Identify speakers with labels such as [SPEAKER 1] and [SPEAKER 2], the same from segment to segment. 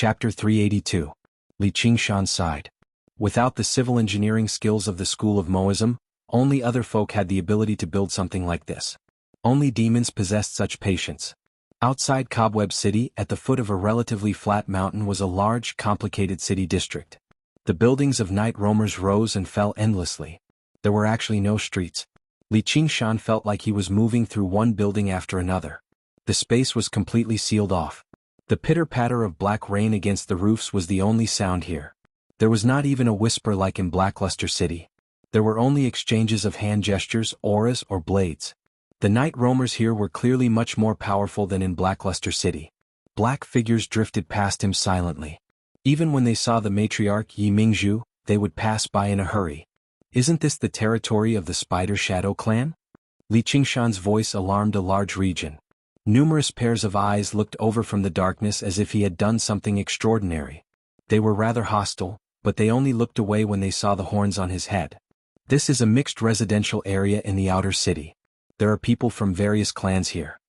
[SPEAKER 1] Chapter 382. Li Qingshan sighed. Without the civil engineering skills of the school of Moism, only other folk had the ability to build something like this. Only demons possessed such patience. Outside Cobweb City, at the foot of a relatively flat mountain, was a large, complicated city district. The buildings of night roamers rose and fell endlessly. There were actually no streets. Li Qingshan felt like he was moving through one building after another. The space was completely sealed off. The pitter-patter of black rain against the roofs was the only sound here. There was not even a whisper like in Blackluster City. There were only exchanges of hand gestures, auras, or blades. The night roamers here were clearly much more powerful than in Blackluster City. Black figures drifted past him silently. Even when they saw the matriarch Yi Mingzhu, they would pass by in a hurry. Isn't this the territory of the Spider Shadow clan? Li Qingshan's voice alarmed a large region. Numerous pairs of eyes looked over from the darkness as if he had done something extraordinary. They were rather hostile, but they only looked away when they saw the horns on his head. This is a mixed residential area in the outer city. There are people from various clans here.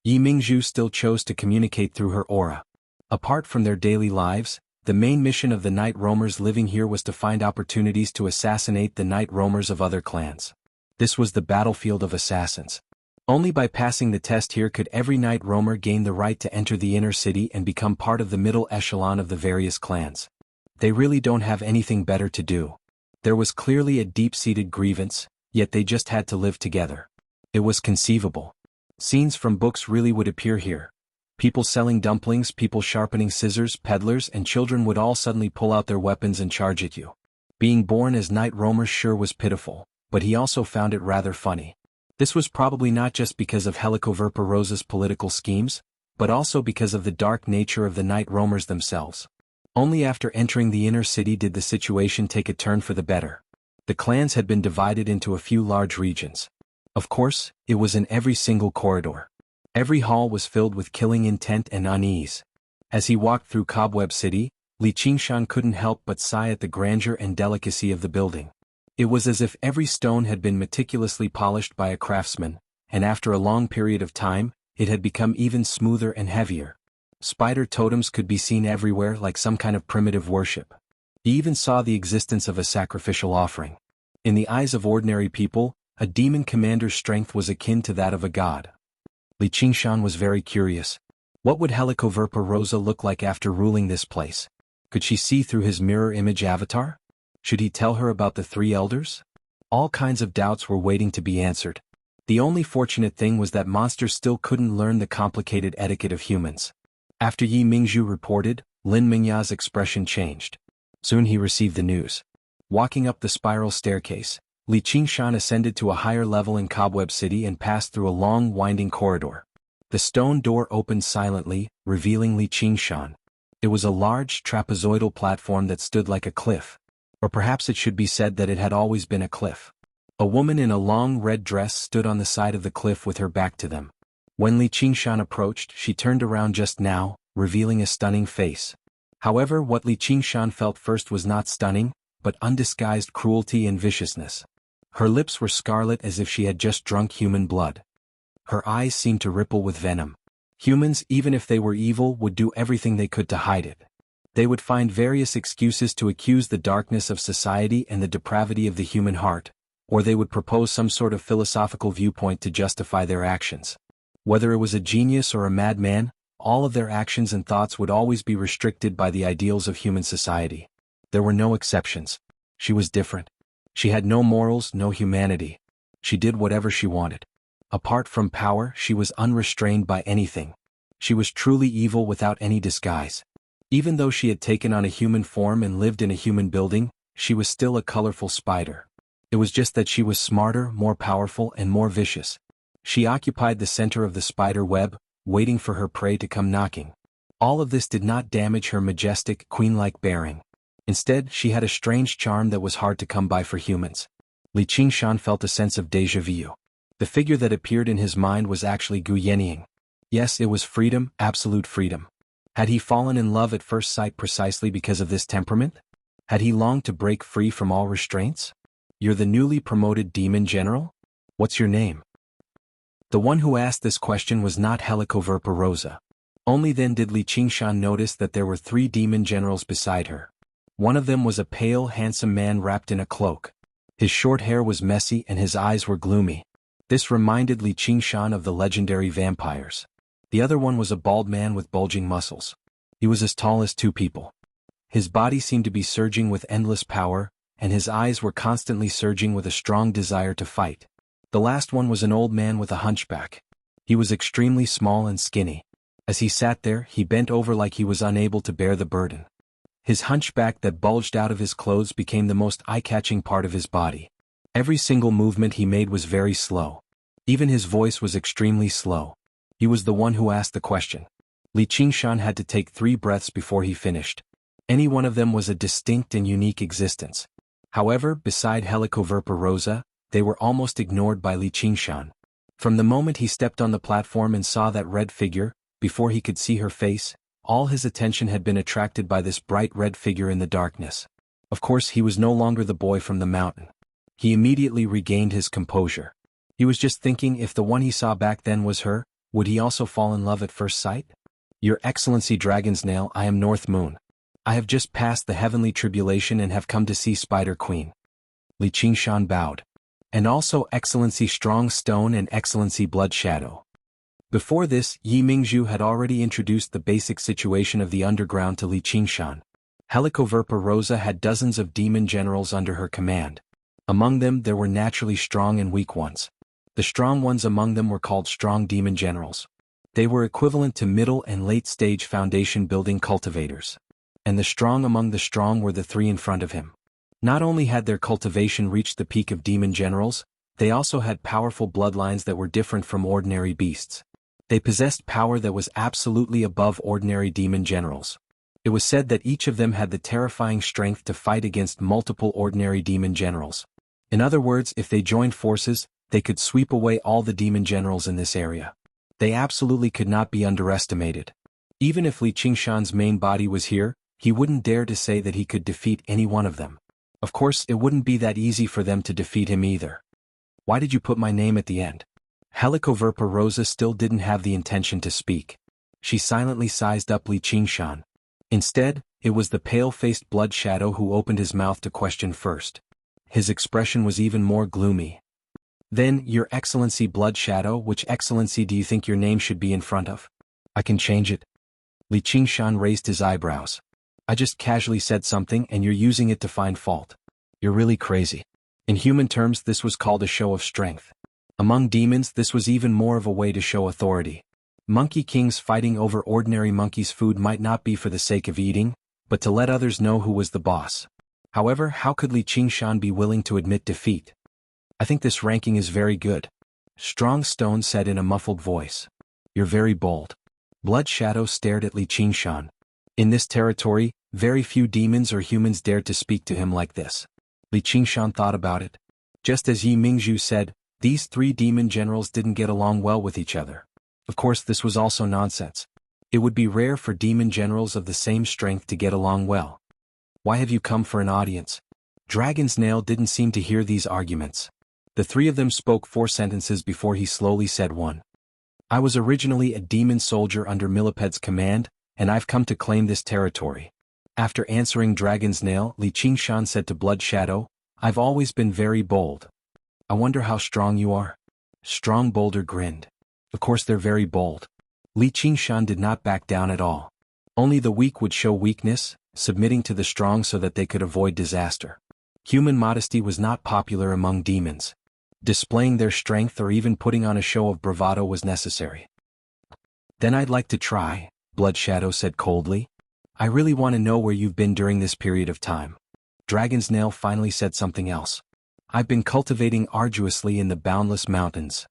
[SPEAKER 1] Yi Mingzhu still chose to communicate through her aura. Apart from their daily lives, the main mission of the night roamers living here was to find opportunities to assassinate the night roamers of other clans. This was the battlefield of assassins. Only by passing the test here could every night roamer gain the right to enter the inner city and become part of the middle echelon of the various clans. They really don't have anything better to do. There was clearly a deep-seated grievance, yet they just had to live together. It was conceivable. Scenes from books really would appear here. People selling dumplings, people sharpening scissors, peddlers, and children would all suddenly pull out their weapons and charge at you. Being born as night roamers sure was pitiful, but he also found it rather funny. This was probably not just because of Helicoverpa Rosa's political schemes, but also because of the dark nature of the night roamers themselves. Only after entering the inner city did the situation take a turn for the better. The clans had been divided into a few large regions. Of course, it was in every single corridor. Every hall was filled with killing intent and unease. As he walked through Cobweb City, Li Qingshan couldn't help but sigh at the grandeur and delicacy of the building. It was as if every stone had been meticulously polished by a craftsman, and after a long period of time, it had become even smoother and heavier. Spider totems could be seen everywhere like some kind of primitive worship. He even saw the existence of a sacrificial offering. In the eyes of ordinary people, a demon commander's strength was akin to that of a god. Li Qingshan was very curious. What would Helicoverpa Rosa look like after ruling this place? Could she see through his mirror image avatar? Should he tell her about the three elders? All kinds of doubts were waiting to be answered. The only fortunate thing was that monsters still couldn't learn the complicated etiquette of humans. After Yi Mingzhu reported, Lin Mingya's expression changed. Soon he received the news. Walking up the spiral staircase, Li Qingshan ascended to a higher level in Cobweb City and passed through a long, winding corridor. The stone door opened silently, revealing Li Qingshan. It was a large, trapezoidal platform that stood like a cliff. Or perhaps it should be said that it had always been a cliff. A woman in a long red dress stood on the side of the cliff with her back to them. When Li Qingshan approached, she turned around just now, revealing a stunning face. However, what Li Qingshan felt first was not stunning, but undisguised cruelty and viciousness. Her lips were scarlet as if she had just drunk human blood. Her eyes seemed to ripple with venom. Humans, even if they were evil, would do everything they could to hide it. They would find various excuses to accuse the darkness of society and the depravity of the human heart, or they would propose some sort of philosophical viewpoint to justify their actions. Whether it was a genius or a madman, all of their actions and thoughts would always be restricted by the ideals of human society. There were no exceptions. She was different. She had no morals, no humanity. She did whatever she wanted. Apart from power, she was unrestrained by anything. She was truly evil without any disguise. Even though she had taken on a human form and lived in a human building, she was still a colorful spider. It was just that she was smarter, more powerful, and more vicious. She occupied the center of the spider web, waiting for her prey to come knocking. All of this did not damage her majestic, queen-like bearing. Instead, she had a strange charm that was hard to come by for humans. Li Qingshan felt a sense of déjà vu. The figure that appeared in his mind was actually Gu Yenying. Yes, it was freedom, absolute freedom. Had he fallen in love at first sight precisely because of this temperament? Had he longed to break free from all restraints? You're the newly promoted demon general? What's your name? The one who asked this question was not Helicoverpa Rosa. Only then did Li Qingshan notice that there were 3 demon generals beside her. One of them was a pale, handsome man wrapped in a cloak. His short hair was messy and his eyes were gloomy. This reminded Li Qingshan of the legendary vampires. The other one was a bald man with bulging muscles. He was as tall as 2 people. His body seemed to be surging with endless power, and his eyes were constantly surging with a strong desire to fight. The last one was an old man with a hunchback. He was extremely small and skinny. As he sat there, he bent over like he was unable to bear the burden. His hunchback that bulged out of his clothes became the most eye-catching part of his body. Every single movement he made was very slow. Even his voice was extremely slow. He was the one who asked the question. Li Qingshan had to take 3 breaths before he finished. Any one of them was a distinct and unique existence. However, beside Helicoverpa Rosa, they were almost ignored by Li Qingshan. From the moment he stepped on the platform and saw that red figure, before he could see her face, all his attention had been attracted by this bright red figure in the darkness. Of course, he was no longer the boy from the mountain. He immediately regained his composure. He was just thinking, if the one he saw back then was her, would he also fall in love at first sight? Your Excellency Dragon's Nail, I am North Moon. I have just passed the heavenly tribulation and have come to see Spider Queen. Li Qingshan bowed. And also Excellency Strong Stone and Excellency Blood Shadow. Before this, Yi Mingzhu had already introduced the basic situation of the underground to Li Qingshan. Helicoverpa Rosa had dozens of demon generals under her command. Among them there were naturally strong and weak ones. The strong ones among them were called strong demon generals. They were equivalent to middle and late-stage foundation building cultivators. And the strong among the strong were the 3 in front of him. Not only had their cultivation reached the peak of demon generals, they also had powerful bloodlines that were different from ordinary beasts. They possessed power that was absolutely above ordinary demon generals. It was said that each of them had the terrifying strength to fight against multiple ordinary demon generals. In other words, if they joined forces, they could sweep away all the demon generals in this area. They absolutely could not be underestimated. Even if Li Qingshan's main body was here, he wouldn't dare to say that he could defeat any one of them. Of course, it wouldn't be that easy for them to defeat him either. Why did you put my name at the end? Helicoverpa Rosa still didn't have the intention to speak. She silently sized up Li Qingshan. Instead, it was the pale-faced Blood Shadow who opened his mouth to question first. His expression was even more gloomy. Then, Your Excellency Blood Shadow, which excellency do you think your name should be in front of? I can change it. Li Qingshan raised his eyebrows. I just casually said something and you're using it to find fault. You're really crazy. In human terms, this was called a show of strength. Among demons, this was even more of a way to show authority. Monkey kings fighting over ordinary monkeys' food might not be for the sake of eating, but to let others know who was the boss. However, how could Li Qingshan be willing to admit defeat? I think this ranking is very good. Strong Stone said in a muffled voice. You're very bold. Blood Shadow stared at Li Qingshan. In this territory, very few demons or humans dared to speak to him like this. Li Qingshan thought about it. Just as Yi Mingzhu said, these 3 demon generals didn't get along well with each other. Of course, this was also nonsense. It would be rare for demon generals of the same strength to get along well. Why have you come for an audience? Dragon's Nail didn't seem to hear these arguments. The 3 of them spoke 4 sentences before he slowly said one. I was originally a demon soldier under Milliped's command, and I've come to claim this territory. After answering Dragon's Nail, Li Qingshan said to Blood Shadow, I've always been very bold. I wonder how strong you are. Strong Boulder grinned. Of course they're very bold. Li Qingshan did not back down at all. Only the weak would show weakness, submitting to the strong so that they could avoid disaster. Human modesty was not popular among demons. Displaying their strength or even putting on a show of bravado was necessary. Then I'd like to try, Blood Shadow said coldly. I really want to know where you've been during this period of time. Dragon's Nail finally said something else. I've been cultivating arduously in the boundless mountains.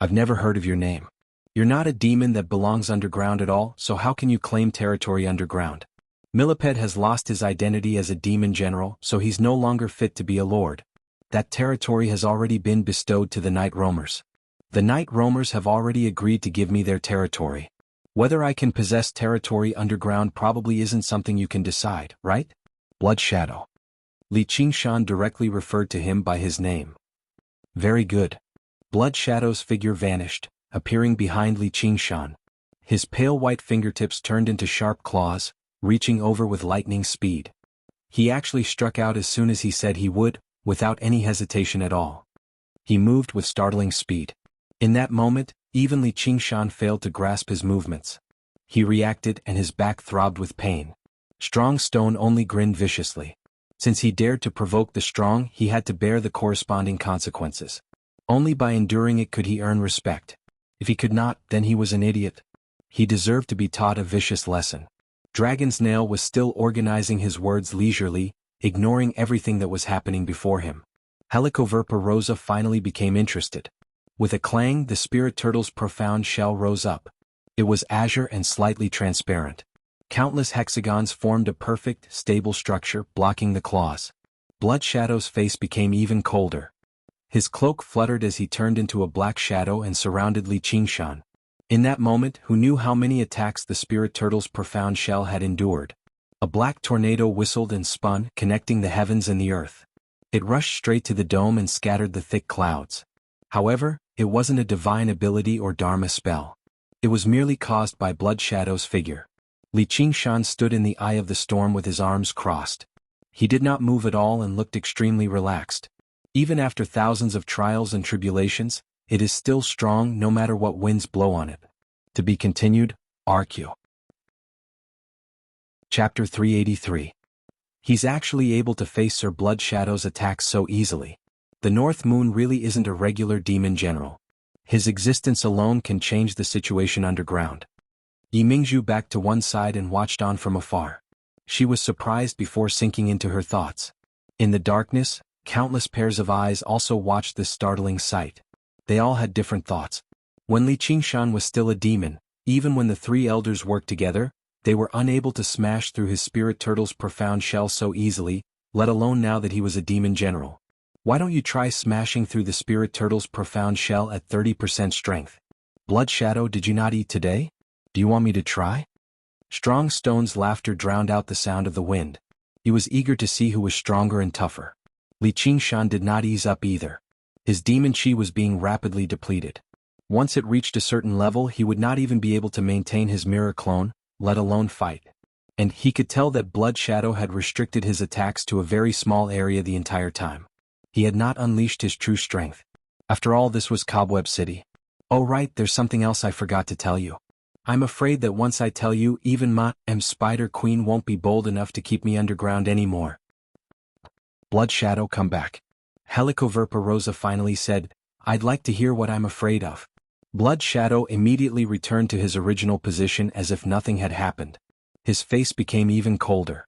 [SPEAKER 1] I've never heard of your name. You're not a demon that belongs underground at all, so how can you claim territory underground? Millipede has lost his identity as a demon general, so he's no longer fit to be a lord. That territory has already been bestowed to the Night Roamers. The Night Roamers have already agreed to give me their territory. Whether I can possess territory underground probably isn't something you can decide, right? Blood Shadow. Li Qingshan directly referred to him by his name. Very good. Blood Shadow's figure vanished, appearing behind Li Qingshan. His pale white fingertips turned into sharp claws, reaching over with lightning speed. He actually struck out as soon as he said he would, without any hesitation at all. He moved with startling speed. In that moment, even Li Qingshan failed to grasp his movements. He reacted and his back throbbed with pain. Strong Stone only grinned viciously. Since he dared to provoke the strong, he had to bear the corresponding consequences. Only by enduring it could he earn respect. If he could not, then he was an idiot. He deserved to be taught a vicious lesson. Dragon's Nail was still organizing his words leisurely, ignoring everything that was happening before him. Helicoverpa Rosa finally became interested. With a clang, the spirit turtle's profound shell rose up. It was azure and slightly transparent. Countless hexagons formed a perfect, stable structure, blocking the claws. Blood Shadow's face became even colder. His cloak fluttered as he turned into a black shadow and surrounded Li Qingshan. In that moment, who knew how many attacks the spirit turtle's profound shell had endured? A black tornado whistled and spun, connecting the heavens and the earth. It rushed straight to the dome and scattered the thick clouds. However, it wasn't a divine ability or Dharma spell. It was merely caused by Blood Shadow's figure. Li Qingshan stood in the eye of the storm with his arms crossed. He did not move at all and looked extremely relaxed. Even after thousands of trials and tribulations, it is still strong no matter what winds blow on it. To be continued, RQ. Chapter 383. He's actually able to face Sir Blood Shadow's attacks so easily. The North Moon really isn't a regular demon general. His existence alone can change the situation underground. Yi Mingzhu backed to one side and watched on from afar. She was surprised before sinking into her thoughts. In the darkness, countless pairs of eyes also watched this startling sight. They all had different thoughts. When Li Qingshan was still a demon, even when the three elders worked together, they were unable to smash through his spirit turtle's profound shell so easily, let alone now that he was a demon general. Why don't you try smashing through the spirit turtle's profound shell at 30% strength? Blood Shadow, did you not eat today? Do you want me to try? Strong Stone's laughter drowned out the sound of the wind. He was eager to see who was stronger and tougher. Li Qingshan did not ease up either. His demon chi was being rapidly depleted. Once it reached a certain level, he would not even be able to maintain his mirror clone, let alone fight. And he could tell that Blood Shadow had restricted his attacks to a very small area the entire time. He had not unleashed his true strength. After all, this was Cobweb City. Oh right, there's something else I forgot to tell you. I'm afraid that once I tell you, even Spider Queen won't be bold enough to keep me underground anymore. Blood Shadow, come back. Helicoverpa Rosa finally said, I'd like to hear what I'm afraid of. Blood Shadow immediately returned to his original position as if nothing had happened. His face became even colder.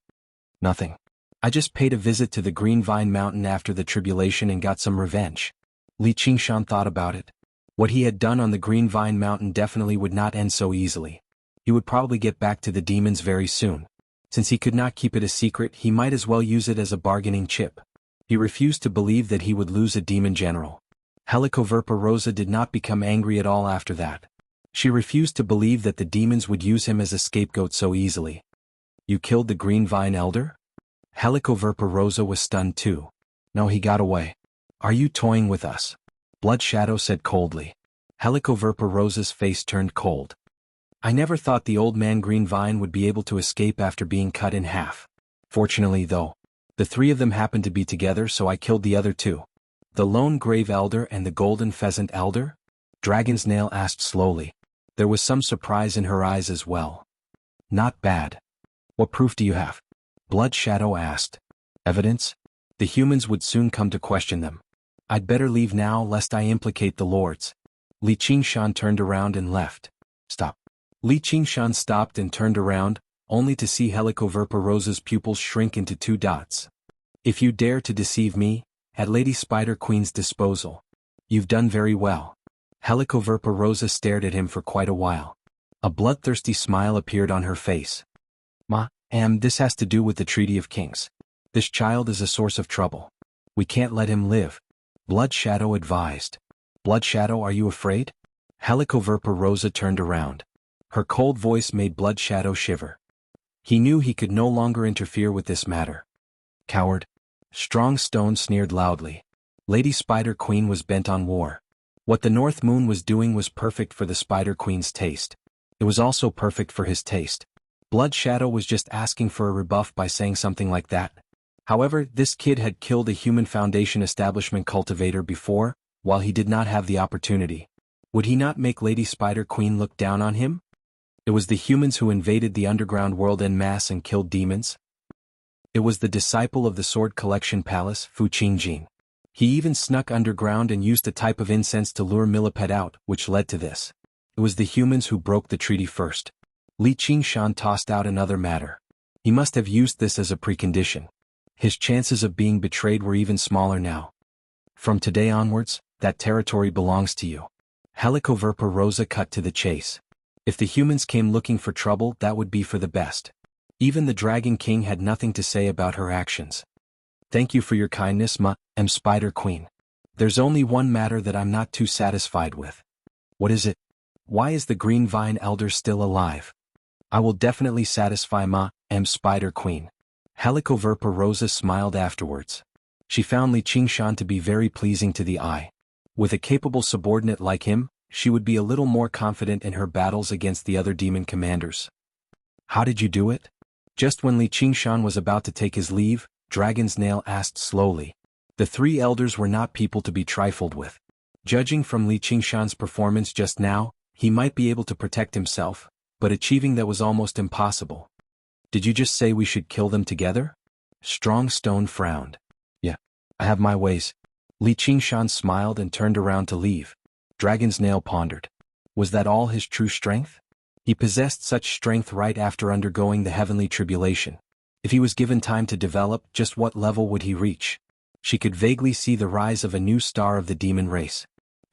[SPEAKER 1] Nothing. I just paid a visit to the Green Vine Mountain after the tribulation and got some revenge. Li Qingshan thought about it. What he had done on the Green Vine Mountain definitely would not end so easily. He would probably get back to the demons very soon. Since he could not keep it a secret, he might as well use it as a bargaining chip. He refused to believe that he would lose a demon general. Helicoverpa Rosa did not become angry at all after that. She refused to believe that the demons would use him as a scapegoat so easily. You killed the Green Vine Elder? Helicoverpa Rosa was stunned too. No, he got away. Are you toying with us? Blood Shadow said coldly. Helicoverpa Rosa's face turned cold. I never thought the old man Green Vine would be able to escape after being cut in half. Fortunately though, the three of them happened to be together, so I killed the other two. The Lone Grave Elder and the Golden Pheasant Elder? Dragon's Nail asked slowly. There was some surprise in her eyes as well. Not bad. What proof do you have? Blood Shadow asked. Evidence? The humans would soon come to question them. I'd better leave now lest I implicate the lords. Li Qingshan turned around and left. Stop. Li Qingshan stopped and turned around, only to see Helicoverpa Rosa's pupils shrink into 2 dots. If you dare to deceive me, at Lady Spider Queen's disposal. You've done very well. Helicoverpa Rosa stared at him for quite a while. A bloodthirsty smile appeared on her face. This has to do with the Treaty of Kings. This child is a source of trouble. We can't let him live. Blood Shadow advised. Blood Shadow, are you afraid? Helicoverpa Rosa turned around. Her cold voice made Blood Shadow shiver. He knew he could no longer interfere with this matter. Coward. Strong Stone sneered loudly. Lady Spider Queen was bent on war. What the North Moon was doing was perfect for the Spider Queen's taste. It was also perfect for his taste. Blood Shadow was just asking for a rebuff by saying something like that. However, this kid had killed a human Foundation establishment cultivator before, while he did not have the opportunity. Would he not make Lady Spider Queen look down on him? It was the humans who invaded the underground world en masse and killed demons. It was the disciple of the Sword Collection Palace, Fu Qingjin. He even snuck underground and used a type of incense to lure Millipede out, which led to this. It was the humans who broke the treaty first. Li Qingshan tossed out another matter. He must have used this as a precondition. His chances of being betrayed were even smaller now. From today onwards, that territory belongs to you. Helicoverpa Rosa cut to the chase. If the humans came looking for trouble, that would be for the best. Even the Dragon King had nothing to say about her actions. Thank you for your kindness, Spider Queen. There's only one matter that I'm not too satisfied with. What is it? Why is the Green Vine Elder still alive? I will definitely satisfy Spider Queen. Helicoverpa Rosa smiled afterwards. She found Li Qingshan to be very pleasing to the eye. With a capable subordinate like him, she would be a little more confident in her battles against the other demon commanders. How did you do it? Just when Li Qingshan was about to take his leave, Dragon's Nail asked slowly. The three elders were not people to be trifled with. Judging from Li Qingshan's performance just now, he might be able to protect himself, but achieving that was almost impossible. Did you just say we should kill them together? Strong Stone frowned. Yeah, I have my ways. Li Qingshan smiled and turned around to leave. Dragon's Nail pondered. Was that all his true strength? He possessed such strength right after undergoing the heavenly tribulation. If he was given time to develop, just what level would he reach? She could vaguely see the rise of a new star of the demon race.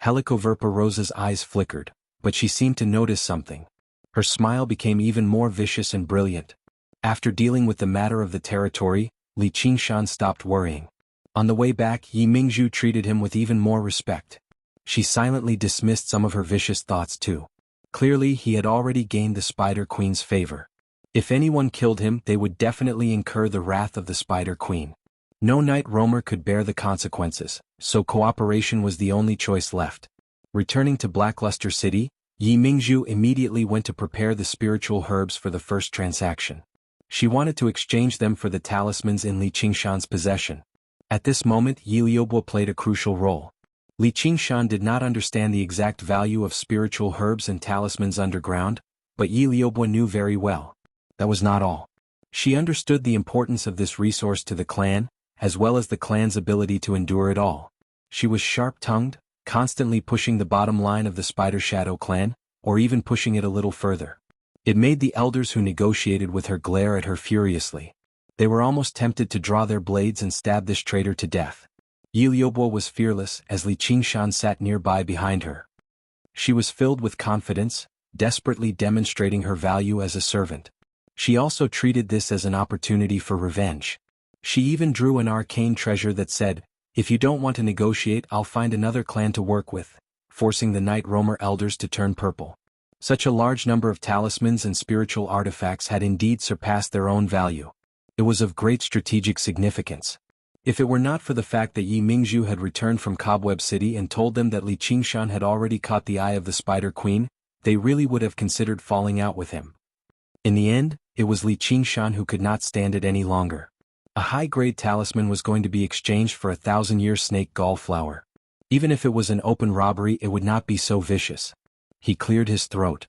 [SPEAKER 1] Helicoverpa Rosa's eyes flickered, but she seemed to notice something. Her smile became even more vicious and brilliant. After dealing with the matter of the territory, Li Qingshan stopped worrying. On the way back, Yi Mingzhu treated him with even more respect. She silently dismissed some of her vicious thoughts too. Clearly, he had already gained the Spider Queen's favor. If anyone killed him, they would definitely incur the wrath of the Spider Queen. No night roamer could bear the consequences, so cooperation was the only choice left. Returning to Blackluster City, Yi Mingzhu immediately went to prepare the spiritual herbs for the first transaction. She wanted to exchange them for the talismans in Li Qingshan's possession. At this moment, Yi Liubo played a crucial role. Li Qingshan did not understand the exact value of spiritual herbs and talismans underground, but Yi Liubo knew very well. That was not all. She understood the importance of this resource to the clan, as well as the clan's ability to endure it all. She was sharp-tongued, constantly pushing the bottom line of the Spider Shadow clan, or even pushing it a little further. It made the elders who negotiated with her glare at her furiously. They were almost tempted to draw their blades and stab this traitor to death. Yi Liubo was fearless as Li Qingshan sat nearby behind her. She was filled with confidence, desperately demonstrating her value as a servant. She also treated this as an opportunity for revenge. She even drew an arcane treasure that said, "If you don't want to negotiate, I'll find another clan to work with," forcing the Night Roamer elders to turn purple. Such a large number of talismans and spiritual artifacts had indeed surpassed their own value. It was of great strategic significance. If it were not for the fact that Yi Mingzhu had returned from Cobweb City and told them that Li Qingshan had already caught the eye of the Spider Queen, they really would have considered falling out with him. In the end, it was Li Qingshan who could not stand it any longer. A high-grade talisman was going to be exchanged for a 1,000-year snake gallflower. Even if it was an open robbery, it would not be so vicious. He cleared his throat.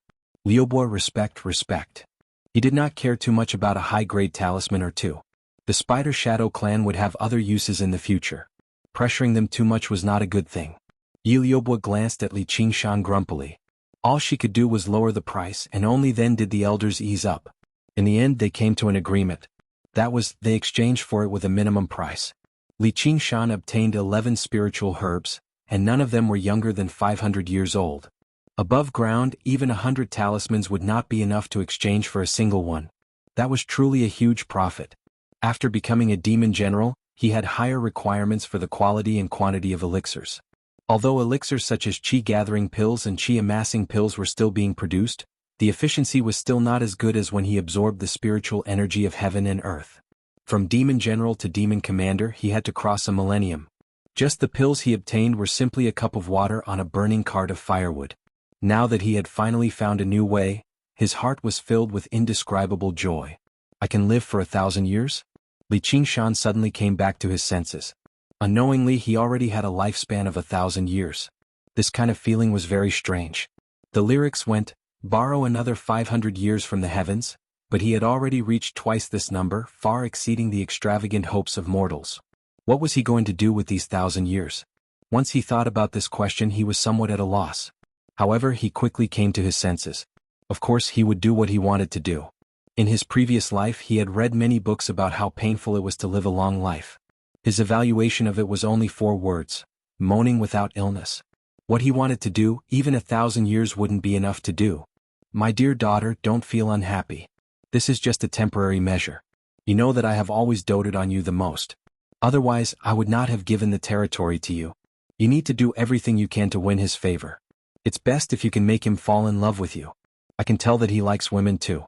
[SPEAKER 1] Liubo, respect. He did not care too much about a high-grade talisman or two. The Spider Shadow clan would have other uses in the future. Pressuring them too much was not a good thing. Yi Liubo glanced at Li Qingshan grumpily. All she could do was lower the price, and only then did the elders ease up. In the end, they came to an agreement. That was, they exchanged for it with a minimum price. Li Qingshan obtained 11 spiritual herbs, and none of them were younger than 500 years old. Above ground, even 100 talismans would not be enough to exchange for a single one. That was truly a huge profit. After becoming a demon general, he had higher requirements for the quality and quantity of elixirs. Although elixirs such as chi-gathering pills and chi-amassing pills were still being produced, the efficiency was still not as good as when he absorbed the spiritual energy of heaven and earth. From demon general to demon commander, he had to cross a millennium. Just the pills he obtained were simply a cup of water on a burning cart of firewood. Now that he had finally found a new way, His heart was filled with indescribable joy. I can live for 1,000 years? Li Qingshan suddenly came back to his senses. Unknowingly, he already had a lifespan of 1,000 years. This kind of feeling was very strange. The lyrics went, borrow another 500 years from the heavens, but he had already reached twice this number, far exceeding the extravagant hopes of mortals. What was he going to do with these 1,000 years? Once he thought about this question, he was somewhat at a loss. However, he quickly came to his senses. Of course, he would do what he wanted to do. In his previous life, he had read many books about how painful it was to live a long life. His evaluation of it was only 4 words: moaning without illness. What he wanted to do, even 1,000 years wouldn't be enough to do. My dear daughter, don't feel unhappy. This is just a temporary measure. You know that I have always doted on you the most. Otherwise, I would not have given the territory to you. You need to do everything you can to win his favor. It's best if you can make him fall in love with you. I can tell that he likes women too.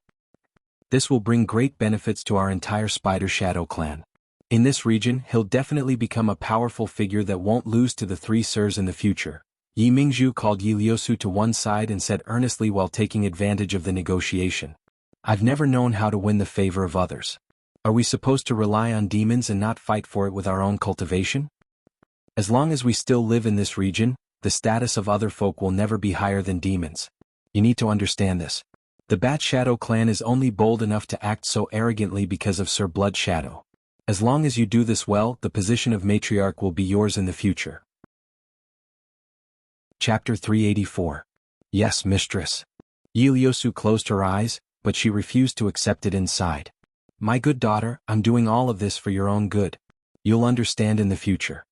[SPEAKER 1] This will bring great benefits to our entire Spider Shadow clan. In this region, he'll definitely become a powerful figure that won't lose to the 3 sirs in the future. Yi Mingzhu called Yi Liusu to one side and said earnestly while taking advantage of the negotiation. I've never known how to win the favor of others. Are we supposed to rely on demons and not fight for it with our own cultivation? As long as we still live in this region, the status of other folk will never be higher than demons. You need to understand this. The Bat Shadow clan is only bold enough to act so arrogantly because of Sir Blood Shadow. As long as you do this well, the position of matriarch will be yours in the future. Chapter 384. Yes, mistress. Yi Liusu closed her eyes, but she refused to accept it inside. My good daughter, I'm doing all of this for your own good. You'll understand in the future.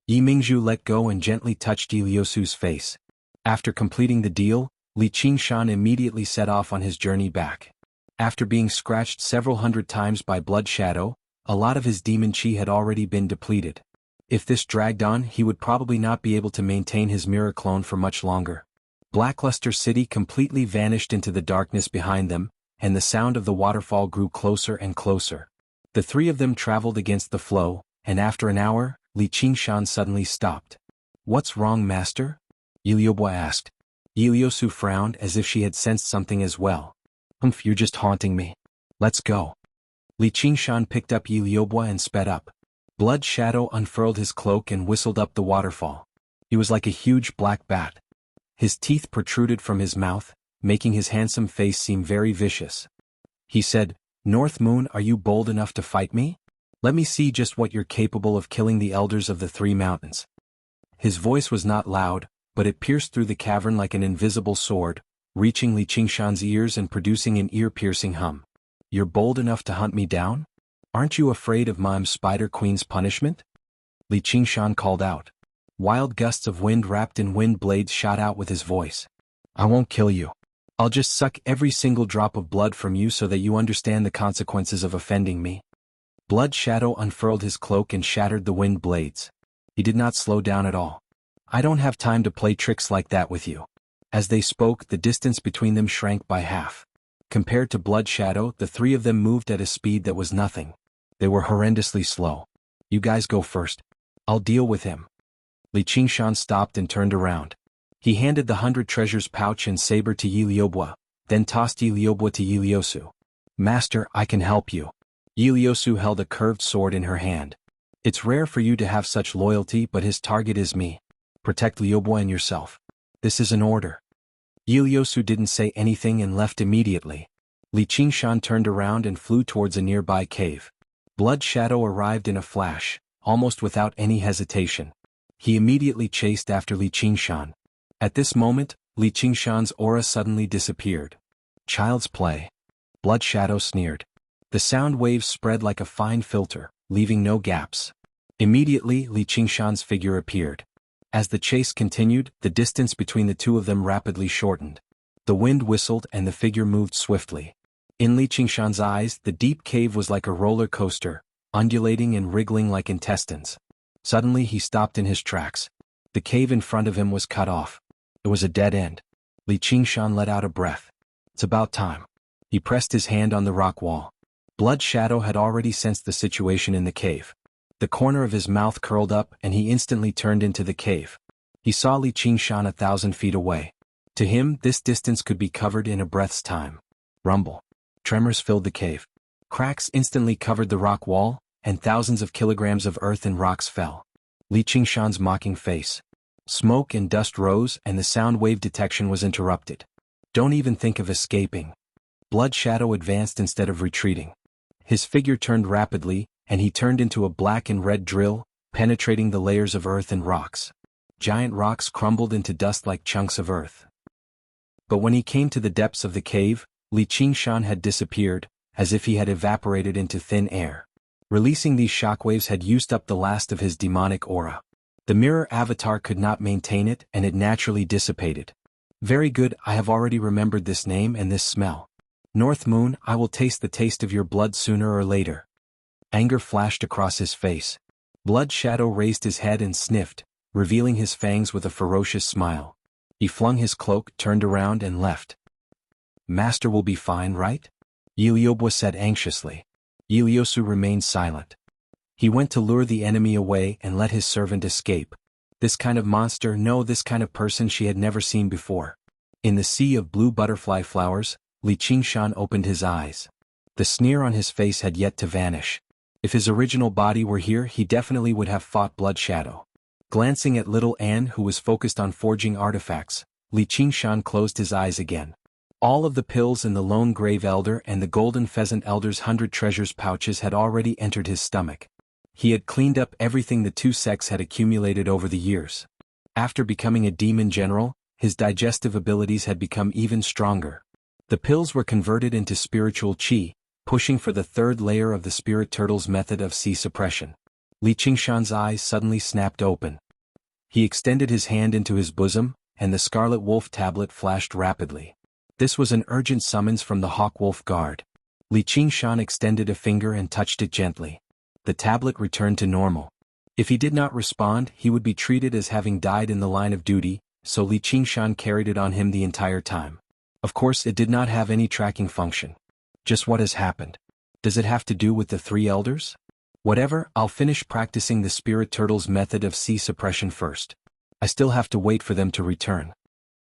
[SPEAKER 1] Yi Mingzhu let go and gently touched Yi Liusu's face. After completing the deal, Li Qingshan immediately set off on his journey back. After being scratched several hundred times by Blood Shadow, a lot of his demon chi had already been depleted. If this dragged on, he would probably not be able to maintain his mirror clone for much longer. Blackluster City completely vanished into the darkness behind them, and the sound of the waterfall grew closer and closer. The 3 of them traveled against the flow, and after an hour, Li Qingshan suddenly stopped. What's wrong, master? Yi Liubo asked. Yi Liusu frowned as if she had sensed something as well. You're just haunting me. Let's go. Li Qingshan picked up Yi Liubo and sped up. Blood Shadow unfurled his cloak and whistled up the waterfall. He was like a huge black bat. His teeth protruded from his mouth, making his handsome face seem very vicious. He said, North Moon, are you bold enough to fight me? Let me see just what you're capable of, killing the elders of the 3 mountains. His voice was not loud, but it pierced through the cavern like an invisible sword, reaching Li Qingshan's ears and producing an ear-piercing hum. You're bold enough to hunt me down? Aren't you afraid of Mime Spider Queen's punishment? Li Qingshan called out. Wild gusts of wind wrapped in wind blades shot out with his voice. I won't kill you. I'll just suck every single drop of blood from you so that you understand the consequences of offending me. Blood Shadow unfurled his cloak and shattered the wind blades. He did not slow down at all. I don't have time to play tricks like that with you. As they spoke, the distance between them shrank by half. Compared to Blood Shadow, the 3 of them moved at a speed that was nothing. They were horrendously slow. You guys go first. I'll deal with him. Li Qingshan stopped and turned around. He handed the 100 treasures pouch and saber to Yi Liubo, then tossed Yi Liubo to Yi Liusu. Master, I can help you. Yi Liusu held a curved sword in her hand. It's rare for you to have such loyalty, but his target is me. Protect Liubo and yourself. This is an order. Yi Liusu didn't say anything and left immediately. Li Qingshan turned around and flew towards a nearby cave. Blood Shadow arrived in a flash, almost without any hesitation. He immediately chased after Li Qingshan. At this moment, Li Qingshan's aura suddenly disappeared. Child's play. Blood Shadow sneered. The sound waves spread like a fine filter, leaving no gaps. Immediately, Li Qingshan's figure appeared. As the chase continued, the distance between the 2 of them rapidly shortened. The wind whistled and the figure moved swiftly. In Li Qingshan's eyes, the deep cave was like a roller coaster, undulating and wriggling like intestines. Suddenly he stopped in his tracks. The cave in front of him was cut off. It was a dead end. Li Qingshan let out a breath. It's about time. He pressed his hand on the rock wall. Blood Shadow had already sensed the situation in the cave. The corner of his mouth curled up and he instantly turned into the cave. He saw Li Qingshan 1,000 feet away. To him, this distance could be covered in a breath's time. Rumble. Tremors filled the cave. Cracks instantly covered the rock wall, and thousands of kilograms of earth and rocks fell. Li Qingshan's mocking face. Smoke and dust rose, and the sound wave detection was interrupted. Don't even think of escaping. Blood Shadow advanced instead of retreating. His figure turned rapidly, and he turned into a black and red drill, penetrating the layers of earth and rocks. Giant rocks crumbled into dust like chunks of earth. But when he came to the depths of the cave, Li Qingshan had disappeared, as if he had evaporated into thin air. Releasing these shockwaves had used up the last of his demonic aura. The mirror avatar could not maintain it, and it naturally dissipated. Very good, I have already remembered this name and this smell. North Moon, I will taste the taste of your blood sooner or later. Anger flashed across his face. Blood Shadow raised his head and sniffed, revealing his fangs with a ferocious smile. He flung his cloak, turned around and left. Master will be fine, right? Iliobwa said anxiously. Iliosu remained silent. He went to lure the enemy away and let his servant escape. This kind of monster, no, this kind of person she had never seen before. In the sea of blue butterfly flowers, Li Qingshan opened his eyes. The sneer on his face had yet to vanish. If his original body were here, he definitely would have fought Blood Shadow. Glancing at little Anne, who was focused on forging artifacts, Li Qingshan closed his eyes again. All of the pills in the Lone Grave Elder and the Golden Pheasant Elder's 100 treasures pouches had already entered his stomach. He had cleaned up everything the two sects had accumulated over the years. After becoming a demon general, his digestive abilities had become even stronger. The pills were converted into spiritual qi, pushing for the third layer of the Spirit Turtle's method of qi suppression. Li Qingshan's eyes suddenly snapped open. He extended his hand into his bosom, and the Scarlet Wolf tablet flashed rapidly. This was an urgent summons from the Hawk Wolf Guard. Li Qingshan extended a finger and touched it gently. The tablet returned to normal. If he did not respond, he would be treated as having died in the line of duty, so Li Qingshan carried it on him the entire time. Of course, it did not have any tracking function. Just what has happened? Does it have to do with the three elders? Whatever, I'll finish practicing the Spirit Turtle's method of qi suppression first. I still have to wait for them to return.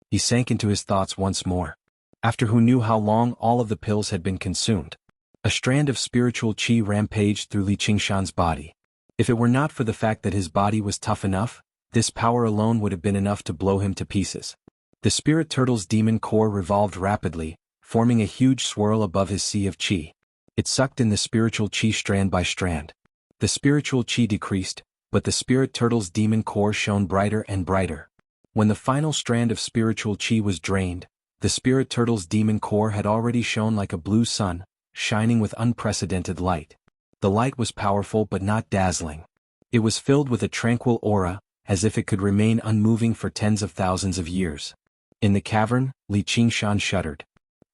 [SPEAKER 1] He sank into his thoughts once more. After who knew how long all of the pills had been consumed. A strand of spiritual qi rampaged through Li Qingshan's body. If it were not for the fact that his body was tough enough, this power alone would have been enough to blow him to pieces. The Spirit Turtle's demon core revolved rapidly, forming a huge swirl above his sea of qi. It sucked in the spiritual qi strand by strand. The spiritual qi decreased, but the Spirit Turtle's demon core shone brighter and brighter. When the final strand of spiritual qi was drained, the Spirit Turtle's demon core had already shone like a blue sun, shining with unprecedented light. The light was powerful but not dazzling. It was filled with a tranquil aura, as if it could remain unmoving for tens of thousands of years. In the cavern, Li Qingshan shuddered.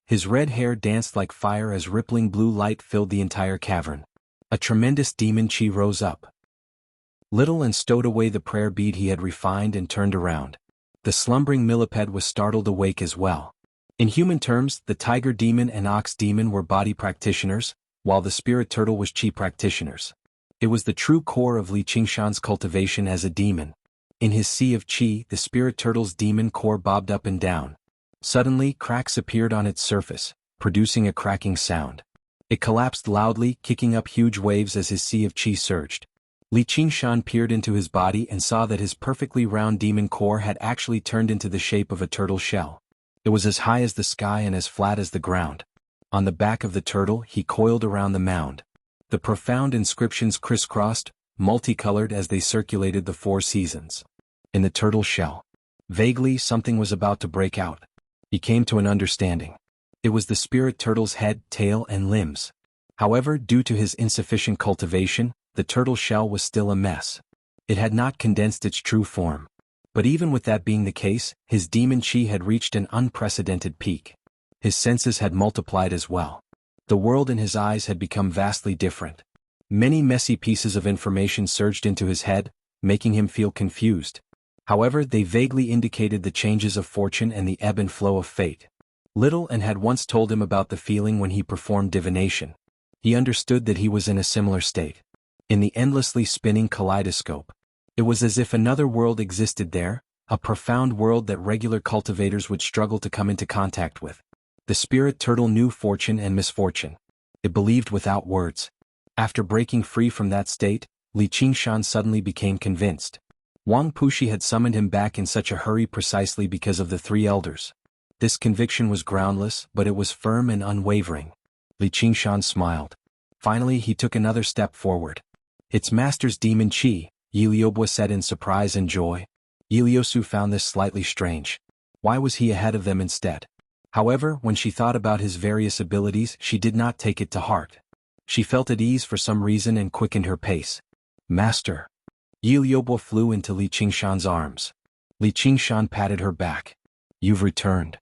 [SPEAKER 1] His red hair danced like fire as rippling blue light filled the entire cavern. A tremendous demon qi rose up. Little and stowed away the prayer bead he had refined and turned around. The slumbering millipede was startled awake as well. In human terms, the tiger demon and ox demon were body practitioners, while the Spirit Turtle was qi practitioners. It was the true core of Li Qingshan's cultivation as a demon. In his sea of qi, the Spirit Turtle's demon core bobbed up and down. Suddenly, cracks appeared on its surface, producing a cracking sound. It collapsed loudly, kicking up huge waves as his sea of qi surged. Li Qingshan peered into his body and saw that his perfectly round demon core had actually turned into the shape of a turtle shell. It was as high as the sky and as flat as the ground. On the back of the turtle, he coiled around the mound. The profound inscriptions crisscrossed, multicolored as they circulated the four seasons. In the turtle shell. Vaguely, something was about to break out. He came to an understanding. It was the Spirit Turtle's head, tail, and limbs. However, due to his insufficient cultivation, the turtle shell was still a mess. It had not condensed its true form. But even with that being the case, his demon qi had reached an unprecedented peak. His senses had multiplied as well. The world in his eyes had become vastly different. Many messy pieces of information surged into his head, making him feel confused. However, they vaguely indicated the changes of fortune and the ebb and flow of fate. Little Anne had once told him about the feeling when he performed divination. He understood that he was in a similar state. In the endlessly spinning kaleidoscope. It was as if another world existed there, a profound world that regular cultivators would struggle to come into contact with. The spirit turtle knew fortune and misfortune. It believed without words. After breaking free from that state, Li Qingshan suddenly became convinced. Wang Puxi had summoned him back in such a hurry precisely because of the three elders. This conviction was groundless, but it was firm and unwavering. Li Qingshan smiled. Finally he took another step forward. "It's Master's demon chi," Yi Liubo said in surprise and joy. Yi Liusu found this slightly strange. Why was he ahead of them instead? However, when she thought about his various abilities, she did not take it to heart. She felt at ease for some reason and quickened her pace. "Master." Yi Liubo flew into Li Qingshan's arms. Li Qingshan patted her back. "You've returned."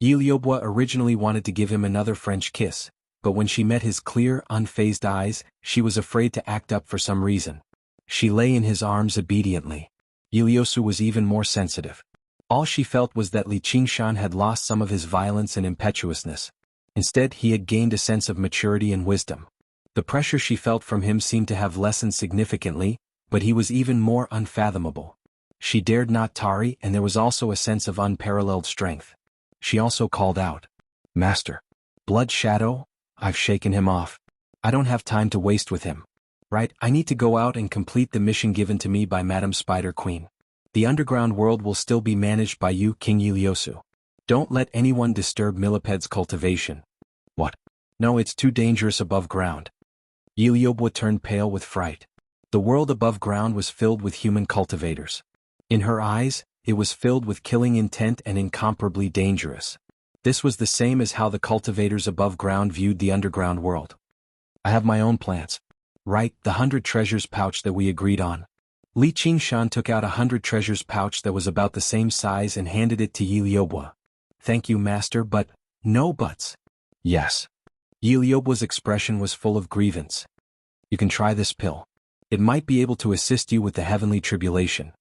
[SPEAKER 1] Yi Liubo originally wanted to give him another French kiss, but when she met his clear, unfazed eyes, she was afraid to act up for some reason. She lay in his arms obediently. Yi Liusu was even more sensitive. All she felt was that Li Qingshan had lost some of his violence and impetuousness. Instead, he had gained a sense of maturity and wisdom. The pressure she felt from him seemed to have lessened significantly, but he was even more unfathomable. She dared not tarry, and there was also a sense of unparalleled strength. She also called out, "Master. Blood Shadow, I've shaken him off. I don't have time to waste with him. Right, I need to go out and complete the mission given to me by Madam Spider Queen. The underground world will still be managed by you, King Yi Liusu. Don't let anyone disturb Milliped's cultivation." "What? No, it's too dangerous above ground." Yi Liubo turned pale with fright. The world above ground was filled with human cultivators. In her eyes, it was filled with killing intent and incomparably dangerous. This was the same as how the cultivators above ground viewed the underground world. "I have my own plans. Right, the 100 treasures pouch that we agreed on." Li Qingshan took out a 100 treasures pouch that was about the same size and handed it to Yi Liubo. "Thank you, Master, but..." "No buts." "Yes." Yi Liubo's expression was full of grievance. "You can try this pill. It might be able to assist you with the heavenly tribulation."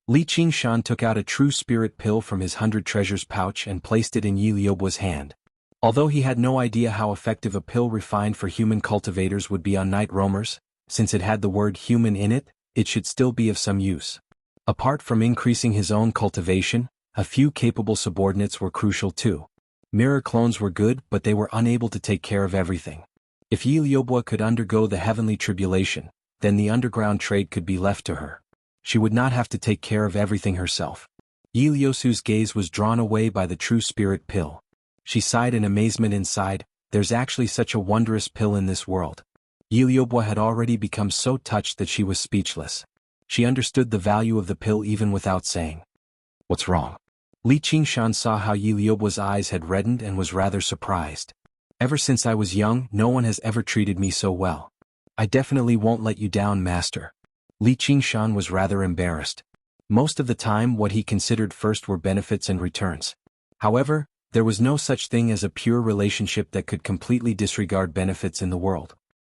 [SPEAKER 1] Li Qingshan took out a true spirit pill from his 100 treasures pouch and placed it in Yi Liubo's hand. Although he had no idea how effective a pill refined for human cultivators would be on night roamers, since it had the word human in it, it should still be of some use. Apart from increasing his own cultivation, a few capable subordinates were crucial too. Mirror clones were good, but they were unable to take care of everything. If Yi Liubo could undergo the heavenly tribulation, then the underground trade could be left to her. She would not have to take care of everything herself. Yi Liusu's gaze was drawn away by the true spirit pill. She sighed in amazement inside. There's actually such a wondrous pill in this world. Yi Liubo had already become so touched that she was speechless. She understood the value of the pill even without saying, "What's wrong?" Li Qingshan saw how Yi Liubo's eyes had reddened and was rather surprised. "Ever since I was young, no one has ever treated me so well. I definitely won't let you down, Master." Li Qingshan was rather embarrassed. Most of the time what he considered first were benefits and returns. However, there was no such thing as a pure relationship that could completely disregard benefits in the world.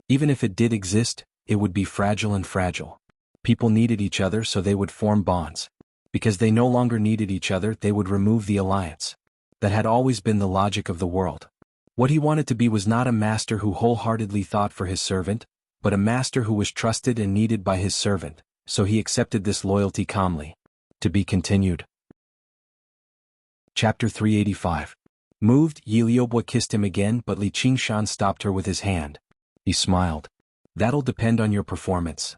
[SPEAKER 1] Even if it did exist, it would be fragile and fragile. People needed each other, so they would form bonds. Because they no longer needed each other, they would remove the alliance. That had always been the logic of the world. What he wanted to be was not a master who wholeheartedly thought for his servant, but a master who was trusted and needed by his servant, so he accepted this loyalty calmly. To be continued. Chapter 385. Moved, Yi Liubo kissed him again, but Li Qingshan stopped her with his hand. He smiled. "That'll depend on your performance."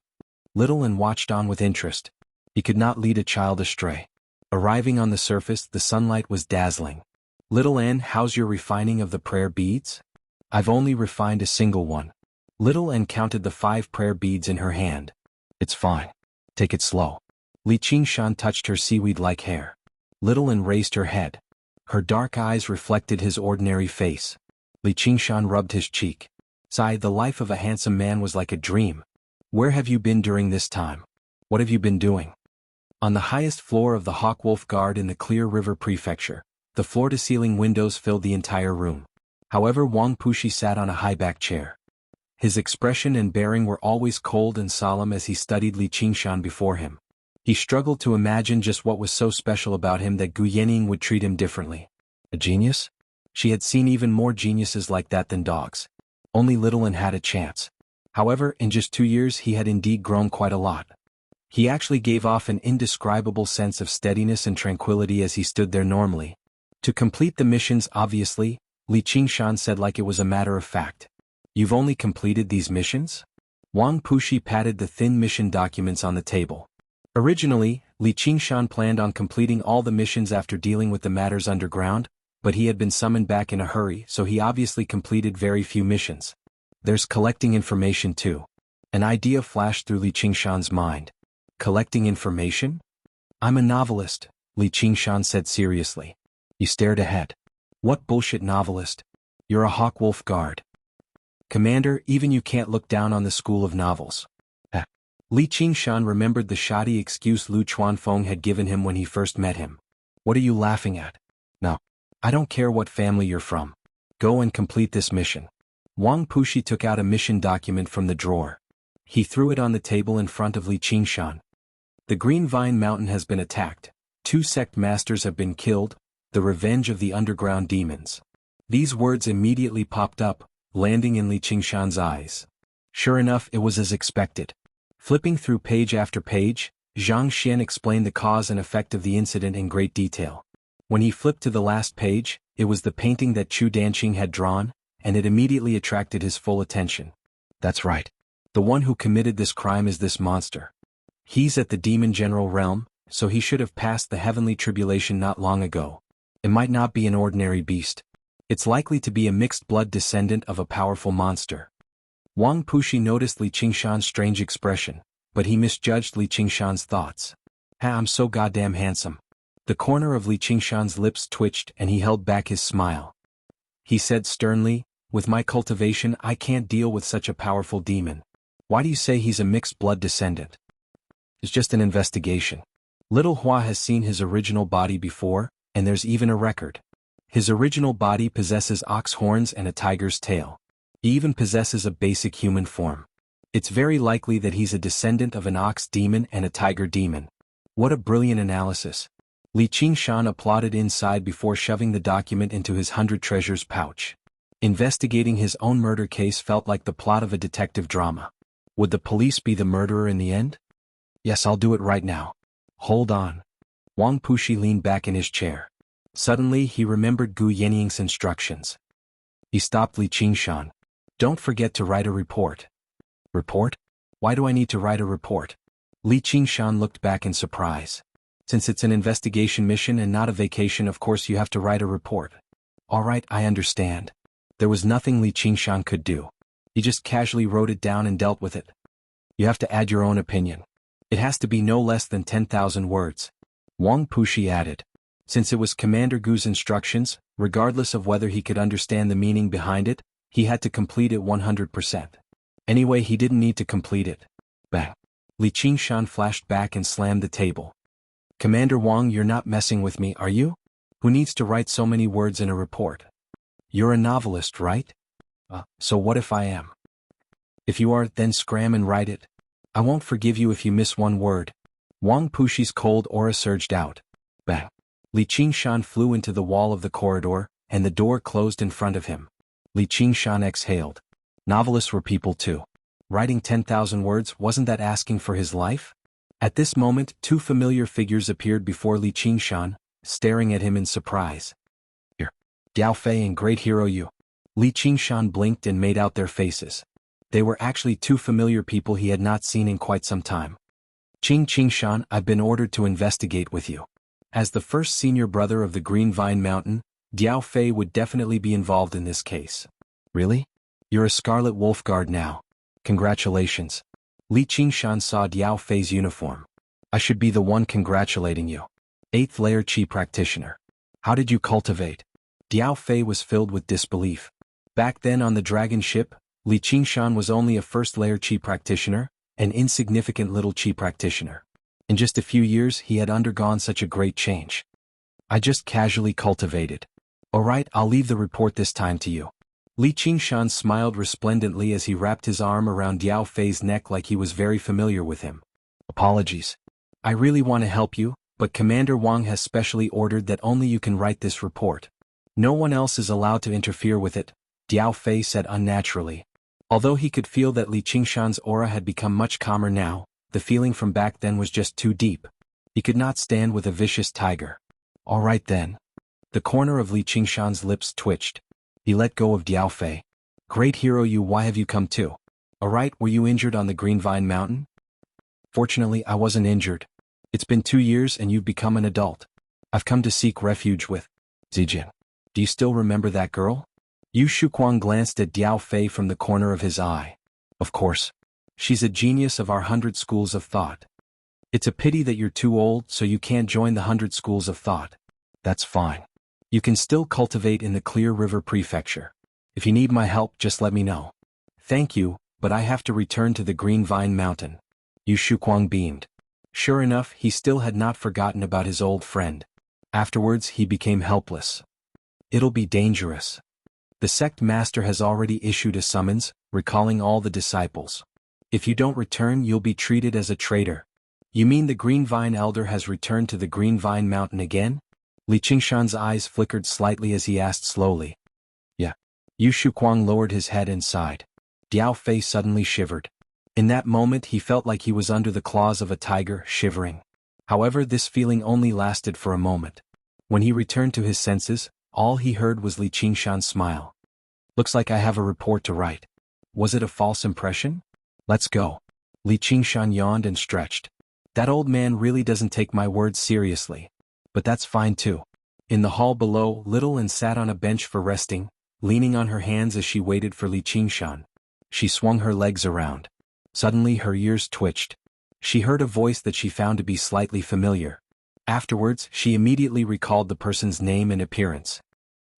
[SPEAKER 1] Little An watched on with interest. He could not lead a child astray. Arriving on the surface, the sunlight was dazzling. "Little An, how's your refining of the prayer beads?" "I've only refined a single one." Little An counted the 5 prayer beads in her hand. "It's fine. Take it slow." Li Qingshan touched her seaweed-like hair. Little An raised her head. Her dark eyes reflected his ordinary face. Li Qingshan rubbed his cheek. "Sigh, the life of a handsome man was like a dream. Where have you been during this time? What have you been doing?" On the highest floor of the Hawkwolf Guard in the Clear River Prefecture, the floor-to-ceiling windows filled the entire room. However, Wang Puxi sat on a high-back chair. His expression and bearing were always cold and solemn as he studied Li Qingshan before him. He struggled to imagine just what was so special about him that Gu Yanning would treat him differently. A genius? She had seen even more geniuses like that than dogs. Only Little An had a chance. However, in just 2 years he had indeed grown quite a lot. He actually gave off an indescribable sense of steadiness and tranquility as he stood there normally. To complete the missions, obviously, Li Qingshan said like it was a matter of fact. You've only completed these missions? Wang Pushi patted the thin mission documents on the table. Originally, Li Qingshan planned on completing all the missions after dealing with the matters underground, but he had been summoned back in a hurry, so he obviously completed very few missions. There's collecting information too. An idea flashed through Li Qingshan's mind. Collecting information? I'm a novelist, Li Qingshan said seriously. He stared ahead. What bullshit novelist? You're a Hawkwolf guard. Commander, even you can't look down on the school of novels. Li Qingshan remembered the shoddy excuse Lu Chuanfeng had given him when he first met him. What are you laughing at? No. I don't care what family you're from. Go and complete this mission. Wang Pushi took out a mission document from the drawer. He threw it on the table in front of Li Qingshan. The Green Vine Mountain has been attacked. 2 sect masters have been killed. The revenge of the underground demons. These words immediately popped up, landing in Li Qingshan's eyes. Sure enough, it was as expected. Flipping through page after page, Zhang Xian explained the cause and effect of the incident in great detail. When he flipped to the last page, it was the painting that Chu Danqing had drawn, and it immediately attracted his full attention. That's right. The one who committed this crime is this monster. He's at the demon general realm, so he should have passed the heavenly tribulation not long ago. It might not be an ordinary beast. It's likely to be a mixed-blood descendant of a powerful monster. Wang Pushi noticed Li Qingshan's strange expression, but he misjudged Li Qingshan's thoughts. I'm so goddamn handsome. The corner of Li Qingshan's lips twitched and he held back his smile. He said sternly, with my cultivation I can't deal with such a powerful demon. Why do you say he's a mixed-blood descendant? It's just an investigation. Little Hua has seen his original body before, and there's even a record. His original body possesses ox horns and a tiger's tail. He even possesses a basic human form. It's very likely that he's a descendant of an ox demon and a tiger demon. What a brilliant analysis. Li Qingshan applauded inside before shoving the document into his 100 treasures pouch. Investigating his own murder case felt like the plot of a detective drama. Would the police be the murderer in the end? Yes, I'll do it right now. Hold on. Wang Pushi leaned back in his chair. Suddenly he remembered Gu Yenying's instructions. He stopped Li Qingshan. Don't forget to write a report. Report? Why do I need to write a report? Li Qingshan looked back in surprise. Since it's an investigation mission and not a vacation, of course you have to write a report. All right, I understand. There was nothing Li Qingshan could do. He just casually wrote it down and dealt with it. You have to add your own opinion. It has to be no less than 10,000 words. Wang Pushi added. Since it was Commander Gu's instructions, regardless of whether he could understand the meaning behind it, he had to complete it 100%. Anyway, he didn't need to complete it. Bang. Li Qingshan flashed back and slammed the table. Commander Wang, you're not messing with me, are you? Who needs to write so many words in a report? You're a novelist, right? So what if I am? If you are, then scram and write it. I won't forgive you if you miss one word. Wang Pushi's cold aura surged out. Bang. Li Qingshan flew into the wall of the corridor, and the door closed in front of him. Li Qingshan exhaled. Novelists were people too. Writing 10,000 words, wasn't that asking for his life? At this moment, 2 familiar figures appeared before Li Qingshan, staring at him in surprise. Here. Diao Fei and Great Hero Yu. Li Qingshan blinked and made out their faces. They were actually 2 familiar people he had not seen in quite some time. Qingshan, I've been ordered to investigate with you. As the first senior brother of the Green Vine Mountain, Diao Fei would definitely be involved in this case. Really? You're a Scarlet Wolf Guard now. Congratulations. Li Qingshan saw Diao Fei's uniform. I should be the one congratulating you. 8th layer Qi practitioner. How did you cultivate? Diao Fei was filled with disbelief. Back then on the dragon ship, Li Qingshan was only a 1st layer Qi practitioner, an insignificant little Qi practitioner. In just a few years he had undergone such a great change. I just casually cultivated. Alright, I'll leave the report this time to you. Li Qingshan smiled resplendently as he wrapped his arm around Diao Fei's neck like he was very familiar with him. Apologies. I really want to help you, but Commander Wang has specially ordered that only you can write this report. No one else is allowed to interfere with it, Diao Fei said unnaturally. Although he could feel that Li Qingshan's aura had become much calmer now, the feeling from back then was just too deep. He could not stand with a vicious tiger. All right then. The corner of Li Qingshan's lips twitched. He let go of Diao Fei. Great hero you, why have you come too? Alright, were you injured on the Green Vine Mountain? Fortunately, I wasn't injured. It's been 2 years and you've become an adult. I've come to seek refuge with Zijin. Do you still remember that girl? Yu Shuquang glanced at Diao Fei from the corner of his eye. Of course. She's a genius of our 100 schools of thought. It's a pity that you're too old so you can't join the 100 schools of thought. That's fine. You can still cultivate in the Clear River Prefecture. If you need my help, just let me know. Thank you, but I have to return to the Green Vine Mountain. Yu Shuquang beamed. Sure enough, he still had not forgotten about his old friend. Afterwards, he became helpless. It'll be dangerous. The sect master has already issued a summons, recalling all the disciples. If you don't return, you'll be treated as a traitor. You mean the Green Vine Elder has returned to the Green Vine Mountain again? Li Qingshan's eyes flickered slightly as he asked slowly. Yeah. Yu Shuquang lowered his head and sighed. Diao Fei suddenly shivered. In that moment he felt like he was under the claws of a tiger, shivering. However, this feeling only lasted for a moment. When he returned to his senses, all he heard was Li Qingshan smile. Looks like I have a report to write. Was it a false impression? Let's go. Li Qingshan yawned and stretched. That old man really doesn't take my words seriously. But that's fine too. In the hall below, Little Ann sat on a bench for resting, leaning on her hands as she waited for Li Qingshan. She swung her legs around. Suddenly her ears twitched. She heard a voice that she found to be slightly familiar. Afterwards, she immediately recalled the person's name and appearance.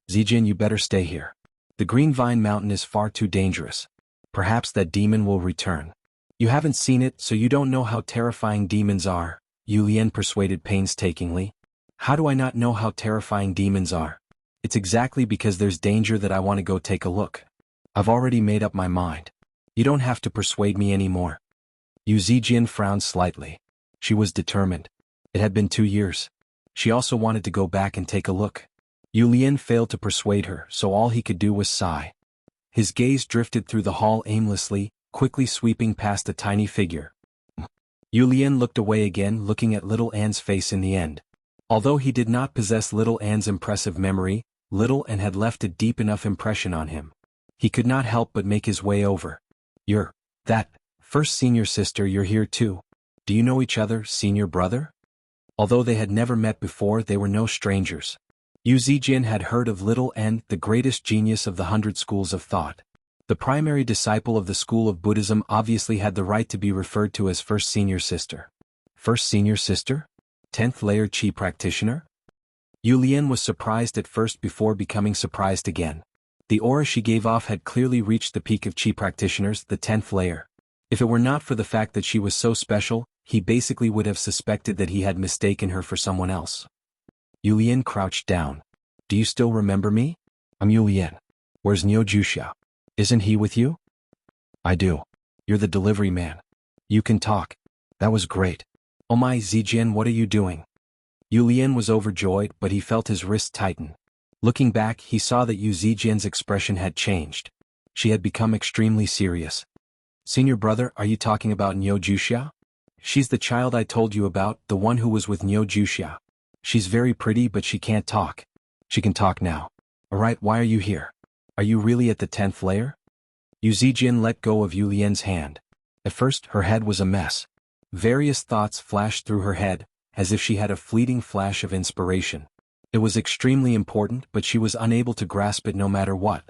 [SPEAKER 1] Zijin, you better stay here. The Green Vine Mountain is far too dangerous. Perhaps that demon will return. You haven't seen it, so you don't know how terrifying demons are, Yu Lian persuaded painstakingly. How do I not know how terrifying demons are? It's exactly because there's danger that I want to go take a look. I've already made up my mind. You don't have to persuade me anymore. Yu Zijian frowned slightly. She was determined. It had been 2 years. She also wanted to go back and take a look. Yu Lian failed to persuade her, so all he could do was sigh. His gaze drifted through the hall aimlessly, quickly sweeping past a tiny figure. Yu Lian looked away again, looking at Little Ann's face in the end. Although he did not possess Little Ann's impressive memory, Little Ann had left a deep enough impression on him. He could not help but make his way over. You're that first senior sister, you're here too. Do you know each other, senior brother? Although they had never met before, they were no strangers. Yu Zijian had heard of Little Ann, the greatest genius of the 100 schools of thought. The primary disciple of the school of Buddhism obviously had the right to be referred to as first senior sister. First senior sister? 10th layer Qi practitioner? Yu Lian was surprised at first before becoming surprised again. The aura she gave off had clearly reached the peak of Qi practitioners, the 10th layer. If it were not for the fact that she was so special, he basically would have suspected that he had mistaken her for someone else. Yu Lian crouched down. Do you still remember me? I'm Yu Lian. Where's Niu Juxia? Isn't he with you? I do. You're the delivery man. You can talk. That was great. Oh my, Zijian, what are you doing? Yu Lian was overjoyed, but he felt his wrist tighten. Looking back, he saw that Yu Zijian's expression had changed. She had become extremely serious. Senior brother, are you talking about Niu Juxia? She's the child I told you about, the one who was with Niu Juxia. She's very pretty, but she can't talk. She can talk now. Alright, why are you here? Are you really at the 10th layer? Yu Zijian let go of Yu Lian's hand. At first, her head was a mess. Various thoughts flashed through her head, as if she had a fleeting flash of inspiration. It was extremely important, but she was unable to grasp it no matter what.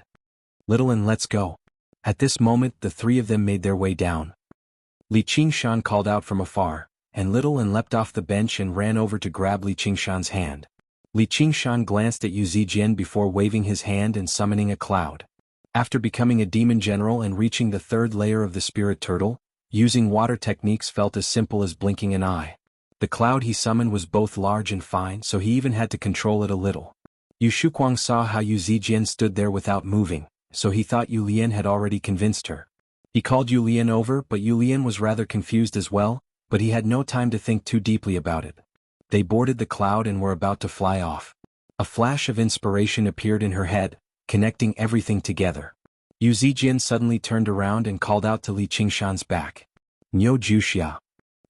[SPEAKER 1] Little Ann, let's go. At this moment, the three of them made their way down. Li Qingshan called out from afar, and Little Ann leapt off the bench and ran over to grab Li Qingshan's hand. Li Qingshan glanced at Yu Zijian before waving his hand and summoning a cloud. After becoming a demon general and reaching the 3rd layer of the spirit turtle, using water techniques felt as simple as blinking an eye. The cloud he summoned was both large and fine, so he even had to control it a little. Yu Shuquang saw how Yu Zijian stood there without moving, so he thought Yu Lian had already convinced her. He called Yu Lian over, but Yu Lian was rather confused as well, but he had no time to think too deeply about it. They boarded the cloud and were about to fly off. A flash of inspiration appeared in her head, connecting everything together. Yu Zijian suddenly turned around and called out to Li Qingshan's back. Niu Juxia.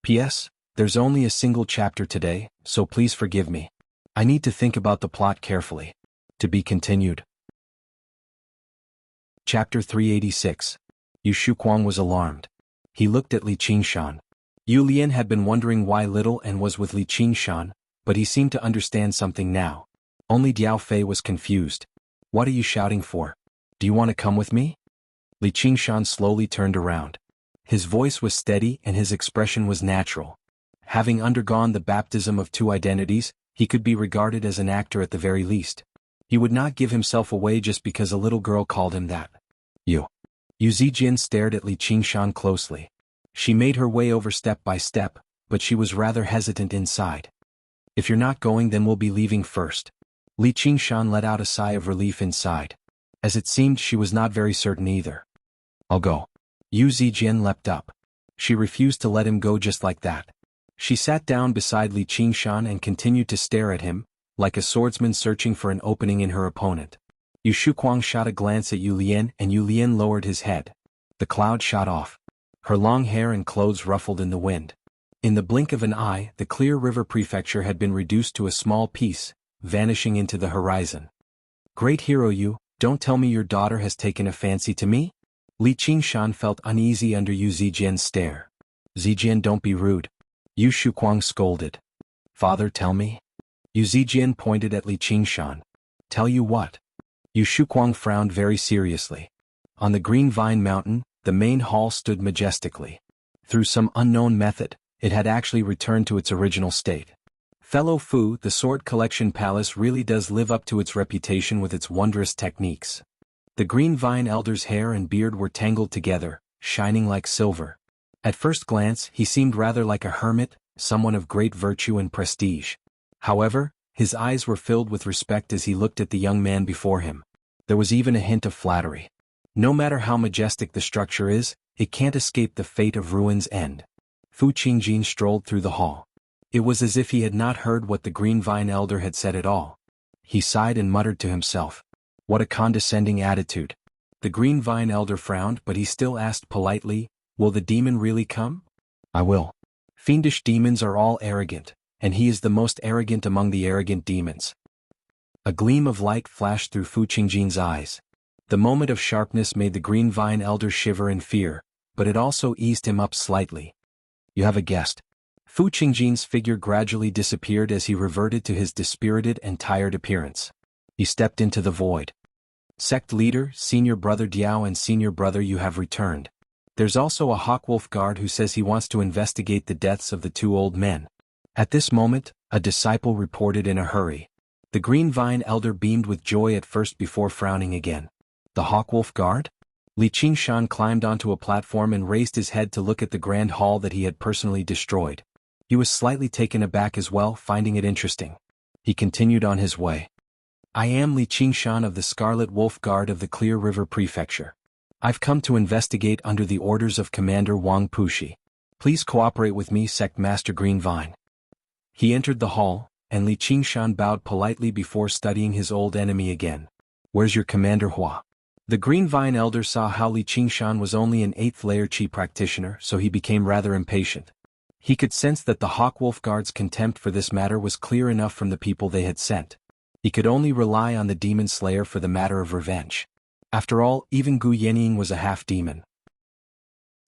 [SPEAKER 1] P.S. There's only a single chapter today, so please forgive me. I need to think about the plot carefully. To be continued. Chapter 386. Yu Shuquang was alarmed. He looked at Li Qingshan. Yu Lian had been wondering why Little and was with Li Qingshan, but he seemed to understand something now. Only Diao Fei was confused. What are you shouting for? Do you want to come with me? Li Qingshan slowly turned around. His voice was steady and his expression was natural. Having undergone the baptism of two identities, he could be regarded as an actor at the very least. He would not give himself away just because a little girl called him that. Yu Zijian stared at Li Qingshan closely. She made her way over step by step, but she was rather hesitant inside. If you're not going, then we'll be leaving first. Li Qingshan let out a sigh of relief inside. As it seemed, she was not very certain either. I'll go. Yu Zijian leapt up. She refused to let him go just like that. She sat down beside Li Qingshan and continued to stare at him, like a swordsman searching for an opening in her opponent. Yu Shuquang shot a glance at Yu Lian and Yu Lian lowered his head. The cloud shot off. Her long hair and clothes ruffled in the wind. In the blink of an eye, the Clear River Prefecture had been reduced to a small piece, vanishing into the horizon. Great hero Yu, don't tell me your daughter has taken a fancy to me? Li Qingshan felt uneasy under Yu Zijian's stare. Zijian, don't be rude. Yu Shuquang scolded. Father, tell me. Yu Zijian pointed at Li Qingshan. Tell you what? Yu Shuquang frowned very seriously. On the Green Vine Mountain, the main hall stood majestically. Through some unknown method, it had actually returned to its original state. Fellow Fu, the Sword Collection Palace really does live up to its reputation with its wondrous techniques. The Green Vine Elder's hair and beard were tangled together, shining like silver. At first glance, he seemed rather like a hermit, someone of great virtue and prestige. However, his eyes were filled with respect as he looked at the young man before him. There was even a hint of flattery. No matter how majestic the structure is, it can't escape the fate of ruin's end. Fu Qingjin strolled through the hall. It was as if he had not heard what the Green Vine Elder had said at all. He sighed and muttered to himself. What a condescending attitude. The Green Vine Elder frowned, but he still asked politely, will the demon really come? I will. Fiendish demons are all arrogant, and he is the most arrogant among the arrogant demons. A gleam of light flashed through Fu Qingjin's eyes. The moment of sharpness made the Green Vine Elder shiver in fear, but it also eased him up slightly. You have a guest. Fu Qingjin's figure gradually disappeared as he reverted to his dispirited and tired appearance. He stepped into the void. Sect leader, senior brother Diao and senior brother Yu have returned. There's also a Hawkwolf guard who says he wants to investigate the deaths of the two old men. At this moment, a disciple reported in a hurry. The Green Vine Elder beamed with joy at first before frowning again. The Hawkwolf guard? Li Qingshan climbed onto a platform and raised his head to look at the grand hall that he had personally destroyed. He was slightly taken aback as well, finding it interesting. He continued on his way. I am Li Qingshan of the Scarlet Wolf Guard of the Clear River Prefecture. I've come to investigate under the orders of Commander Wang Pushi. Please cooperate with me, Sect Master Green Vine. He entered the hall, and Li Qingshan bowed politely before studying his old enemy again. Where's your Commander Hua? The Green Vine Elder saw how Li Qingshan was only an 8th layer Qi practitioner, so he became rather impatient. He could sense that the Hawkwolf Guard's contempt for this matter was clear enough from the people they had sent. He could only rely on the Demon Slayer for the matter of revenge. After all, even Gu Yenying was a half-demon.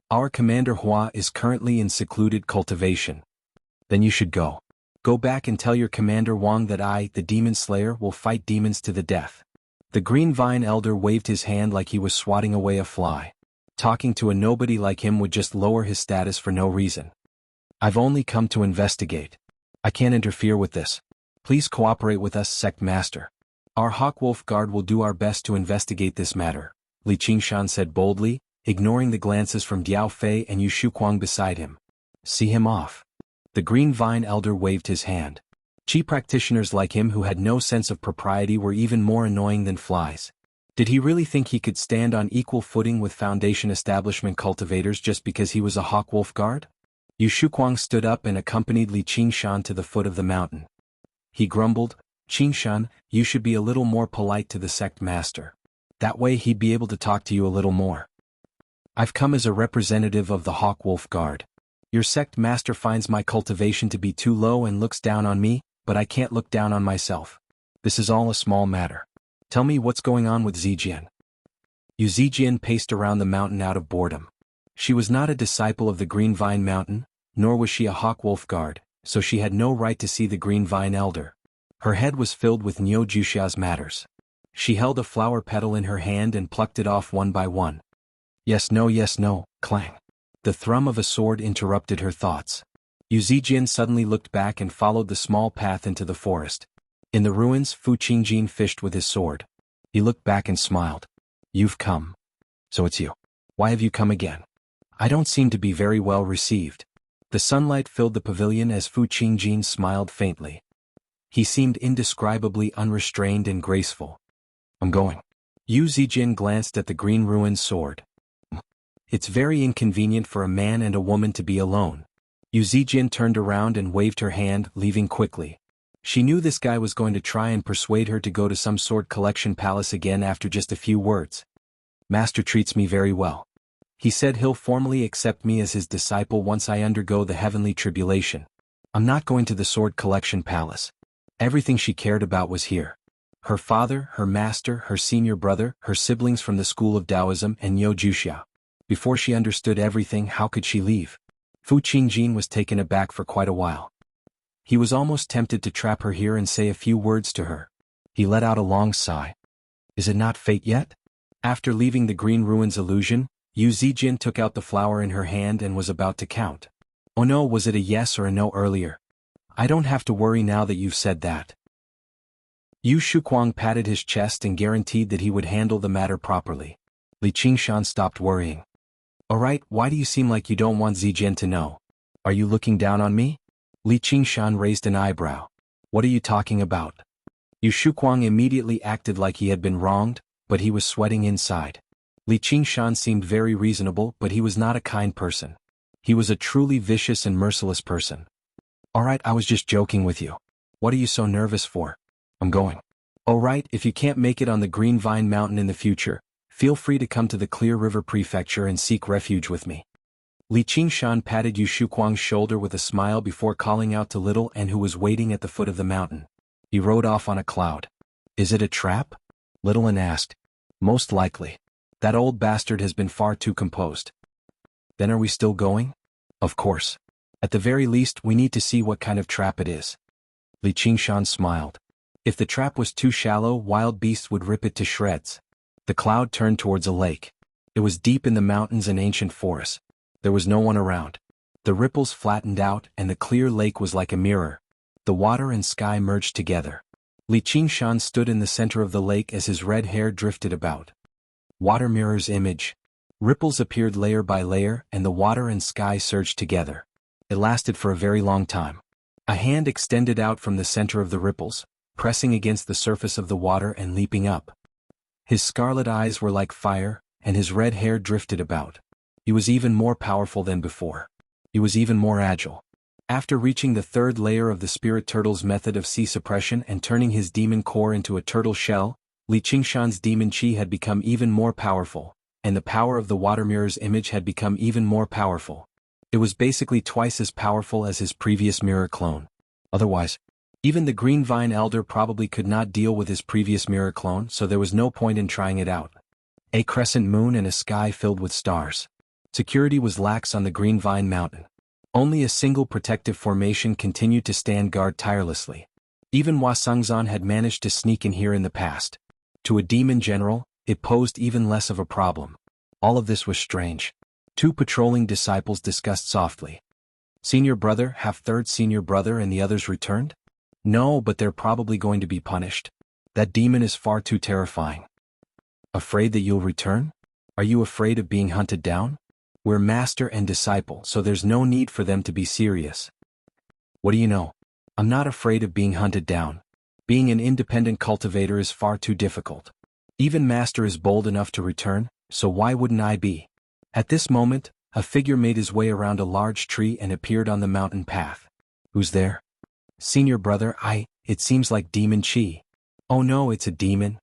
[SPEAKER 1] Our Commander Hua is currently in secluded cultivation. Then you should go. Go back and tell your Commander Wang that I, the Demon Slayer, will fight demons to the death. The Green Vine Elder waved his hand like he was swatting away a fly. Talking to a nobody like him would just lower his status for no reason. I've only come to investigate. I can't interfere with this. Please cooperate with us, Sect Master. Our Hawkwolf Guard will do our best to investigate this matter, Li Qingshan said boldly, ignoring the glances from Diao Fei and Yu Shuquang beside him. See him off. The Green Vine Elder waved his hand. Qi practitioners like him who had no sense of propriety were even more annoying than flies. Did he really think he could stand on equal footing with Foundation Establishment cultivators just because he was a Hawkwolf Guard? Yu Shuquang stood up and accompanied Li Qingshan to the foot of the mountain. He grumbled, Qingshan, you should be a little more polite to the Sect Master. That way he'd be able to talk to you a little more. I've come as a representative of the Hawkwolf Guard. Your sect master finds my cultivation to be too low and looks down on me, but I can't look down on myself. This is all a small matter. Tell me what's going on with Zijian. Yu Zijian paced around the mountain out of boredom. She was not a disciple of the Green Vine Mountain, nor was she a Hawk-Wolf guard, so she had no right to see the Green Vine Elder. Her head was filled with Niu Juxia's matters. She held a flower petal in her hand and plucked it off one by one. Yes no, clang. The thrum of a sword interrupted her thoughts. Yu Zijian suddenly looked back and followed the small path into the forest. In the ruins, Fu Qingjin fished with his sword. He looked back and smiled. You've come. So it's you. Why have you come again? I don't seem to be very well received. The sunlight filled the pavilion as Fu Qingjin smiled faintly. He seemed indescribably unrestrained and graceful. I'm going. Yu Zijian glanced at the green ruined sword. It's very inconvenient for a man and a woman to be alone. Yu Zijian turned around and waved her hand, leaving quickly. She knew this guy was going to try and persuade her to go to some sword collection palace again after just a few words. Master treats me very well. He said he'll formally accept me as his disciple once I undergo the heavenly tribulation. I'm not going to the sword collection palace. Everything she cared about was here. Her father, her master, her senior brother, her siblings from the school of Taoism, and Niu Juxia. Before she understood everything, how could she leave? Fu Qingjin was taken aback for quite a while. He was almost tempted to trap her here and say a few words to her. He let out a long sigh. Is it not fate yet? After leaving the green ruins illusion, Yu Zijian took out the flower in her hand and was about to count. Oh no, was it a yes or a no earlier? I don't have to worry now that you've said that. Yu Shuquang patted his chest and guaranteed that he would handle the matter properly. Li Qingshan stopped worrying. Alright, why do you seem like you don't want Zijian to know? Are you looking down on me? Li Qingshan raised an eyebrow. What are you talking about? Yu Shuquang immediately acted like he had been wronged, but he was sweating inside. Li Qingshan seemed very reasonable, but he was not a kind person. He was a truly vicious and merciless person. Alright, I was just joking with you. What are you so nervous for? I'm going. Alright, if you can't make it on the Green Vine Mountain in the future, feel free to come to the Clear River Prefecture and seek refuge with me. Li Qingshan patted Yu Shuquang's shoulder with a smile before calling out to Little N, who was waiting at the foot of the mountain. He rode off on a cloud. Is it a trap? Little N asked. Most likely. That old bastard has been far too composed. Then are we still going? Of course. At the very least, we need to see what kind of trap it is. Li Qingshan smiled. If the trap was too shallow, wild beasts would rip it to shreds. The cloud turned towards a lake. It was deep in the mountains and ancient forests. There was no one around. The ripples flattened out and the clear lake was like a mirror. The water and sky merged together. Li Qingshan stood in the center of the lake as his red hair drifted about. Water mirrors image. Ripples appeared layer by layer and the water and sky surged together. It lasted for a very long time. A hand extended out from the center of the ripples, pressing against the surface of the water and leaping up. His scarlet eyes were like fire, and his red hair drifted about. He was even more powerful than before. He was even more agile. After reaching the third layer of the spirit turtle's method of sea suppression and turning his demon core into a turtle shell, Li Qingshan's demon chi had become even more powerful, and the power of the water mirror's image had become even more powerful. It was basically twice as powerful as his previous mirror clone. Otherwise, even the Green Vine Elder probably could not deal with his previous mirror clone, so there was no point in trying it out. A crescent moon and a sky filled with stars. Security was lax on the Green Vine Mountain. Only a single protective formation continued to stand guard tirelessly. Even Hua Sengzan had managed to sneak in here in the past. To a demon general, it posed even less of a problem. All of this was strange. Two patrolling disciples discussed softly. Senior brother, half-third senior brother, and the others returned? No, but they're probably going to be punished. That demon is far too terrifying. Afraid that you'll return? Are you afraid of being hunted down? We're master and disciple, so there's no need for them to be serious. What do you know? I'm not afraid of being hunted down. Being an independent cultivator is far too difficult. Even master is bold enough to return, so why wouldn't I be? At this moment, a figure made his way around a large tree and appeared on the mountain path. Who's there? Senior brother, it seems like demon chi. Oh no, it's a demon.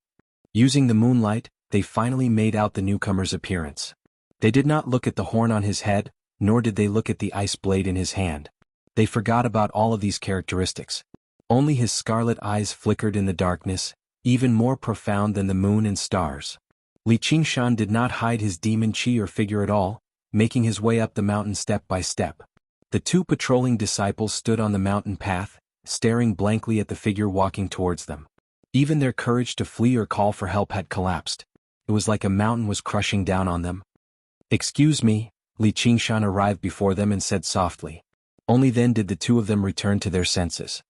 [SPEAKER 1] Using the moonlight, they finally made out the newcomer's appearance. They did not look at the horn on his head, nor did they look at the ice blade in his hand. They forgot about all of these characteristics. Only his scarlet eyes flickered in the darkness, even more profound than the moon and stars. Li Qingshan did not hide his demon chi or figure at all, making his way up the mountain step by step. The two patrolling disciples stood on the mountain path, staring blankly at the figure walking towards them. Even their courage to flee or call for help had collapsed. It was like a mountain was crushing down on them. "Excuse me," Li Qingshan arrived before them and said softly. Only then did the two of them return to their senses.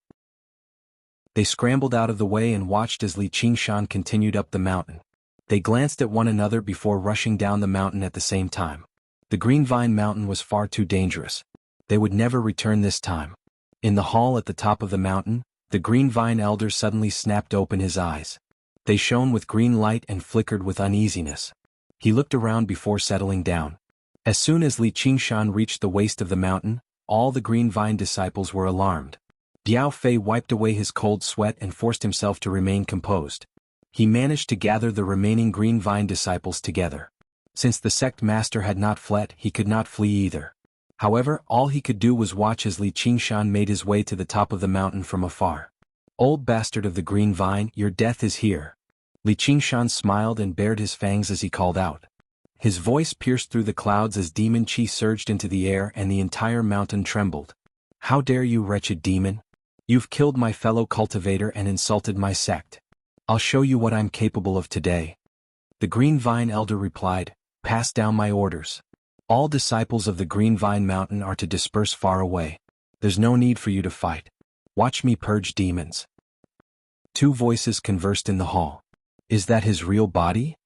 [SPEAKER 1] They scrambled out of the way and watched as Li Qingshan continued up the mountain. They glanced at one another before rushing down the mountain at the same time. The Green Vine Mountain was far too dangerous. They would never return this time. In the hall at the top of the mountain, the Green Vine Elder suddenly snapped open his eyes. They shone with green light and flickered with uneasiness. He looked around before settling down. As soon as Li Qingshan reached the waist of the mountain, all the Green Vine disciples were alarmed. Diao Fei wiped away his cold sweat and forced himself to remain composed. He managed to gather the remaining Green Vine disciples together. Since the sect master had not fled, he could not flee either. However, all he could do was watch as Li Qingshan made his way to the top of the mountain from afar. "Old bastard of the Green Vine, your death is here." Li Qingshan smiled and bared his fangs as he called out. His voice pierced through the clouds as demon chi surged into the air and the entire mountain trembled. "How dare you, wretched demon? You've killed my fellow cultivator and insulted my sect. I'll show you what I'm capable of today." The Green Vine Elder replied, "Pass down my orders. All disciples of the Green Vine Mountain are to disperse far away. There's no need for you to fight. Watch me purge demons." Two voices conversed in the hall. "Is that his real body?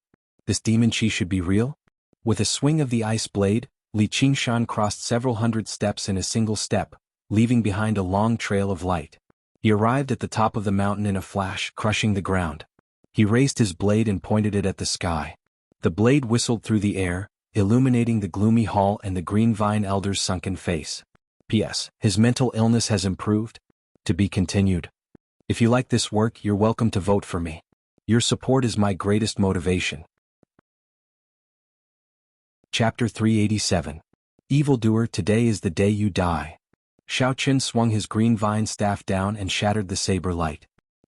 [SPEAKER 1] This demon chi should be real?" With a swing of the ice blade, Li Qingshan crossed several hundred steps in a single step, leaving behind a long trail of light. He arrived at the top of the mountain in a flash, crushing the ground. He raised his blade and pointed it at the sky. The blade whistled through the air, illuminating the gloomy hall and the Green Vine Elder's sunken face. P.S. His mental illness has improved. To be continued. If you like this work, you're welcome to vote for me. Your support is my greatest motivation. Chapter 387. Evildoer, today is the day you die. Xiao Chen swung his green vine staff down and shattered the saber light.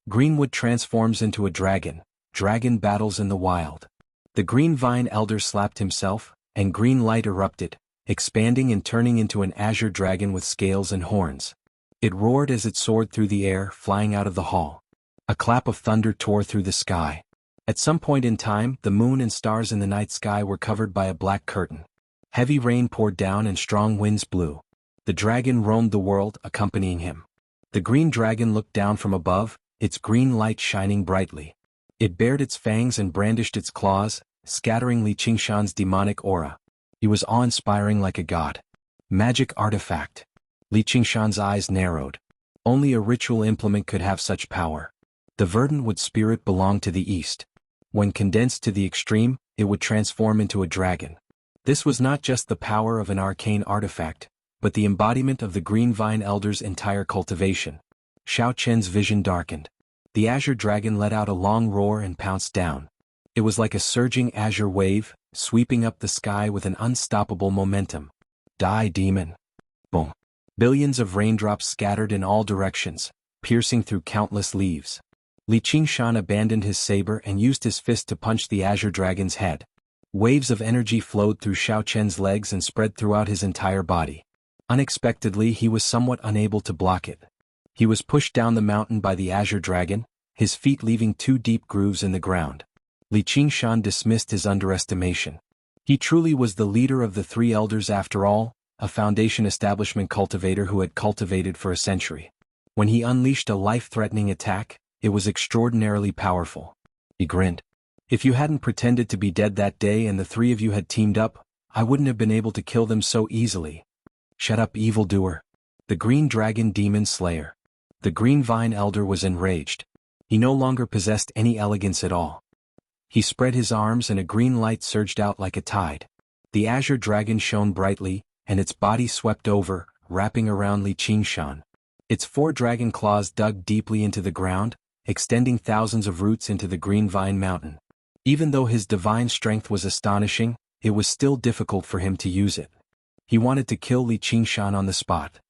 [SPEAKER 1] Greenwood transforms into a dragon. Dragon battles in the wild. The Green Vine Elder slapped himself, and green light erupted, expanding and turning into an azure dragon with scales and horns. It roared as it soared through the air, flying out of the hall. A clap of thunder tore through the sky. At some point in time, the moon and stars in the night sky were covered by a black curtain. Heavy rain poured down and strong winds blew. The dragon roamed the world, accompanying him. The green dragon looked down from above, its green light shining brightly. It bared its fangs and brandished its claws, scattering Li Qingshan's demonic aura. He was awe-inspiring like a god. Magic artifact. Li Qingshan's eyes narrowed. Only a ritual implement could have such power. The verdant spirit belonged to the east. When condensed to the extreme, it would transform into a dragon. This was not just the power of an arcane artifact, but the embodiment of the Green Vine Elder's entire cultivation. Xiao Chen's vision darkened. The azure dragon let out a long roar and pounced down. It was like a surging azure wave, sweeping up the sky with an unstoppable momentum. Die, demon! Boom! Billions of raindrops scattered in all directions, piercing through countless leaves. Li Qingshan abandoned his saber and used his fist to punch the azure dragon's head. Waves of energy flowed through Xiao Chen's legs and spread throughout his entire body. Unexpectedly, he was somewhat unable to block it. He was pushed down the mountain by the azure dragon, his feet leaving two deep grooves in the ground. Li Qingshan dismissed his underestimation. He truly was the leader of the three elders after all, a foundation establishment cultivator who had cultivated for a century. When he unleashed a life-threatening attack, it was extraordinarily powerful. He grinned. "If you hadn't pretended to be dead that day and the three of you had teamed up, I wouldn't have been able to kill them so easily." "Shut up, evildoer." The Green Dragon Demon Slayer. The Green Vine Elder was enraged. He no longer possessed any elegance at all. He spread his arms and a green light surged out like a tide. The azure dragon shone brightly, and its body swept over, wrapping around Li Qingshan. Its 4 dragon claws dug deeply into the ground, extending thousands of roots into the Green Vine Mountain. Even though his divine strength was astonishing, it was still difficult for him to use it. He wanted to kill Li Qingshan on the spot.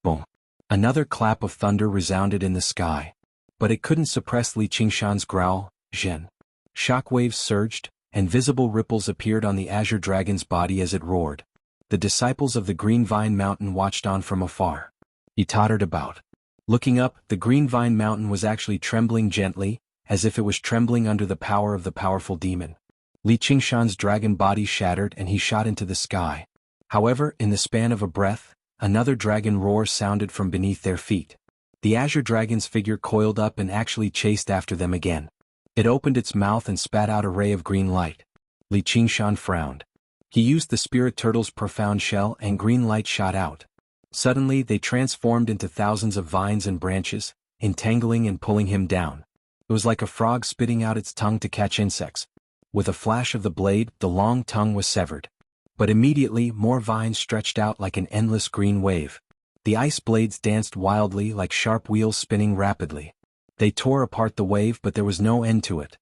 [SPEAKER 1] Boom. Another clap of thunder resounded in the sky. But it couldn't suppress Li Qingshan's growl, Zhen. Shockwaves surged, and visible ripples appeared on the azure dragon's body as it roared. The disciples of the Green Vine Mountain watched on from afar. He tottered about. Looking up, the Green Vine Mountain was actually trembling gently, as if it was trembling under the power of the powerful demon. Li Qingshan's dragon body shattered and he shot into the sky. However, in the span of a breath, another dragon roar sounded from beneath their feet. The azure dragon's figure coiled up and actually chased after them again. It opened its mouth and spat out a ray of green light. Li Qingshan frowned. He used the spirit turtle's profound shell and green light shot out. Suddenly they transformed into thousands of vines and branches, entangling and pulling him down. It was like a frog spitting out its tongue to catch insects. With a flash of the blade, the long tongue was severed. But immediately more vines stretched out like an endless green wave. The ice blades danced wildly like sharp wheels spinning rapidly. They tore apart the wave, but there was no end to it.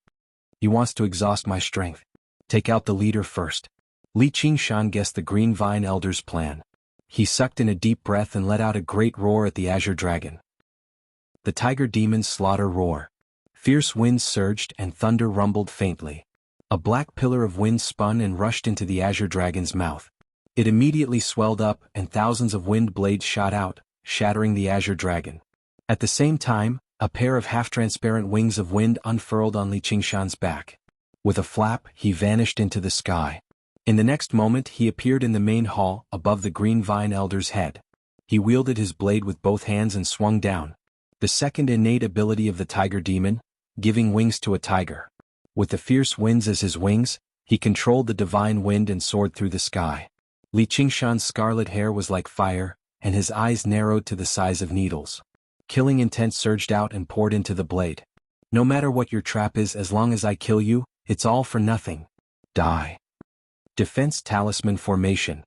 [SPEAKER 1] He wants to exhaust my strength. Take out the leader first. Li Qingshan guessed the Green Vine Elder's plan. He sucked in a deep breath and let out a great roar at the azure dragon. The tiger demon's slaughter roar. Fierce winds surged and thunder rumbled faintly. A black pillar of wind spun and rushed into the azure dragon's mouth. It immediately swelled up and thousands of wind blades shot out, shattering the azure dragon. At the same time, a pair of half-transparent wings of wind unfurled on Li Qingshan's back. With a flap, he vanished into the sky. In the next moment he appeared in the main hall, above the Green Vine Elder's head. He wielded his blade with both hands and swung down. The second innate ability of the tiger demon, giving wings to a tiger. With the fierce winds as his wings, he controlled the divine wind and soared through the sky. Li Qingshan's scarlet hair was like fire, and his eyes narrowed to the size of needles. Killing intent surged out and poured into the blade. No matter what your trap is, as long as I kill you, it's all for nothing. Die. Defense Talisman Formation.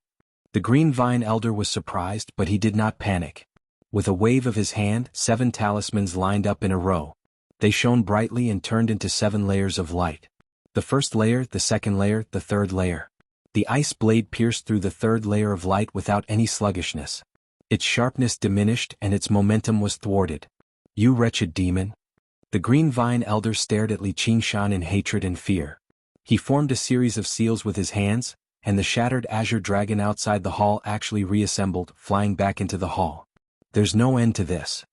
[SPEAKER 1] The Green Vine Elder was surprised, but he did not panic. With a wave of his hand, 7 talismans lined up in a row. They shone brightly and turned into 7 layers of light. The first layer, the second layer, the third layer. The ice blade pierced through the third layer of light without any sluggishness. Its sharpness diminished and its momentum was thwarted. You wretched demon. The Green Vine Elder stared at Li Qingshan in hatred and fear. He formed a series of seals with his hands, and the shattered azure dragon outside the hall actually reassembled, flying back into the hall. There's no end to this.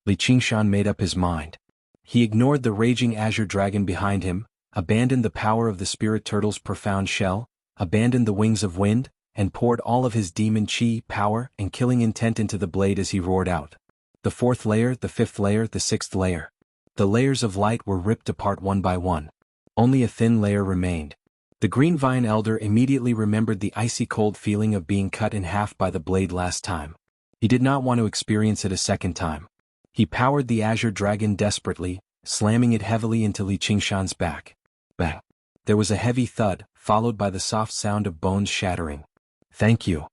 [SPEAKER 1] Li Qingshan made up his mind. He ignored the raging azure dragon behind him, abandoned the power of the spirit turtle's profound shell, abandoned the wings of wind, and poured all of his demon chi, power, and killing intent into the blade as he roared out. The 4th layer, the 5th layer, the 6th layer. The layers of light were ripped apart one by one. Only a thin layer remained. The Green Vine Elder immediately remembered the icy cold feeling of being cut in half by the blade last time. He did not want to experience it a second time. He powered the azure dragon desperately, slamming it heavily into Li Qingshan's back. Bang! There was a heavy thud, followed by the soft sound of bones shattering. Thank you.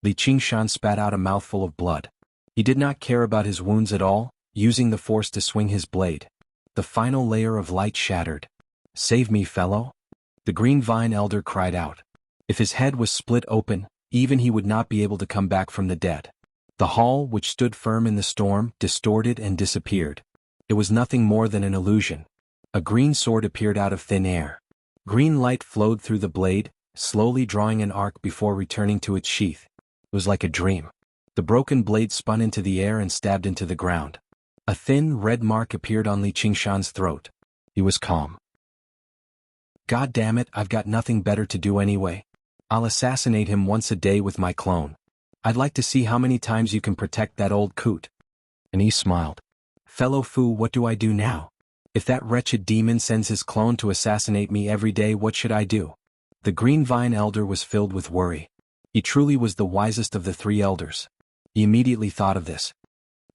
[SPEAKER 1] Li Qingshan spat out a mouthful of blood. He did not care about his wounds at all, using the force to swing his blade. The final layer of light shattered. Save me, fellow? The Green Vine Elder cried out. If his head was split open, even he would not be able to come back from the dead. The hall, which stood firm in the storm, distorted and disappeared. It was nothing more than an illusion. A green sword appeared out of thin air. Green light flowed through the blade, slowly drawing an arc before returning to its sheath. It was like a dream. The broken blade spun into the air and stabbed into the ground. A thin, red mark appeared on Li Qingshan's throat. He was calm. God damn it, I've got nothing better to do anyway. I'll assassinate him once a day with my clone. I'd like to see how many times you can protect that old coot. And he smiled. Fellow Fu, what do I do now? If that wretched demon sends his clone to assassinate me every day, what should I do? The Green Vine Elder was filled with worry. He truly was the wisest of the 3 elders. He immediately thought of this.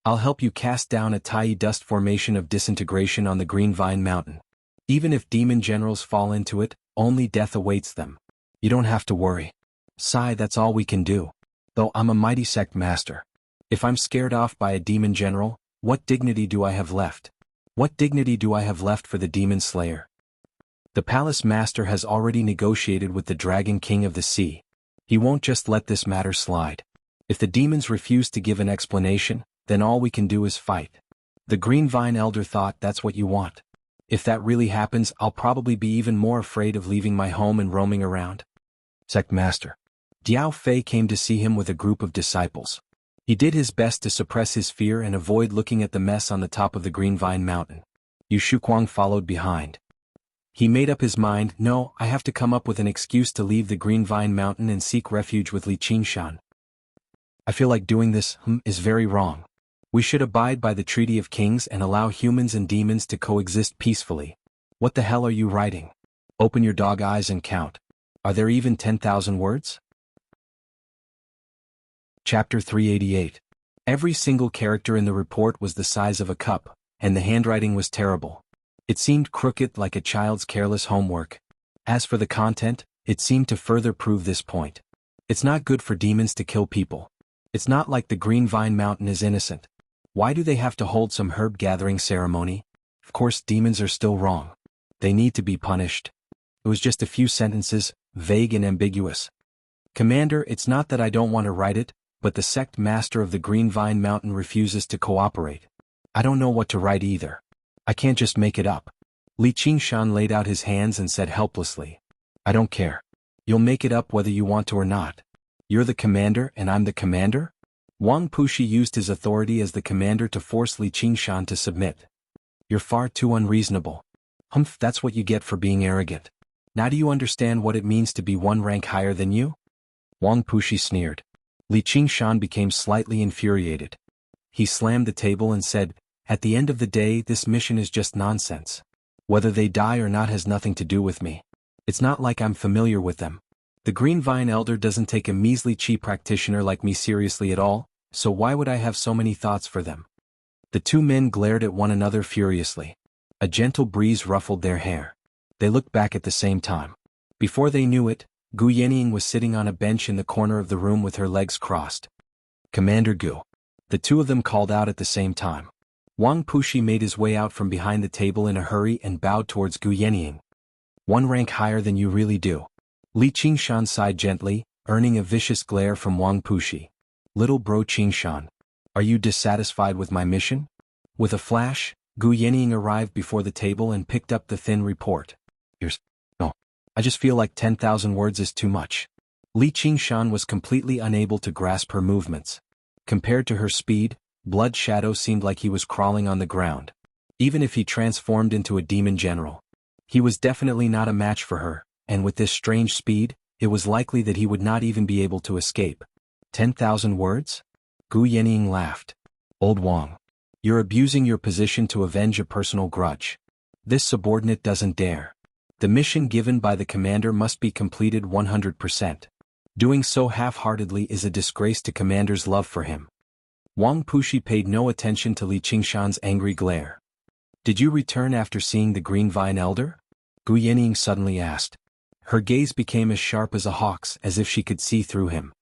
[SPEAKER 1] I'll help you cast down a Tai dust formation of disintegration on the Green Vine Mountain. Even if demon generals fall into it, only death awaits them. You don't have to worry. Sigh, that's all we can do. Though I'm a mighty sect master. If I'm scared off by a demon general, what dignity do I have left? What dignity do I have left for the demon slayer? The palace master has already negotiated with the Dragon King of the Sea. He won't just let this matter slide. If the demons refuse to give an explanation, then all we can do is fight. The Green Vine Elder thought that's what you want. If that really happens, I'll probably be even more afraid of leaving my home and roaming around. Sect Master Diao Fei came to see him with a group of disciples. He did his best to suppress his fear and avoid looking at the mess on the top of the Green Vine Mountain. Yu Shuquang followed behind. He made up his mind, no, I have to come up with an excuse to leave the Green Vine Mountain and seek refuge with Li Qingshan. I feel like doing this is very wrong. We should abide by the Treaty of Kings and allow humans and demons to coexist peacefully. What the hell are you writing? Open your dog eyes and count. Are there even 10,000 words? Chapter 388. Every single character in the report was the size of a cup, and the handwriting was terrible. It seemed crooked like a child's careless homework. As for the content, it seemed to further prove this point. It's not good for demons to kill people. It's not like the Green Vine Mountain is innocent. Why do they have to hold some herb-gathering ceremony? Of course, demons are still wrong. They need to be punished. It was just a few sentences, vague and ambiguous. Commander, it's not that I don't want to write it, but the sect master of the Green Vine Mountain refuses to cooperate. I don't know what to write either. I can't just make it up. Li Qingshan laid out his hands and said helplessly. I don't care. You'll make it up whether you want to or not. You're the commander and I'm the commander? Wang Pushi used his authority as the commander to force Li Qingshan to submit. You're far too unreasonable. Humph, that's what you get for being arrogant. Now do you understand what it means to be one rank higher than you? Wang Pushi sneered. Li Qingshan became slightly infuriated. He slammed the table and said, at the end of the day, this mission is just nonsense. Whether they die or not has nothing to do with me. It's not like I'm familiar with them. The Green Vine Elder doesn't take a measly chi practitioner like me seriously at all, so why would I have so many thoughts for them? The two men glared at one another furiously. A gentle breeze ruffled their hair. They looked back at the same time. Before they knew it, Gu Yenying was sitting on a bench in the corner of the room with her legs crossed. Commander Gu. The two of them called out at the same time. Wang Pushi made his way out from behind the table in a hurry and bowed towards Gu Yenying. One rank higher than you really do. Li Qingshan sighed gently, earning a vicious glare from Wang Pushi. Little bro Qingshan. Are you dissatisfied with my mission? With a flash, Gu Yenying arrived before the table and picked up the thin report. No. I just feel like 10,000 words is too much. Li Qingshan was completely unable to grasp her movements. Compared to her speed, Blood Shadow seemed like he was crawling on the ground. Even if he transformed into a demon general. He was definitely not a match for her, and with this strange speed, it was likely that he would not even be able to escape. 10,000 words? Gu Yenying laughed. Old Wang. You're abusing your position to avenge a personal grudge. This subordinate doesn't dare. The mission given by the commander must be completed 100%. Doing so half-heartedly is a disgrace to commander's love for him. Wang Pushi paid no attention to Li Qingshan's angry glare. Did you return after seeing the Green Vine Elder? Gu Yenying suddenly asked. Her gaze became as sharp as a hawk's, as if she could see through him.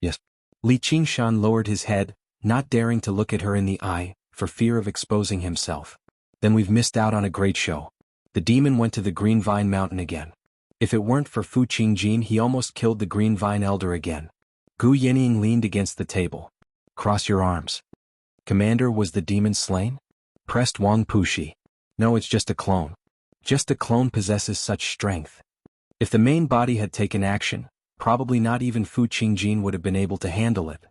[SPEAKER 1] Yes. Li Qingshan lowered his head, not daring to look at her in the eye, for fear of exposing himself. Then we've missed out on a great show. The demon went to the Green Vine Mountain again. If it weren't for Fu Qingjin, he almost killed the Green Vine Elder again. Gu Yenying leaned against the table. Cross your arms. Commander, was the demon slain? Pressed Wang Pushi. No, it's just a clone. Just a clone possesses such strength. If the main body had taken action, probably not even Fu Qingjin would have been able to handle it.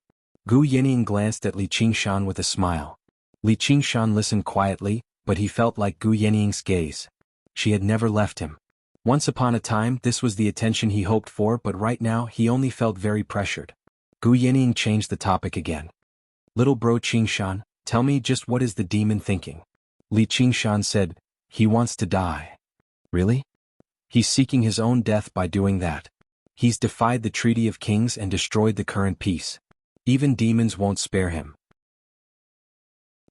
[SPEAKER 1] Gu Yenying glanced at Li Qingshan with a smile. Li Qingshan listened quietly, but he felt like Gu Yenying's gaze. She had never left him. Once upon a time, this was the attention he hoped for, but right now he only felt very pressured. Gu Yenying changed the topic again. Little bro Qingshan, tell me just what is the demon thinking? Li Qingshan said, he wants to die. Really? He's seeking his own death by doing that. He's defied the Treaty of Kings and destroyed the current peace. Even demons won't spare him.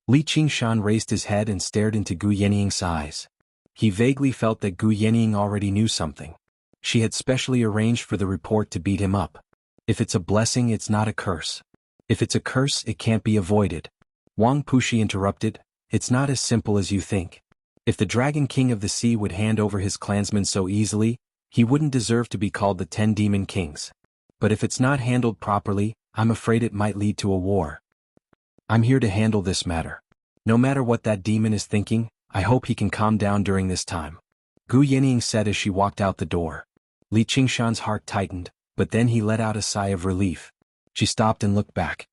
[SPEAKER 1] Li Qingshan raised his head and stared into Gu Yenying's eyes. He vaguely felt that Gu Yenying already knew something. She had specially arranged for the report to beat him up. If it's a blessing, it's not a curse. If it's a curse, it can't be avoided. Wang Pushi interrupted, it's not as simple as you think. If the Dragon King of the Sea would hand over his clansmen so easily, he wouldn't deserve to be called the 10 Demon Kings. But if it's not handled properly, I'm afraid it might lead to a war. I'm here to handle this matter. No matter what that demon is thinking, I hope he can calm down during this time. Gu Yenying said as she walked out the door. Li Qingshan's heart tightened, but then he let out a sigh of relief. She stopped and looked back.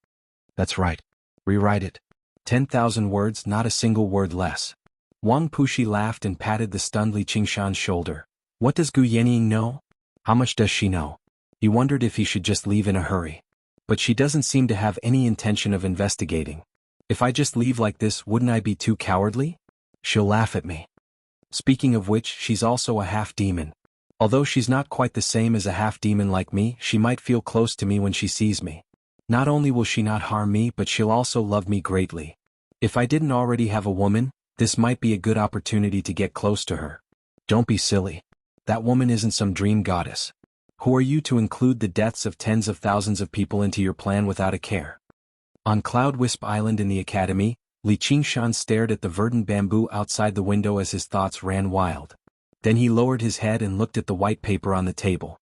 [SPEAKER 1] That's right. Rewrite it. 10,000 words, not a single word less. Wang Pushi laughed and patted the stunned Li Qingshan's shoulder. What does Gu Yenying know? How much does she know? He wondered if he should just leave in a hurry. But she doesn't seem to have any intention of investigating. If I just leave like this, wouldn't I be too cowardly? She'll laugh at me. Speaking of which, she's also a half-demon. Although she's not quite the same as a half-demon like me, she might feel close to me when she sees me. Not only will she not harm me, but she'll also love me greatly. If I didn't already have a woman, this might be a good opportunity to get close to her. Don't be silly. That woman isn't some dream goddess. Who are you to include the deaths of tens of thousands of people into your plan without a care? On Cloud Wisp Island in the academy, Li Qingshan stared at the verdant bamboo outside the window as his thoughts ran wild. Then he lowered his head and looked at the white paper on the table.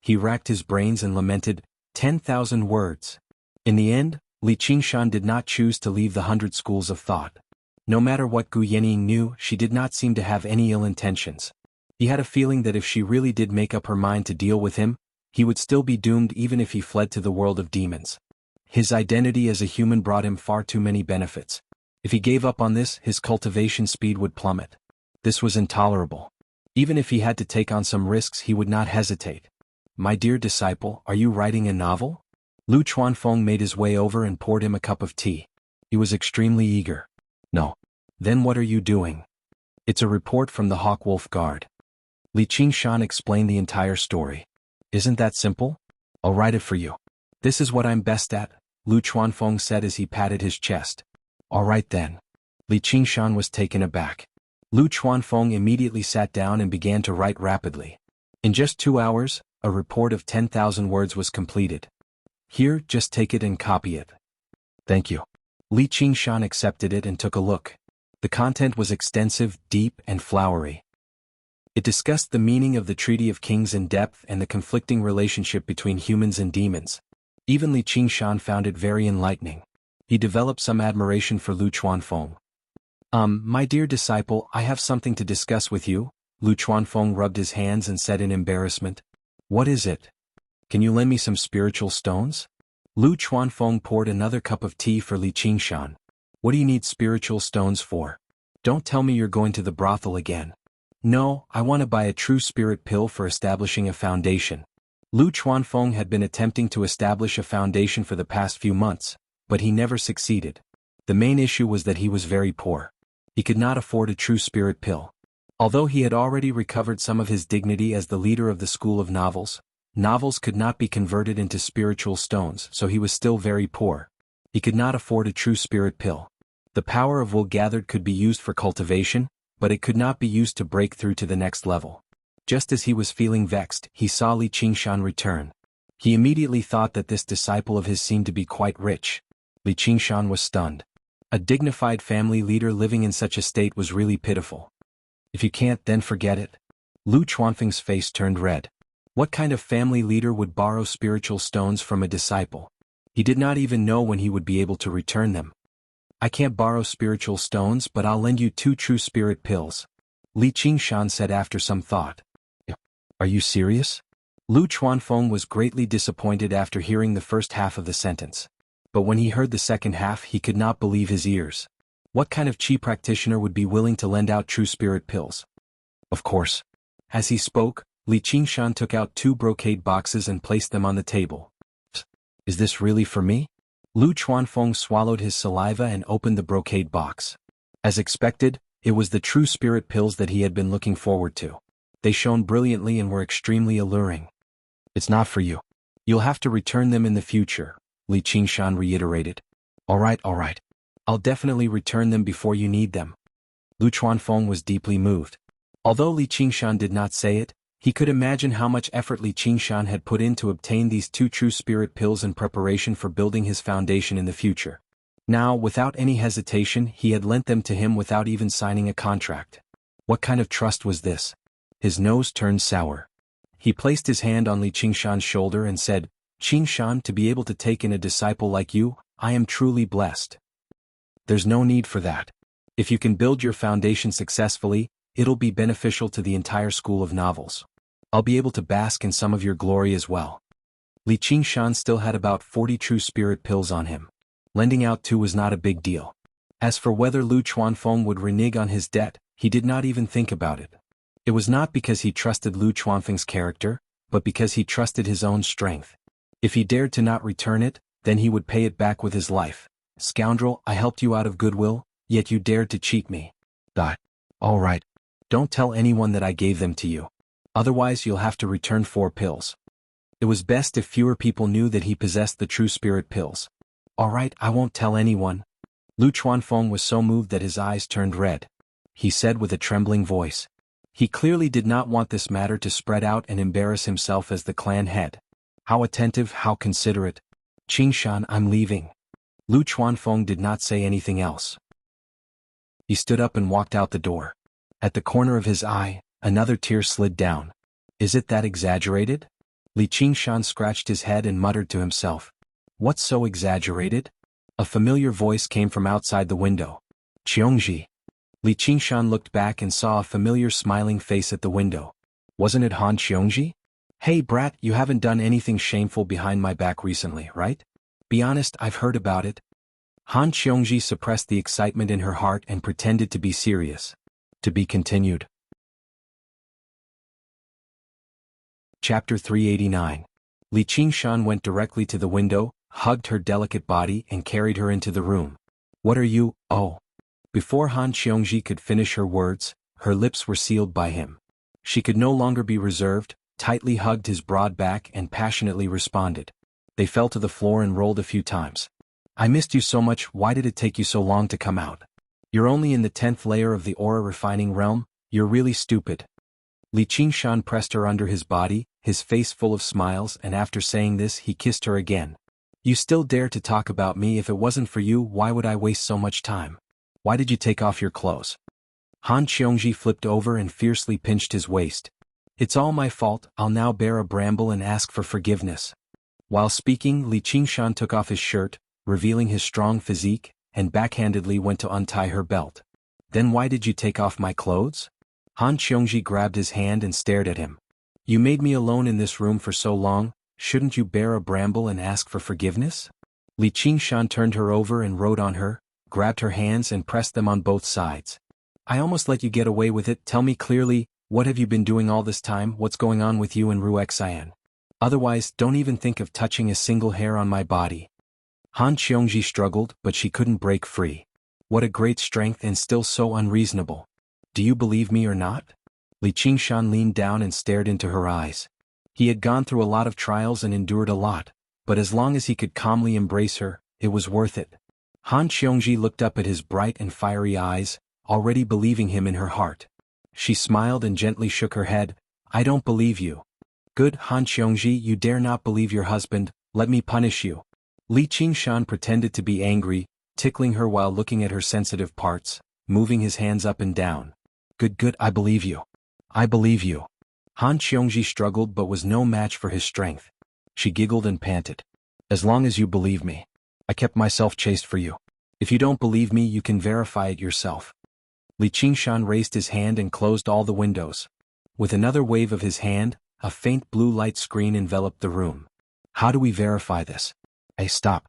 [SPEAKER 1] He racked his brains and lamented, 10,000 words. In the end, Li Qingshan did not choose to leave the 100 schools of thought. No matter what Gu Yenying knew, she did not seem to have any ill intentions. He had a feeling that if she really did make up her mind to deal with him, he would still be doomed even if he fled to the world of demons. His identity as a human brought him far too many benefits. If he gave up on this, his cultivation speed would plummet. This was intolerable. Even if he had to take on some risks, he would not hesitate. My dear disciple, are you writing a novel? Lu Chuanfeng made his way over and poured him a cup of tea. He was extremely eager. No. Then what are you doing? It's a report from the Hawk Wolf Guard. Li Qingshan explained the entire story. Isn't that simple? I'll write it for you. This is what I'm best at, Lu Chuanfeng said as he patted his chest. All right then. Li Qingshan was taken aback. Lu Chuanfeng immediately sat down and began to write rapidly. In just 2 hours, a report of 10,000 words was completed. Here, just take it and copy it. Thank you. Li Qingshan accepted it and took a look. The content was extensive, deep, and flowery. It discussed the meaning of the Treaty of Kings in depth and the conflicting relationship between humans and demons. Even Li Qingshan found it very enlightening. He developed some admiration for Lu Chuanfeng. My dear disciple, I have something to discuss with you, Lu Chuanfeng rubbed his hands and said in embarrassment. What is it? Can you lend me some spiritual stones? Lu Chuanfeng poured another cup of tea for Li Qingshan. What do you need spiritual stones for? Don't tell me you're going to the brothel again. No, I want to buy a true spirit pill for establishing a foundation. Lu Chuanfeng had been attempting to establish a foundation for the past few months, but he never succeeded. The main issue was that he was very poor. He could not afford a true spirit pill. Although he had already recovered some of his dignity as the leader of the school of novels, novels could not be converted into spiritual stones, so he was still very poor. He could not afford a true spirit pill. The power of will gathered could be used for cultivation, but it could not be used to break through to the next level. Just as he was feeling vexed, he saw Li Qingshan return. He immediately thought that this disciple of his seemed to be quite rich. Li Qingshan was stunned. A dignified family leader living in such a state was really pitiful. If you can't, then forget it. Lu Chuanfeng's face turned red. What kind of family leader would borrow spiritual stones from a disciple? He did not even know when he would be able to return them. I can't borrow spiritual stones, but I'll lend you 2 true spirit pills, Li Qingshan said after some thought. Are you serious? Lu Chuanfeng was greatly disappointed after hearing the first half of the sentence. But when he heard the second half, he could not believe his ears. What kind of chi practitioner would be willing to lend out true spirit pills? Of course. As he spoke, Li Qingshan took out 2 brocade boxes and placed them on the table. Is this really for me? Lu Chuanfeng swallowed his saliva and opened the brocade box. As expected, it was the true spirit pills that he had been looking forward to. They shone brilliantly and were extremely alluring. It's not for you. You'll have to return them in the future, Li Qingshan reiterated. All right. I'll definitely return them before you need them. Lu Chuanfeng was deeply moved. Although Li Qingshan did not say it, he could imagine how much effort Li Qingshan had put in to obtain these 2 true spirit pills in preparation for building his foundation in the future. Now, without any hesitation, he had lent them to him without even signing a contract. What kind of trust was this? His nose turned sour. He placed his hand on Li Qingshan's shoulder and said, Qing Shan, to be able to take in a disciple like you, I am truly blessed. There's no need for that. If you can build your foundation successfully, it'll be beneficial to the entire school of novels. I'll be able to bask in some of your glory as well. Li Qingshan still had about 40 true spirit pills on him. Lending out 2 was not a big deal. As for whether Lu Chuanfeng would renege on his debt, he did not even think about it. It was not because he trusted Lu Chuanfeng's character, but because he trusted his own strength. If he dared to not return it, then he would pay it back with his life. Scoundrel, I helped you out of goodwill, yet you dared to cheat me. All right. Don't tell anyone that I gave them to you. Otherwise you'll have to return 4 pills. It was best if fewer people knew that he possessed the true spirit pills. All right, I won't tell anyone. Lu Chuanfeng was so moved that his eyes turned red. He said with a trembling voice. He clearly did not want this matter to spread out and embarrass himself as the clan head. How attentive, how considerate. Qingshan, I'm leaving. Lu Chuanfeng did not say anything else. He stood up and walked out the door. At the corner of his eye, another tear slid down. Is it that exaggerated? Li Qingshan scratched his head and muttered to himself. What's so exaggerated? A familiar voice came from outside the window. Qiongji. Li Qingshan looked back and saw a familiar smiling face at the window. Wasn't it Han Qiongji? Hey brat, you haven't done anything shameful behind my back recently, right? Be honest, I've heard about it. Han Qiongji suppressed the excitement in her heart and pretended to be serious. To be continued. Chapter 389. Li Qingshan went directly to the window, hugged her delicate body and carried her into the room. What are you, oh? Before Han Qiongji could finish her words, her lips were sealed by him. She could no longer be reserved, tightly hugged his broad back and passionately responded. They fell to the floor and rolled a few times. I missed you so much, why did it take you so long to come out? You're only in the 10th layer of the aura refining realm, you're really stupid. Li Qingshan pressed her under his body, his face full of smiles, and after saying this he kissed her again. You still dare to talk about me? If it wasn't for you, why would I waste so much time? Why did you take off your clothes? Han Qiongji flipped over and fiercely pinched his waist. It's all my fault, I'll now bear a bramble and ask for forgiveness. While speaking, Li Qingshan took off his shirt, revealing his strong physique, and backhandedly went to untie her belt. Then why did you take off my clothes? Han Qiongji grabbed his hand and stared at him. You made me alone in this room for so long, shouldn't you bear a bramble and ask for forgiveness? Li Qingshan turned her over and rode on her, grabbed her hands and pressed them on both sides. I almost let you get away with it, tell me clearly, what have you been doing all this time, what's going on with you and Ruexian? Otherwise, don't even think of touching a single hair on my body. Han Qiongji struggled, but she couldn't break free. What a great strength and still so unreasonable. Do you believe me or not? Li Qingshan leaned down and stared into her eyes. He had gone through a lot of trials and endured a lot, but as long as he could calmly embrace her, it was worth it. Han Qiongji looked up at his bright and fiery eyes, already believing him in her heart. She smiled and gently shook her head. I don't believe you. Good, Han Qiongji, you dare not believe your husband, let me punish you. Li Qingshan pretended to be angry, tickling her while looking at her sensitive parts, moving his hands up and down. Good, I believe you. I believe you. Han Qiongji struggled but was no match for his strength. She giggled and panted. As long as you believe me. I kept myself chaste for you. If you don't believe me, you can verify it yourself. Li Qingshan raised his hand and closed all the windows. With another wave of his hand, a faint blue light screen enveloped the room. How do we verify this? Stop.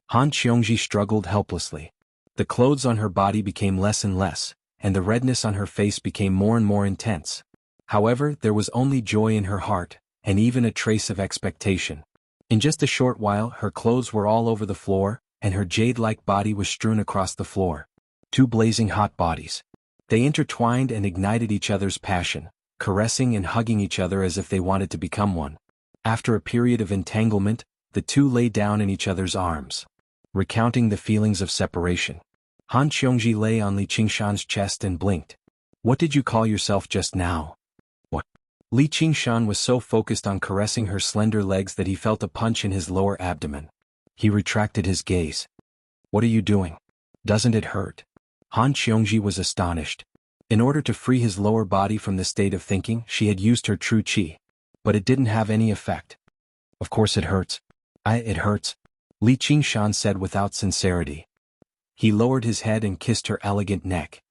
[SPEAKER 1] Han Qiongji struggled helplessly. The clothes on her body became less and less, and the redness on her face became more and more intense. However, there was only joy in her heart, and even a trace of expectation. In just a short while, her clothes were all over the floor, and her jade-like body was strewn across the floor. 2 blazing hot bodies. They intertwined and ignited each other's passion, caressing and hugging each other as if they wanted to become one. After a period of entanglement, the 2 lay down in each other's arms. Recounting the feelings of separation. Han Qiongji lay on Li Qingshan's chest and blinked. What did you call yourself just now? What? Li Qingshan was so focused on caressing her slender legs that he felt a punch in his lower abdomen. He retracted his gaze. What are you doing? Doesn't it hurt? Han Qiongji was astonished. In order to free his lower body from the state of thinking, she had used her true qi. But it didn't have any effect. Of course it hurts. It hurts, Li Qingshan said without sincerity. He lowered his head and kissed her elegant neck.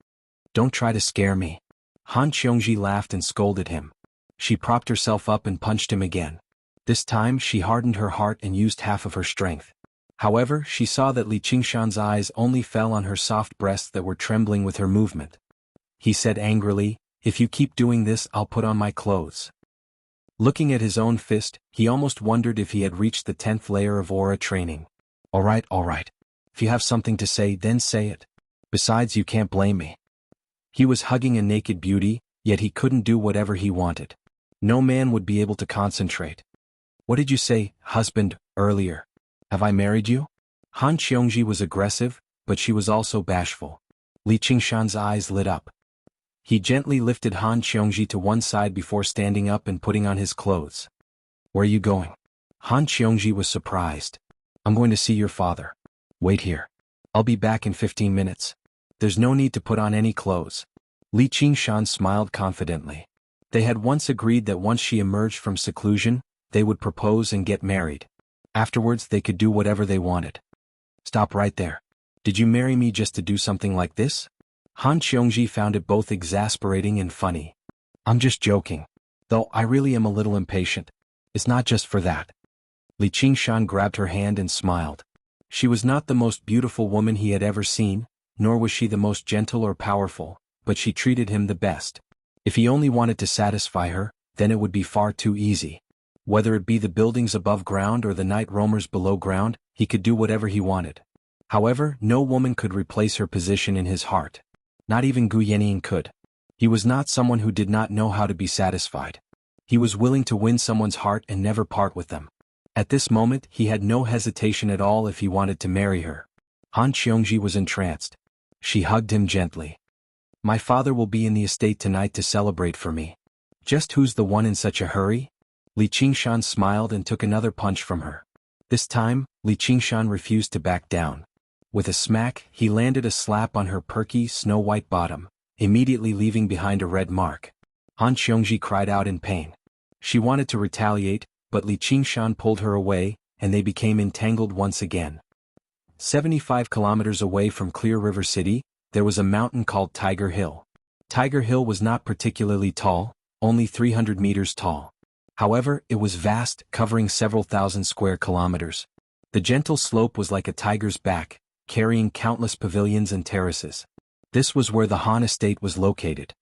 [SPEAKER 1] Don't try to scare me. Han Qiongji laughed and scolded him. She propped herself up and punched him again. This time she hardened her heart and used half of her strength. However, she saw that Li Qingshan's eyes only fell on her soft breasts that were trembling with her movement. He said angrily, "If you keep doing this, I'll put on my clothes." Looking at his own fist, he almost wondered if he had reached the 10th layer of aura training. All right. If you have something to say, then say it. Besides, you can't blame me. He was hugging a naked beauty, yet he couldn't do whatever he wanted. No man would be able to concentrate. What did you say, husband, earlier? Have I married you? Han Qiongji was aggressive, but she was also bashful. Li Qingshan's eyes lit up. He gently lifted Han Qiongji to one side before standing up and putting on his clothes. Where are you going? Han Qiongji was surprised. I'm going to see your father. Wait here. I'll be back in 15 minutes. There's no need to put on any clothes. Li Qingshan smiled confidently. They had once agreed that once she emerged from seclusion, they would propose and get married. Afterwards they could do whatever they wanted. Stop right there. Did you marry me just to do something like this? Han Qiongji found it both exasperating and funny. I'm just joking. Though I really am a little impatient. It's not just for that. Li Qingshan grabbed her hand and smiled. She was not the most beautiful woman he had ever seen, nor was she the most gentle or powerful, but she treated him the best. If he only wanted to satisfy her, then it would be far too easy. Whether it be the buildings above ground or the night roamers below ground, he could do whatever he wanted. However, no woman could replace her position in his heart. Not even Gu Yannian could. He was not someone who did not know how to be satisfied. He was willing to win someone's heart and never part with them. At this moment, he had no hesitation at all if he wanted to marry her. Han Qiongji was entranced. She hugged him gently. My father will be in the estate tonight to celebrate for me. Just who's the one in such a hurry? Li Qingshan smiled and took another punch from her. This time, Li Qingshan refused to back down. With a smack, he landed a slap on her perky, snow-white bottom, immediately leaving behind a red mark. Han Qiongji cried out in pain. She wanted to retaliate, but Li Qingshan pulled her away, and they became entangled once again. 75 kilometers away from Clear River City, there was a mountain called Tiger Hill. Tiger Hill was not particularly tall, only 300 meters tall. However, it was vast, covering several thousand square kilometers. The gentle slope was like a tiger's back, carrying countless pavilions and terraces. This was where the Han estate was located.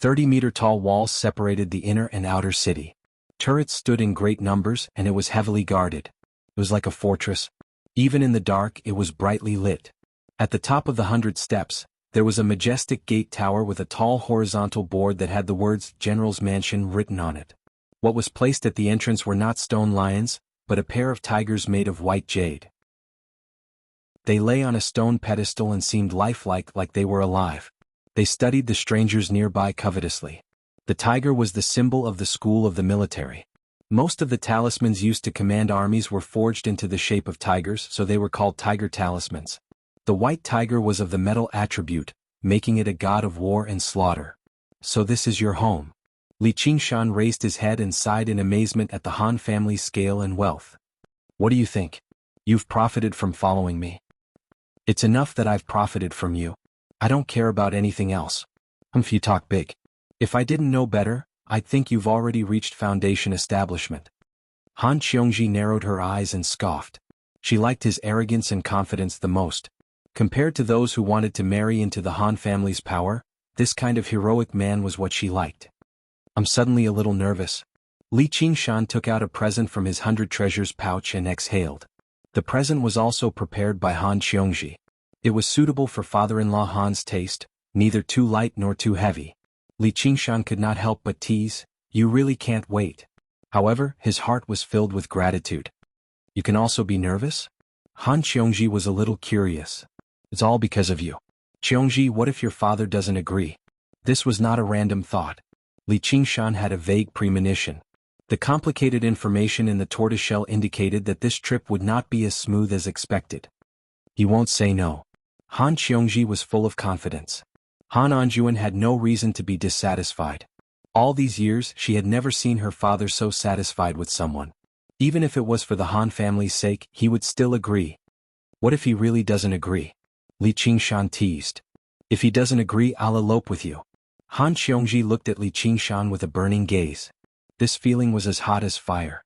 [SPEAKER 1] 30-meter-tall walls separated the inner and outer city. Turrets stood in great numbers and it was heavily guarded. It was like a fortress. Even in the dark it was brightly lit. At the top of the 100 steps, there was a majestic gate tower with a tall horizontal board that had the words General's Mansion written on it. What was placed at the entrance were not stone lions, but a pair of tigers made of white jade. They lay on a stone pedestal and seemed lifelike, like they were alive. They studied the strangers nearby covetously. The tiger was the symbol of the school of the military. Most of the talismans used to command armies were forged into the shape of tigers, so they were called tiger talismans. The white tiger was of the metal attribute, making it a god of war and slaughter. So this is your home. Li Qingshan raised his head and sighed in amazement at the Han family's scale and wealth. What do you think? You've profited from following me. It's enough that I've profited from you. I don't care about anything else. You talk big. If I didn't know better, I'd think you've already reached foundation establishment. Han Qiongji narrowed her eyes and scoffed. She liked his arrogance and confidence the most. Compared to those who wanted to marry into the Han family's power, this kind of heroic man was what she liked. I'm suddenly a little nervous. Li Qingshan took out a present from his 100 treasures pouch and exhaled. The present was also prepared by Han Qiongji. It was suitable for father-in-law Han's taste, neither too light nor too heavy. Li Qingshan could not help but tease, you really can't wait. However, his heart was filled with gratitude. You can also be nervous? Han Qiongji was a little curious. It's all because of you. Qiongji, what if your father doesn't agree? This was not a random thought. Li Qingshan had a vague premonition. The complicated information in the tortoiseshell indicated that this trip would not be as smooth as expected. He won't say no. Han Qiongji was full of confidence. Han Anjuan had no reason to be dissatisfied. All these years she had never seen her father so satisfied with someone. Even if it was for the Han family's sake, he would still agree. What if he really doesn't agree? Li Qingshan teased. If he doesn't agree, I'll elope with you. Han Xiongji looked at Li Qingshan with a burning gaze. This feeling was as hot as fire.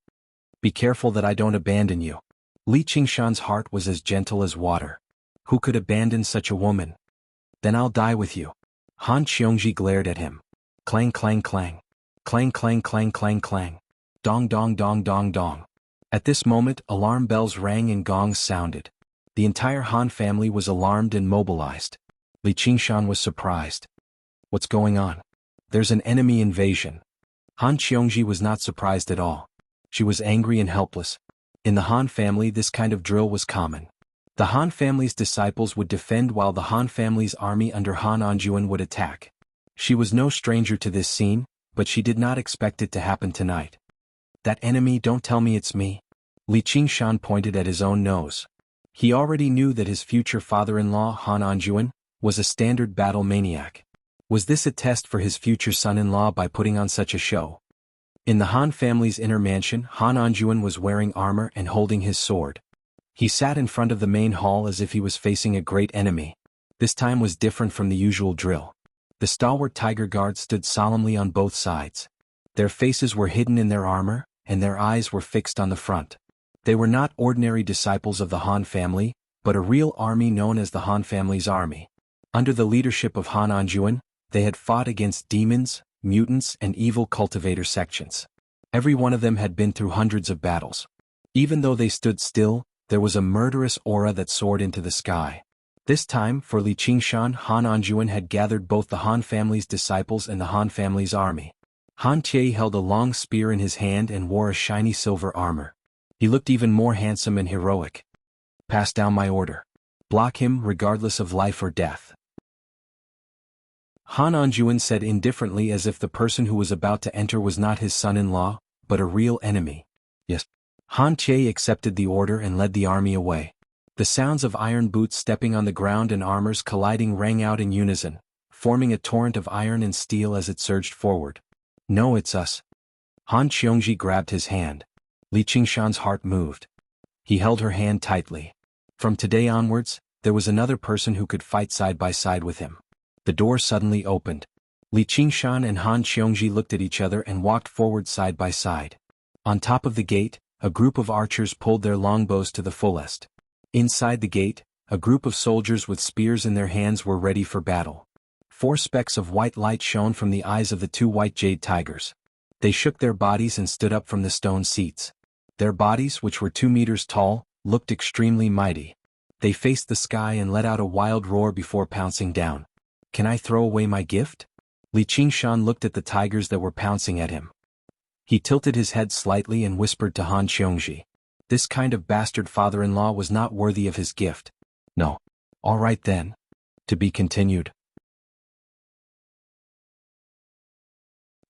[SPEAKER 1] Be careful that I don't abandon you. Li Qingshan's heart was as gentle as water. Who could abandon such a woman? Then I'll die with you. Han Xiongji glared at him. Clang clang clang. Clang clang clang clang clang. Dong dong dong dong dong. At this moment, alarm bells rang and gongs sounded. The entire Han family was alarmed and mobilized. Li Qingshan was surprised. What's going on? There's an enemy invasion. Han Xiongji was not surprised at all. She was angry and helpless. In the Han family, this kind of drill was common. The Han family's disciples would defend while the Han family's army under Han Anjuan would attack. She was no stranger to this scene, but she did not expect it to happen tonight. That enemy, don't tell me it's me. Li Qingshan pointed at his own nose. He already knew that his future father-in-law, Han Anjuan, was a standard battle maniac. Was this a test for his future son-in-law by putting on such a show? In the Han family's inner mansion, Han Anjuan was wearing armor and holding his sword. He sat in front of the main hall as if he was facing a great enemy. This time was different from the usual drill. The stalwart tiger guards stood solemnly on both sides. Their faces were hidden in their armor, and their eyes were fixed on the front. They were not ordinary disciples of the Han family, but a real army known as the Han family's army. Under the leadership of Han Anjuan, they had fought against demons, mutants, and evil cultivator sections. Every one of them had been through hundreds of battles. Even though they stood still, there was a murderous aura that soared into the sky. This time, for Li Qingshan, Han Anjuan had gathered both the Han family's disciples and the Han family's army. Han Tie held a long spear in his hand and wore a shiny silver armor. He looked even more handsome and heroic. Pass down my order. Block him regardless of life or death. Han Anjuan said indifferently, as if the person who was about to enter was not his son-in-law, but a real enemy. Yes. Han Tie accepted the order and led the army away. The sounds of iron boots stepping on the ground and armors colliding rang out in unison, forming a torrent of iron and steel as it surged forward. No, it's us. Han Xiongji grabbed his hand. Li Qingshan's heart moved. He held her hand tightly. From today onwards, there was another person who could fight side by side with him. The door suddenly opened. Li Qingshan and Han Xiongji looked at each other and walked forward side by side. On top of the gate, a group of archers pulled their longbows to the fullest. Inside the gate, a group of soldiers with spears in their hands were ready for battle. 4 specks of white light shone from the eyes of the 2 white jade tigers. They shook their bodies and stood up from the stone seats. Their bodies, which were 2 meters tall, looked extremely mighty. They faced the sky and let out a wild roar before pouncing down. Can I throw away my gift? Li Qingshan looked at the tigers that were pouncing at him. He tilted his head slightly and whispered to Han Xiongji. This kind of bastard father-in-law was not worthy of his gift. No. All right then. To be continued.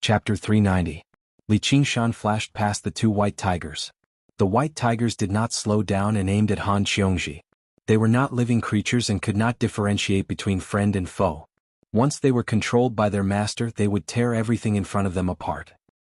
[SPEAKER 1] Chapter 390. Li Qingshan flashed past the 2 white tigers. The white tigers did not slow down and aimed at Han Xiongji. They were not living creatures and could not differentiate between friend and foe. Once they were controlled by their master, they would tear everything in front of them apart.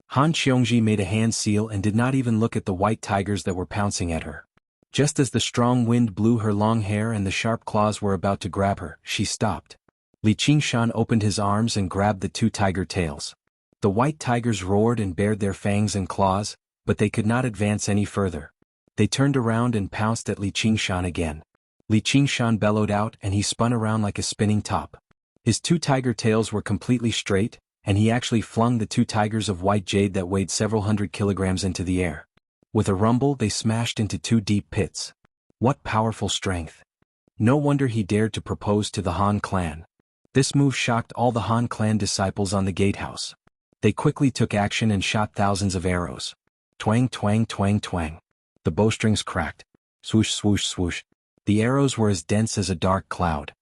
[SPEAKER 1] Han Xiongji made a hand seal and did not even look at the white tigers that were pouncing at her. Just as the strong wind blew her long hair and the sharp claws were about to grab her, she stopped. Li Qingshan opened his arms and grabbed the 2 tiger tails. The white tigers roared and bared their fangs and claws, but they could not advance any further. They turned around and pounced at Li Qingshan again. Li Qingshan bellowed out and he spun around like a spinning top. His 2 tiger tails were completely straight, and he actually flung the 2 tigers of white jade that weighed several hundred kilograms into the air. With a rumble, they smashed into 2 deep pits. What powerful strength! No wonder he dared to propose to the Han clan. This move shocked all the Han clan disciples on the gatehouse. They quickly took action and shot thousands of arrows. Twang twang twang twang. The bowstrings cracked. Swoosh swoosh swoosh. The arrows were as dense as a dark cloud.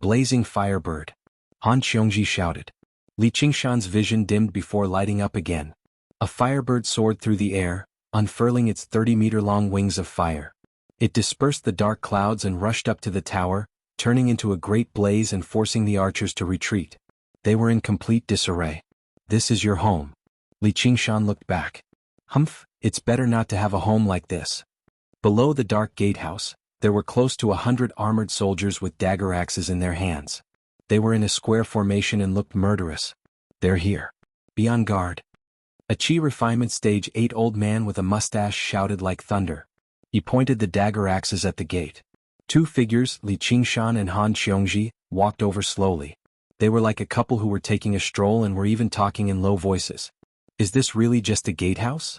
[SPEAKER 1] Blazing firebird. Han Xiongji shouted. Li Qingshan's vision dimmed before lighting up again. A firebird soared through the air, unfurling its 30-meter-long wings of fire. It dispersed the dark clouds and rushed up to the tower, turning into a great blaze and forcing the archers to retreat. They were in complete disarray. This is your home. Li Qingshan looked back. Humph, It's better not to have a home like this. Below the dark gatehouse, there were close to 100 armored soldiers with dagger axes in their hands. They were in a square formation and looked murderous. They're here. Be on guard. A Qi refinement stage 8 old man with a mustache shouted like thunder. He pointed the dagger axes at the gate. Two figures, Li Qingshan and Han Xiongji, walked over slowly. They were like a couple who were taking a stroll and were even talking in low voices. Is this really just a gatehouse?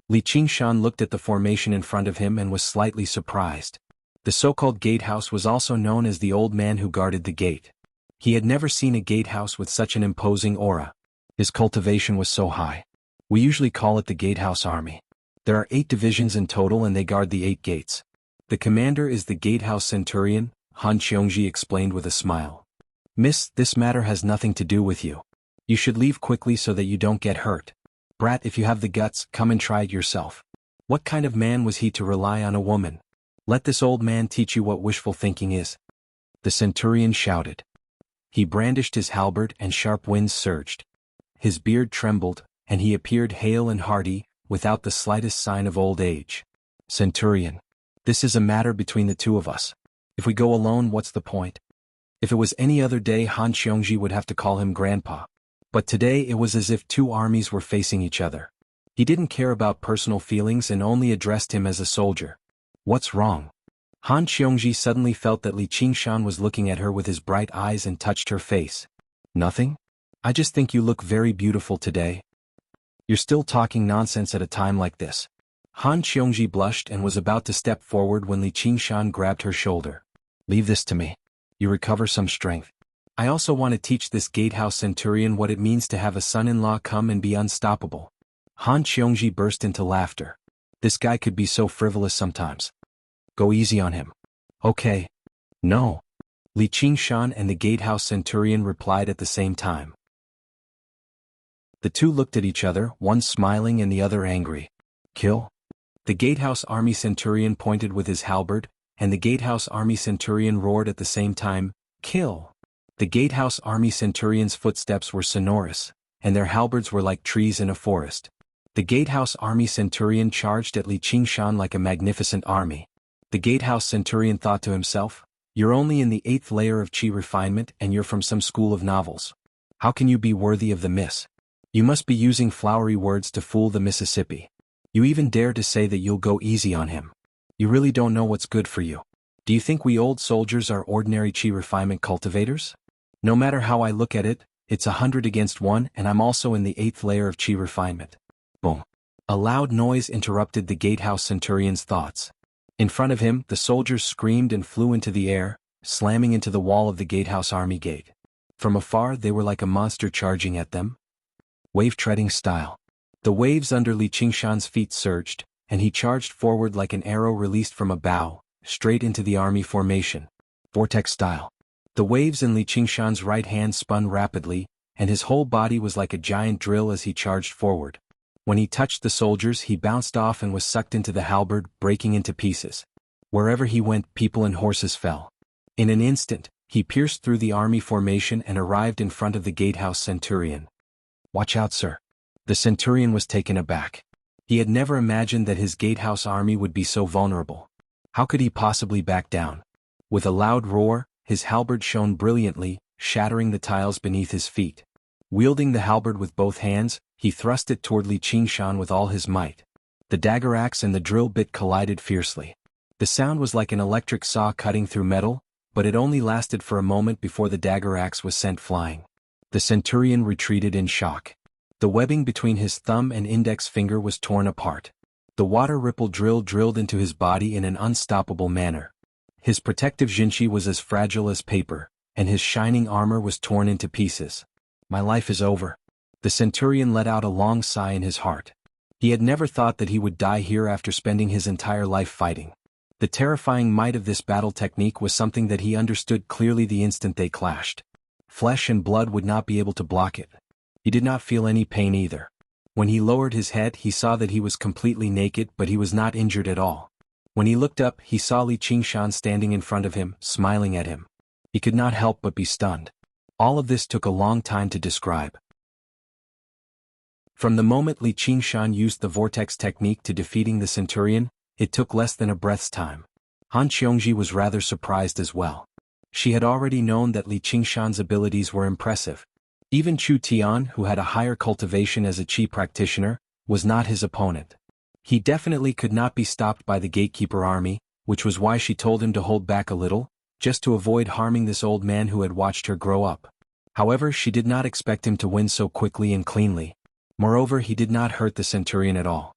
[SPEAKER 1] Li Qingshan looked at the formation in front of him and was slightly surprised. The so-called gatehouse was also known as the old man who guarded the gate. He had never seen a gatehouse with such an imposing aura. His cultivation was so high. We usually call it the gatehouse army. There are 8 divisions in total and they guard the 8 gates. The commander is the gatehouse centurion, Han Xiongji explained with a smile. Miss, this matter has nothing to do with you. You should leave quickly so that you don't get hurt. Brat, if you have the guts, come and try it yourself. What kind of man was he to rely on a woman? Let this old man teach you what wishful thinking is. The centurion shouted. He brandished his halberd and sharp winds surged. His beard trembled, and he appeared hale and hearty, without the slightest sign of old age. Centurion. This is a matter between the two of us. If we go alone, what's the point? If it was any other day, Han Xiongji would have to call him grandpa. But today it was as if 2 armies were facing each other. He didn't care about personal feelings and only addressed him as a soldier. What's wrong? Han Xiongji suddenly felt that Li Qingshan was looking at her with his bright eyes and touched her face. Nothing? I just think you look very beautiful today. You're still talking nonsense at a time like this. Han Xiongji blushed and was about to step forward when Li Qingshan grabbed her shoulder. Leave this to me. You recover some strength. I also want to teach this gatehouse centurion what it means to have a son-in-law come and be unstoppable. Han Xiongji burst into laughter. This guy could be so frivolous sometimes. Go easy on him. Okay. No. Li Qingshan and the gatehouse centurion replied at the same time. The two looked at each other, one smiling and the other angry. Kill? The gatehouse army centurion pointed with his halberd, and the gatehouse army centurion roared at the same time, Kill! The gatehouse army centurion's footsteps were sonorous, and their halberds were like trees in a forest. The gatehouse army centurion charged at Li Qingshan like a magnificent army. The gatehouse centurion thought to himself, you're only in the 8th layer of Qi refinement and you're from some school of novels. How can you be worthy of the miss? You must be using flowery words to fool the Mississippi. You even dare to say that you'll go easy on him. You really don't know what's good for you. Do you think we old soldiers are ordinary Qi refinement cultivators? No matter how I look at it, it's 100 against 1 and I'm also in the 8th layer of Qi refinement. Boom. A loud noise interrupted the gatehouse centurion's thoughts. In front of him, the soldiers screamed and flew into the air, slamming into the wall of the gatehouse army gate. From afar they were like a monster charging at them. Wave-treading style. The waves under Li Qingshan's feet surged, and he charged forward like an arrow released from a bow, straight into the army formation. Vortex style. The waves in Li Qingshan's right hand spun rapidly, and his whole body was like a giant drill as he charged forward. When he touched the soldiers, he bounced off and was sucked into the halberd, breaking into pieces. Wherever he went, people and horses fell. In an instant, he pierced through the army formation and arrived in front of the gatehouse centurion. Watch out, sir. The centurion was taken aback. He had never imagined that his gatehouse army would be so vulnerable. How could he possibly back down? With a loud roar, his halberd shone brilliantly, shattering the tiles beneath his feet. Wielding the halberd with both hands, he thrust it toward Li Qingshan with all his might. The dagger axe and the drill bit collided fiercely. The sound was like an electric saw cutting through metal, but it only lasted for a moment before the dagger axe was sent flying. The centurion retreated in shock. The webbing between his thumb and index finger was torn apart. The water ripple drill drilled into his body in an unstoppable manner. His protective jinchi was as fragile as paper, and his shining armor was torn into pieces. My life is over. The centurion let out a long sigh in his heart. He had never thought that he would die here after spending his entire life fighting. The terrifying might of this battle technique was something that he understood clearly the instant they clashed. Flesh and blood would not be able to block it. He did not feel any pain either. When he lowered his head, he saw that he was completely naked, but he was not injured at all. When he looked up, he saw Li Qingshan standing in front of him, smiling at him. He could not help but be stunned. All of this took a long time to describe. From the moment Li Qingshan used the vortex technique to defeating the centurion, it took less than a breath's time. Han Qiongji was rather surprised as well. She had already known that Li Qingshan's abilities were impressive. Even Chu Tian, who had a higher cultivation as a qi practitioner, was not his opponent. He definitely could not be stopped by the gatekeeper army, which was why she told him to hold back a little, just to avoid harming this old man who had watched her grow up. However, she did not expect him to win so quickly and cleanly. Moreover, he did not hurt the centurion at all.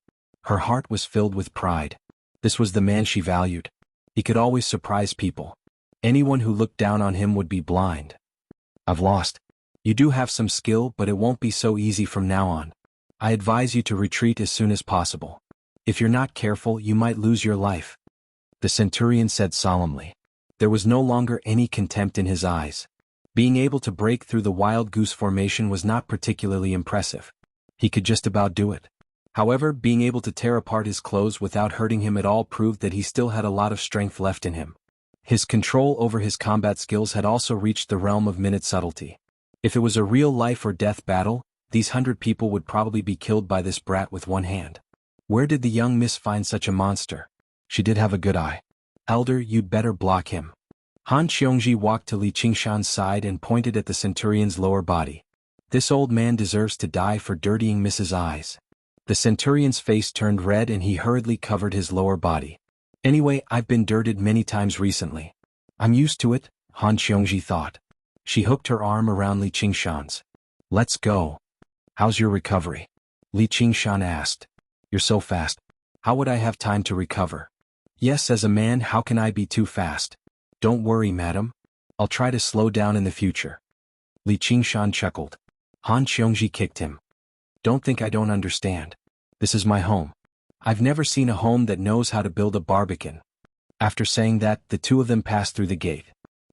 [SPEAKER 1] Her heart was filled with pride. This was the man she valued. He could always surprise people. Anyone who looked down on him would be blind. I've lost. You do have some skill, but it won't be so easy from now on. I advise you to retreat as soon as possible. If you're not careful, you might lose your life. The centurion said solemnly. There was no longer any contempt in his eyes. Being able to break through the wild goose formation was not particularly impressive. He could just about do it. However, being able to tear apart his clothes without hurting him at all proved that he still had a lot of strength left in him. His control over his combat skills had also reached the realm of minute subtlety. If it was a real life or death battle, these 100 people would probably be killed by this brat with one hand. Where did the young miss find such a monster? She did have a good eye. Elder, you'd better block him. Han Qiongji walked to Li Qingshan's side and pointed at the centurion's lower body. This old man deserves to die for dirtying Mrs. Eyes. The centurion's face turned red and he hurriedly covered his lower body. Anyway, I've been dirted many times recently. I'm used to it, Han Qiongji thought. She hooked her arm around Li Qingshan's. Let's go. How's your recovery? Li Qingshan asked. You're so fast. How would I have time to recover? Yes, as a man, how can I be too fast? Don't worry, madam. I'll try to slow down in the future. Li Qingshan chuckled. Han Qiongji kicked him. Don't think I don't understand. This is my home. I've never seen a home that knows how to build a barbican. After saying that, the two of them passed through the gate.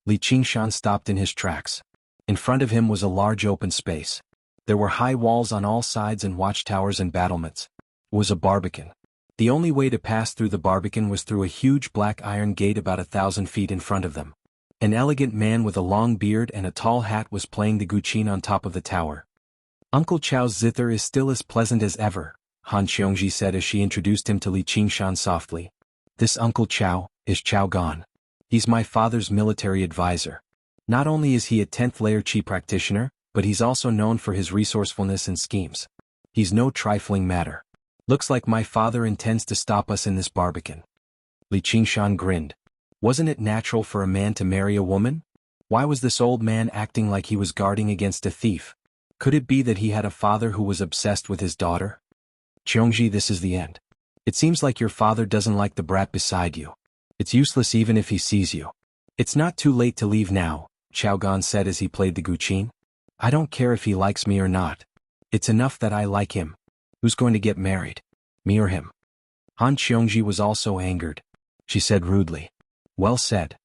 [SPEAKER 1] Li Qingshan stopped in his tracks. In front of him was a large open space. There were high walls on all sides and watchtowers and battlements. It was a barbican. The only way to pass through the barbican was through a huge black iron gate about 1,000 feet in front of them. An elegant man with a long beard and a tall hat was playing the guqin on top of the tower. Uncle Chao's zither is still as pleasant as ever, Han Qiongji said as she introduced him to Li Qingshan softly. This Uncle Chao is Chao Gan. He's my father's military advisor. Not only is he a 10th layer qi practitioner, but he's also known for his resourcefulness and schemes. He's no trifling matter. Looks like my father intends to stop us in this barbican. Li Qingshan grinned. Wasn't it natural for a man to marry a woman? Why was this old man acting like he was guarding against a thief? Could it be that he had a father who was obsessed with his daughter? Qiongji, this is the end. It seems like your father doesn't like the brat beside you. It's useless even if he sees you. It's not too late to leave now, Chao Gan said as he played the guqin. I don't care if he likes me or not. It's enough that I like him. Who's going to get married? Me or him? Han Qiongji was also angered. She said rudely. Well said.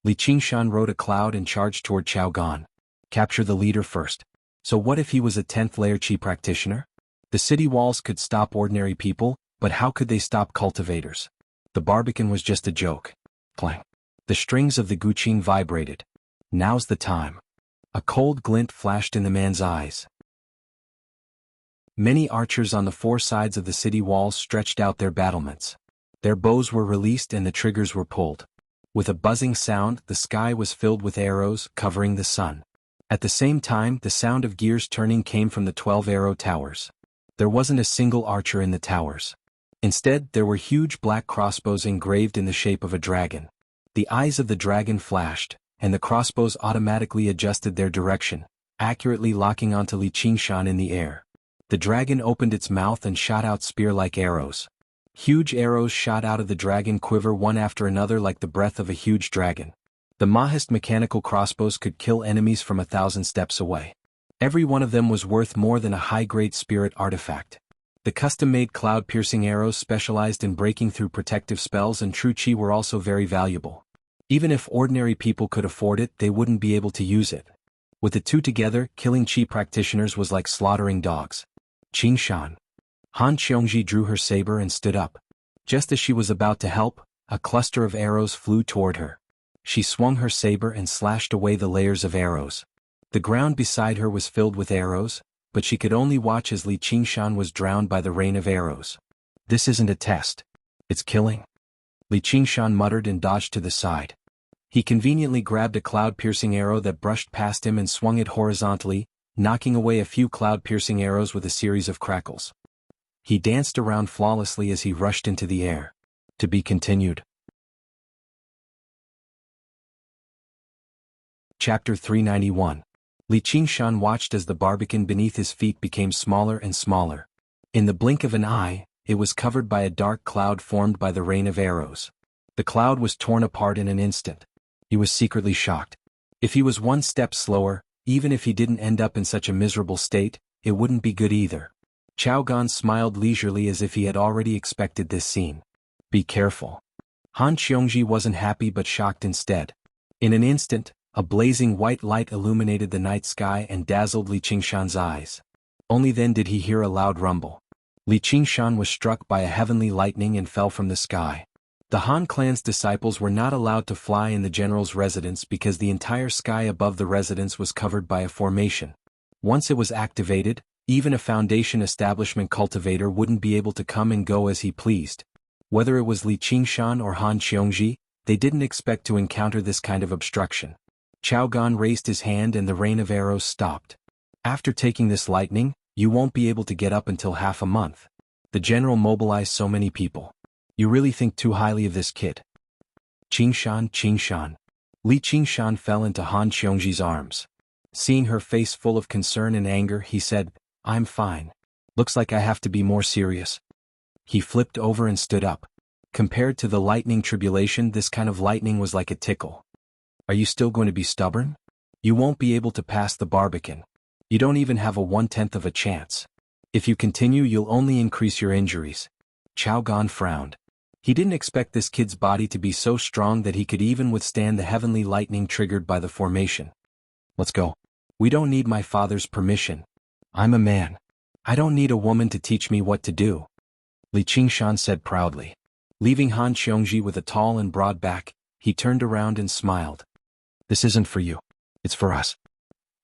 [SPEAKER 1] Li Qingshan rode a cloud and charged toward Chao Gan. Capture the leader first. So what if he was a 10th layer qi practitioner? The city walls could stop ordinary people, but how could they stop cultivators? The barbican was just a joke. Clang. The strings of the guqin vibrated. Now's the time. A cold glint flashed in the man's eyes. Many archers on the 4 sides of the city walls stretched out their battlements. Their bows were released and the triggers were pulled. With a buzzing sound, the sky was filled with arrows, covering the sun. At the same time, the sound of gears turning came from the 12 arrow towers. There wasn't a single archer in the towers. Instead, there were huge black crossbows engraved in the shape of a dragon. The eyes of the dragon flashed, and the crossbows automatically adjusted their direction, accurately locking onto Li Qingshan in the air. The dragon opened its mouth and shot out spear-like arrows. Huge arrows shot out of the dragon quiver one after another like the breath of a huge dragon. The Mahist mechanical crossbows could kill enemies from 1,000 steps away. Every one of them was worth more than a high-grade spirit artifact. The custom-made cloud-piercing arrows specialized in breaking through protective spells and true qi were also very valuable. Even if ordinary people could afford it, they wouldn't be able to use it. With the two together, killing qi practitioners was like slaughtering dogs. Qingshan. Han Qiongji drew her saber and stood up. Just as she was about to help, a cluster of arrows flew toward her. She swung her saber and slashed away the layers of arrows. The ground beside her was filled with arrows, but she could only watch as Li Qingshan was drowned by the rain of arrows. This isn't a test. It's killing. Li Qingshan muttered and dodged to the side. He conveniently grabbed a cloud-piercing arrow that brushed past him and swung it horizontally, knocking away a few cloud-piercing arrows with a series of crackles. He danced around flawlessly as he rushed into the air. To be continued. Chapter 391. Li Qingshan watched as the barbican beneath his feet became smaller and smaller. In the blink of an eye, it was covered by a dark cloud formed by the rain of arrows. The cloud was torn apart in an instant. He was secretly shocked. If he was one step slower, even if he didn't end up in such a miserable state, it wouldn't be good either. Chao Gan smiled leisurely as if he had already expected this scene. Be careful. Han Xiongji wasn't happy but shocked instead. In an instant, a blazing white light illuminated the night sky and dazzled Li Qingshan's eyes. Only then did he hear a loud rumble. Li Qingshan was struck by a heavenly lightning and fell from the sky. The Han clan's disciples were not allowed to fly in the general's residence because the entire sky above the residence was covered by a formation. Once it was activated, even a Foundation establishment cultivator wouldn't be able to come and go as he pleased. Whether it was Li Qingshan or Han Xiongji, they didn't expect to encounter this kind of obstruction. Chao Gan raised his hand and the rain of arrows stopped. After taking this lightning, you won't be able to get up until half a month. The general mobilized so many people. You really think too highly of this kid. Qingshan, Qingshan. Li Qingshan fell into Han Xiongji's arms. Seeing her face full of concern and anger, he said, I'm fine. Looks like I have to be more serious. He flipped over and stood up. Compared to the lightning tribulation, this kind of lightning was like a tickle. Are you still going to be stubborn? You won't be able to pass the barbican. You don't even have a 1/10 of a chance. If you continue, you'll only increase your injuries. Chao Gan frowned. He didn't expect this kid's body to be so strong that he could even withstand the heavenly lightning triggered by the formation. Let's go. We don't need my father's permission. I'm a man. I don't need a woman to teach me what to do. Li Qingshan said proudly. Leaving Han Xiongji with a tall and broad back, he turned around and smiled. This isn't for you. It's for us.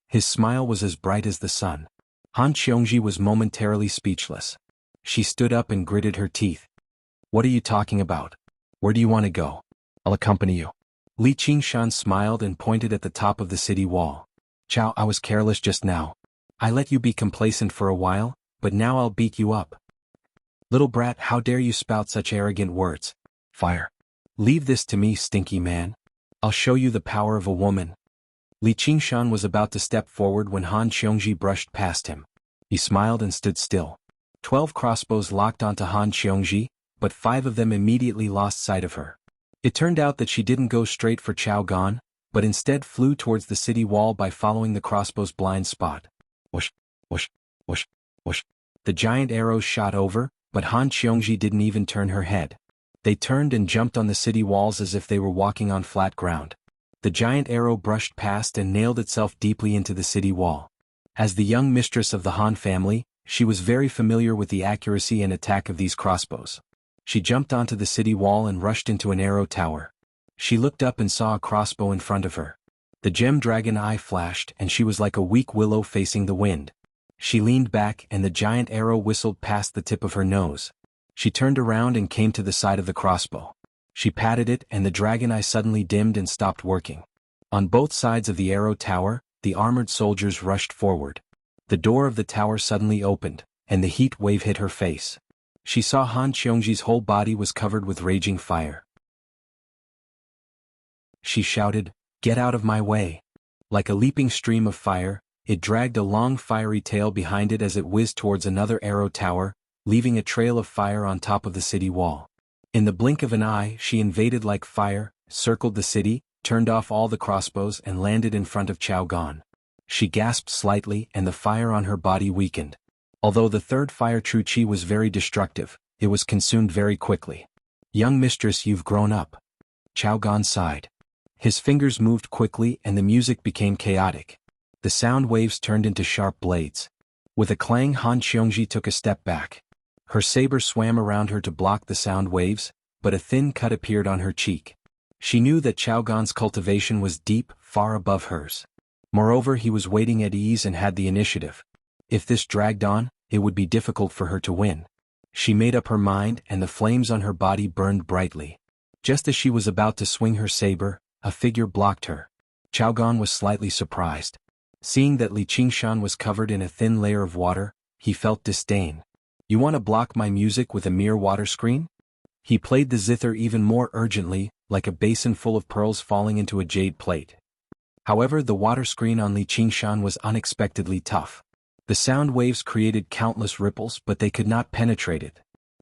[SPEAKER 1] His smile was as bright as the sun. Han Xiongji was momentarily speechless. She stood up and gritted her teeth. What are you talking about? Where do you want to go? I'll accompany you. Li Qingshan smiled and pointed at the top of the city wall. Chao, I was careless just now. I let you be complacent for a while, but now I'll beat you up. Little brat, how dare you spout such arrogant words? Fire. Leave this to me, stinky man. I'll show you the power of a woman. Li Qingshan was about to step forward when Han Xiongji brushed past him. He smiled and stood still. 12 crossbows locked onto Han Xiongji, but 5 of them immediately lost sight of her. It turned out that she didn't go straight for Chao Gan, but instead flew towards the city wall by following the crossbow's blind spot. Whoosh, whoosh, whoosh, whoosh. The giant arrows shot over, but Han Xiongji didn't even turn her head. They turned and jumped on the city walls as if they were walking on flat ground. The giant arrow brushed past and nailed itself deeply into the city wall. As the young mistress of the Han family, she was very familiar with the accuracy and attack of these crossbows. She jumped onto the city wall and rushed into an arrow tower. She looked up and saw a crossbow in front of her. The gem dragon eye flashed and she was like a weak willow facing the wind. She leaned back and the giant arrow whistled past the tip of her nose. She turned around and came to the side of the crossbow. She patted it and the dragon eye suddenly dimmed and stopped working. On both sides of the arrow tower, the armored soldiers rushed forward. The door of the tower suddenly opened, and the heat wave hit her face. She saw Han Xiongji's whole body was covered with raging fire. She shouted, "Get out of my way!" Like a leaping stream of fire, it dragged a long fiery tail behind it as it whizzed towards another arrow tower, leaving a trail of fire on top of the city wall. In the blink of an eye, she invaded like fire, circled the city, turned off all the crossbows and landed in front of Chao Gan. She gasped slightly and the fire on her body weakened. Although the third fire True Chi was very destructive, it was consumed very quickly. Young mistress, you've grown up. Chao Gan sighed. His fingers moved quickly and the music became chaotic. The sound waves turned into sharp blades. With a clang, Han Xiongji took a step back. Her saber swam around her to block the sound waves, but a thin cut appeared on her cheek. She knew that Chao Gan's cultivation was deep, far above hers. Moreover, he was waiting at ease and had the initiative. If this dragged on, it would be difficult for her to win. She made up her mind, and the flames on her body burned brightly. Just as she was about to swing her saber, a figure blocked her. Chaogan was slightly surprised. Seeing that Li Qingshan was covered in a thin layer of water, he felt disdain. "You want to block my music with a mere water screen?" He played the zither even more urgently, like a basin full of pearls falling into a jade plate. However, the water screen on Li Qingshan was unexpectedly tough. The sound waves created countless ripples, but they could not penetrate it.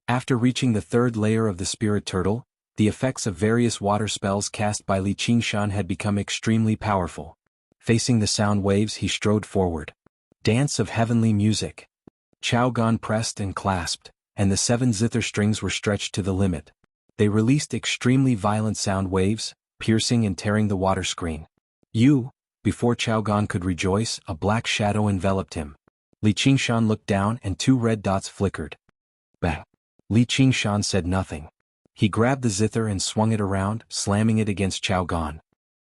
[SPEAKER 1] After reaching the third layer of the spirit turtle, the effects of various water spells cast by Li Qingshan had become extremely powerful. Facing the sound waves, he strode forward. Dance of heavenly music. Chaogan pressed and clasped, and the 7 zither strings were stretched to the limit. They released extremely violent sound waves, piercing and tearing the water screen. Before Chaogan could rejoice, a black shadow enveloped him. Li Qingshan looked down and 2 red dots flickered. Bang! Li Qingshan said nothing. He grabbed the zither and swung it around, slamming it against Chaogan.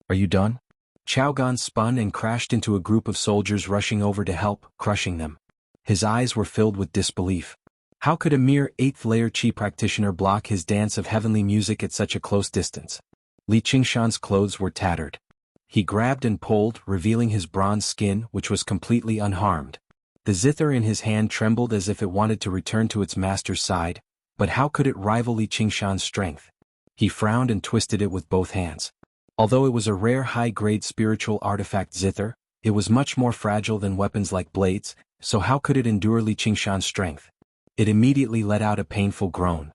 [SPEAKER 1] "Are you done?" Chaogan spun and crashed into a group of soldiers rushing over to help, crushing them. His eyes were filled with disbelief. How could a mere 8th-layer Qi practitioner block his dance of heavenly music at such a close distance? Li Qingshan's clothes were tattered. He grabbed and pulled, revealing his bronze skin, which was completely unharmed. The zither in his hand trembled as if it wanted to return to its master's side, but how could it rival Li Qingshan's strength? He frowned and twisted it with both hands. Although it was a rare high-grade spiritual artifact zither, it was much more fragile than weapons like blades, so how could it endure Li Qingshan's strength? It immediately let out a painful groan.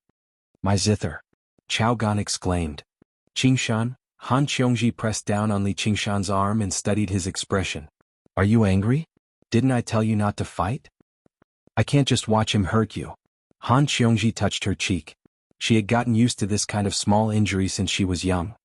[SPEAKER 1] "My zither!" Chaogan exclaimed. "Qingshan?" Han Qiongji pressed down on Li Qingshan's arm and studied his expression. "Are you angry? Didn't I tell you not to fight? I can't just watch him hurt you." Han Qiongji touched her cheek. She had gotten used to this kind of small injury since she was young.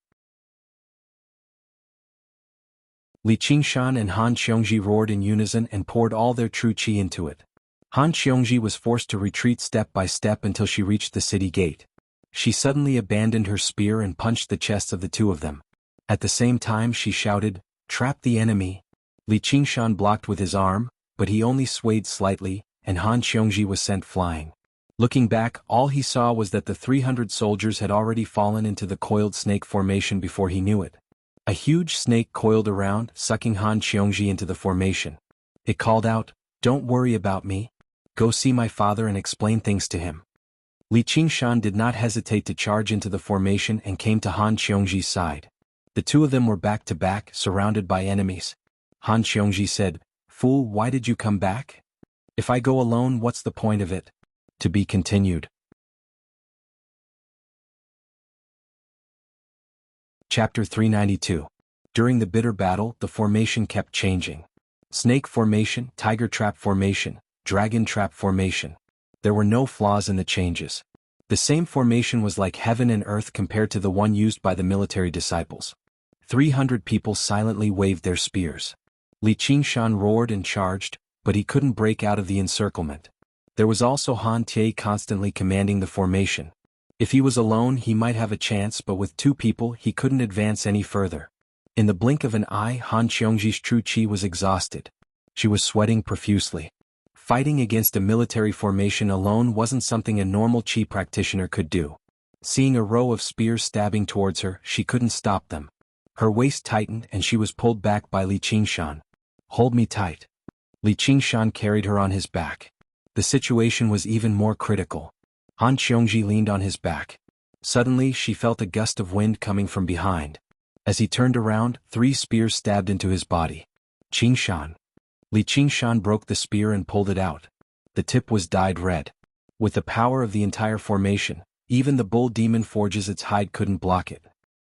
[SPEAKER 1] Li Qingshan and Han Qiongji roared in unison and poured all their true qi into it. Han Qiongji was forced to retreat step by step until she reached the city gate. She suddenly abandoned her spear and punched the chests of the 2 of them. At the same time she shouted, "Trap the enemy!" Li Qingshan blocked with his arm, but he only swayed slightly, and Han Qiongji was sent flying. Looking back, all he saw was that the 300 soldiers had already fallen into the coiled snake formation before he knew it. A huge snake coiled around, sucking Han Qiongji into the formation. It called out, "Don't worry about me. Go see my father and explain things to him." Li Qingshan did not hesitate to charge into the formation and came to Han Qiongji's side. The 2 of them were back to back, surrounded by enemies. Han Qiongji said, "Fool, why did you come back? If I go alone, what's the point of it?" To be continued. Chapter 392. During the bitter battle, the formation kept changing. Snake formation, tiger trap formation, dragon trap formation. There were no flaws in the changes. The same formation was like heaven and earth compared to the one used by the military disciples. 300 people silently waved their spears. Li Qingshan roared and charged, but he couldn't break out of the encirclement. There was also Han Tie constantly commanding the formation. If he was alone he might have a chance, but with 2 people he couldn't advance any further. In the blink of an eye Han Qiongji's true qi was exhausted. She was sweating profusely. Fighting against a military formation alone wasn't something a normal qi practitioner could do. Seeing a row of spears stabbing towards her, she couldn't stop them. Her waist tightened and she was pulled back by Li Qingshan. "Hold me tight." Li Qingshan carried her on his back. The situation was even more critical. Han Qiongji leaned on his back. Suddenly she felt a gust of wind coming from behind. As he turned around, 3 spears stabbed into his body. "Qingshan." Li Qingshan broke the spear and pulled it out. The tip was dyed red. With the power of the entire formation, even the bull demon forges its hide couldn't block it.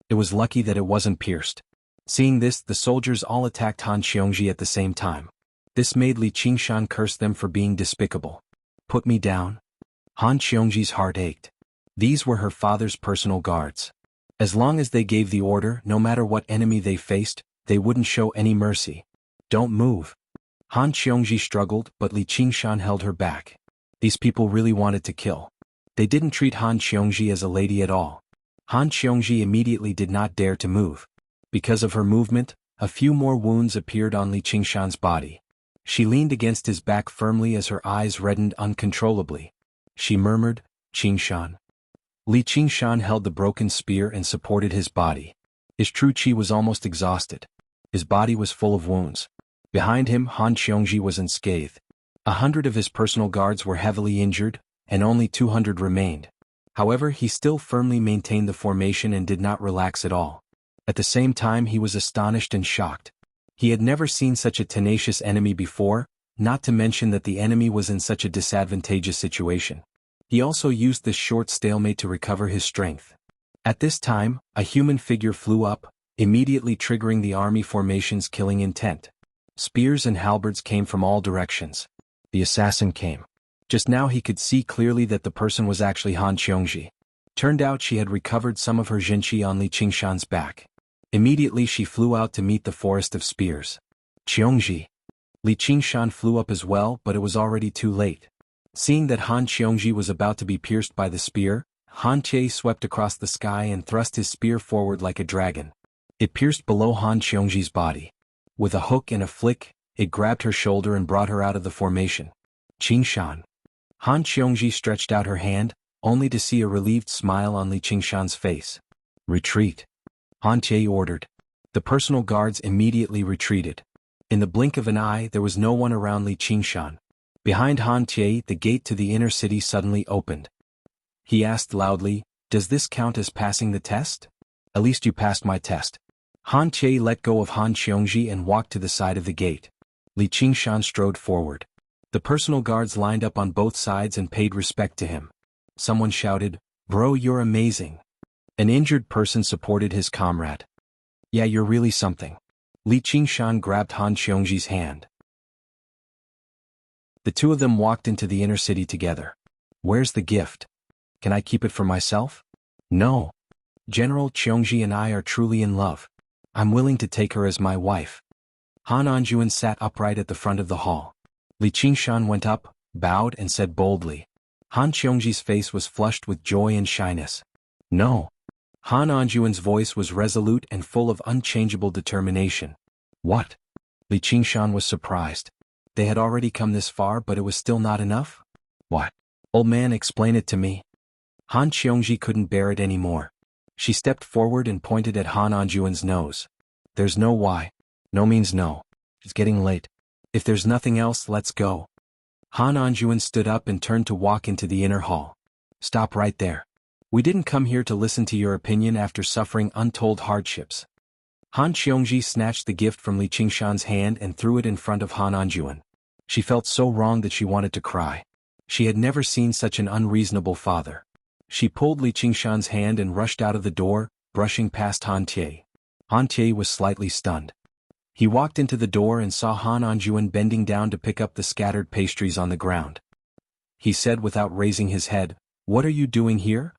[SPEAKER 1] It was lucky that it wasn't pierced. Seeing this, the soldiers all attacked Han Qiongji at the same time. This made Li Qingshan curse them for being despicable. "Put me down." Han Qiongji's heart ached. These were her father's personal guards. As long as they gave the order, no matter what enemy they faced, they wouldn't show any mercy. "Don't move." Han Qiongji struggled, but Li Qingshan held her back. These people really wanted to kill. They didn't treat Han Qiongji as a lady at all. Han Qiongji immediately did not dare to move. Because of her movement, a few more wounds appeared on Li Qingshan's body. She leaned against his back firmly as her eyes reddened uncontrollably. She murmured, "Qingshan." Li Qingshan held the broken spear and supported his body. His true qi was almost exhausted. His body was full of wounds. Behind him, Han Qiongji was unscathed. 100 of his personal guards were heavily injured, and only 200 remained. However, he still firmly maintained the formation and did not relax at all. At the same time, he was astonished and shocked. He had never seen such a tenacious enemy before, not to mention that the enemy was in such a disadvantageous situation. He also used this short stalemate to recover his strength. At this time, a human figure flew up, immediately triggering the army formation's killing intent. Spears and halberds came from all directions. The assassin came. Just now he could see clearly that the person was actually Han Qiongji. Turned out she had recovered some of her jinqi on Li Qingshan's back. Immediately she flew out to meet the forest of spears. "Qiongji." Li Qingshan flew up as well, but it was already too late. Seeing that Han Qiongji was about to be pierced by the spear, Han Tie swept across the sky and thrust his spear forward like a dragon. It pierced below Han Qiongji's body. With a hook and a flick, it grabbed her shoulder and brought her out of the formation. "Qingshan." Han Qiongji stretched out her hand, only to see a relieved smile on Li Qingshan's face. "Retreat," Han Tie ordered. The personal guards immediately retreated. In the blink of an eye, there was no one around Li Qingshan. Behind Han Tie, the gate to the inner city suddenly opened. He asked loudly, "Does this count as passing the test?" "At least you passed my test." Han Tie let go of Han Qiongji and walked to the side of the gate. Li Qingshan strode forward. The personal guards lined up on both sides and paid respect to him. Someone shouted, "Bro, you're amazing." An injured person supported his comrade. "Yeah, you're really something." Li Qingshan grabbed Han Qiongji's hand. The two of them walked into the inner city together. "Where's the gift? Can I keep it for myself?" "No. General Qiongji and I are truly in love. I'm willing to take her as my wife." Han Anjuan sat upright at the front of the hall. Li Qingshan went up, bowed and said boldly. Han Qiongji's face was flushed with joy and shyness. "No." Han Anjuan's voice was resolute and full of unchangeable determination. "What?" Li Qingshan was surprised. They had already come this far, but it was still not enough? "What?" "Old man, explain it to me." Han Qiongji couldn't bear it anymore. She stepped forward and pointed at Han Anjuan's nose. "There's no why. No means no. It's getting late. If there's nothing else, let's go." Han Anjuan stood up and turned to walk into the inner hall. "Stop right there. We didn't come here to listen to your opinion after suffering untold hardships." Han Qiongji snatched the gift from Li Qingshan's hand and threw it in front of Han Anjuan. She felt so wrong that she wanted to cry. She had never seen such an unreasonable father. She pulled Li Qingshan's hand and rushed out of the door, brushing past Han Tie. Han Tie was slightly stunned. He walked into the door and saw Han Anjuan bending down to pick up the scattered pastries on the ground. He said without raising his head, "What are you doing here?"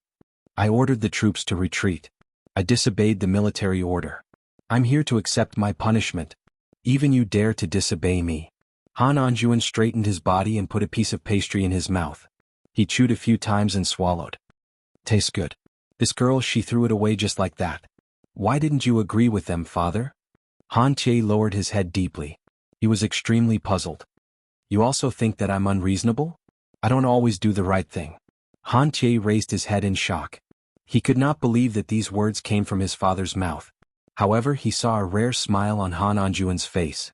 [SPEAKER 1] "I ordered the troops to retreat. I disobeyed the military order. I'm here to accept my punishment. Even you dare to disobey me." Han Anjuan straightened his body and put a piece of pastry in his mouth. He chewed a few times and swallowed. "Tastes good." This girl, she threw it away just like that. "Why didn't you agree with them, father?" Han Tie lowered his head deeply. He was extremely puzzled. "You also think that I'm unreasonable? I don't always do the right thing." Han Tie raised his head in shock. He could not believe that these words came from his father's mouth. However, he saw a rare smile on Han Anjuan's face.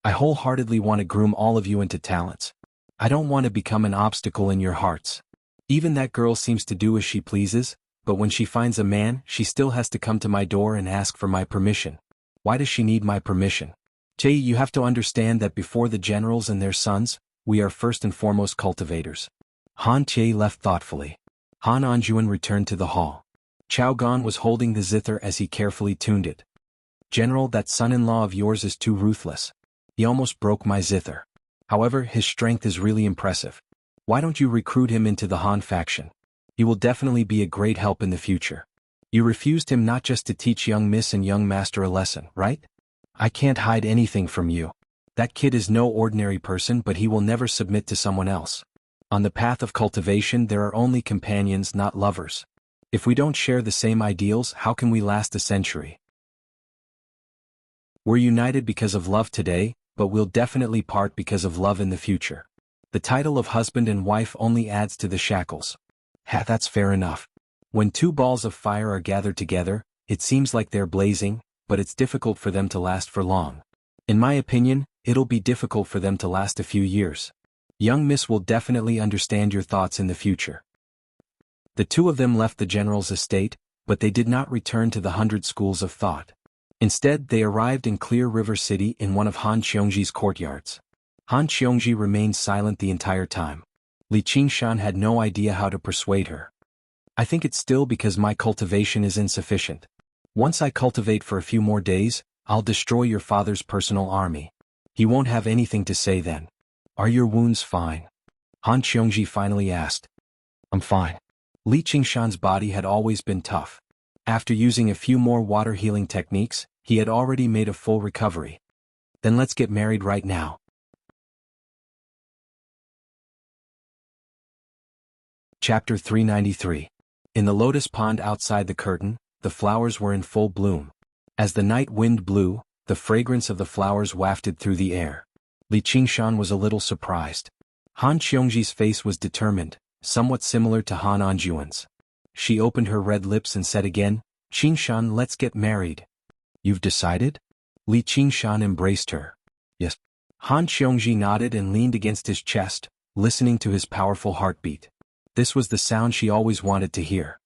[SPEAKER 1] "I wholeheartedly want to groom all of you into talents. I don't want to become an obstacle in your hearts. Even that girl seems to do as she pleases, but when she finds a man, she still has to come to my door and ask for my permission. Why does she need my permission? Tie, you have to understand that before the generals and their sons, we are first and foremost cultivators." Han Tie left thoughtfully. Han Anjuan returned to the hall. Chao Gan was holding the zither as he carefully tuned it. "General, that son-in-law of yours is too ruthless. He almost broke my zither. However, his strength is really impressive. Why don't you recruit him into the Han faction? He will definitely be a great help in the future. You refused him not just to teach young miss and young master a lesson, right? I can't hide anything from you. That kid is no ordinary person, but he will never submit to someone else. On the path of cultivation, there are only companions, not lovers. If we don't share the same ideals, how can we last a century? We're united because of love today, but we'll definitely part because of love in the future. The title of husband and wife only adds to the shackles. Ha, that's fair enough. When two balls of fire are gathered together, it seems like they're blazing, but it's difficult for them to last for long. In my opinion, it'll be difficult for them to last a few years. Young Miss will definitely understand your thoughts in the future. The two of them left the general's estate, but they did not return to the 100 schools of thought. Instead, they arrived in Clear River City in one of Han Qiongji's courtyards. Han Qiongji remained silent the entire time. Li Qingshan had no idea how to persuade her. I think it's still because my cultivation is insufficient. Once I cultivate for a few more days, I'll destroy your father's personal army. He won't have anything to say then. Are your wounds fine? Han Qiongji finally asked. I'm fine. Li Qingshan's body had always been tough. After using a few more water healing techniques, he had already made a full recovery. Then let's get married right now. Chapter 393. In the lotus pond outside the curtain, the flowers were in full bloom. As the night wind blew, the fragrance of the flowers wafted through the air. Li Qingshan was a little surprised. Han Qiongji's face was determined, somewhat similar to Han Anjuan's. She opened her red lips and said again, Qingshan, let's get married. You've decided? Li Qingshan embraced her. Yes. Han Qiongji nodded and leaned against his chest, listening to his powerful heartbeat. This was the sound she always wanted to hear.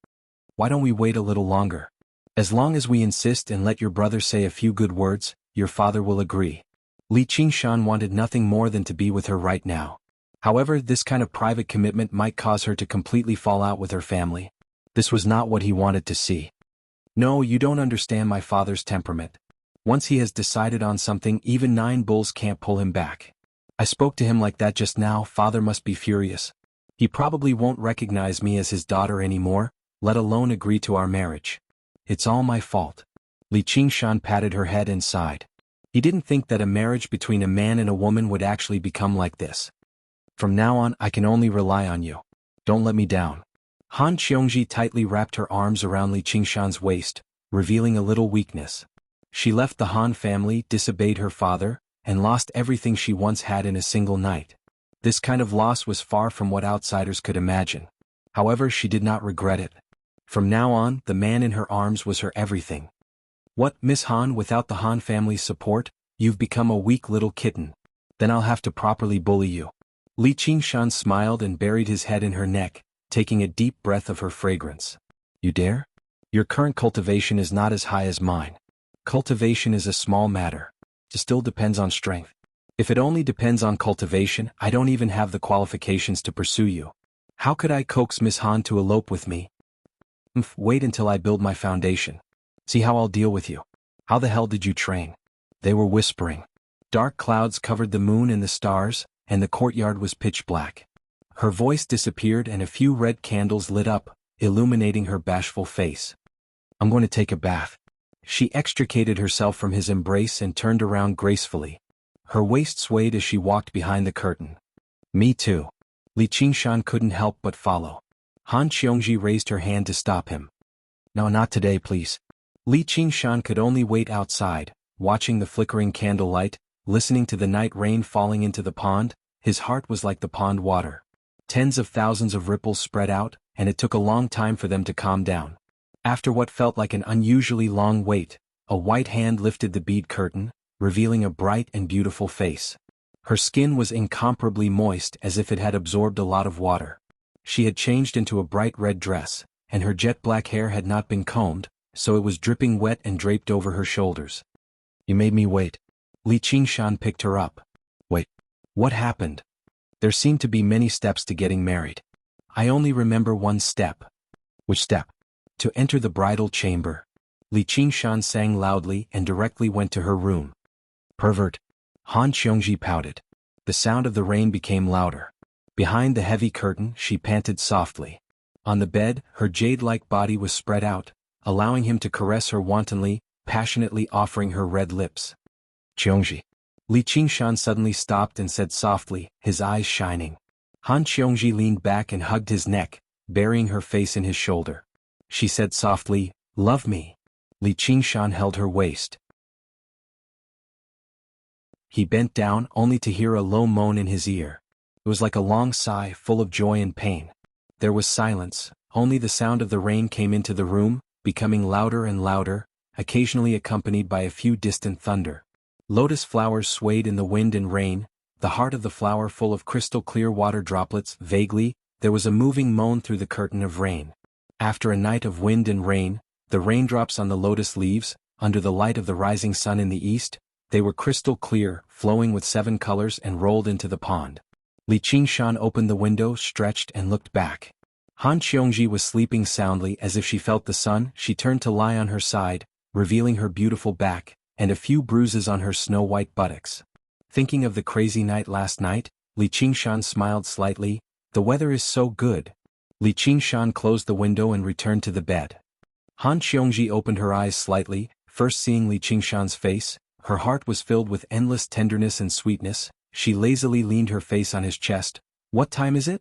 [SPEAKER 1] Why don't we wait a little longer? As long as we insist and let your brother say a few good words, your father will agree. Li Qingshan wanted nothing more than to be with her right now. However, this kind of private commitment might cause her to completely fall out with her family. This was not what he wanted to see. No, you don't understand my father's temperament. Once he has decided on something, even 9 bulls can't pull him back. I spoke to him like that just now. Father must be furious. He probably won't recognize me as his daughter anymore, let alone agree to our marriage. It's all my fault. Li Qingshan patted her head and sighed. He didn't think that a marriage between a man and a woman would actually become like this. From now on, I can only rely on you. Don't let me down. Han Qiongji tightly wrapped her arms around Li Qingshan's waist, revealing a little weakness. She left the Han family, disobeyed her father, and lost everything she once had in a single night. This kind of loss was far from what outsiders could imagine. However, she did not regret it. From now on, the man in her arms was her everything. What, Miss Han, without the Han family's support, you've become a weak little kitten. Then I'll have to properly bully you. Li Qingshan smiled and buried his head in her neck, taking a deep breath of her fragrance. You dare? Your current cultivation is not as high as mine. Cultivation is a small matter. It still depends on strength. If it only depends on cultivation, I don't even have the qualifications to pursue you. How could I coax Miss Han to elope with me? Wait until I build my foundation. See how I'll deal with you. How the hell did you train? They were whispering. Dark clouds covered the moon and the stars, and the courtyard was pitch black. Her voice disappeared and a few red candles lit up, illuminating her bashful face. I'm going to take a bath. She extricated herself from his embrace and turned around gracefully. Her waist swayed as she walked behind the curtain. Me too. Li Qingshan couldn't help but follow. Han Qiongji raised her hand to stop him. No, not today, please. Li Qingshan could only wait outside, watching the flickering candlelight, listening to the night rain falling into the pond. His heart was like the pond water. Tens of thousands of ripples spread out, and it took a long time for them to calm down. After what felt like an unusually long wait, a white hand lifted the bead curtain, revealing a bright and beautiful face. Her skin was incomparably moist as if it had absorbed a lot of water. She had changed into a bright red dress, and her jet black hair had not been combed, so it was dripping wet and draped over her shoulders. You made me wait. Li Qingshan picked her up. Wait. What happened? There seemed to be many steps to getting married. I only remember one step. Which step? To enter the bridal chamber. Li Qingshan sang loudly and directly went to her room. Pervert. Han Qiongji pouted. The sound of the rain became louder. Behind the heavy curtain, she panted softly. On the bed, her jade-like body was spread out, allowing him to caress her wantonly, passionately offering her red lips. Qiongji. Li Qingshan suddenly stopped and said softly, his eyes shining. Han Qiongji leaned back and hugged his neck, burying her face in his shoulder. She said softly, love me. Li Qingshan held her waist. He bent down only to hear a low moan in his ear. It was like a long sigh full of joy and pain. There was silence, only the sound of the rain came into the room, becoming louder and louder, occasionally accompanied by a few distant thunder. Lotus flowers swayed in the wind and rain, the heart of the flower full of crystal-clear water droplets. Vaguely, there was a moving moan through the curtain of rain. After a night of wind and rain, the raindrops on the lotus leaves, under the light of the rising sun in the east, they were crystal clear, flowing with 7 colors and rolled into the pond. Li Qingshan opened the window, stretched and looked back. Han Qiongji was sleeping soundly as if she felt the sun. She turned to lie on her side, revealing her beautiful back, and a few bruises on her snow-white buttocks. Thinking of the crazy night last night, Li Qingshan smiled slightly. The weather is so good. Li Qingshan closed the window and returned to the bed. Han Qiongji opened her eyes slightly, first seeing Li Qingshan's face. Her heart was filled with endless tenderness and sweetness. She lazily leaned her face on his chest. What time is it?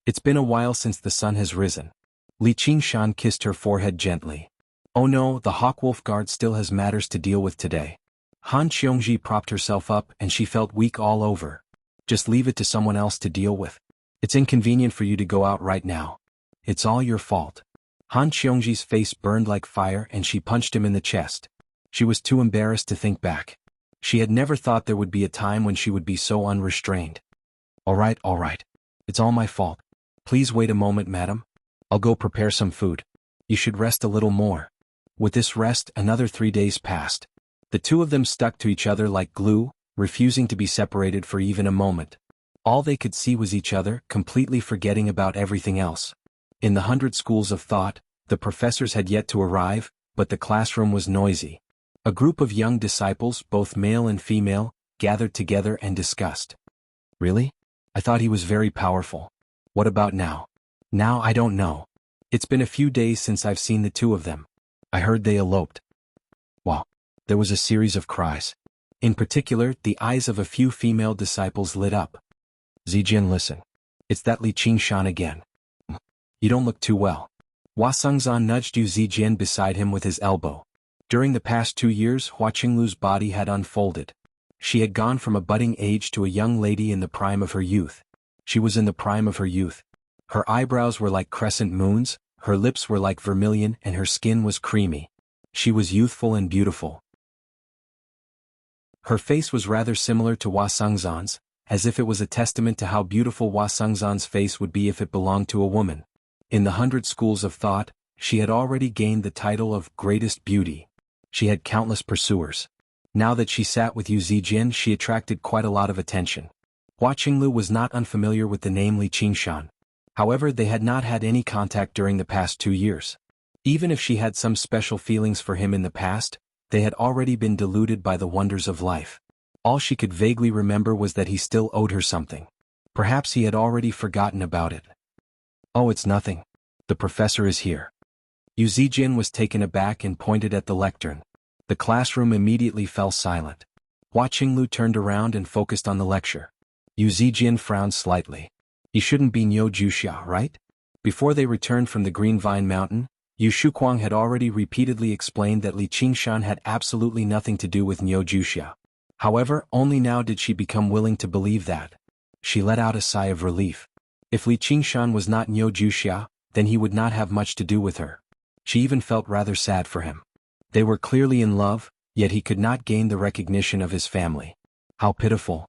[SPEAKER 1] It's been a while since the sun has risen. Li Qingshan kissed her forehead gently. Oh no, the Hawkwolf Guard still has matters to deal with today. Han Qiongji propped herself up and she felt weak all over. Just leave it to someone else to deal with. It's inconvenient for you to go out right now. It's all your fault. Han Qiongji's face burned like fire and she punched him in the chest. She was too embarrassed to think back. She had never thought there would be a time when she would be so unrestrained. All right. It's all my fault. Please wait a moment, madam. I'll go prepare some food. You should rest a little more. With this rest, another 3 days passed. The two of them stuck to each other like glue, refusing to be separated for even a moment. All they could see was each other, completely forgetting about everything else. In the 100 schools of thought, the professors had yet to arrive, but the classroom was noisy. A group of young disciples, both male and female, gathered together and discussed. Really? I thought he was very powerful. What about now? Now I don't know. It's been a few days since I've seen the two of them. I heard they eloped. Wow. There was a series of cries. In particular, the eyes of a few female disciples lit up. Zijian, listen. It's that Li Qingshan again. You don't look too well. Hua Sengzan nudged Yu Zijian beside him with his elbow. During the past 2 years, Hua Qinglu's body had unfolded. She had gone from a budding age to a young lady in the prime of her youth. She was in the prime of her youth. Her eyebrows were like crescent moons, her lips were like vermilion, and her skin was creamy. She was youthful and beautiful. Her face was rather similar to Hua Sengzan's, as if it was a testament to how beautiful Hua Sengzan's face would be if it belonged to a woman. In the 100 schools of thought, she had already gained the title of greatest beauty. She had countless pursuers. Now that she sat with Yu Zijian, she attracted quite a lot of attention. Hua Qinglu was not unfamiliar with the name Li Qingshan. However, they had not had any contact during the past 2 years. Even if she had some special feelings for him in the past, they had already been diluted by the wonders of life. All she could vaguely remember was that he still owed her something. Perhaps he had already forgotten about it. Oh, it's nothing. The professor is here. Yu Zijian was taken aback and pointed at the lectern. The classroom immediately fell silent. Hua Qinglu turned around and focused on the lecture. Yu Zijian frowned slightly. He shouldn't be Niu Juxia, right? Before they returned from the Green Vine Mountain, Yu Shuquang had already repeatedly explained that Li Qingshan had absolutely nothing to do with Niu Juxia. However, only now did she become willing to believe that. She let out a sigh of relief. If Li Qingshan was not Niu Juxia, then he would not have much to do with her. She even felt rather sad for him. They were clearly in love, yet he could not gain the recognition of his family. How pitiful.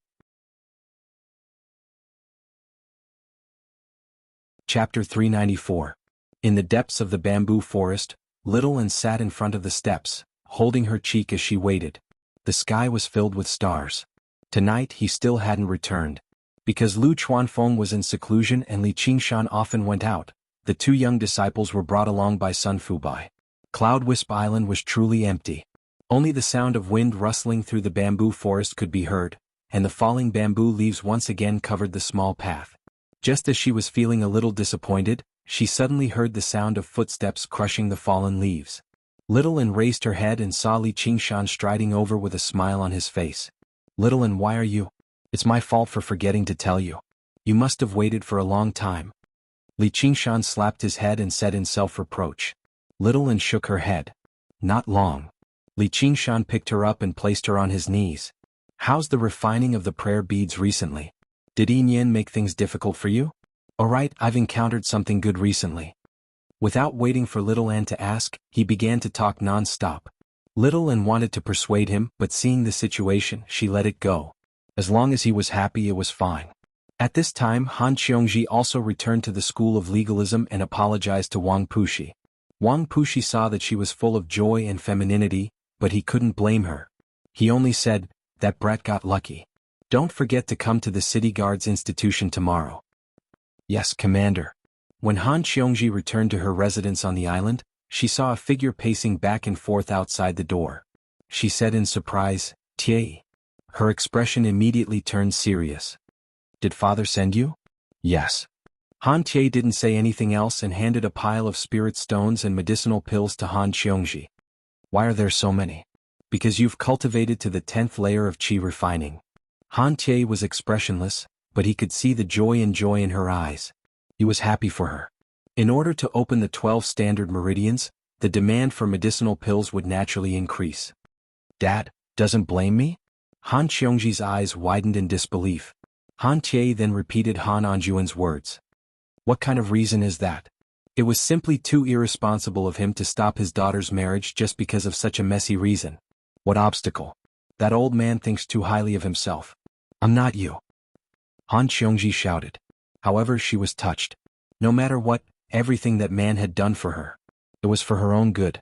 [SPEAKER 1] Chapter 394. In the depths of the bamboo forest, Little An sat in front of the steps, holding her cheek as she waited. The sky was filled with stars. Tonight he still hadn't returned. Because Lu Chuanfeng was in seclusion and Li Qingshan often went out, the two young disciples were brought along by Sun Fubai. Cloud Wisp Island was truly empty. Only the sound of wind rustling through the bamboo forest could be heard, and the falling bamboo leaves once again covered the small path. Just as she was feeling a little disappointed, she suddenly heard the sound of footsteps crushing the fallen leaves. Little An raised her head and saw Li Qingshan striding over with a smile on his face. Little An, why are you? It's my fault for forgetting to tell you. You must have waited for a long time. Li Qingshan slapped his head and said in self-reproach. Little An shook her head. Not long. Li Qingshan picked her up and placed her on his knees. How's the refining of the prayer beads recently? Did Yin make things difficult for you? Alright, I've encountered something good recently. Without waiting for Little Ann to ask, he began to talk non-stop. Little Ann wanted to persuade him, but seeing the situation, she let it go. As long as he was happy, it was fine. At this time, Han Qiongji also returned to the school of legalism and apologized to Wang Puxi. Wang Puxi saw that she was full of joy and femininity, but he couldn't blame her. He only said, "That brat got lucky. Don't forget to come to the City Guards Institution tomorrow." "Yes, Commander." When Han Qiongji returned to her residence on the island, she saw a figure pacing back and forth outside the door. She said in surprise, "Tie." Her expression immediately turned serious. "Did father send you?" "Yes." Han Tie didn't say anything else and handed a pile of spirit stones and medicinal pills to Han Qiongji. "Why are there so many?" "Because you've cultivated to the 10th layer of qi refining." Han Tie was expressionless, but he could see the joy in her eyes. He was happy for her. In order to open the 12 standard meridians, the demand for medicinal pills would naturally increase. "Dad, doesn't blame me?" Han Qiongji's eyes widened in disbelief. Han Tie then repeated Han Anjuan's words. "What kind of reason is that?" It was simply too irresponsible of him to stop his daughter's marriage just because of such a messy reason. "What obstacle?" "That old man thinks too highly of himself." "I'm not you," Han Qiongji shouted. However, she was touched. No matter what, everything that man had done for her, it was for her own good.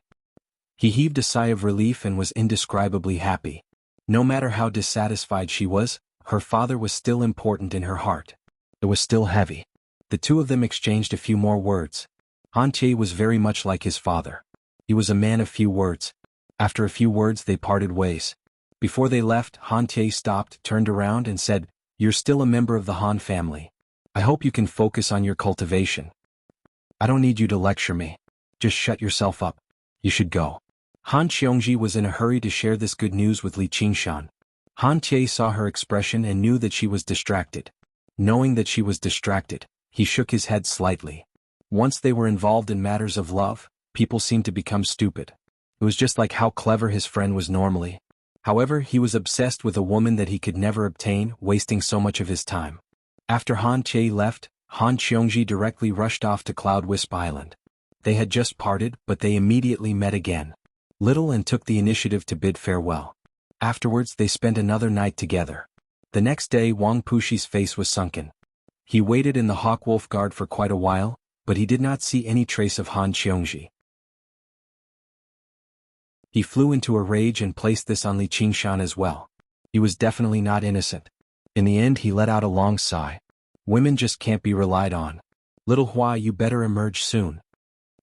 [SPEAKER 1] He heaved a sigh of relief and was indescribably happy. No matter how dissatisfied she was, her father was still important in her heart. It was still heavy. The two of them exchanged a few more words. Han Tie was very much like his father. He was a man of few words. After a few words they parted ways. Before they left, Han Tie stopped, turned around and said, "You're still a member of the Han family. I hope you can focus on your cultivation. I don't need you to lecture me. Just shut yourself up. You should go." Han Qiongji was in a hurry to share this good news with Li Qingshan. Han Tie saw her expression and knew that she was distracted. Knowing that she was distracted, he shook his head slightly. Once they were involved in matters of love, people seemed to become stupid. It was just like how clever his friend was normally. However, he was obsessed with a woman that he could never obtain, wasting so much of his time. After Han Tie left, Han Qiongji directly rushed off to Cloud Wisp Island. They had just parted, but they immediately met again. Little Ann took the initiative to bid farewell. Afterwards they spent another night together. The next day Wang Puxi's face was sunken. He waited in the Hawkwolf Guard for quite a while, but he did not see any trace of Han Qiongji. He flew into a rage and placed this on Li Qingshan as well. He was definitely not innocent. In the end he let out a long sigh. Women just can't be relied on. "Little Hua, you better emerge soon."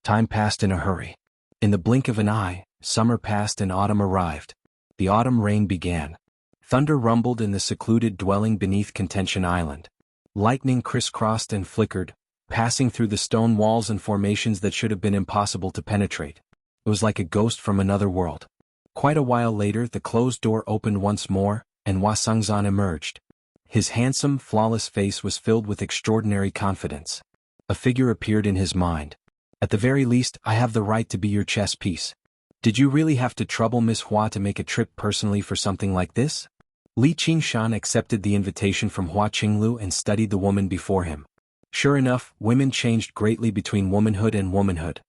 [SPEAKER 1] Time passed in a hurry. In the blink of an eye, summer passed and autumn arrived. The autumn rain began. Thunder rumbled in the secluded dwelling beneath Contention Island. Lightning crisscrossed and flickered, passing through the stone walls and formations that should have been impossible to penetrate. It was like a ghost from another world. Quite a while later the closed door opened once more, and Hua Sengzan emerged. His handsome, flawless face was filled with extraordinary confidence. A figure appeared in his mind. "At the very least, I have the right to be your chess piece. Did you really have to trouble Miss Hua to make a trip personally for something like this?" Li Qingshan accepted the invitation from Hua Qinglu and studied the woman before him. Sure enough, women changed greatly between womanhood and womanhood.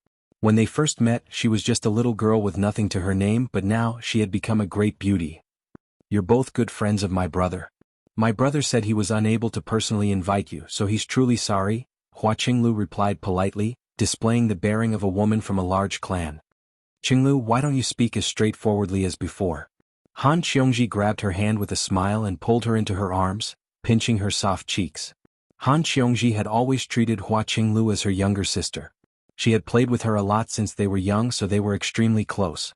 [SPEAKER 1] When they first met, she was just a little girl with nothing to her name, but now she had become a great beauty. "You're both good friends of my brother. My brother said he was unable to personally invite you, so he's truly sorry," Hua Qinglu replied politely, displaying the bearing of a woman from a large clan. "Qinglu, why don't you speak as straightforwardly as before?" Han Qiongji grabbed her hand with a smile and pulled her into her arms, pinching her soft cheeks. Han Qiongji had always treated Hua Qinglu as her younger sister. She had played with her a lot since they were young, so they were extremely close.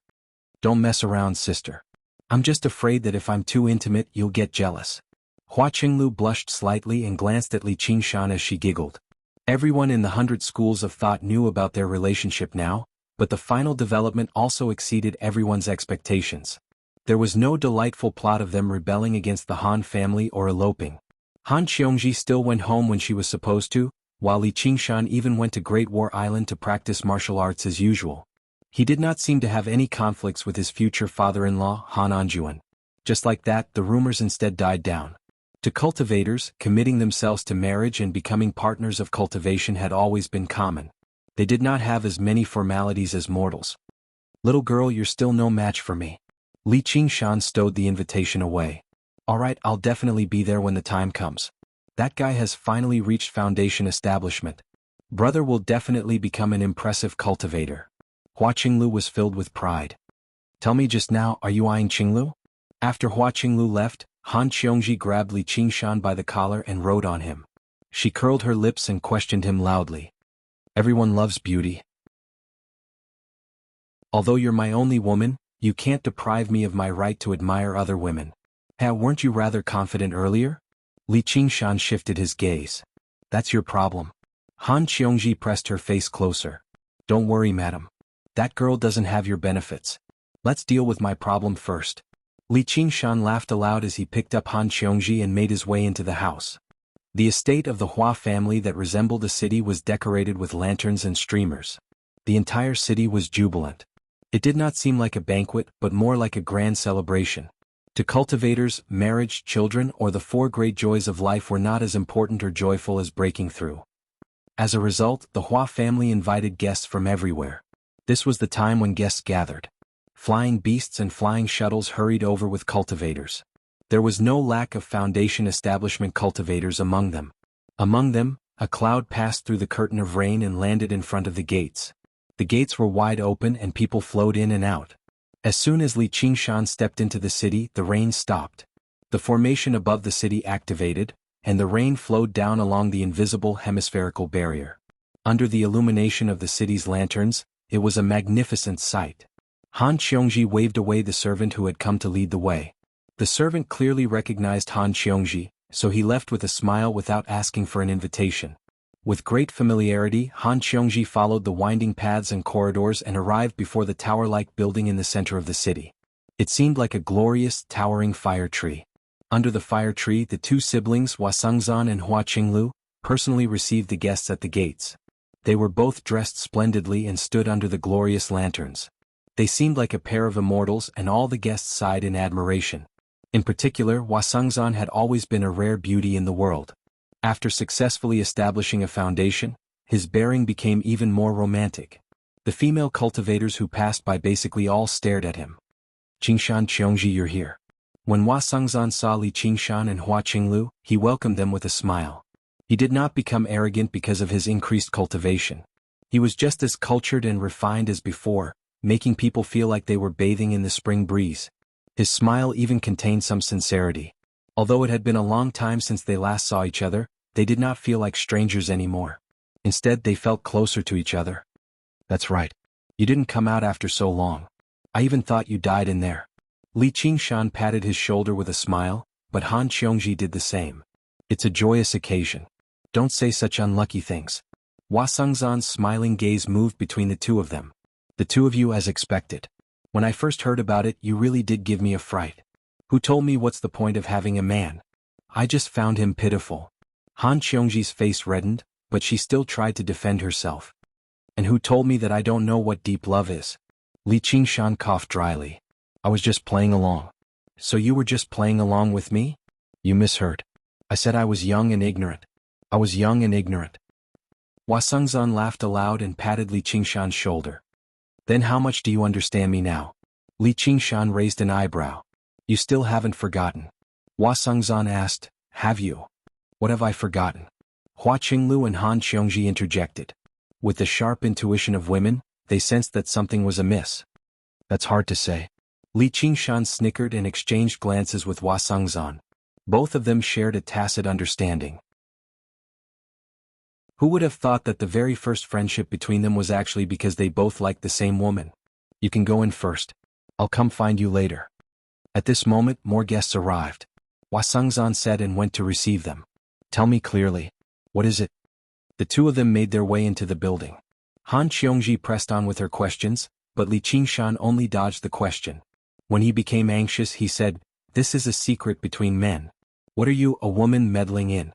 [SPEAKER 1] "Don't mess around, sister. I'm just afraid that if I'm too intimate you'll get jealous." Hua Qinglu blushed slightly and glanced at Li Qingshan as she giggled. Everyone in the 100 schools of thought knew about their relationship now, but the final development also exceeded everyone's expectations. There was no delightful plot of them rebelling against the Han family or eloping. Han Qiongji still went home when she was supposed to, while Li Qingshan even went to Great War Island to practice martial arts as usual. He did not seem to have any conflicts with his future father-in-law, Han Anjuan. Just like that, the rumors instead died down. To cultivators, committing themselves to marriage and becoming partners of cultivation had always been common. They did not have as many formalities as mortals. Little girl, you're still no match for me. Li Qingshan stowed the invitation away. Alright, I'll definitely be there when the time comes. That guy has finally reached foundation establishment. Brother will definitely become an impressive cultivator. Hua Qinglu was filled with pride. Tell me just now, are you eyeing Qinglu? After Hua Qinglu left, Han Qiongji grabbed Li Qingshan by the collar and rode on him. She curled her lips and questioned him loudly. Everyone loves beauty. Although you're my only woman, you can't deprive me of my right to admire other women. Weren't you rather confident earlier? Li Qingshan shifted his gaze. That's your problem. Han Qiongji pressed her face closer. Don't worry, madam. That girl doesn't have your benefits. Let's deal with my problem first. Li Qingshan laughed aloud as he picked up Han Qiongji and made his way into the house. The estate of the Hua family that resembled a city was decorated with lanterns and streamers. The entire city was jubilant. It did not seem like a banquet but more like a grand celebration. To cultivators, marriage, children, or the four great joys of life were not as important or joyful as breaking through. As a result, the Hua family invited guests from everywhere. This was the time when guests gathered. Flying beasts and flying shuttles hurried over with cultivators. There was no lack of foundation establishment cultivators among them. Among them, a cloud passed through the curtain of rain and landed in front of the gates. The gates were wide open and people flowed in and out. As soon as Li Qingshan stepped into the city, the rain stopped. The formation above the city activated, and the rain flowed down along the invisible hemispherical barrier. Under the illumination of the city's lanterns, it was a magnificent sight. Han Qiongji waved away the servant who had come to lead the way. The servant clearly recognized Han Qiongji, so he left with a smile without asking for an invitation. With great familiarity, Han Qiongji followed the winding paths and corridors and arrived before the tower-like building in the center of the city. It seemed like a glorious, towering fire tree. Under the fire tree, the two siblings, Hua Sengzan and Hua Qinglu, personally received the guests at the gates. They were both dressed splendidly and stood under the glorious lanterns. They seemed like a pair of immortals and all the guests sighed in admiration. In particular, Hua Sengzan had always been a rare beauty in the world. After successfully establishing a foundation, his bearing became even more romantic. The female cultivators who passed by basically all stared at him. Qingshan Qiongji, you're here. When Hua Sengzan saw Li Qingshan and Hua Qinglu, he welcomed them with a smile. He did not become arrogant because of his increased cultivation. He was just as cultured and refined as before, making people feel like they were bathing in the spring breeze. His smile even contained some sincerity. Although it had been a long time since they last saw each other, they did not feel like strangers anymore. Instead, they felt closer to each other. That's right. You didn't come out after so long. I even thought you died in there. Li Qingshan patted his shoulder with a smile, but Han Qiongji did the same. It's a joyous occasion. Don't say such unlucky things. Hua Sengzan's smiling gaze moved between the two of them. The two of you as expected. When I first heard about it, you really did give me a fright. Who told me what's the point of having a man? I just found him pitiful. Han Qiongji's face reddened, but she still tried to defend herself. And who told me that I don't know what deep love is? Li Qingshan coughed dryly. I was just playing along. So you were just playing along with me? You misheard. I said I was young and ignorant. I was young and ignorant. Hua Sengzan laughed aloud and patted Li Qingshan's shoulder. Then how much do you understand me now? Li Qingshan raised an eyebrow. You still haven't forgotten. Hua Sengzan asked, have you? What have I forgotten? Hua Qinglu and Han Qiongji interjected. With the sharp intuition of women, they sensed that something was amiss. That's hard to say. Li Qingshan snickered and exchanged glances with Hua Sengzan. Both of them shared a tacit understanding. Who would have thought that the very first friendship between them was actually because they both liked the same woman? You can go in first. I'll come find you later. At this moment, more guests arrived. Hua Sengzan said and went to receive them. Tell me clearly. What is it? The two of them made their way into the building. Han Qiongji pressed on with her questions, but Li Qingshan only dodged the question. When he became anxious, he said, This is a secret between men. What are you, a woman, meddling in?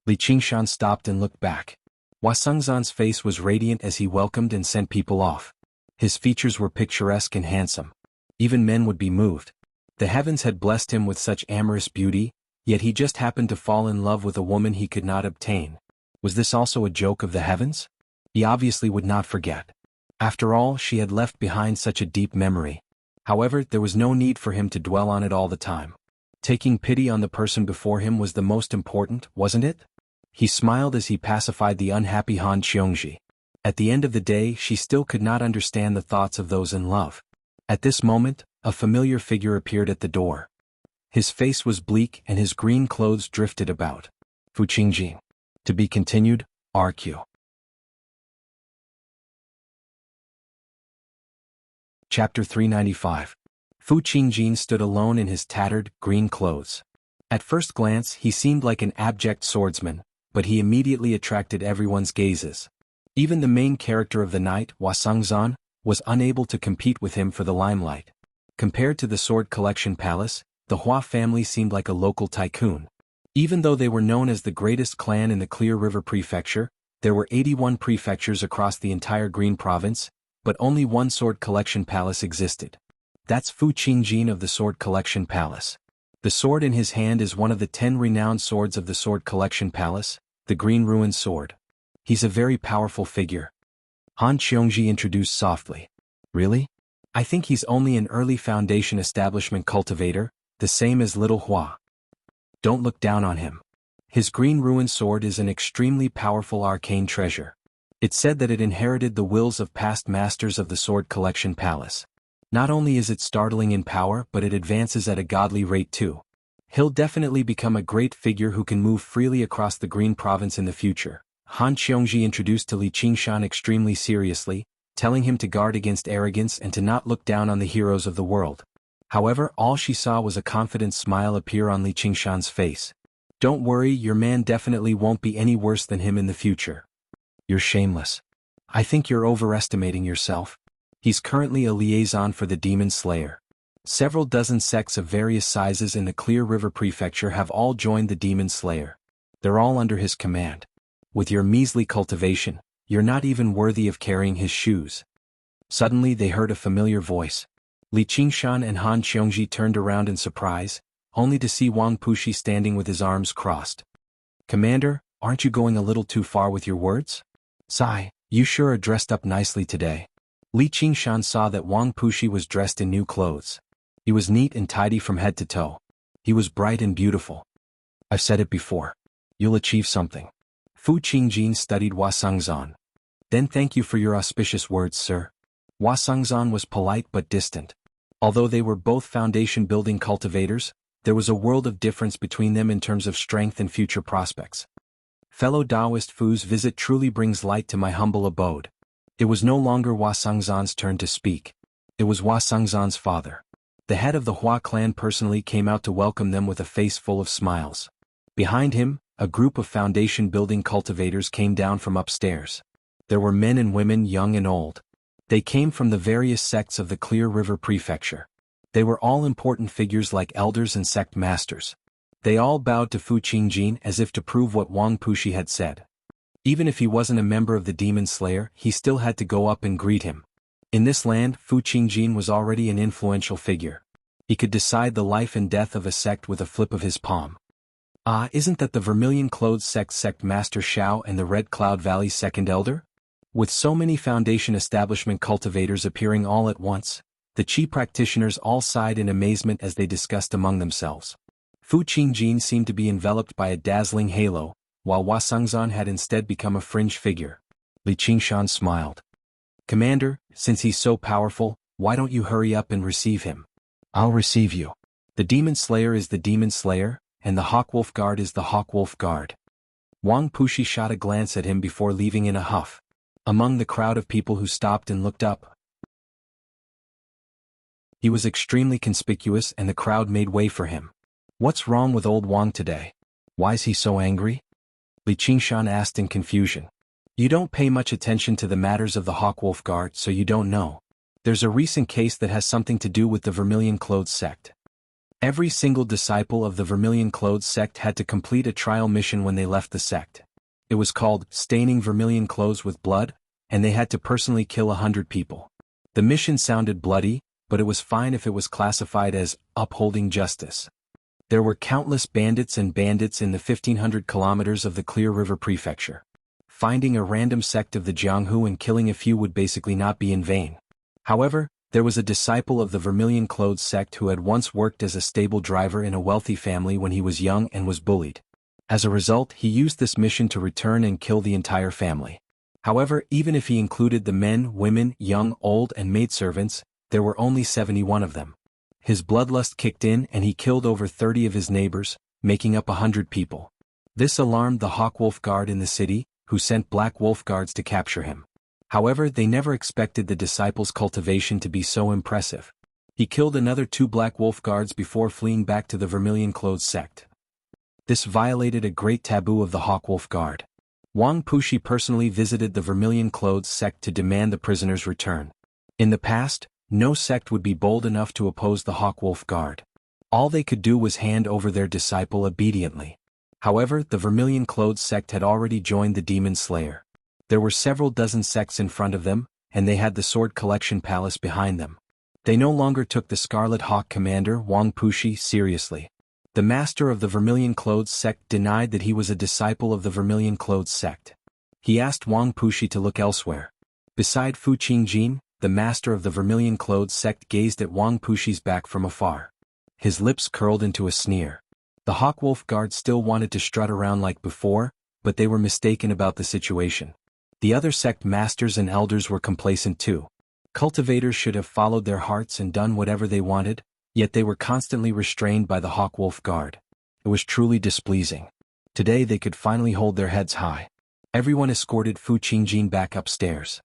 [SPEAKER 1] Li Qingshan stopped and looked back. Hua Sengzan's face was radiant as he welcomed and sent people off. His features were picturesque and handsome. Even men would be moved. The heavens had blessed him with such amorous beauty, yet he just happened to fall in love with a woman he could not obtain. Was this also a joke of the heavens? He obviously would not forget. After all, she had left behind such a deep memory. However, there was no need for him to dwell on it all the time. Taking pity on the person before him was the most important, wasn't it? He smiled as he pacified the unhappy Han Qiongji. At the end of the day, she still could not understand the thoughts of those in love. At this moment, a familiar figure appeared at the door. His face was bleak and his green clothes drifted about. Fu Qingjin. To be continued, RQ. Chapter 395. Fu Qingjin stood alone in his tattered, green clothes. At first glance he seemed like an abject swordsman, but he immediately attracted everyone's gazes. Even the main character of the night, Hua Sangzan, was unable to compete with him for the limelight. Compared to the Sword Collection Palace, the Hua family seemed like a local tycoon. Even though they were known as the greatest clan in the Clear River Prefecture, there were 81 prefectures across the entire Green Province, but only one Sword Collection Palace existed. That's Fu Qingjin of the Sword Collection Palace. The sword in his hand is one of the 10 renowned swords of the Sword Collection Palace, the Green Ruin Sword. He's a very powerful figure. Han Qiongji introduced softly. Really? I think he's only an early foundation establishment cultivator, the same as little Hua. Don't look down on him. His Green Ruin Sword is an extremely powerful arcane treasure. It's said that it inherited the wills of past masters of the Sword Collection Palace. Not only is it startling in power, but it advances at a godly rate too. He'll definitely become a great figure who can move freely across the Green Province in the future. Han Qiongji introduced to Li Qingshan extremely seriously, telling him to guard against arrogance and to not look down on the heroes of the world. However, all she saw was a confident smile appear on Li Qingshan's face. Don't worry, your man definitely won't be any worse than him in the future. You're shameless. I think you're overestimating yourself. He's currently a liaison for the Demon Slayer. Several dozen sects of various sizes in the Clear River Prefecture have all joined the Demon Slayer. They're all under his command. With your measly cultivation, you're not even worthy of carrying his shoes. Suddenly they heard a familiar voice. Li Qingshan and Han Qiongji turned around in surprise, only to see Wang Pushi standing with his arms crossed. Commander, aren't you going a little too far with your words? Sigh, you sure are dressed up nicely today. Li Qingshan saw that Wang Pushi was dressed in new clothes. He was neat and tidy from head to toe. He was bright and beautiful. I've said it before. You'll achieve something. Fu Qingjin studied Hua Sangzan. Then thank you for your auspicious words, sir. Hua Sangzan was polite but distant. Although they were both foundation-building cultivators, there was a world of difference between them in terms of strength and future prospects. Fellow Taoist Fu's visit truly brings light to my humble abode. It was no longer Hua Sangzan's turn to speak. It was Hua Sangzan's father. The head of the Hua clan personally came out to welcome them with a face full of smiles. Behind him, a group of foundation-building cultivators came down from upstairs. There were men and women, young and old. They came from the various sects of the Clear River Prefecture. They were all important figures like elders and sect masters. They all bowed to Fu Qingjin as if to prove what Wang Pushi had said. Even if he wasn't a member of the Demon Slayer, he still had to go up and greet him. In this land, Fu Qingjin was already an influential figure. He could decide the life and death of a sect with a flip of his palm. Ah, isn't that the Vermilion Clothes sect Master Shao and the Red Cloud Valley's second elder? With so many foundation establishment cultivators appearing all at once, the Qi practitioners all sighed in amazement as they discussed among themselves. Fu Qingjin seemed to be enveloped by a dazzling halo, while Hua Sangzan had instead become a fringe figure. Li Qingshan smiled. Commander, since he's so powerful, why don't you hurry up and receive him? I'll receive you. The Demon Slayer is the Demon Slayer, and the Hawkwolf Guard is the Hawkwolf Guard. Wang Pushi shot a glance at him before leaving in a huff. Among the crowd of people who stopped and looked up, he was extremely conspicuous and the crowd made way for him. What's wrong with old Wang today? Why's he so angry? Li Qingshan asked in confusion. You don't pay much attention to the matters of the Hawkwolf Guard, so you don't know. There's a recent case that has something to do with the Vermilion Clothes sect. Every single disciple of the Vermilion Clothes sect had to complete a trial mission when they left the sect. It was called Staining Vermilion Clothes with Blood, and they had to personally kill 100 people. The mission sounded bloody, but it was fine if it was classified as upholding justice. There were countless bandits in the 1500 kilometers of the Clear River Prefecture. Finding a random sect of the Jianghu and killing a few would basically not be in vain. However, there was a disciple of the Vermilion Clothes sect who had once worked as a stable driver in a wealthy family when he was young and was bullied. As a result, he used this mission to return and kill the entire family. However, even if he included the men, women, young, old, and maidservants, there were only 71 of them. His bloodlust kicked in and he killed over 30 of his neighbors, making up 100 people. This alarmed the Hawkwolf Guard in the city, who sent Black Wolf Guards to capture him. However, they never expected the disciple's cultivation to be so impressive. He killed another 2 Black Wolf Guards before fleeing back to the Vermilion Clothes sect. This violated a great taboo of the Hawkwolf Guard. Wang Pushi personally visited the Vermilion Clothes sect to demand the prisoner's return. In the past, no sect would be bold enough to oppose the Hawkwolf Guard. All they could do was hand over their disciple obediently. However, the Vermilion Clothes sect had already joined the Demon Slayer. There were several dozen sects in front of them, and they had the Sword Collection Palace behind them. They no longer took the Scarlet Hawk commander Wang Pushi seriously. The master of the Vermilion Clothes sect denied that he was a disciple of the Vermilion Clothes sect. He asked Wang Pushi to look elsewhere. Beside Fu Qingjin, the master of the Vermilion Clothes sect gazed at Wang Pushi's back from afar. His lips curled into a sneer. The Hawkwolf Guard still wanted to strut around like before, but they were mistaken about the situation. The other sect masters and elders were complacent too. Cultivators should have followed their hearts and done whatever they wanted, yet they were constantly restrained by the Hawkwolf Guard. It was truly displeasing. Today they could finally hold their heads high. Everyone escorted Fu Qingjin back upstairs.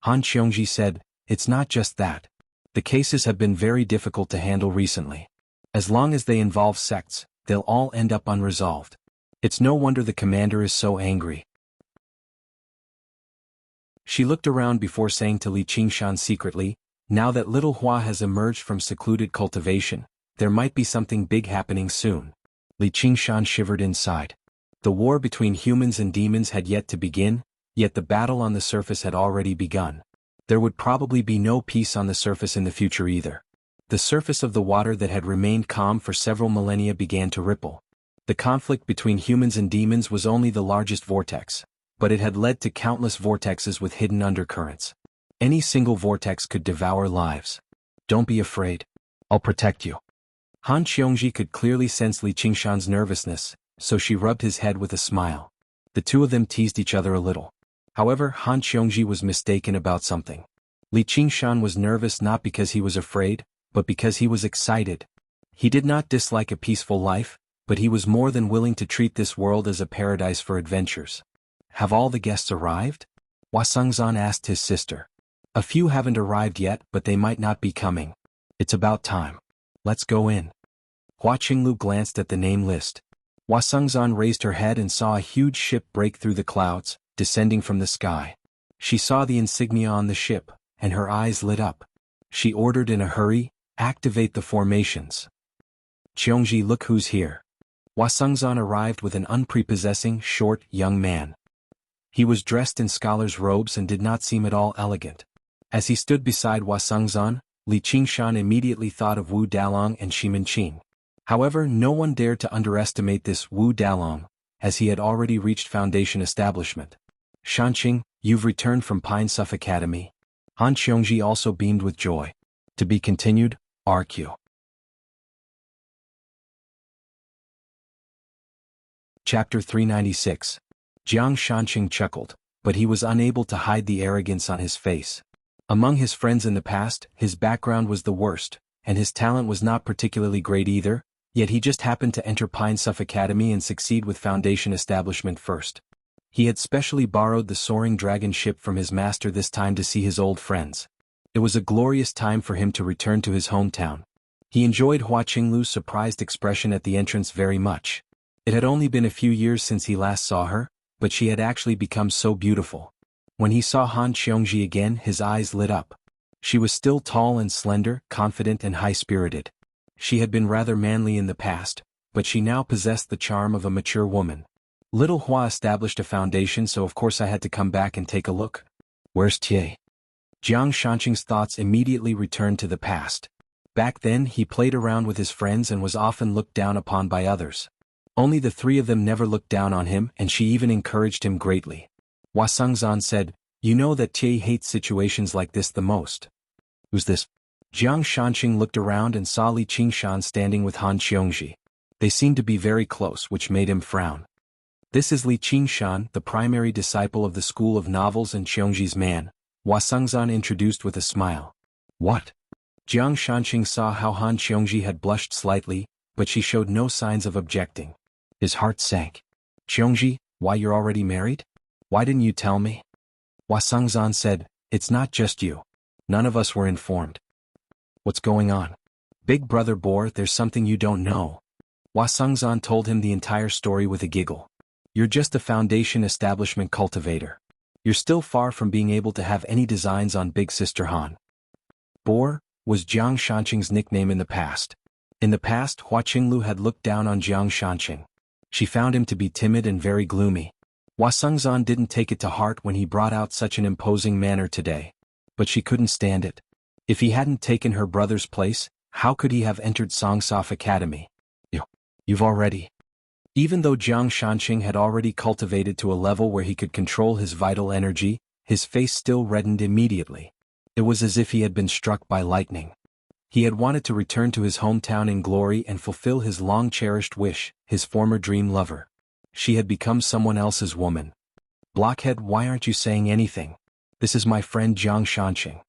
[SPEAKER 1] Han Qiongji said, "It's not just that. The cases have been very difficult to handle recently. As long as they involve sects, they'll all end up unresolved. It's no wonder the commander is so angry." She looked around before saying to Li Qingshan secretly, "Now that little Hua has emerged from secluded cultivation, there might be something big happening soon." Li Qingshan shivered inside. The war between humans and demons had yet to begin, yet the battle on the surface had already begun. There would probably be no peace on the surface in the future either. The surface of the water that had remained calm for several millennia began to ripple. The conflict between humans and demons was only the largest vortex, but it had led to countless vortexes with hidden undercurrents. Any single vortex could devour lives. "Don't be afraid. I'll protect you." Han Qiongji could clearly sense Li Qingshan's nervousness, so she rubbed his head with a smile. The two of them teased each other a little. However, Han Qiongji was mistaken about something. Li Qingshan was nervous not because he was afraid, but because he was excited. He did not dislike a peaceful life, but he was more than willing to treat this world as a paradise for adventures. "Have all the guests arrived?" Hua Sengzan asked his sister. "A few haven't arrived yet, but they might not be coming. It's about time. Let's go in." Hua Qinglu glanced at the name list. Hua Sengzan raised her head and saw a huge ship break through the clouds, descending from the sky. She saw the insignia on the ship, and her eyes lit up. She ordered in a hurry, "Activate the formations." "Qiongji, look who's here." Hua Sengzan arrived with an unprepossessing, short, young man. He was dressed in scholar's robes and did not seem at all elegant. As he stood beside Hua Sengzan, Li Qingshan immediately thought of Wu Dalong and Shimin Qin. However, no one dared to underestimate this Wu Dalong, as he had already reached foundation establishment. "Shanqing, you've returned from Pine Suff Academy." Han Qiongji also beamed with joy. To be continued, RQ. Chapter 396. Jiang Shanqing chuckled, but he was unable to hide the arrogance on his face. Among his friends in the past, his background was the worst, and his talent was not particularly great either, yet he just happened to enter Pine Suff Academy and succeed with foundation establishment first. He had specially borrowed the soaring dragon ship from his master this time to see his old friends. It was a glorious time for him to return to his hometown. He enjoyed Hua Qinglu's surprised expression at the entrance very much. It had only been a few years since he last saw her, but she had actually become so beautiful. When he saw Han Qiongji again, his eyes lit up. She was still tall and slender, confident and high-spirited. She had been rather manly in the past, but she now possessed the charm of a mature woman. Little Hua established a foundation, so of course I had to come back and take a look. "Where's Tie?" Jiang Shanqing's thoughts immediately returned to the past. Back then he played around with his friends and was often looked down upon by others. Only the three of them never looked down on him, and she even encouraged him greatly. Hua Sengzan said, "You know that Tie hates situations like this the most." "Who's this?" Jiang Shanqing looked around and saw Li Qingshan standing with Han Qiongji. They seemed to be very close, which made him frown. "This is Li Qingshan, the primary disciple of the School of Novels and Qiongji's man," Hua Sengzan introduced with a smile. "What?" Jiang Shanqing saw how Han Qiongji had blushed slightly, but she showed no signs of objecting. His heart sank. "Qiongji, why you're already married? Why didn't you tell me?" Hua Sengzan said, "It's not just you. None of us were informed." "What's going on?" "Big brother Boar, there's something you don't know." Hua Sengzan told him the entire story with a giggle. "You're just a foundation establishment cultivator. You're still far from being able to have any designs on Big Sister Han." Boar was Jiang Shanqing's nickname in the past. In the past, Hua Qinglu had looked down on Jiang Shanqing. She found him to be timid and very gloomy. Hua Sengzan didn't take it to heart when he brought out such an imposing manner today. But she couldn't stand it. If he hadn't taken her brother's place, how could he have entered Songsof Academy? You've already... Even though Jiang Shanqing had already cultivated to a level where he could control his vital energy, his face still reddened immediately. It was as if he had been struck by lightning. He had wanted to return to his hometown in glory and fulfill his long-cherished wish, his former dream lover. She had become someone else's woman. "Blockhead, why aren't you saying anything? This is my friend Jiang Shanqing."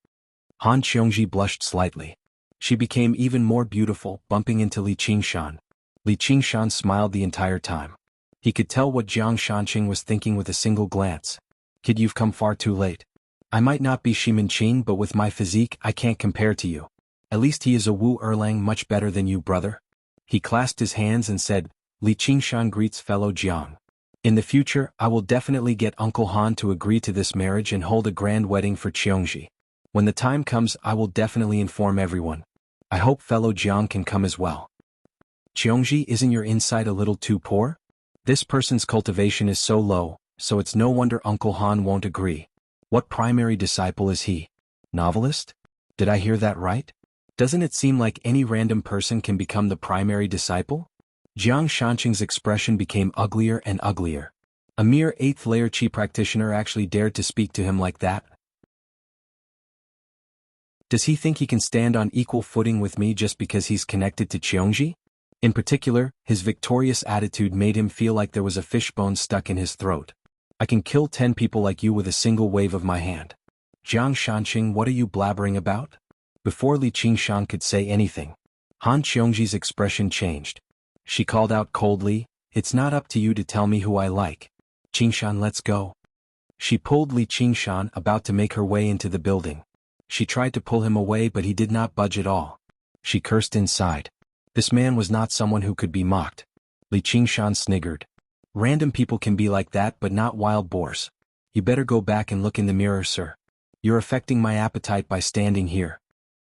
[SPEAKER 1] Han Qiongji blushed slightly. She became even more beautiful, bumping into Li Qingshan. Li Qingshan smiled the entire time. He could tell what Jiang Shanqing was thinking with a single glance. "Kid, you've come far too late. I might not be Shiminqing, but with my physique I can't compare to you. At least he is a Wu Erlang much better than you, brother." He clasped his hands and said, "Li Qingshan greets fellow Jiang. In the future, I will definitely get Uncle Han to agree to this marriage and hold a grand wedding for Qiongji. When the time comes, I will definitely inform everyone. I hope fellow Jiang can come as well." "Qiongji, isn't your insight a little too poor? This person's cultivation is so low, so it's no wonder Uncle Han won't agree. What primary disciple is he? Novelist? Did I hear that right? Doesn't it seem like any random person can become the primary disciple?" Jiang Shanqing's expression became uglier and uglier. A mere 8th-layer Qi practitioner actually dared to speak to him like that? Does he think he can stand on equal footing with me just because he's connected to Qiongji? In particular, his victorious attitude made him feel like there was a fishbone stuck in his throat. "I can kill 10 people like you with a single wave of my hand." "Jiang Shanqing, what are you blabbering about?" Before Li Qingshan could say anything, Han Qiongji's expression changed. She called out coldly, "It's not up to you to tell me who I like. Qingshan, let's go." She pulled Li Qingshan, about to make her way into the building. She tried to pull him away, but he did not budge at all. She cursed inside. This man was not someone who could be mocked. Li Qingshan sniggered. "Random people can be like that, but not wild boars. You better go back and look in the mirror, sir. You're affecting my appetite by standing here."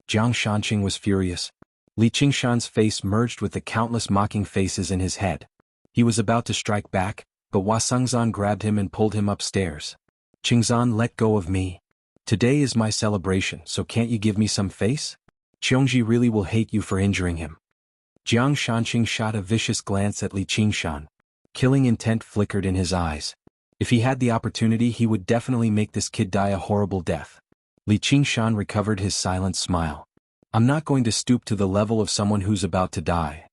[SPEAKER 1] Jiang Shanqing was furious. Li Qingshan's face merged with the countless mocking faces in his head. He was about to strike back, but Hua Sengzan grabbed him and pulled him upstairs. "Qingzan, let go of me. Today is my celebration, so can't you give me some face? Qiongji really will hate you for injuring him." Jiang Shanqing shot a vicious glance at Li Qingshan. Killing intent flickered in his eyes. If he had the opportunity, he would definitely make this kid die a horrible death. Li Qingshan recovered his silent smile. "I'm not going to stoop to the level of someone who's about to die."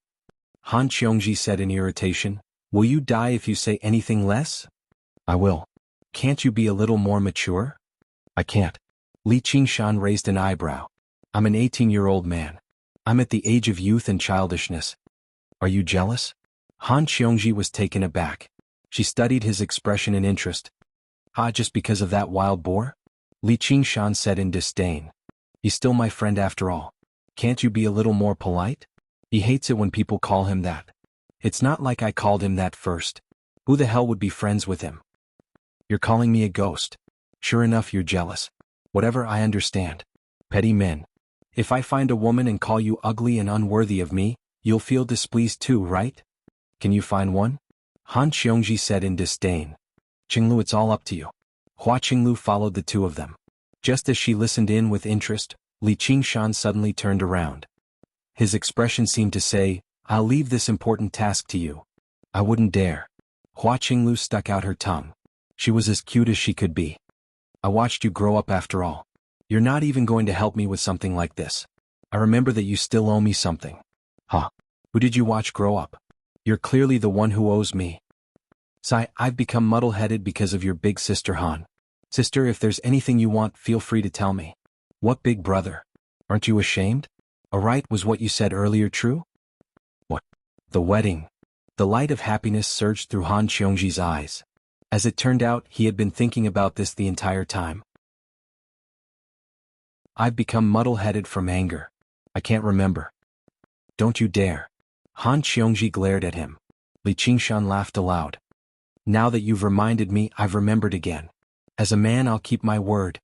[SPEAKER 1] Han Qiongji said in irritation, "Will you die if you say anything less?" "I will." "Can't you be a little more mature?" "I can't." Li Qingshan raised an eyebrow. "I'm an 18-year-old man. I'm at the age of youth and childishness. Are you jealous?" Han Qiongji was taken aback. She studied his expression in interest. "Ah, just because of that wild boar?" Li Qingshan said in disdain. "He's still my friend after all. Can't you be a little more polite? He hates it when people call him that. It's not like I called him that first. Who the hell would be friends with him?" "You're calling me a ghost. Sure enough, you're jealous. Whatever, I understand. Petty men. If I find a woman and call you ugly and unworthy of me, you'll feel displeased too, right? Can you find one?" Han Qiongji said in disdain. "Qinglu, it's all up to you." Hua Qinglu followed the two of them. Just as she listened in with interest, Li Qingshan suddenly turned around. His expression seemed to say, "I'll leave this important task to you." "I wouldn't dare." Hua Qinglu stuck out her tongue. She was as cute as she could be. "I watched you grow up after all. You're not even going to help me with something like this. I remember that you still owe me something." "Huh? Who did you watch grow up? You're clearly the one who owes me." "Sai, I've become muddle-headed because of your big sister Han. Sister, if there's anything you want, feel free to tell me." "What big brother? Aren't you ashamed? Alright, was what you said earlier true?" "What? The wedding." The light of happiness surged through Han Qiongji's eyes. As it turned out, he had been thinking about this the entire time. "I've become muddle-headed from anger. I can't remember." "Don't you dare." Han Qiongji glared at him. Li Qingshan laughed aloud. "Now that you've reminded me, I've remembered again. As a man, I'll keep my word."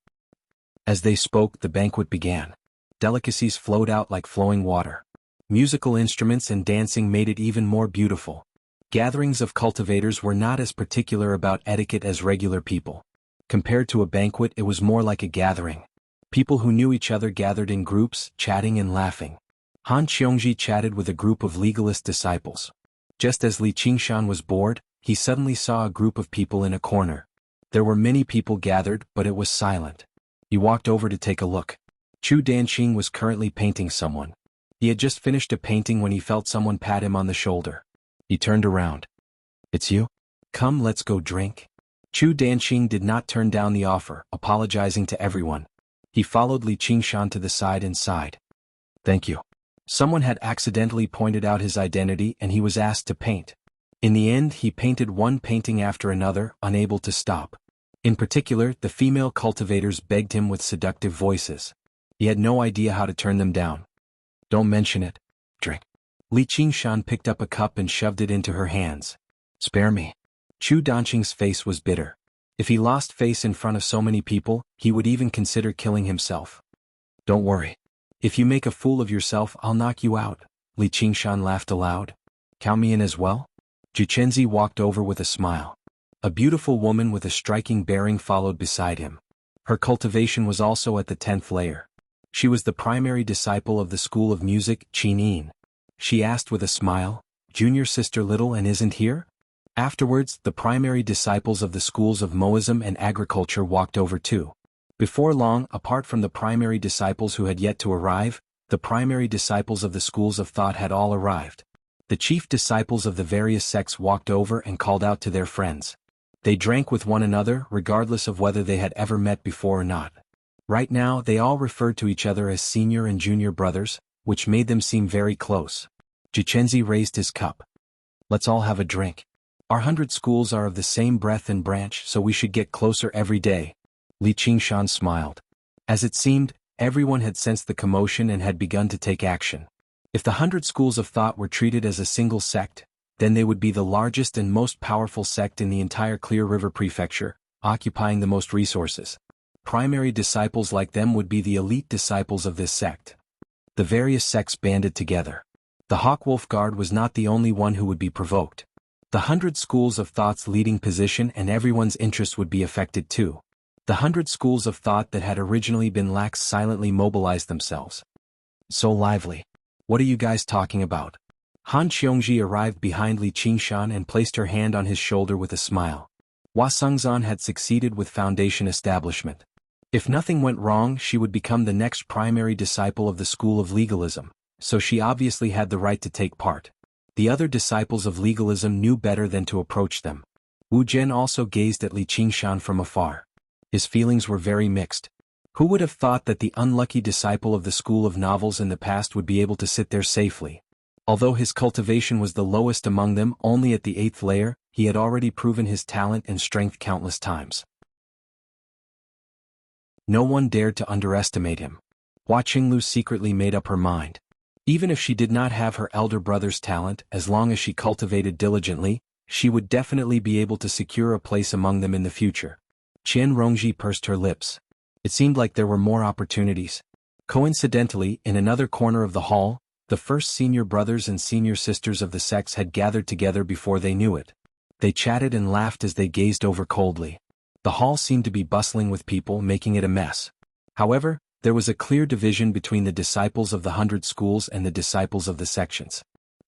[SPEAKER 1] As they spoke, the banquet began. Delicacies flowed out like flowing water. Musical instruments and dancing made it even more beautiful. Gatherings of cultivators were not as particular about etiquette as regular people. Compared to a banquet, it was more like a gathering. People who knew each other gathered in groups, chatting and laughing. Han Qiongji chatted with a group of legalist disciples. Just as Li Qingshan was bored, he suddenly saw a group of people in a corner. There were many people gathered, but it was silent. He walked over to take a look. Chu Danqing was currently painting someone. He had just finished a painting when he felt someone pat him on the shoulder. He turned around. "It's you? Come, let's go drink." Chu Danqing did not turn down the offer, apologizing to everyone. He followed Li Qingshan to the side and sighed. "Thank you." Someone had accidentally pointed out his identity and he was asked to paint. In the end, he painted one painting after another, unable to stop. In particular, the female cultivators begged him with seductive voices. He had no idea how to turn them down. "Don't mention it. Drink." Li Qingshan picked up a cup and shoved it into her hands. "Spare me." Chu Danqing's face was bitter. If he lost face in front of so many people, he would even consider killing himself. "Don't worry. If you make a fool of yourself, I'll knock you out." Li Qingshan laughed aloud. "Count me in as well?" Jichenzi walked over with a smile. A beautiful woman with a striking bearing followed beside him. Her cultivation was also at the 10th layer. She was the primary disciple of the School of Music, Qin. She asked with a smile, "Junior sister Little and isn't here?" Afterwards, the primary disciples of the schools of Moism and Agriculture walked over too. Before long, apart from the primary disciples who had yet to arrive, the primary disciples of the schools of thought had all arrived. The chief disciples of the various sects walked over and called out to their friends. They drank with one another, regardless of whether they had ever met before or not. Right now, they all referred to each other as senior and junior brothers, which made them seem very close. Jichenzi raised his cup. "Let's all have a drink. Our 100 schools are of the same breadth and branch, so we should get closer every day." Li Qingshan smiled. As it seemed, everyone had sensed the commotion and had begun to take action. If the 100 schools of thought were treated as a single sect, then they would be the largest and most powerful sect in the entire Clear River Prefecture, occupying the most resources. Primary disciples like them would be the elite disciples of this sect. The various sects banded together. The Hawkwolf Guard was not the only one who would be provoked. The 100 schools of thought's leading position and everyone's interest would be affected too. The 100 schools of thought that had originally been lax silently mobilized themselves. "So lively. What are you guys talking about?" Han Qiongji arrived behind Li Qingshan and placed her hand on his shoulder with a smile. Hua Sengzan had succeeded with foundation establishment. If nothing went wrong, she would become the next primary disciple of the School of Legalism, so she obviously had the right to take part. The other disciples of legalism knew better than to approach them. Wu Zhen also gazed at Li Qingshan from afar. His feelings were very mixed. Who would have thought that the unlucky disciple of the School of Novels in the past would be able to sit there safely? Although his cultivation was the lowest among them, only at the 8th layer, he had already proven his talent and strength countless times. No one dared to underestimate him. Hua Qinglu secretly made up her mind. Even if she did not have her elder brother's talent, as long as she cultivated diligently, she would definitely be able to secure a place among them in the future. Qian Rongji pursed her lips. It seemed like there were more opportunities. Coincidentally, in another corner of the hall, the first senior brothers and senior sisters of the sects had gathered together before they knew it. They chatted and laughed as they gazed over coldly. The hall seemed to be bustling with people, making it a mess. However, There was a clear division between the disciples of the 100 schools and the disciples of the sections.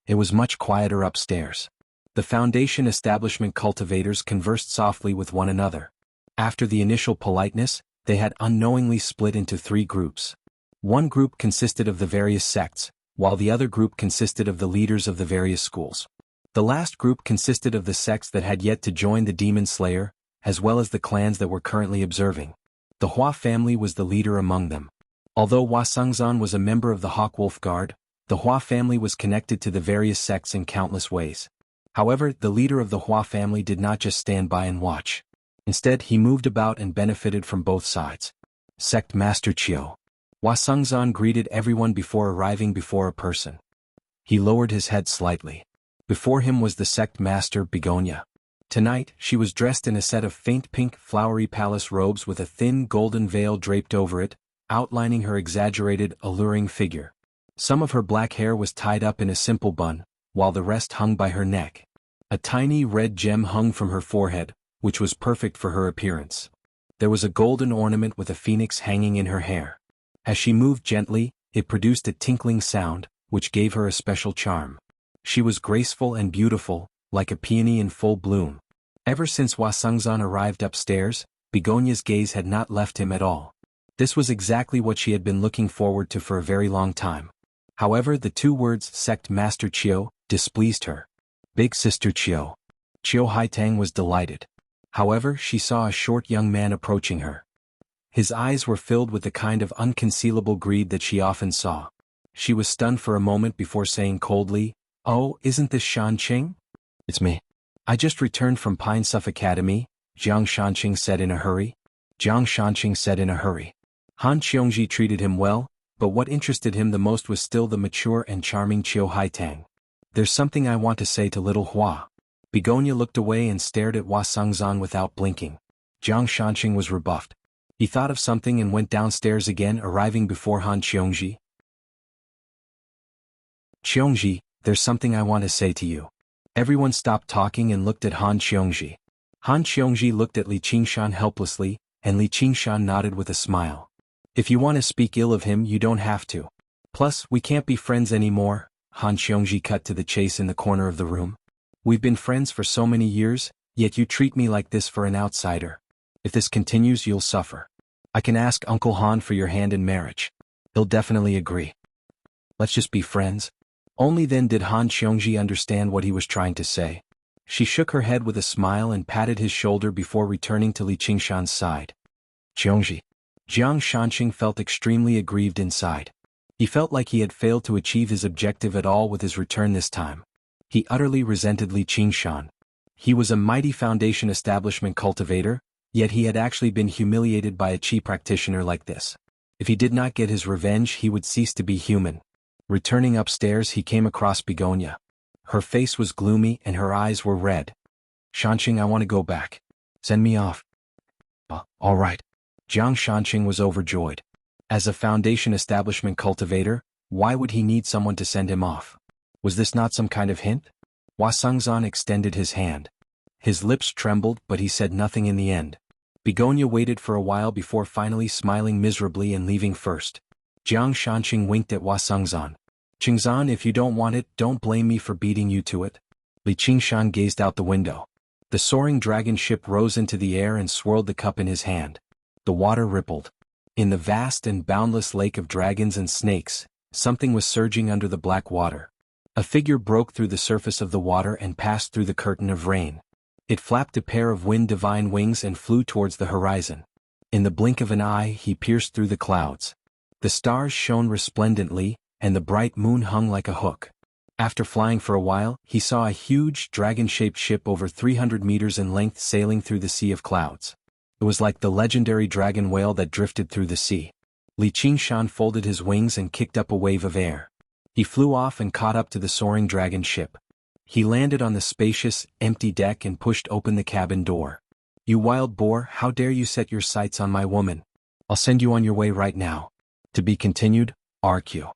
[SPEAKER 1] It was much quieter upstairs. The foundation establishment cultivators conversed softly with one another. After the initial politeness, they had unknowingly split into 3 groups. One group consisted of the various sects, while the other group consisted of the leaders of the various schools. The last group consisted of the sects that had yet to join the Demon Slayer, as well as the clans that were currently observing. The Hua family was the leader among them. Although Hua Sengzan was a member of the Hawkwolf Guard, the Hua family was connected to the various sects in countless ways. However, the leader of the Hua family did not just stand by and watch. Instead, he moved about and benefited from both sides. Sect Master Chiu. Hua Sengzan greeted everyone before arriving before a person. He lowered his head slightly. Before him was the sect master Begonia. Tonight, she was dressed in a set of faint pink flowery palace robes with a thin golden veil draped over it, outlining her exaggerated, alluring figure. Some of her black hair was tied up in a simple bun, while the rest hung by her neck. A tiny red gem hung from her forehead, which was perfect for her appearance. There was a golden ornament with a phoenix hanging in her hair. As she moved gently, it produced a tinkling sound, which gave her a special charm. She was graceful and beautiful, like a peony in full bloom. Ever since Hua Sengzan arrived upstairs, Begonia's gaze had not left him at all. This was exactly what she had been looking forward to for a very long time. However, the 2 words Sect Master Chiu displeased her. Big Sister Chiu. Chiu Haitang was delighted. However, she saw a short young man approaching her. His eyes were filled with the kind of unconcealable greed that she often saw. She was stunned for a moment before saying coldly, "Oh, isn't this Shan Qing?" "It's me. I just returned from Pine Suff Academy," Jiang Shanqing said in a hurry. Jiang Shanqing said in a hurry. Han Qiongji treated him well, but what interested him the most was still the mature and charming Chiu Haitang. "There's something I want to say to little Hua." Begonia looked away and stared at Hua Sengzan without blinking. Jiang Shanqing was rebuffed. He thought of something and went downstairs again, arriving before Han Qiongji. "Qiongji, there's something I want to say to you." Everyone stopped talking and looked at Han Qiongji. Han Qiongji looked at Li Qingshan helplessly, and Li Qingshan nodded with a smile. "If you want to speak ill of him, you don't have to. Plus, we can't be friends anymore," Han Qiongji cut to the chase in the corner of the room. "We've been friends for so many years, yet you treat me like this for an outsider. If this continues, you'll suffer. I can ask Uncle Han for your hand in marriage. He'll definitely agree. Let's just be friends." Only then did Han Qiongji understand what he was trying to say. She shook her head with a smile and patted his shoulder before returning to Li Qingshan's side. "Qiongji." Jiang Shanqing felt extremely aggrieved inside. He felt like he had failed to achieve his objective at all with his return this time. He utterly resented Li Qingshan. He was a mighty foundation establishment cultivator, yet he had actually been humiliated by a chi practitioner like this. If he did not get his revenge, he would cease to be human. Returning upstairs, he came across Begonia. Her face was gloomy and her eyes were red. "Shanqing, I want to go back. Send me off." All right." Jiang Shanqing was overjoyed. As a foundation establishment cultivator, why would he need someone to send him off? Was this not some kind of hint? Hua Sengzan extended his hand. His lips trembled, but he said nothing in the end. Begonia waited for a while before finally smiling miserably and leaving first. Jiang Shanqing winked at Hua Sengzan. "Qingzan, if you don't want it, don't blame me for beating you to it." Li Qingshan gazed out the window. The soaring dragon ship rose into the air and swirled the cup in his hand. The water rippled. In the vast and boundless lake of dragons and snakes, something was surging under the black water. A figure broke through the surface of the water and passed through the curtain of rain. It flapped a pair of wind-divine wings and flew towards the horizon. In the blink of an eye, he pierced through the clouds. The stars shone resplendently, and the bright moon hung like a hook. After flying for a while, he saw a huge, dragon-shaped ship over 300 meters in length sailing through the sea of clouds. It was like the legendary dragon whale that drifted through the sea. Li Qingshan folded his wings and kicked up a wave of air. He flew off and caught up to the soaring dragon ship. He landed on the spacious, empty deck and pushed open the cabin door. "You wild boar, how dare you set your sights on my woman? I'll send you on your way right now." To be continued, RQ.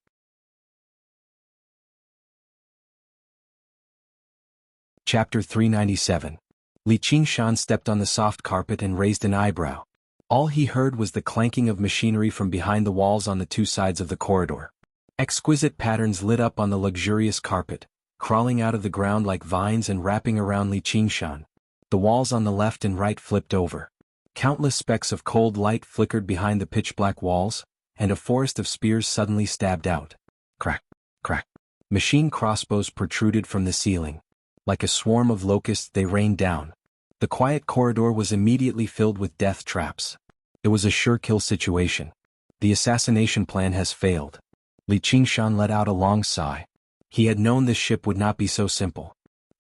[SPEAKER 1] Chapter 397. Li Qingshan stepped on the soft carpet and raised an eyebrow. All he heard was the clanking of machinery from behind the walls on the two sides of the corridor. Exquisite patterns lit up on the luxurious carpet, crawling out of the ground like vines and wrapping around Li Qingshan. The walls on the left and right flipped over. Countless specks of cold light flickered behind the pitch-black walls, and a forest of spears suddenly stabbed out. Crack, crack. Machine crossbows protruded from the ceiling. Like a swarm of locusts they rained down. The quiet corridor was immediately filled with death traps. It was a sure-kill situation. The assassination plan has failed. Li Qingshan let out a long sigh. He had known this ship would not be so simple.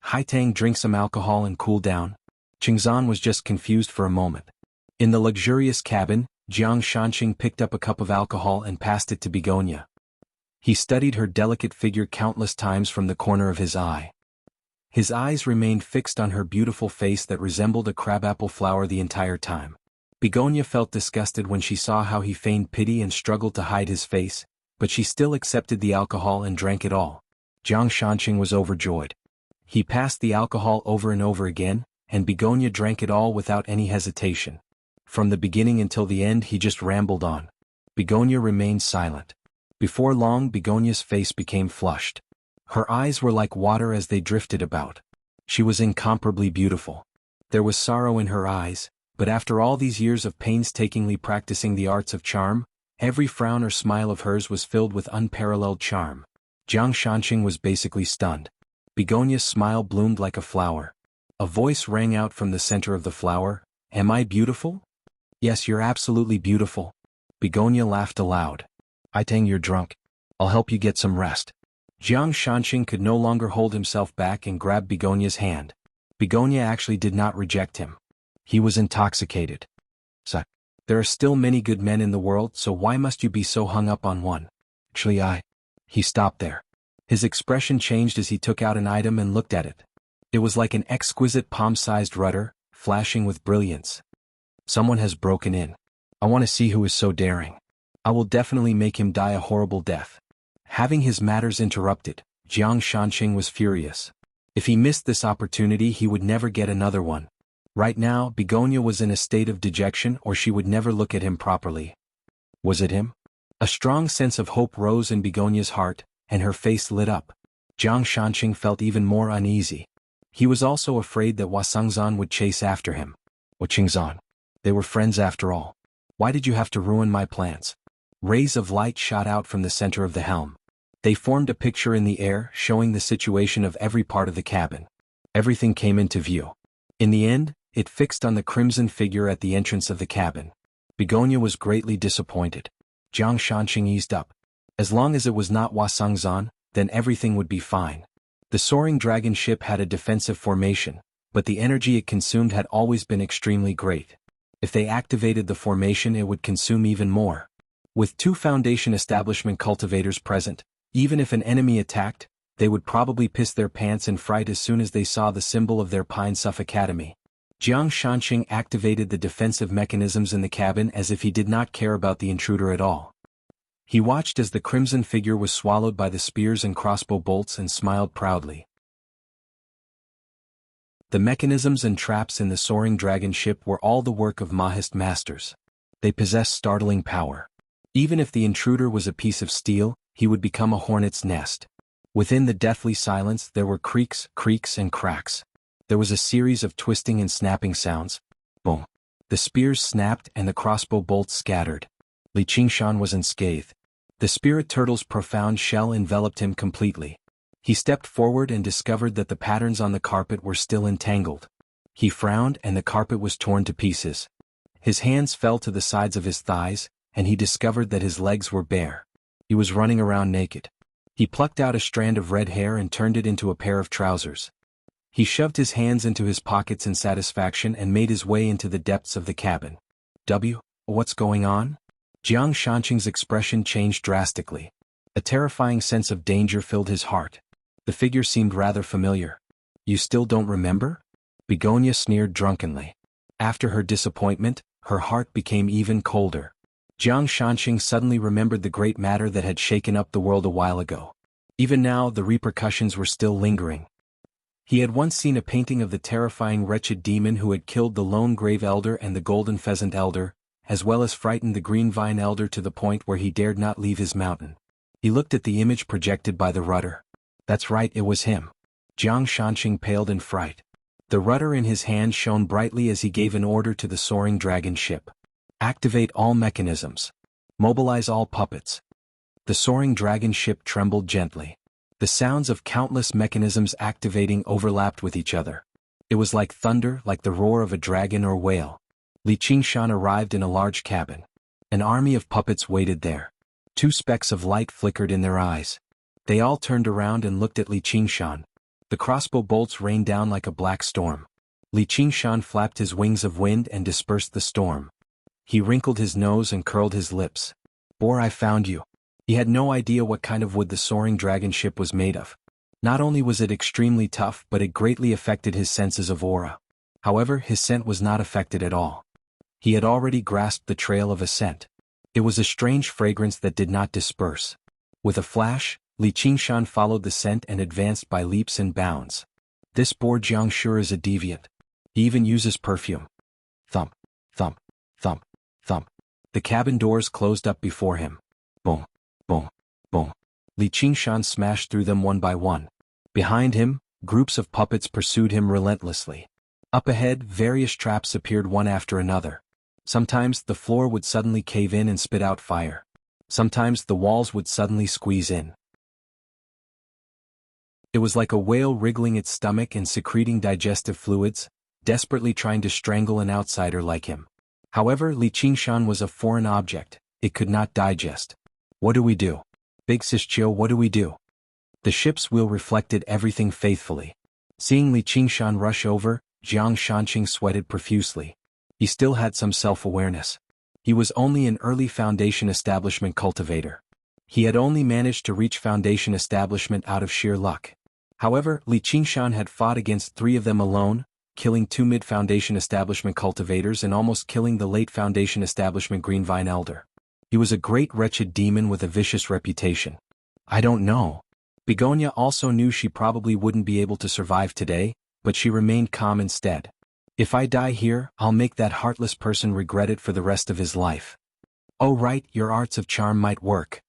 [SPEAKER 1] Haitang, drink some alcohol and cool down. Qingzan was just confused for a moment. In the luxurious cabin, Jiang Shanqing picked up a cup of alcohol and passed it to Begonia. He studied her delicate figure countless times from the corner of his eye. His eyes remained fixed on her beautiful face that resembled a crabapple flower the entire time. Begonia felt disgusted when she saw how he feigned pity and struggled to hide his face, but she still accepted the alcohol and drank it all. Jiang Shanqing was overjoyed. He passed the alcohol over and over again, and Begonia drank it all without any hesitation. From the beginning until the end he just rambled on. Begonia remained silent. Before long Begonia's face became flushed. Her eyes were like water as they drifted about. She was incomparably beautiful. There was sorrow in her eyes, but after all these years of painstakingly practicing the arts of charm, every frown or smile of hers was filled with unparalleled charm. Jiang Shanqing was basically stunned. Begonia's smile bloomed like a flower. A voice rang out from the center of the flower, "Am I beautiful?" "Yes, you're absolutely beautiful." Begonia laughed aloud. "Haitang, you're drunk. I'll help you get some rest." Jiang Shanqing could no longer hold himself back and grabbed Begonia's hand. Begonia actually did not reject him. He was intoxicated. "So, there are still many good men in the world, so why must you be so hung up on one?" "Actually, He stopped there. His expression changed as he took out an item and looked at it. It was like an exquisite palm-sized rudder, flashing with brilliance. "Someone has broken in. I want to see who is so daring. I will definitely make him die a horrible death." Having his matters interrupted, Jiang Shanqing was furious. If he missed this opportunity he would never get another one. Right now, Begonia was in a state of dejection or she would never look at him properly. Was it him? A strong sense of hope rose in Begonia's heart, and her face lit up. Jiang Shanqing felt even more uneasy. He was also afraid that Wasangzan would chase after him. Qingzan. They were friends after all. Why did you have to ruin my plans? Rays of light shot out from the center of the helm. They formed a picture in the air showing the situation of every part of the cabin. Everything came into view. In the end, it fixed on the crimson figure at the entrance of the cabin. Begonia was greatly disappointed. Jiang Shanqing eased up. As long as it was not Wasangzan, then everything would be fine. The soaring dragon ship had a defensive formation, but the energy it consumed had always been extremely great. If they activated the formation it would consume even more. With 2 Foundation establishment cultivators present, even if an enemy attacked, they would probably piss their pants in fright as soon as they saw the symbol of their Pine Suff Academy. Jiang Shanqing activated the defensive mechanisms in the cabin as if he did not care about the intruder at all. He watched as the crimson figure was swallowed by the spears and crossbow bolts and smiled proudly. The mechanisms and traps in the soaring dragon ship were all the work of Mahist masters. They possessed startling power. Even if the intruder was a piece of steel, he would become a hornet's nest. Within the deathly silence there were creaks, and cracks. There was a series of twisting and snapping sounds. Boom. The spears snapped and the crossbow bolts scattered. Li Qingshan was unscathed. The spirit turtle's profound shell enveloped him completely. He stepped forward and discovered that the patterns on the carpet were still entangled. He frowned and the carpet was torn to pieces. His hands fell to the sides of his thighs, and he discovered that his legs were bare. He was running around naked. He plucked out a strand of red hair and turned it into a pair of trousers. He shoved his hands into his pockets in satisfaction and made his way into the depths of the cabin. What's going on? Jiang Shanqing's expression changed drastically. A terrifying sense of danger filled his heart. The figure seemed rather familiar. "You still don't remember?" Begonia sneered drunkenly. After her disappointment, her heart became even colder. Jiang Shanqing suddenly remembered the great matter that had shaken up the world a while ago. Even now the repercussions were still lingering. He had once seen a painting of the terrifying wretched demon who had killed the lone grave elder and the golden pheasant elder, as well as frightened the green vine elder to the point where he dared not leave his mountain. He looked at the image projected by the rudder. That's right, it was him. Jiang Shanqing paled in fright. The rudder in his hand shone brightly as he gave an order to the soaring dragon ship. Activate all mechanisms. Mobilize all puppets. The soaring dragon ship trembled gently. The sounds of countless mechanisms activating overlapped with each other. It was like thunder, like the roar of a dragon or whale. Li Qingshan arrived in a large cabin. An army of puppets waited there. 2 specks of light flickered in their eyes. They all turned around and looked at Li Qingshan. The crossbow bolts rained down like a black storm. Li Qingshan flapped his wings of wind and dispersed the storm. He wrinkled his nose and curled his lips. Boar, I found you. He had no idea what kind of wood the soaring dragon ship was made of. Not only was it extremely tough, but it greatly affected his senses of aura. However, his scent was not affected at all. He had already grasped the trail of a scent. It was a strange fragrance that did not disperse. With a flash, Li Qingshan followed the scent and advanced by leaps and bounds. This boar Jiang sure is a deviant. He even uses perfume. Thump, thump, thump, thump. The cabin doors closed up before him. Boom, boom, boom. Li Qingshan smashed through them one by one. Behind him, groups of puppets pursued him relentlessly. Up ahead, various traps appeared one after another. Sometimes the floor would suddenly cave in and spit out fire. Sometimes the walls would suddenly squeeze in. It was like a whale wriggling its stomach and secreting digestive fluids, desperately trying to strangle an outsider like him. However, Li Qingshan was a foreign object. It could not digest. What do we do? Big Sis Chiu, what do we do? The ship's wheel reflected everything faithfully. Seeing Li Qingshan rush over, Jiang Shanqing sweated profusely. He still had some self-awareness. He was only an early Foundation establishment cultivator. He had only managed to reach Foundation establishment out of sheer luck. However, Li Qingshan had fought against 3 of them alone, killing 2 mid-Foundation establishment cultivators and almost killing the late Foundation establishment Green Vine Elder. He was a great wretched demon with a vicious reputation. I don't know. Begonia also knew she probably wouldn't be able to survive today, but she remained calm instead. If I die here, I'll make that heartless person regret it for the rest of his life. Oh right, your arts of charm might work.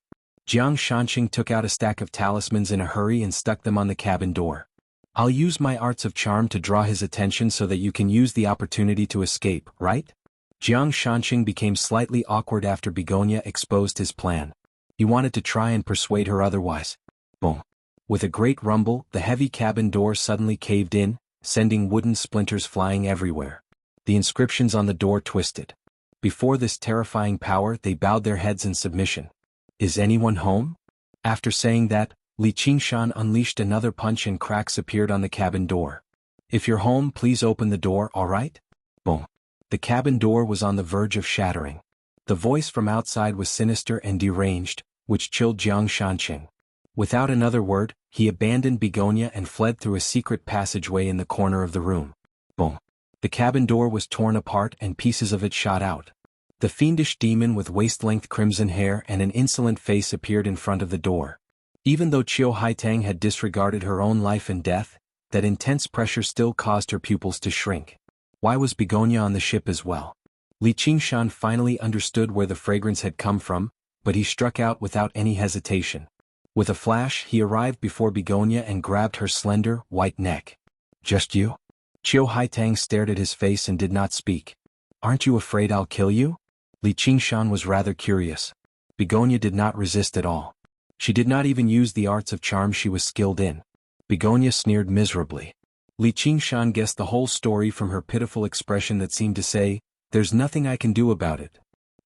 [SPEAKER 1] Jiang Shanqing took out a stack of talismans in a hurry and stuck them on the cabin door. I'll use my arts of charm to draw his attention so that you can use the opportunity to escape, right? Jiang Shanqing became slightly awkward after Begonia exposed his plan. He wanted to try and persuade her otherwise. Boom. With a great rumble, the heavy cabin door suddenly caved in, sending wooden splinters flying everywhere. The inscriptions on the door twisted. Before this terrifying power, they bowed their heads in submission. Is anyone home? After saying that, Li Qingshan unleashed another punch and cracks appeared on the cabin door. If you're home, please open the door, alright? Boom. The cabin door was on the verge of shattering. The voice from outside was sinister and deranged, which chilled Jiang Shanqing. Without another word, he abandoned Begonia and fled through a secret passageway in the corner of the room. Boom. The cabin door was torn apart and pieces of it shot out. The fiendish demon with waist-length crimson hair and an insolent face appeared in front of the door. Even though Qiu Haitang had disregarded her own life and death, that intense pressure still caused her pupils to shrink. Why was Begonia on the ship as well? Li Qingshan finally understood where the fragrance had come from, but he struck out without any hesitation. With a flash, he arrived before Begonia and grabbed her slender, white neck. Just you? Qiu Haitang stared at his face and did not speak. Aren't you afraid I'll kill you? Li Qingshan was rather curious. Begonia did not resist at all. She did not even use the arts of charm she was skilled in. Begonia sneered miserably. Li Qingshan guessed the whole story from her pitiful expression that seemed to say, "There's nothing I can do about it."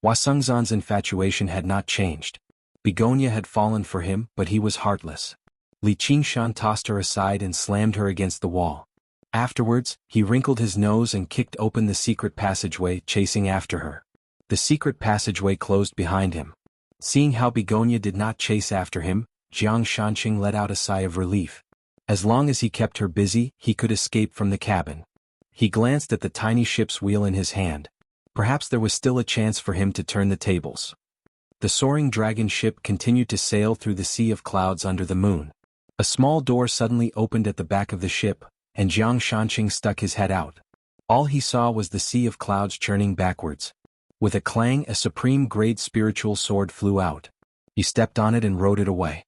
[SPEAKER 1] Hua Sengzan's infatuation had not changed. Begonia had fallen for him, but he was heartless. Li Qingshan tossed her aside and slammed her against the wall. Afterwards, he wrinkled his nose and kicked open the secret passageway, chasing after her. The secret passageway closed behind him. Seeing how Begonia did not chase after him, Jiang Shanqing let out a sigh of relief. As long as he kept her busy, he could escape from the cabin. He glanced at the tiny ship's wheel in his hand. Perhaps there was still a chance for him to turn the tables. The soaring dragon ship continued to sail through the sea of clouds under the moon. A small door suddenly opened at the back of the ship, and Jiang Shanqing stuck his head out. All he saw was the sea of clouds churning backwards. With a clang, a supreme-grade spiritual sword flew out. He stepped on it and rode it away.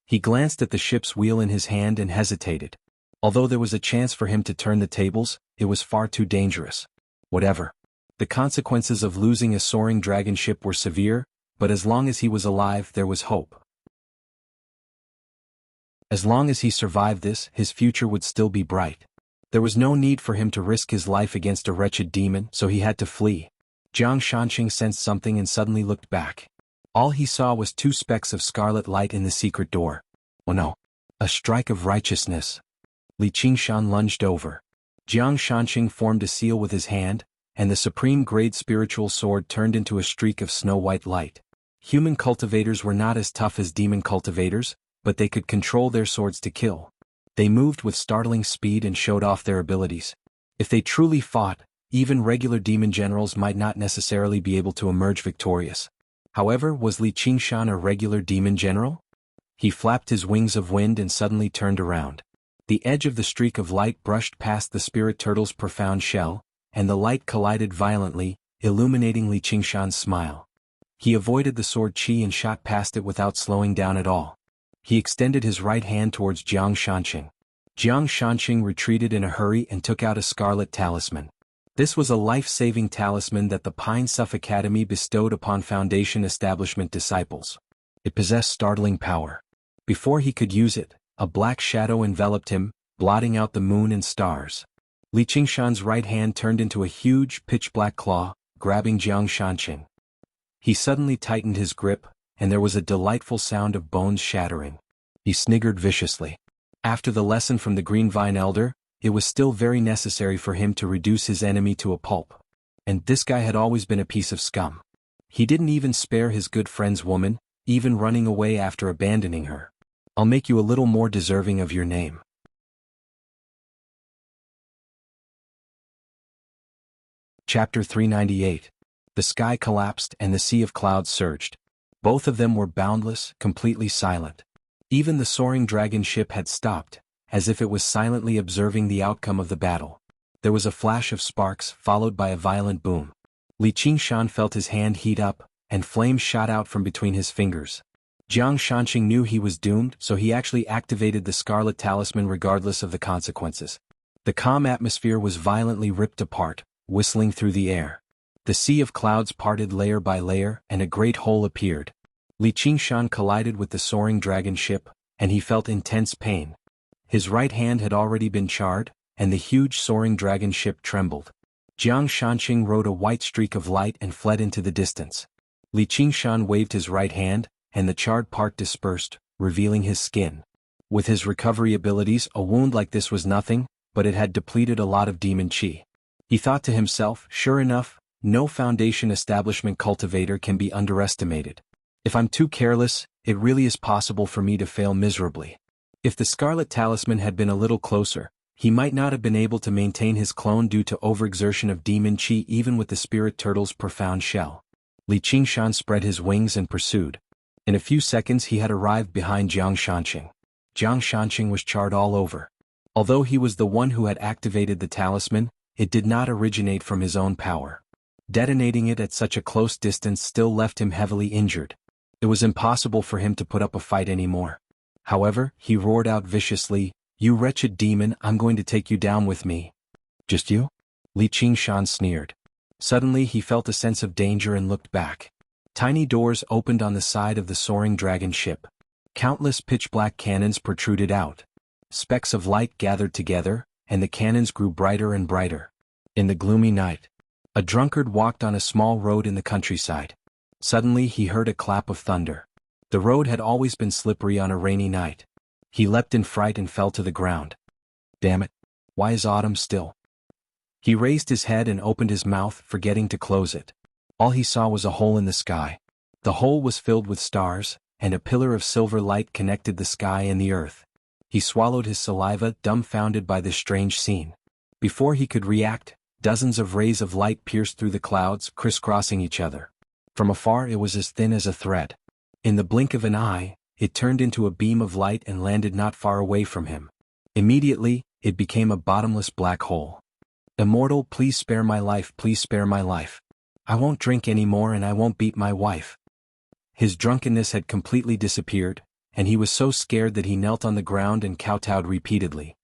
[SPEAKER 1] He glanced at the ship's wheel in his hand and hesitated. Although there was a chance for him to turn the tables, it was far too dangerous. Whatever. The consequences of losing a soaring dragon ship were severe, but as long as he was alive there was hope. As long as he survived this, his future would still be bright. There was no need for him to risk his life against a wretched demon, so he had to flee. Jiang Shanqing sensed something and suddenly looked back. All he saw was two specks of scarlet light in the secret door. Oh no! A strike of righteousness. Li Qingshan lunged over. Jiang Shanqing formed a seal with his hand, and the supreme-grade spiritual sword turned into a streak of snow-white light. Human cultivators were not as tough as demon cultivators, but they could control their swords to kill. They moved with startling speed and showed off their abilities. If they truly fought, even regular demon generals might not necessarily be able to emerge victorious. However, was Li Qingshan a regular demon general? He flapped his wings of wind and suddenly turned around. The edge of the streak of light brushed past the spirit turtle's profound shell, and the light collided violently, illuminating Li Qingshan's smile. He avoided the sword qi and shot past it without slowing down at all. He extended his right hand towards Jiang Shanqing. Jiang Shanqing retreated in a hurry and took out a scarlet talisman. This was a life-saving talisman that the Pine Suff Academy bestowed upon Foundation establishment disciples. It possessed startling power. Before he could use it, a black shadow enveloped him, blotting out the moon and stars. Li Qingshan's right hand turned into a huge, pitch-black claw, grabbing Jiang Shanqing. He suddenly tightened his grip, and there was a delightful sound of bones shattering. He sniggered viciously. After the lesson from the Green Vine Elder, it was still very necessary for him to reduce his enemy to a pulp. And this guy had always been a piece of scum. He didn't even spare his good friend's woman, even running away after abandoning her. I'll make you a little more deserving of your name. Chapter 398. The sky collapsed and the sea of clouds surged. Both of them were boundless, completely silent. Even the soaring dragon ship had stopped, as if it was silently observing the outcome of the battle. There was a flash of sparks, followed by a violent boom. Li Qingshan felt his hand heat up, and flames shot out from between his fingers. Jiang Shanqing knew he was doomed, so he actually activated the Scarlet Talisman regardless of the consequences. The calm atmosphere was violently ripped apart, whistling through the air. The sea of clouds parted layer by layer, and a great hole appeared. Li Qingshan collided with the soaring dragon ship, and he felt intense pain. His right hand had already been charred, and the huge soaring dragon ship trembled. Jiang Shanqing rode a white streak of light and fled into the distance. Li Qingshan waved his right hand, and the charred part dispersed, revealing his skin. With his recovery abilities, a wound like this was nothing, but it had depleted a lot of demon qi. He thought to himself, sure enough, no Foundation establishment cultivator can be underestimated. If I'm too careless, it really is possible for me to fail miserably. If the Scarlet Talisman had been a little closer, he might not have been able to maintain his clone due to overexertion of demon qi even with the spirit turtle's profound shell. Li Qingshan spread his wings and pursued. In a few seconds he had arrived behind Jiang Shanqing. Jiang Shanqing was charred all over. Although he was the one who had activated the talisman, it did not originate from his own power. Detonating it at such a close distance still left him heavily injured. It was impossible for him to put up a fight anymore. However, he roared out viciously, "You wretched demon, I'm going to take you down with me." "Just you?" Li Qingshan sneered. Suddenly he felt a sense of danger and looked back. Tiny doors opened on the side of the soaring dragon ship. Countless pitch-black cannons protruded out. Specks of light gathered together, and the cannons grew brighter and brighter. In the gloomy night, a drunkard walked on a small road in the countryside. Suddenly he heard a clap of thunder. The road had always been slippery on a rainy night. He leapt in fright and fell to the ground. Damn it! Why is autumn still? He raised his head and opened his mouth, forgetting to close it. All he saw was a hole in the sky. The hole was filled with stars, and a pillar of silver light connected the sky and the earth. He swallowed his saliva, dumbfounded by this strange scene. Before he could react, dozens of rays of light pierced through the clouds, crisscrossing each other. From afar it was as thin as a thread. In the blink of an eye, it turned into a beam of light and landed not far away from him. Immediately, it became a bottomless black hole. "Immortal, please spare my life, please spare my life." I won't drink anymore and I won't beat my wife. His drunkenness had completely disappeared, and he was so scared that he knelt on the ground and kowtowed repeatedly.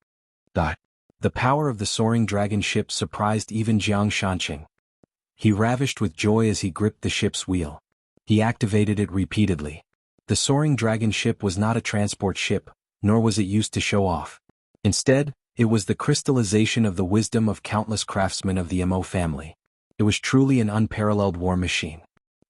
[SPEAKER 1] The power of the soaring dragon ship surprised even Jiang Shanqing. He ravished with joy as he gripped the ship's wheel. He activated it repeatedly. The soaring dragon ship was not a transport ship, nor was it used to show off. Instead, it was the crystallization of the wisdom of countless craftsmen of the Mo family. It was truly an unparalleled war machine.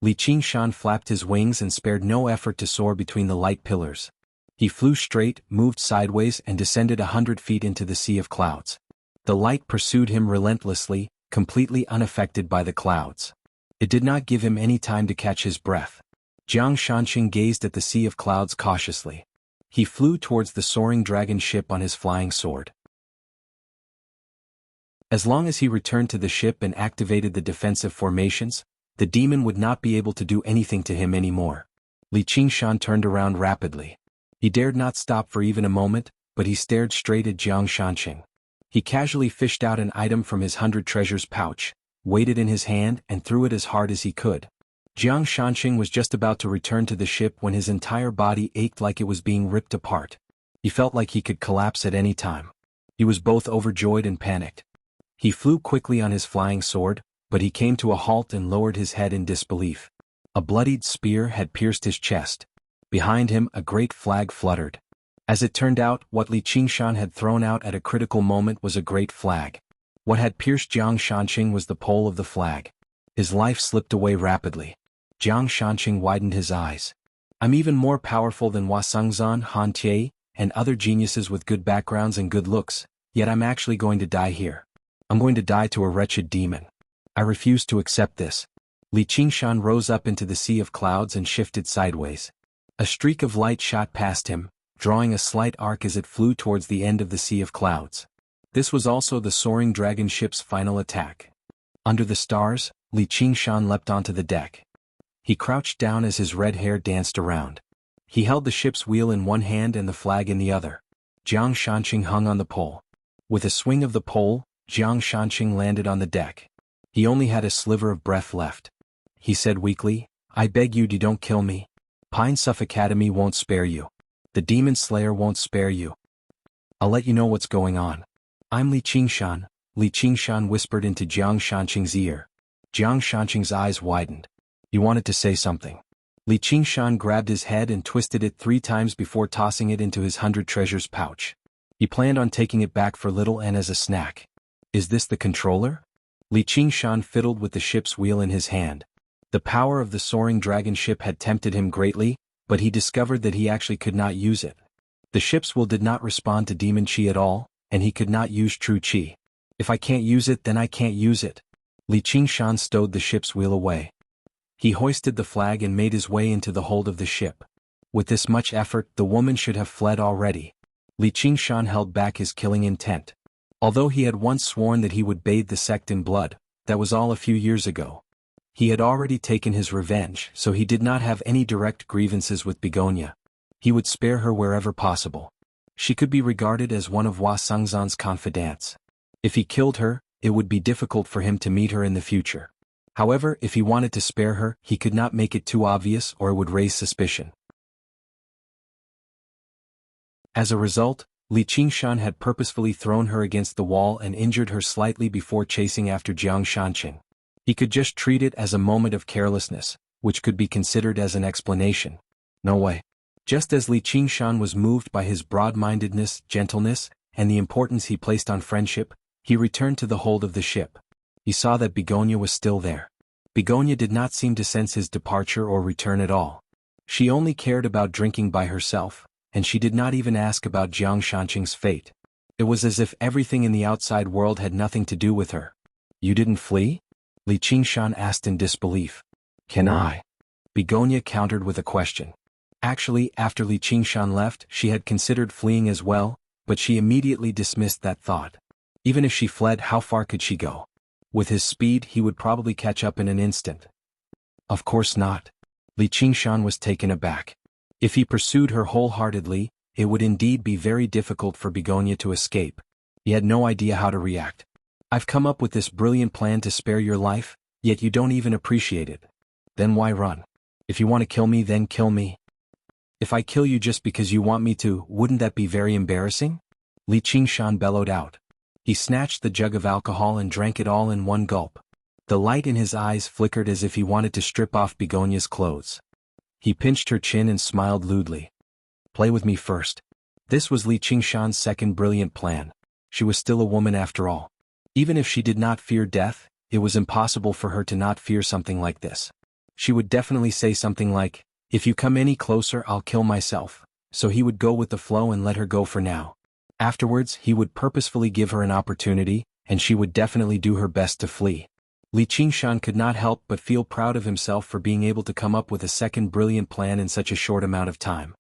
[SPEAKER 1] Li Qingshan flapped his wings and spared no effort to soar between the light pillars. He flew straight, moved sideways and descended 100 feet into the sea of clouds. The light pursued him relentlessly, completely unaffected by the clouds. It did not give him any time to catch his breath. Jiang Shanqing gazed at the sea of clouds cautiously. He flew towards the soaring dragon ship on his flying sword. As long as he returned to the ship and activated the defensive formations, the demon would not be able to do anything to him anymore. Li Qingshan turned around rapidly. He dared not stop for even a moment, but he stared straight at Jiang Shanqing. He casually fished out an item from his 100 treasures pouch, weighed it in his hand and threw it as hard as he could. Jiang Shanqing was just about to return to the ship when his entire body ached like it was being ripped apart. He felt like he could collapse at any time. He was both overjoyed and panicked. He flew quickly on his flying sword, but he came to a halt and lowered his head in disbelief. A bloodied spear had pierced his chest. Behind him a great flag fluttered. As it turned out, what Li Qingshan had thrown out at a critical moment was a great flag. What had pierced Jiang Shanqing was the pole of the flag. His life slipped away rapidly. Jiang Shanqing widened his eyes. I'm even more powerful than Hua Sengzan, Han Tie, and other geniuses with good backgrounds and good looks, yet I'm actually going to die here. I'm going to die to a wretched demon. I refuse to accept this. Li Qingshan rose up into the sea of clouds and shifted sideways. A streak of light shot past him, drawing a slight arc as it flew towards the end of the sea of clouds. This was also the soaring dragon ship's final attack. Under the stars, Li Qingshan leapt onto the deck. He crouched down as his red hair danced around. He held the ship's wheel in one hand and the flag in the other. Jiang Shanqing hung on the pole. With a swing of the pole, Jiang Shanqing landed on the deck. He only had a sliver of breath left. He said weakly, I beg you don't kill me. Pine Suff Academy won't spare you. The Demon Slayer won't spare you. I'll let you know what's going on. I'm Li Qingshan, Li Qingshan whispered into Jiang Shanqing's ear. Jiang Shanqing's eyes widened. He wanted to say something. Li Qingshan grabbed his head and twisted it 3 times before tossing it into his 100 treasures pouch. He planned on taking it back for little and as a snack. Is this the controller? Li Qingshan fiddled with the ship's wheel in his hand. The power of the soaring dragon ship had tempted him greatly, but he discovered that he actually could not use it. The ship's will did not respond to demon chi at all, and he could not use true chi. If I can't use it, then I can't use it. Li Qingshan stowed the ship's wheel away. He hoisted the flag and made his way into the hold of the ship. With this much effort, the woman should have fled already. Li Qingshan held back his killing intent. Although he had once sworn that he would bathe the sect in blood, that was all a few years ago. He had already taken his revenge, so he did not have any direct grievances with Begonia. He would spare her wherever possible. She could be regarded as one of Hua Sengzan's confidants. If he killed her, it would be difficult for him to meet her in the future. However, if he wanted to spare her, he could not make it too obvious or it would raise suspicion. As a result, Li Qingshan had purposefully thrown her against the wall and injured her slightly before chasing after Jiang Shanqing. He could just treat it as a moment of carelessness, which could be considered as an explanation. No way. Just as Li Qingshan was moved by his broad-mindedness, gentleness, and the importance he placed on friendship, he returned to the hold of the ship. He saw that Begonia was still there. Begonia did not seem to sense his departure or return at all. She only cared about drinking by herself, and she did not even ask about Jiang Shanqing's fate. It was as if everything in the outside world had nothing to do with her. You didn't flee? Li Qingshan asked in disbelief. Can I? Begonia countered with a question. Actually, after Li Qingshan left, she had considered fleeing as well, but she immediately dismissed that thought. Even if she fled, how far could she go? With his speed, he would probably catch up in an instant. Of course not. Li Qingshan was taken aback. If he pursued her wholeheartedly, it would indeed be very difficult for Begonia to escape. He had no idea how to react. I've come up with this brilliant plan to spare your life, Yet you don't even appreciate it. Then why run? If you want to kill me, then kill me. If I kill you just because you want me to, wouldn't that be very embarrassing? Li Qingshan bellowed out. He snatched the jug of alcohol and drank it all in one gulp. The light in his eyes flickered as if he wanted to strip off Begonia's clothes. He pinched her chin and smiled lewdly. Play with me first. This was Li Qingshan's second brilliant plan. She was still a woman after all. Even if she did not fear death, it was impossible for her to not fear something like this. She would definitely say something like, "If you come any closer, I'll kill myself." So he would go with the flow and let her go for now. Afterwards, he would purposefully give her an opportunity, and she would definitely do her best to flee. Li Qingshan could not help but feel proud of himself for being able to come up with a second brilliant plan in such a short amount of time.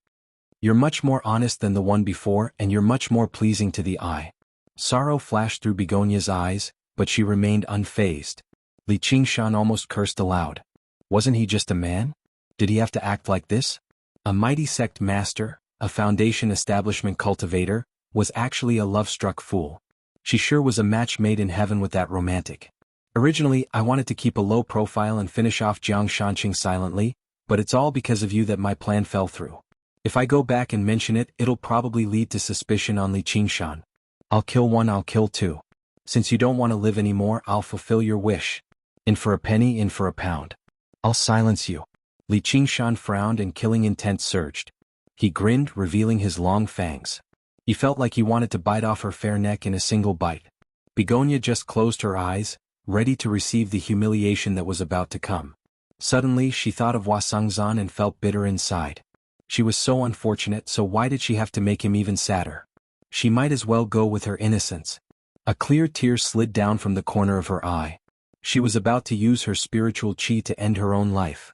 [SPEAKER 1] You're much more honest than the one before, and you're much more pleasing to the eye. Sorrow flashed through Begonia's eyes, but she remained unfazed. Li Qingshan almost cursed aloud. Wasn't he just a man? Did he have to act like this? A mighty sect master, a foundation establishment cultivator, was actually a love-struck fool. She sure was a match made in heaven with that romantic. Originally, I wanted to keep a low profile and finish off Jiang Shanqing silently, but it's all because of you that my plan fell through. If I go back and mention it, it'll probably lead to suspicion on Li Qingshan. I'll kill one, I'll kill two. Since you don't want to live anymore, I'll fulfill your wish. In for a penny, in for a pound. I'll silence you. Li Qingshan frowned and killing intent surged. He grinned, revealing his long fangs. He felt like he wanted to bite off her fair neck in a single bite. Begonia just closed her eyes, ready to receive the humiliation that was about to come. Suddenly she thought of Wasangzan and felt bitter inside. She was so unfortunate, so why did she have to make him even sadder? She might as well go with her innocence. A clear tear slid down from the corner of her eye. She was about to use her spiritual chi to end her own life.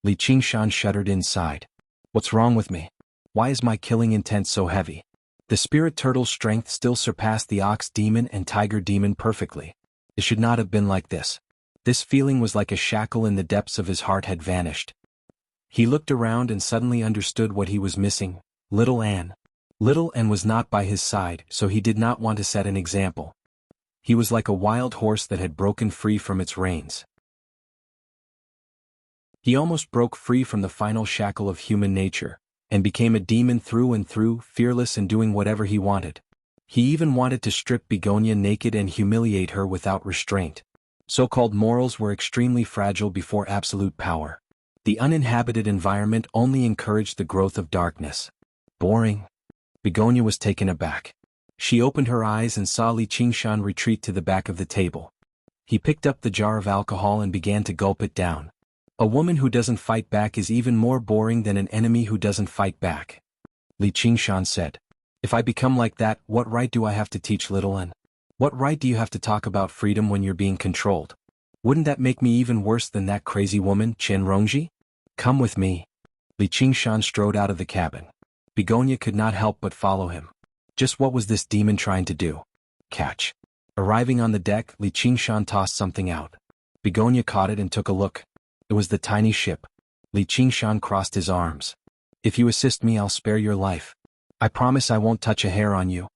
[SPEAKER 1] Li Qingshan shuddered inside. What's wrong with me? Why is my killing intent so heavy? The spirit turtle's strength still surpassed the ox demon and tiger demon perfectly. It should not have been like this. This feeling was like a shackle in the depths of his heart had vanished. He looked around and suddenly understood what he was missing: little Anne. Little Anne was not by his side, so he did not want to set an example. He was like a wild horse that had broken free from its reins. He almost broke free from the final shackle of human nature, and became a demon through and through, fearless and doing whatever he wanted. He even wanted to strip Begonia naked and humiliate her without restraint. So-called morals were extremely fragile before absolute power. The uninhabited environment only encouraged the growth of darkness. Boring. Begonia was taken aback. She opened her eyes and saw Li Qingshan retreat to the back of the table. He picked up the jar of alcohol and began to gulp it down. A woman who doesn't fight back is even more boring than an enemy who doesn't fight back. Li Qingshan said. If I become like that, what right do I have to teach little Anne? What right do you have to talk about freedom when you're being controlled? Wouldn't that make me even worse than that crazy woman, Chen Rongji? Come with me. Li Qingshan strode out of the cabin. Begonia could not help but follow him. Just what was this demon trying to do? Catch. Arriving on the deck, Li Qingshan tossed something out. Begonia caught it and took a look. It was the tiny ship. Li Qingshan crossed his arms. If you assist me, I'll spare your life. I promise I won't touch a hair on you.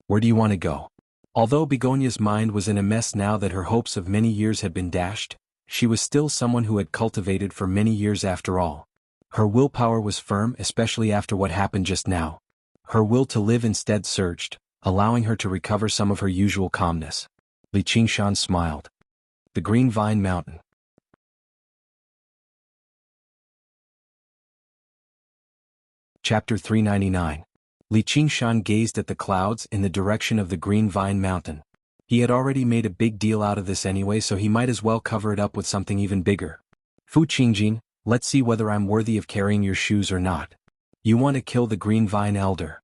[SPEAKER 1] Where do you want to go? Although Begonia's mind was in a mess now that her hopes of many years had been dashed, she was still someone who had cultivated for many years after all. Her willpower was firm, especially after what happened just now. Her will to live instead surged, allowing her to recover some of her usual calmness. Li Qingshan smiled. The Green Vine Mountain. Chapter 399. Li Qingshan gazed at the clouds in the direction of the Green Vine Mountain. He had already made a big deal out of this anyway, so he might as well cover it up with something even bigger. Fu Qingjin, let's see whether I'm worthy of carrying your shoes or not. You want to kill the Green Vine Elder?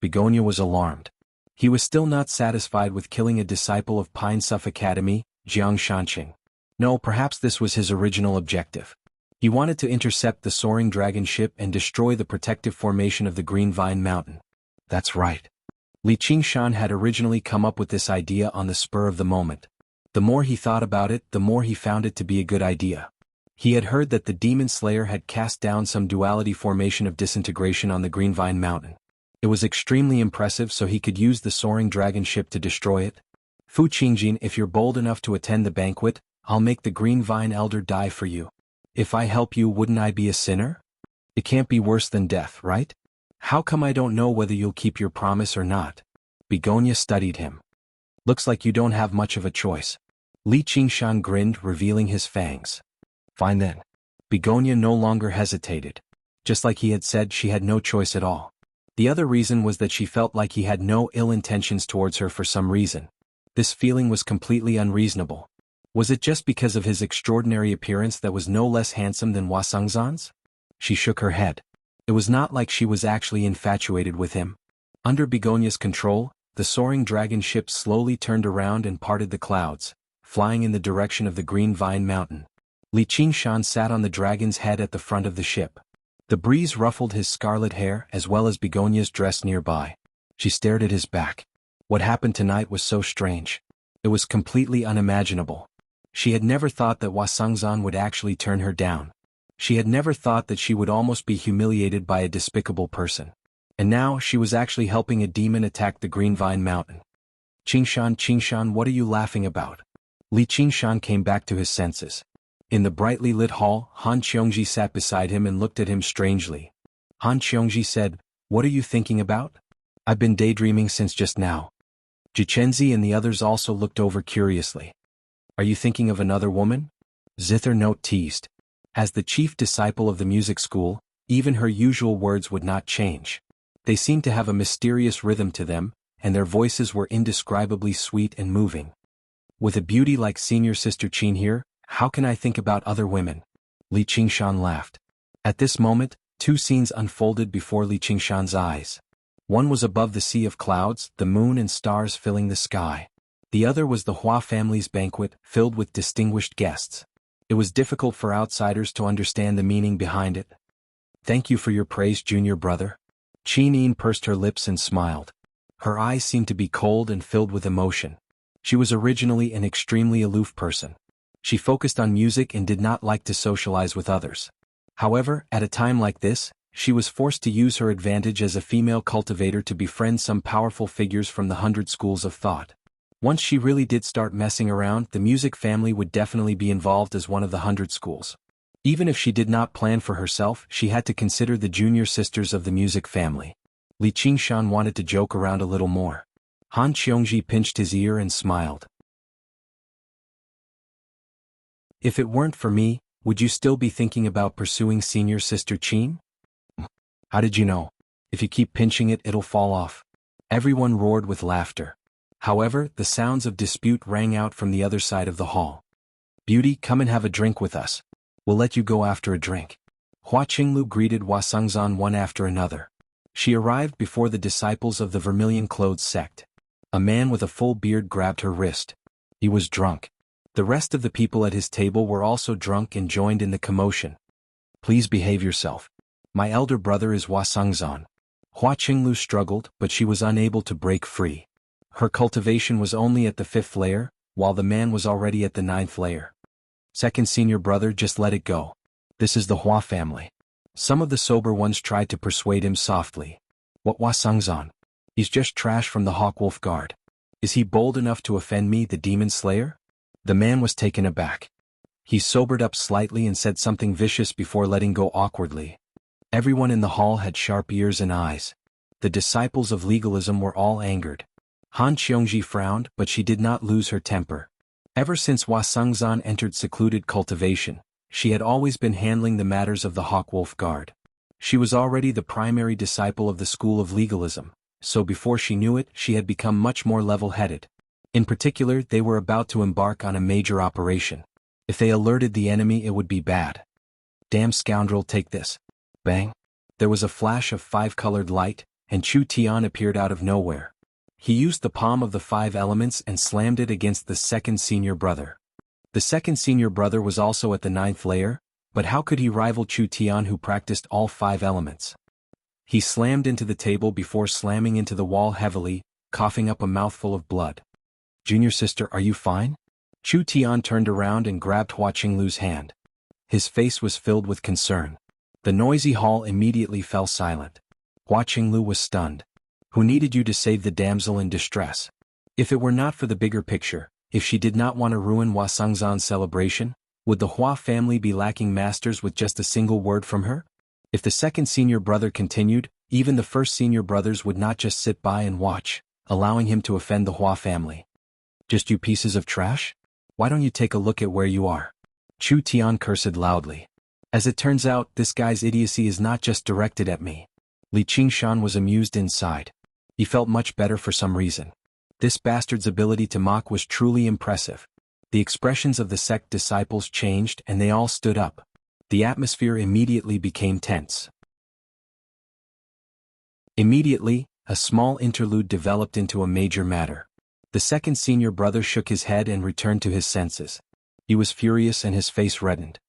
[SPEAKER 1] Begonia was alarmed. He was still not satisfied with killing a disciple of Pine Suff Academy, Jiang Shanqing. No, perhaps this was his original objective. He wanted to intercept the soaring dragon ship and destroy the protective formation of the Green Vine Mountain. That's right. Li Qingshan had originally come up with this idea on the spur of the moment. The more he thought about it, the more he found it to be a good idea. He had heard that the Demon Slayer had cast down some duality formation of disintegration on the Green Vine Mountain. It was extremely impressive, so he could use the soaring dragon ship to destroy it. Fu Qingjin, if you're bold enough to attend the banquet, I'll make the green vine elder die for you. If I help you, wouldn't I be a sinner? It can't be worse than death, right? How come I don't know whether you'll keep your promise or not? Begonia studied him. Looks like you don't have much of a choice. Li Qingshan grinned, revealing his fangs. Fine then. Begonia no longer hesitated. Just like he had said, she had no choice at all. The other reason was that she felt like he had no ill intentions towards her for some reason. This feeling was completely unreasonable. Was it just because of his extraordinary appearance that was no less handsome than Wasangzan's? She shook her head. It was not like she was actually infatuated with him. Under Begonia's control, the soaring dragon ship slowly turned around and parted the clouds, flying in the direction of the Green Vine Mountain. Li Qingshan sat on the dragon's head at the front of the ship. The breeze ruffled his scarlet hair as well as Begonia's dress nearby. She stared at his back. What happened tonight was so strange. It was completely unimaginable. She had never thought that Wasangzan would actually turn her down. She had never thought that she would almost be humiliated by a despicable person. And now she was actually helping a demon attack the Green Vine Mountain. Qingshan, what are you laughing about? Li Qingshan came back to his senses. In the brightly lit hall, Han Qiongji sat beside him and looked at him strangely. Han Qiongji said, "What are you thinking about?" "I've been daydreaming since just now." Jichenzi and the others also looked over curiously. "Are you thinking of another woman?" Zither Note teased. As the chief disciple of the music school, even her usual words would not change. They seemed to have a mysterious rhythm to them, and their voices were indescribably sweet and moving. "With a beauty like senior sister Qin here, how can I think about other women?" Li Qingshan laughed. At this moment, two scenes unfolded before Li Qingshan's eyes. One was above the sea of clouds, the moon and stars filling the sky. The other was the Hua family's banquet, filled with distinguished guests. It was difficult for outsiders to understand the meaning behind it. "Thank you for your praise, junior brother." Qin Yin pursed her lips and smiled. Her eyes seemed to be cold and filled with emotion. She was originally an extremely aloof person. She focused on music and did not like to socialize with others. However, at a time like this, she was forced to use her advantage as a female cultivator to befriend some powerful figures from the 100 schools of thought. Once she really did start messing around, the music family would definitely be involved as one of the 100 schools. Even if she did not plan for herself, she had to consider the junior sisters of the music family. Li Qingshan wanted to joke around a little more. Han Qiongji pinched his ear and smiled. "If it weren't for me, would you still be thinking about pursuing senior sister Qin?" "How did you know? If you keep pinching it, it'll fall off." Everyone roared with laughter. However, the sounds of dispute rang out from the other side of the hall. "Beauty, come and have a drink with us. We'll let you go after a drink." Hua Qinglu greeted Wasangzan one after another. She arrived before the disciples of the vermilion-clothed sect. A man with a full beard grabbed her wrist. He was drunk. The rest of the people at his table were also drunk and joined in the commotion. "Please behave yourself. My elder brother is Wasangzan." Hua Qinglu struggled, but she was unable to break free. Her cultivation was only at the 5th layer, while the man was already at the 9th layer. "Second senior brother, just let it go. This is the Hua family." Some of the sober ones tried to persuade him softly. "What Wasangzan? He's just trash from the Hawkwolf Guard. Is he bold enough to offend me, the Demon Slayer?" The man was taken aback. He sobered up slightly and said something vicious before letting go awkwardly. Everyone in the hall had sharp ears and eyes. The disciples of legalism were all angered. Han Qiongji frowned, but she did not lose her temper. Ever since Wasangzan entered secluded cultivation, she had always been handling the matters of the Hawkwolf Guard. She was already the primary disciple of the school of legalism, so before she knew it, she had become much more level-headed. In particular, they were about to embark on a major operation. If they alerted the enemy, it would be bad. "Damn scoundrel, take this." Bang! There was a flash of 5-colored light, and Chu Tian appeared out of nowhere. He used the palm of the 5 elements and slammed it against the second senior brother. The second senior brother was also at the 9th layer, but how could he rival Chu Tian, who practiced all 5 elements? He slammed into the table before slamming into the wall heavily, coughing up a mouthful of blood. "Junior sister, are you fine?" Chu Tian turned around and grabbed Hua Qinglu's hand. His face was filled with concern. The noisy hall immediately fell silent. Hua Qinglu was stunned. "Who needed you to save the damsel in distress?" If it were not for the bigger picture, If she did not want to ruin Hua Sengzan's celebration, would the Hua family be lacking masters with just a single word from her? If the second senior brother continued, even the first senior brothers would not just sit by and watch, allowing him to offend the Hua family. Just you pieces of trash? Why don't you take a look at where you are? Chu Tian cursed loudly. As it turns out, this guy's idiocy is not just directed at me. Li Qingshan was amused inside. He felt much better for some reason. This bastard's ability to mock was truly impressive. The expressions of the sect disciples changed and they all stood up. The atmosphere immediately became tense. Immediately, a small interlude developed into a major matter. The second senior brother shook his head and returned to his senses. He was furious and his face reddened.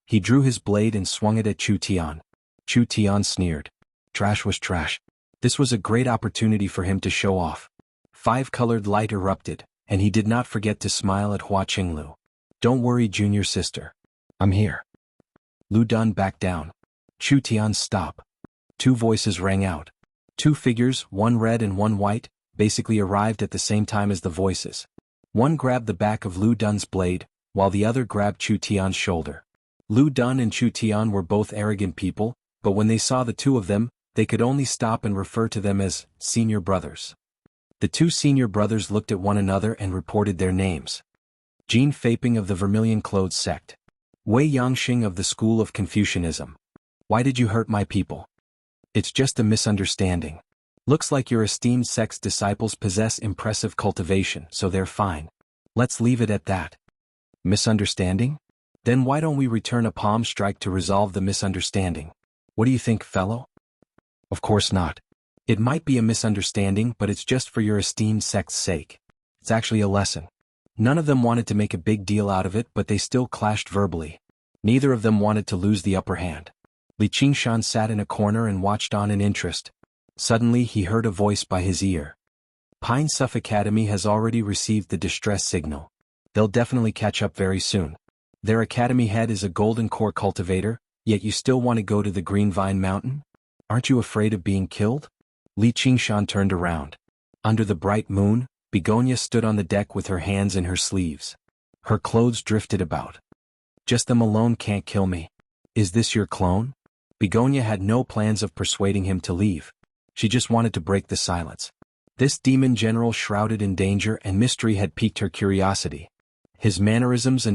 [SPEAKER 1] He drew his blade and swung it at Chu Tian. Chu Tian sneered. Trash was trash. This was a great opportunity for him to show off. Five-colored light erupted, and he did not forget to smile at Hua Qinglu. Don't worry, junior sister. I'm here. Lu Dun backed down. Chu Tian, stop. Two voices rang out. Two figures, one red and one white, basically arrived at the same time as the voices. One grabbed the back of Lu Dun's blade, while the other grabbed Chu Tian's shoulder. Lu Dun and Chu Tian were both arrogant people, but when they saw the two of them, they could only stop and refer to them as senior brothers. The two senior brothers looked at one another and reported their names. Jin Faping of the Vermilion Clothes sect. Wei Yangxing of the School of Confucianism. Why did you hurt my people? It's just a misunderstanding. Looks like your esteemed sect's disciples possess impressive cultivation, so they're fine. Let's leave it at that. Misunderstanding? Then why don't we return a palm strike to resolve the misunderstanding? What do you think, fellow? Of course not. It might be a misunderstanding, but it's just for your esteemed sect's sake. It's actually a lesson. None of them wanted to make a big deal out of it, but they still clashed verbally. Neither of them wanted to lose the upper hand. Li Qingshan sat in a corner and watched on in interest. Suddenly he heard a voice by his ear. Pine Suff Academy has already received the distress signal. They'll definitely catch up very soon. Their academy head is a golden core cultivator, yet you still want to go to the Green Vine Mountain? Aren't you afraid of being killed? Li Qingshan turned around. Under the bright moon, Begonia stood on the deck with her hands in her sleeves. Her clothes drifted about. Just them alone can't kill me. Is this your clone? Begonia had no plans of persuading him to leave. She just wanted to break the silence. This demon general shrouded in danger and mystery had piqued her curiosity. His mannerisms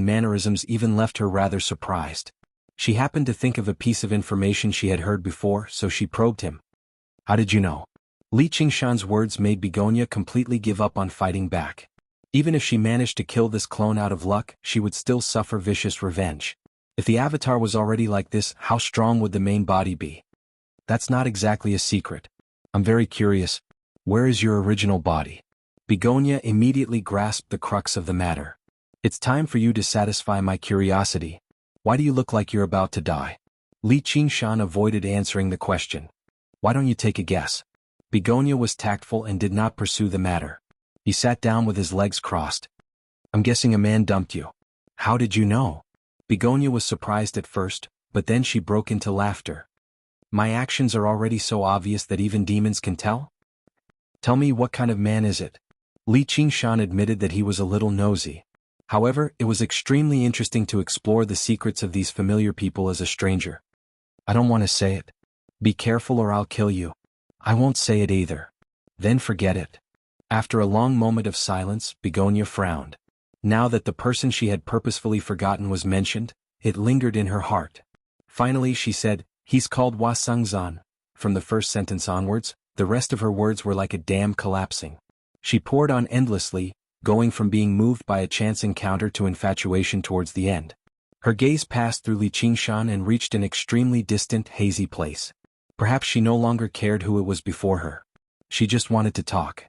[SPEAKER 1] even left her rather surprised. She happened to think of a piece of information she had heard before, so she probed him. How did you know? Li Qingshan's words made Begonia completely give up on fighting back. Even if she managed to kill this clone out of luck, she would still suffer vicious revenge. If the avatar was already like this, how strong would the main body be? That's not exactly a secret. I'm very curious. Where is your original body? Begonia immediately grasped the crux of the matter. It's time for you to satisfy my curiosity. Why do you look like you're about to die? Li Qingshan avoided answering the question. Why don't you take a guess? Begonia was tactful and did not pursue the matter. He sat down with his legs crossed. I'm guessing a man dumped you. How did you know? Begonia was surprised at first, but then she broke into laughter. My actions are already so obvious that even demons can tell? Tell me, what kind of man is it? Li Qingshan admitted that he was a little nosy. However, it was extremely interesting to explore the secrets of these familiar people as a stranger. I don't want to say it. Be careful or I'll kill you. I won't say it either. Then forget it. After a long moment of silence, Begonia frowned. Now that the person she had purposefully forgotten was mentioned, it lingered in her heart. Finally she said, he's called Hua Sengzan. From the first sentence onwards, the rest of her words were like a dam collapsing. She poured on endlessly, going from being moved by a chance encounter to infatuation towards the end. Her gaze passed through Li Qingshan and reached an extremely distant, hazy place. Perhaps she no longer cared who it was before her. She just wanted to talk.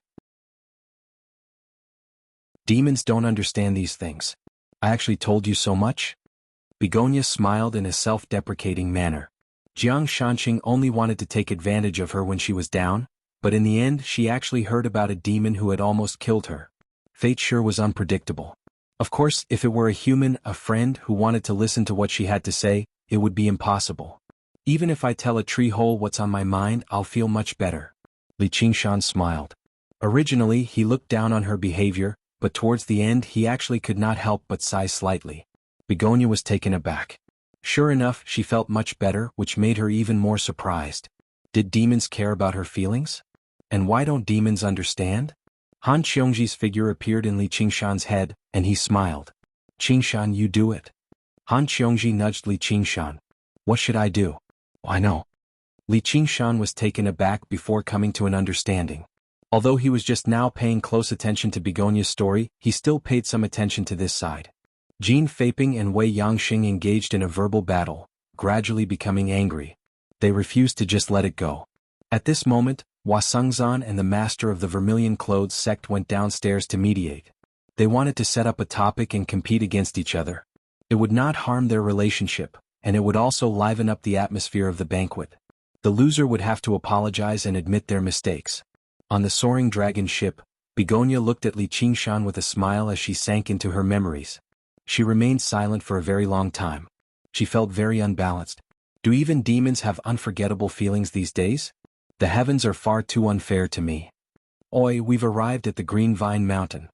[SPEAKER 1] Demons don't understand these things. I actually told you so much? Begonia smiled in a self-deprecating manner. Jiang Shanqing only wanted to take advantage of her when she was down, but in the end she actually heard about a demon who had almost killed her. Fate sure was unpredictable. Of course, if it were a human, a friend who wanted to listen to what she had to say, it would be impossible. Even if I tell a tree hole what's on my mind, I'll feel much better. Li Qingshan smiled. Originally he looked down on her behavior, but towards the end he actually could not help but sigh slightly. Begonia was taken aback. Sure enough, she felt much better, which made her even more surprised. Did demons care about her feelings? And why don't demons understand? Han Qiongji's figure appeared in Li Qingshan's head, and he smiled. Qingshan, you do it. Han Qiongji nudged Li Qingshan. What should I do? I know. Li Qingshan was taken aback before coming to an understanding. Although he was just now paying close attention to Begonia's story, he still paid some attention to this side. Jin Feiping and Wei Yangxing engaged in a verbal battle, gradually becoming angry. They refused to just let it go. At this moment, Hua Sengzan and the master of the Vermilion Clothes sect went downstairs to mediate. They wanted to set up a topic and compete against each other. It would not harm their relationship, and it would also liven up the atmosphere of the banquet. The loser would have to apologize and admit their mistakes. On the soaring dragon ship, Begonia looked at Li Qingshan with a smile as she sank into her memories. She remained silent for a very long time. She felt very unbalanced. Do even demons have unforgettable feelings these days? The heavens are far too unfair to me. Oi, we've arrived at the Green Vine Mountain.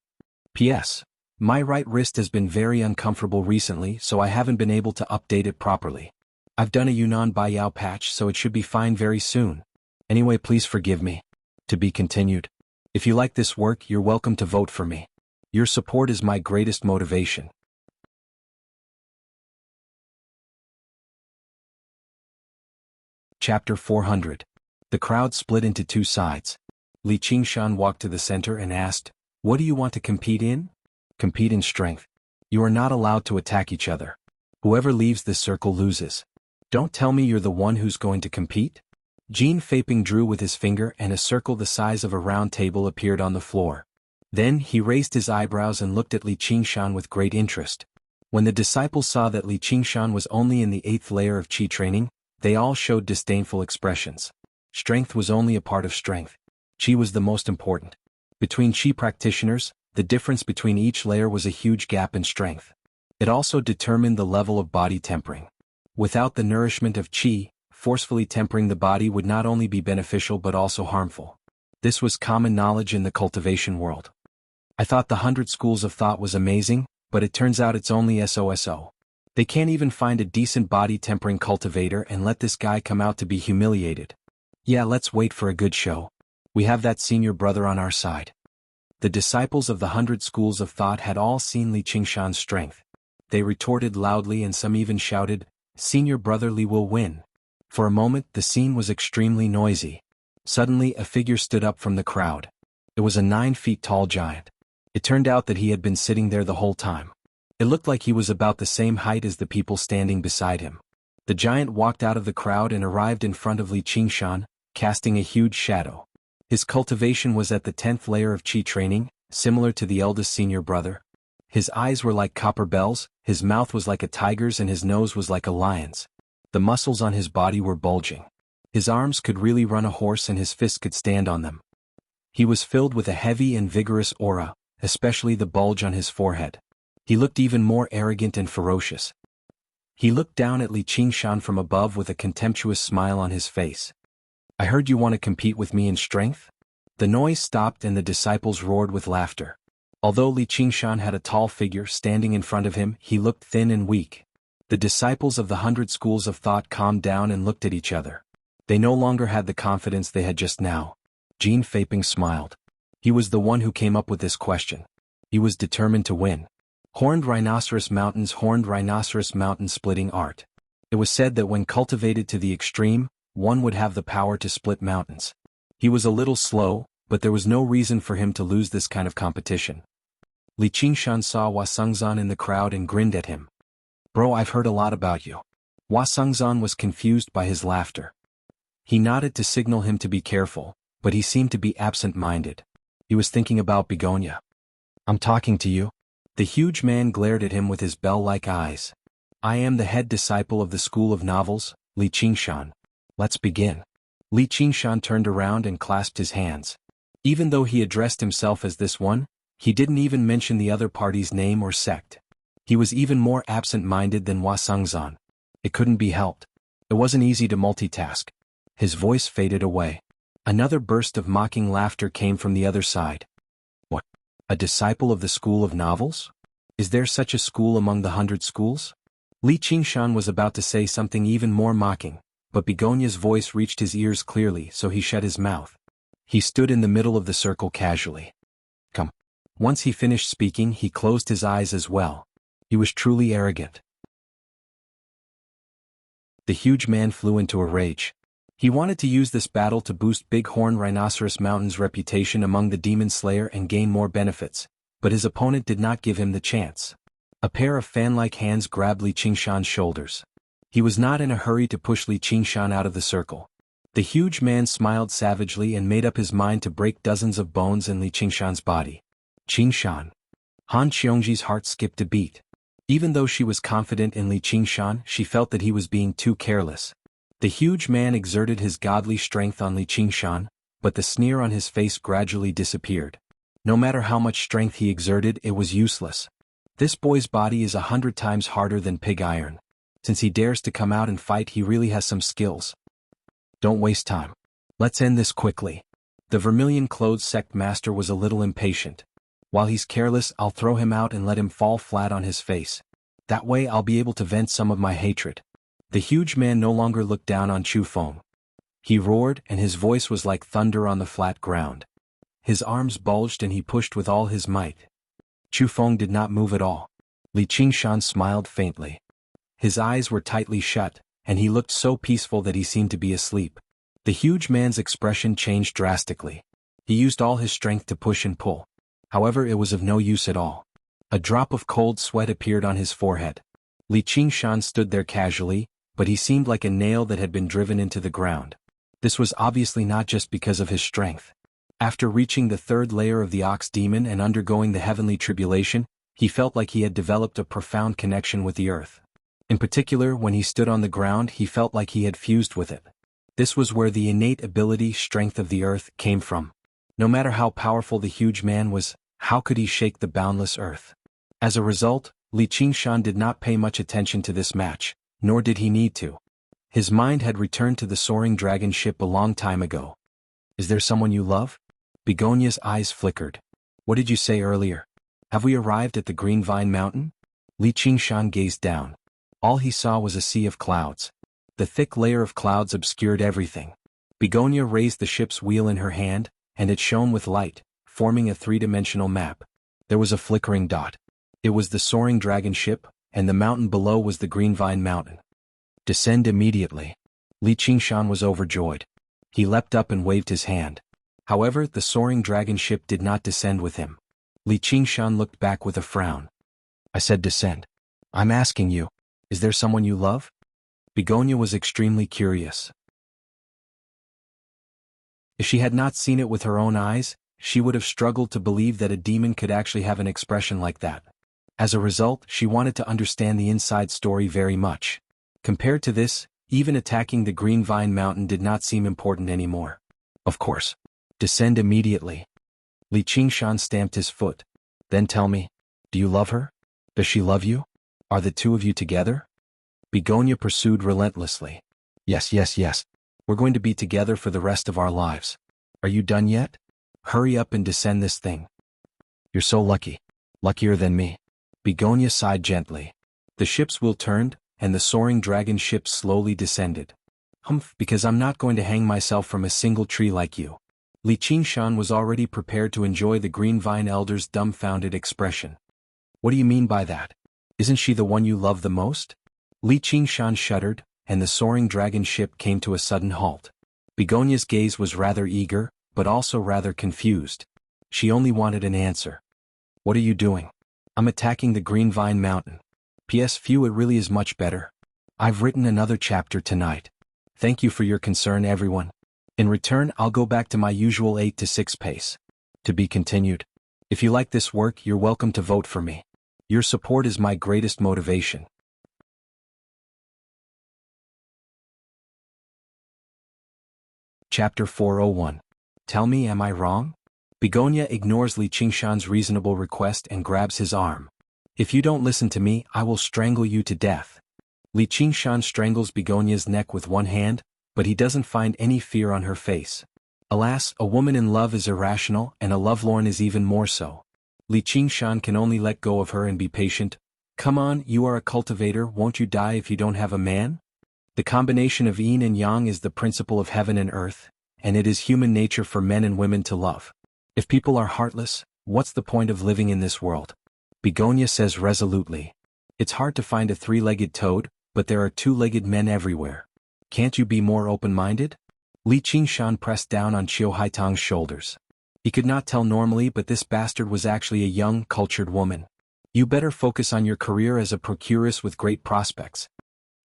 [SPEAKER 1] P.S. My right wrist has been very uncomfortable recently, so I haven't been able to update it properly. I've done a Yunnan Baiyao patch, so it should be fine very soon. Anyway, please forgive me. To be continued. If you like this work, you're welcome to vote for me. Your support is my greatest motivation. Chapter 400. The crowd split into two sides. Li Qingshan walked to the center and asked, "What do you want to compete in?" "Compete in strength. You are not allowed to attack each other. Whoever leaves this circle loses." "Don't tell me you're the one who's going to compete?" Jin Feiping drew with his finger and a circle the size of a round table appeared on the floor. Then he raised his eyebrows and looked at Li Qingshan with great interest. When the disciples saw that Li Qingshan was only in the 8th layer of Qi training, they all showed disdainful expressions. Strength was only a part of strength. Qi was the most important. Between Qi practitioners, the difference between each layer was a huge gap in strength. It also determined the level of body tempering. Without the nourishment of Qi, forcefully tempering the body would not only be beneficial but also harmful. This was common knowledge in the cultivation world. I thought the 100 schools of thought was amazing, but it turns out it's only SOSO. They can't even find a decent body tempering cultivator and let this guy come out to be humiliated. Yeah, let's wait for a good show. We have that senior brother on our side. The disciples of the 100 schools of thought had all seen Li Qingshan's strength. They retorted loudly and some even shouted, "Senior brother Li will win." For a moment the scene was extremely noisy. Suddenly a figure stood up from the crowd. It was a 9 feet tall giant. It turned out that he had been sitting there the whole time. It looked like he was about the same height as the people standing beside him. The giant walked out of the crowd and arrived in front of Li Qingshan, casting a huge shadow. His cultivation was at the 10th layer of Qi training, similar to the eldest senior brother. His eyes were like copper bells, his mouth was like a tiger's and his nose was like a lion's. The muscles on his body were bulging. His arms could really run a horse and his fists could stand on them. He was filled with a heavy and vigorous aura, especially the bulge on his forehead. He looked even more arrogant and ferocious. He looked down at Li Qingshan from above with a contemptuous smile on his face. "I heard you want to compete with me in strength?" The noise stopped and the disciples roared with laughter. Although Li Qingshan had a tall figure standing in front of him, he looked thin and weak. The disciples of the 100 schools of thought calmed down and looked at each other. They no longer had the confidence they had just now. Jin Feiping smiled. He was the one who came up with this question. He was determined to win. Horned Rhinoceros Mountains splitting art. It was said that when cultivated to the extreme, one would have the power to split mountains. He was a little slow, but there was no reason for him to lose this kind of competition. Li Qingshan saw Hua Sengzan in the crowd and grinned at him. "Bro, I've heard a lot about you." Hua Sengzan was confused by his laughter. He nodded to signal him to be careful, but he seemed to be absent-minded. He was thinking about Begonia. "I'm talking to you." The huge man glared at him with his bell-like eyes. "I am the head disciple of the School of Novels, Li Qingshan. Let's begin." Li Qingshan turned around and clasped his hands. Even though he addressed himself as this one, he didn't even mention the other party's name or sect. He was even more absent-minded than Hua Sengzan. It couldn't be helped. It wasn't easy to multitask. His voice faded away. Another burst of mocking laughter came from the other side. "What? A disciple of the school of novels? Is there such a school among the 100 schools? Li Qingshan was about to say something even more mocking, but Begonia's voice reached his ears clearly, so he shut his mouth. He stood in the middle of the circle casually. Come. Once he finished speaking, he closed his eyes as well. He was truly arrogant. The huge man flew into a rage. He wanted to use this battle to boost Bighorn Rhinoceros Mountain's reputation among the Demon Slayer and gain more benefits, but his opponent did not give him the chance. A pair of fan-like hands grabbed Li Qingshan's shoulders. He was not in a hurry to push Li Qingshan out of the circle. The huge man smiled savagely and made up his mind to break dozens of bones in Li Qingshan's body. Qingshan. Han Xiongji's heart skipped a beat. Even though she was confident in Li Qingshan, she felt that he was being too careless. The huge man exerted his godly strength on Li Qingshan, but the sneer on his face gradually disappeared. No matter how much strength he exerted, it was useless. This boy's body is 100 times harder than pig iron. Since he dares to come out and fight, he really has some skills. Don't waste time. Let's end this quickly. The vermilion-clothed sect master was a little impatient. While he's careless, I'll throw him out and let him fall flat on his face. That way I'll be able to vent some of my hatred. The huge man no longer looked down on Chu Feng. He roared, and his voice was like thunder on the flat ground. His arms bulged and he pushed with all his might. Chu Feng did not move at all. Li Qingshan smiled faintly. His eyes were tightly shut, and he looked so peaceful that he seemed to be asleep. The huge man's expression changed drastically. He used all his strength to push and pull. However, it was of no use at all. A drop of cold sweat appeared on his forehead. Li Qingshan stood there casually, but he seemed like a nail that had been driven into the ground. This was obviously not just because of his strength. After reaching the third layer of the Ox Demon and undergoing the heavenly tribulation, he felt like he had developed a profound connection with the earth. In particular, when he stood on the ground, he felt like he had fused with it. This was where the innate strength of the earth came from. No matter how powerful the huge man was, how could he shake the boundless earth? As a result, Li Qingshan did not pay much attention to this match, nor did he need to. His mind had returned to the soaring dragon ship a long time ago. Is there someone you love? Begonia's eyes flickered. What did you say earlier? Have we arrived at the Green Vine Mountain? Li Qingshan gazed down. All he saw was a sea of clouds. The thick layer of clouds obscured everything. Begonia raised the ship's wheel in her hand, and it shone with light, forming a three-dimensional map. There was a flickering dot. It was the soaring dragon ship, and the mountain below was the Green Vine Mountain. Descend immediately. Li Qingshan was overjoyed. He leapt up and waved his hand. However, the soaring dragon ship did not descend with him. Li Qingshan looked back with a frown. I said descend. I'm asking you, is there someone you love? Begonia was extremely curious. If she had not seen it with her own eyes, she would have struggled to believe that a demon could actually have an expression like that. As a result, she wanted to understand the inside story very much. Compared to this, even attacking the Green Vine Mountain did not seem important anymore. Of course. Descend immediately. Li Qingshan stamped his foot. Then tell me, do you love her? Does she love you? Are the two of you together? Begonia pursued relentlessly. Yes, yes, yes. We're going to be together for the rest of our lives. Are you done yet? Hurry up and descend this thing. You're so lucky. Luckier than me. Begonia sighed gently. The ship's wheel turned, and the soaring dragon ship slowly descended. Humph, because I'm not going to hang myself from a single tree like you. Li Qingshan was already prepared to enjoy the Green Vine Elder's dumbfounded expression. What do you mean by that? Isn't she the one you love the most? Li Qingshan shuddered, and the soaring dragon ship came to a sudden halt. Begonia's gaze was rather eager, but also rather confused. She only wanted an answer. What are you doing? I'm attacking the Green Vine Mountain. P.S. Phew, it really is much better. I've written another chapter tonight. Thank you for your concern, everyone. In return, I'll go back to my usual 8 to 6 pace. To be continued. If you like this work, you're welcome to vote for me. Your support is my greatest motivation. Chapter 401. Tell me, am I wrong? Begonia ignores Li Qingshan's reasonable request and grabs his arm. If you don't listen to me, I will strangle you to death. Li Qingshan strangles Begonia's neck with one hand, but he doesn't find any fear on her face. Alas, a woman in love is irrational, and a lovelorn is even more so. Li Qingshan can only let go of her and be patient. Come on, you are a cultivator, won't you die if you don't have a man? The combination of yin and yang is the principle of heaven and earth, and it is human nature for men and women to love. If people are heartless, what's the point of living in this world? Begonia says resolutely. It's hard to find a three-legged toad, but there are two-legged men everywhere. Can't you be more open-minded? Li Qingshan pressed down on Qiu Haitang's shoulders. He could not tell normally, but this bastard was actually a young, cultured woman. You better focus on your career as a procuress with great prospects.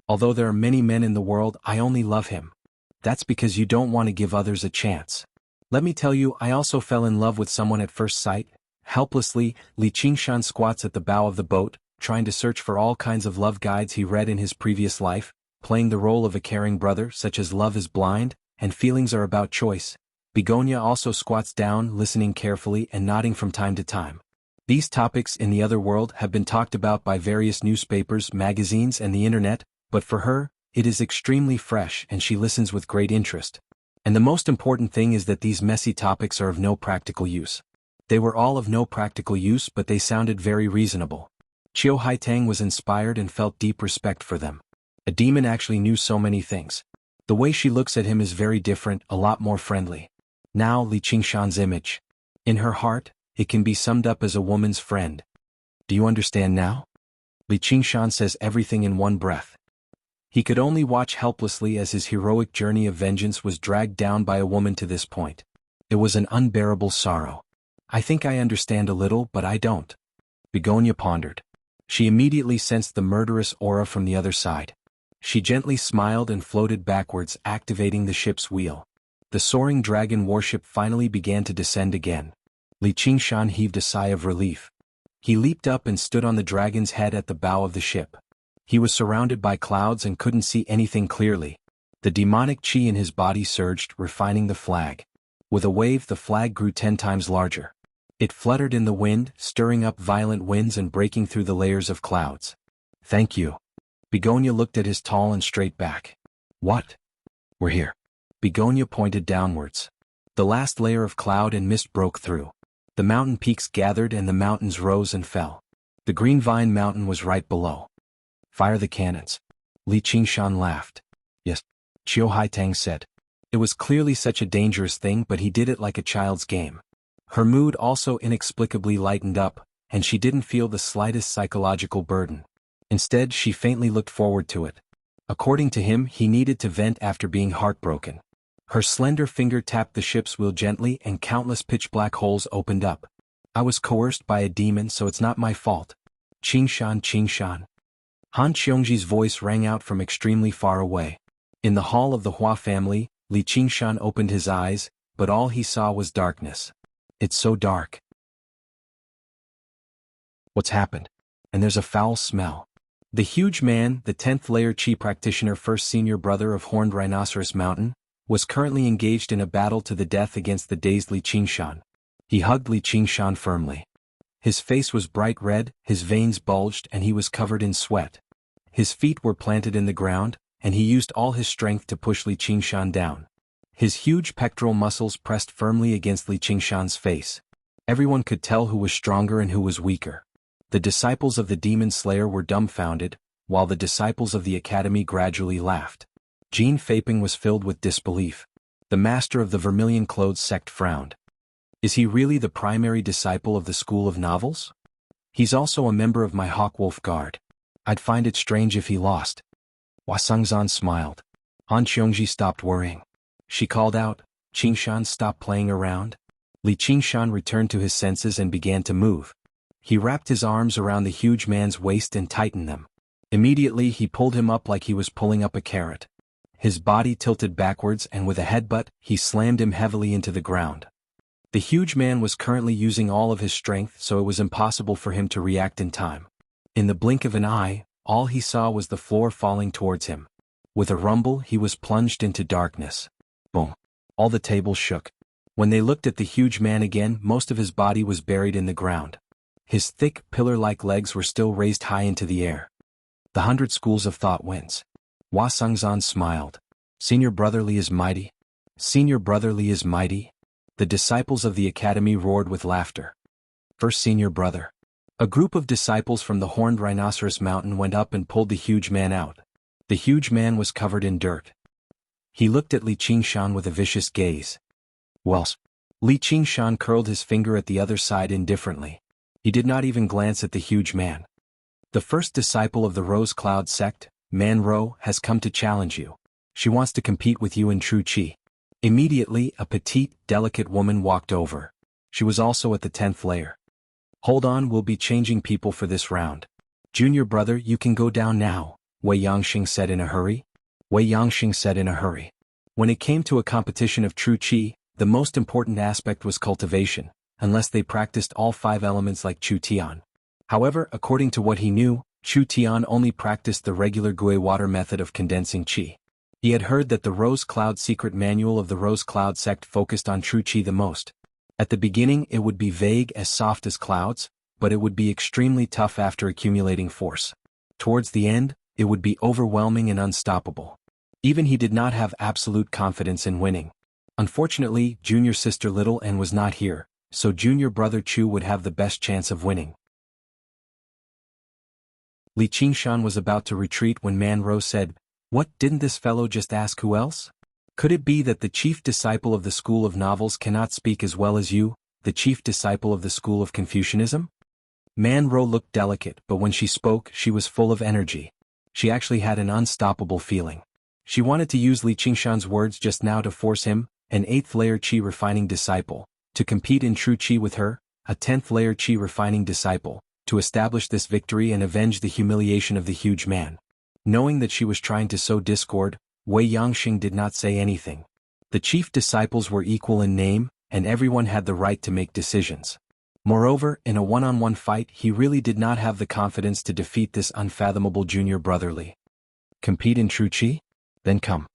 [SPEAKER 1] Although there are many men in the world, I only love him. That's because you don't want to give others a chance. Let me tell you, I also fell in love with someone at first sight. Helplessly, Li Qingshan squats at the bow of the boat, trying to search for all kinds of love guides he read in his previous life, playing the role of a caring brother such as love is blind, and feelings are about choice. Begonia also squats down, listening carefully and nodding from time to time. These topics in the other world have been talked about by various newspapers, magazines and the internet, but for her, it is extremely fresh and she listens with great interest. And the most important thing is that these messy topics are of no practical use. They were all of no practical use, but they sounded very reasonable. Qiu Haitang was inspired and felt deep respect for them. A demon actually knew so many things. The way she looks at him is very different, a lot more friendly. Now Li Qingshan's image. In her heart, it can be summed up as a woman's friend. Do you understand now? Li Qingshan says everything in one breath. He could only watch helplessly as his heroic journey of vengeance was dragged down by a woman to this point. It was an unbearable sorrow. I think I understand a little, but I don't. Begonia pondered. She immediately sensed the murderous aura from the other side. She gently smiled and floated backwards, activating the ship's wheel. The soaring dragon warship finally began to descend again. Li Qingshan heaved a sigh of relief. He leaped up and stood on the dragon's head at the bow of the ship. He was surrounded by clouds and couldn't see anything clearly. The demonic qi in his body surged, refining the flag. With a wave, the flag grew 10 times larger. It fluttered in the wind, stirring up violent winds and breaking through the layers of clouds. Thank you. Begonia looked at his tall and straight back. What? We're here. Begonia pointed downwards. The last layer of cloud and mist broke through. The mountain peaks gathered and the mountains rose and fell. The Green Vine Mountain was right below. Fire the cannons. Li Qingshan laughed. Yes, Qiu Haitang said. It was clearly such a dangerous thing, but he did it like a child's game. Her mood also inexplicably lightened up, and she didn't feel the slightest psychological burden. Instead, she faintly looked forward to it. According to him, he needed to vent after being heartbroken. Her slender finger tapped the ship's wheel gently and countless pitch-black holes opened up. I was coerced by a demon, so it's not my fault. Qingshan, Qingshan. Han Qiongji's voice rang out from extremely far away. In the hall of the Hua family, Li Qingshan opened his eyes, but all he saw was darkness. It's so dark. What's happened? And there's a foul smell. The huge man, the 10th layer Qi practitioner, first senior brother of Horned Rhinoceros Mountain, was currently engaged in a battle to the death against the dazed Li Qingshan. He hugged Li Qingshan firmly. His face was bright red, his veins bulged and he was covered in sweat. His feet were planted in the ground, and he used all his strength to push Li Qingshan down. His huge pectoral muscles pressed firmly against Li Qingshan's face. Everyone could tell who was stronger and who was weaker. The disciples of the Demon Slayer were dumbfounded, while the disciples of the Academy gradually laughed. Jean Faping was filled with disbelief. The master of the Vermilion-Clothed sect frowned. Is he really the primary disciple of the School of Novels? He's also a member of my Hawkwolf Guard. I'd find it strange if he lost. Hua Sengzan smiled. Han Qiongji stopped worrying. She called out, Qingshan, stop playing around. Li Qingshan returned to his senses and began to move. He wrapped his arms around the huge man's waist and tightened them. Immediately he pulled him up like he was pulling up a carrot. His body tilted backwards and with a headbutt, he slammed him heavily into the ground. The huge man was currently using all of his strength, so it was impossible for him to react in time. In the blink of an eye, all he saw was the floor falling towards him. With a rumble, he was plunged into darkness. Boom. All the tables shook. When they looked at the huge man again, most of his body was buried in the ground. His thick, pillar-like legs were still raised high into the air. The 100 schools of thought wins. Hua Sengzan smiled. Senior Brother Li is mighty. Senior Brother Li is mighty. The disciples of the academy roared with laughter. First senior brother. A group of disciples from the Horned Rhinoceros Mountain went up and pulled the huge man out. The huge man was covered in dirt. He looked at Li Qingshan with a vicious gaze. Well, Li Qingshan curled his finger at the other side indifferently. He did not even glance at the huge man. The first disciple of the Rose Cloud sect, Man Ro, has come to challenge you. She wants to compete with you in true Qi. Immediately, a petite, delicate woman walked over. She was also at the 10th layer. Hold on, we'll be changing people for this round. Junior brother, you can go down now, Wei Yangxing said in a hurry. Wei Yangxing said in a hurry. When it came to a competition of true Qi, the most important aspect was cultivation, unless they practiced all 5 elements like Chu Tian. However, according to what he knew, Chu Tian only practiced the regular Gui water method of condensing Qi. He had heard that the Rose Cloud secret manual of the Rose Cloud sect focused on true Qi the most. At the beginning it would be vague, as soft as clouds, but it would be extremely tough after accumulating force. Towards the end, it would be overwhelming and unstoppable. Even he did not have absolute confidence in winning. Unfortunately, junior sister Little N was not here, so junior brother Chu would have the best chance of winning. Li Qingshan was about to retreat when Man Ro said, "What, didn't this fellow just ask who else? Could it be that the chief disciple of the school of novels cannot speak as well as you, the chief disciple of the school of Confucianism?" Man Ro looked delicate, but when she spoke, she was full of energy. She actually had an unstoppable feeling. She wanted to use Li Qingshan's words just now to force him, an 8th layer Qi refining disciple, to compete in true Qi with her, a 10th layer Qi refining disciple, to establish this victory and avenge the humiliation of the huge man. Knowing that she was trying to sow discord, Wei Yangxing did not say anything. The chief disciples were equal in name, and everyone had the right to make decisions. Moreover, in a one-on-one fight he really did not have the confidence to defeat this unfathomable junior brotherly. Compete in true Qi? Then come.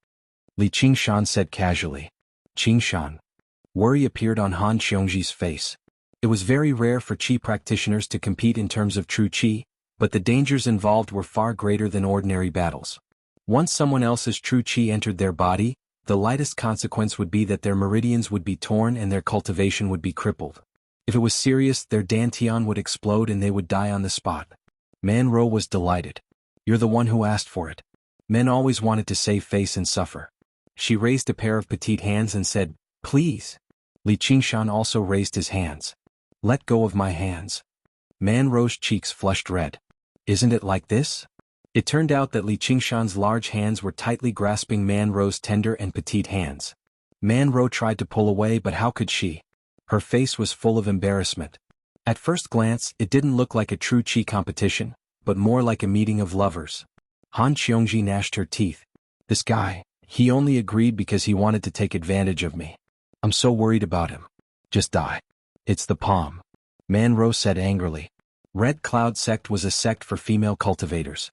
[SPEAKER 1] Li Qingshan said casually. Qingshan. Worry appeared on Han Xiongji's face. It was very rare for Qi practitioners to compete in terms of true Qi, but the dangers involved were far greater than ordinary battles. Once someone else's true Qi entered their body, the lightest consequence would be that their meridians would be torn and their cultivation would be crippled. If it was serious, their dantian would explode and they would die on the spot. Man Ro was delighted. You're the one who asked for it. Men always wanted to save face and suffer. She raised a pair of petite hands and said, "Please." Li Qingshan also raised his hands. "Let go of my hands." Man Ro's cheeks flushed red. "Isn't it like this?" It turned out that Li Qingshan's large hands were tightly grasping Man Ro's tender and petite hands. Man Ro tried to pull away, but how could she? Her face was full of embarrassment. At first glance, it didn't look like a true Qi competition, but more like a meeting of lovers. Han Xiongji gnashed her teeth. This guy, he only agreed because he wanted to take advantage of me. I'm so worried about him. Just die. It's the palm. Man Ro said angrily. Red Cloud sect was a sect for female cultivators.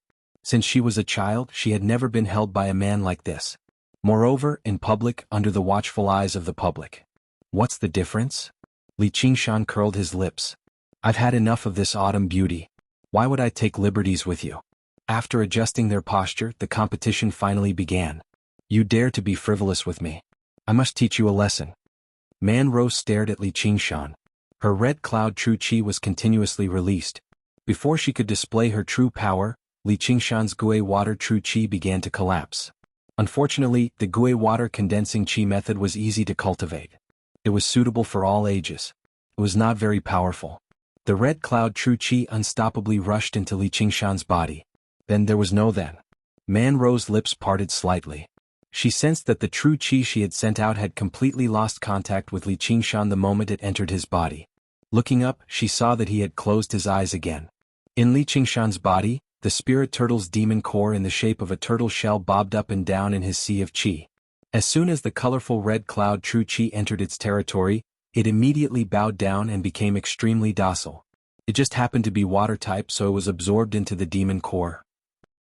[SPEAKER 1] Since she was a child, she had never been held by a man like this. Moreover, in public, under the watchful eyes of the public. What's the difference? Li Qingshan curled his lips. I've had enough of this autumn beauty. Why would I take liberties with you? After adjusting their posture, the competition finally began. You dare to be frivolous with me. I must teach you a lesson. Man Ro stared at Li Qingshan. Her Red Cloud true Qi was continuously released. Before she could display her true power, Li Qingshan's Gui water true Qi began to collapse. Unfortunately, the Gui water condensing Qi method was easy to cultivate. It was suitable for all ages. It was not very powerful. The Red Cloud true Qi unstoppably rushed into Li Qingshan's body. Then there was no then. Man Ro's lips parted slightly. She sensed that the true Qi she had sent out had completely lost contact with Li Qingshan the moment it entered his body. Looking up, she saw that he had closed his eyes again. In Li Qingshan's body, the spirit turtle's demon core in the shape of a turtle shell bobbed up and down in his sea of Qi. As soon as the colorful Red Cloud true Qi entered its territory, it immediately bowed down and became extremely docile. It just happened to be water type, so it was absorbed into the demon core.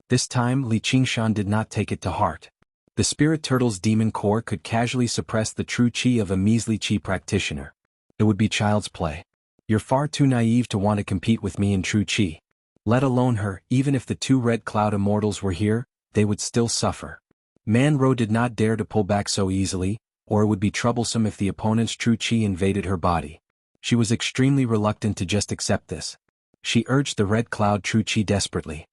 [SPEAKER 1] This time, Li Qingshan did not take it to heart. The spirit turtle's demon core could casually suppress the true Qi of a measly Qi practitioner. It would be child's play. You're far too naive to want to compete with me in true Qi. Let alone her, even if the 2 Red Cloud immortals were here, they would still suffer. Man Ro did not dare to pull back so easily, or it would be troublesome if the opponent's true Qi invaded her body. She was extremely reluctant to just accept this. She urged the red cloud True Chi desperately.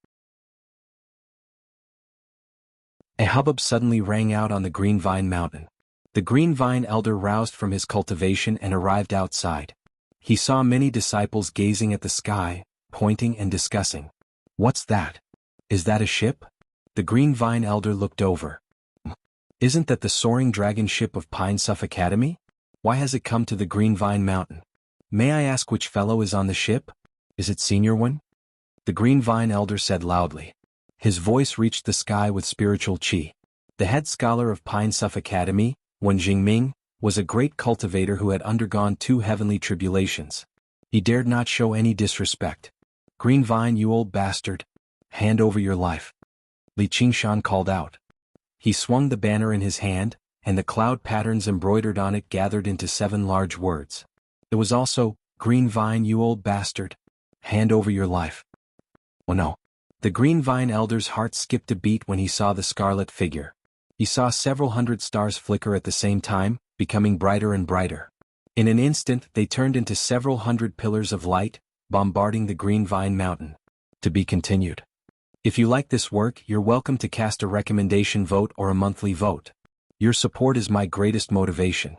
[SPEAKER 1] A hubbub suddenly rang out on the Green Vine Mountain. The Green Vine Elder roused from his cultivation and arrived outside. He saw many disciples gazing at the sky, pointing and discussing. "What's that? Is that a ship?" The Green Vine Elder looked over. "Isn't that the soaring dragon ship of Pine Suff Academy? Why has it come to the Green Vine Mountain? May I ask which fellow is on the ship? Is it Senior One?" The Green Vine Elder said loudly. His voice reached the sky with spiritual chi. The head scholar of Pine Suff Academy, Wen Jingming, was a great cultivator who had undergone 2 heavenly tribulations. He dared not show any disrespect. "Green Vine, you old bastard. Hand over your life," Li Qingshan called out. He swung the banner in his hand, and the cloud patterns embroidered on it gathered into 7 large words. It was also, "Green Vine, you old bastard. Hand over your life." Oh no. The Green Vine Elder's heart skipped a beat when he saw the scarlet figure. He saw several hundred stars flicker at the same time, becoming brighter and brighter. In an instant they turned into several hundred pillars of light, bombarding the Green Vine Mountain. To be continued. If you like this work, you're welcome to cast a recommendation vote or a monthly vote. Your support is my greatest motivation.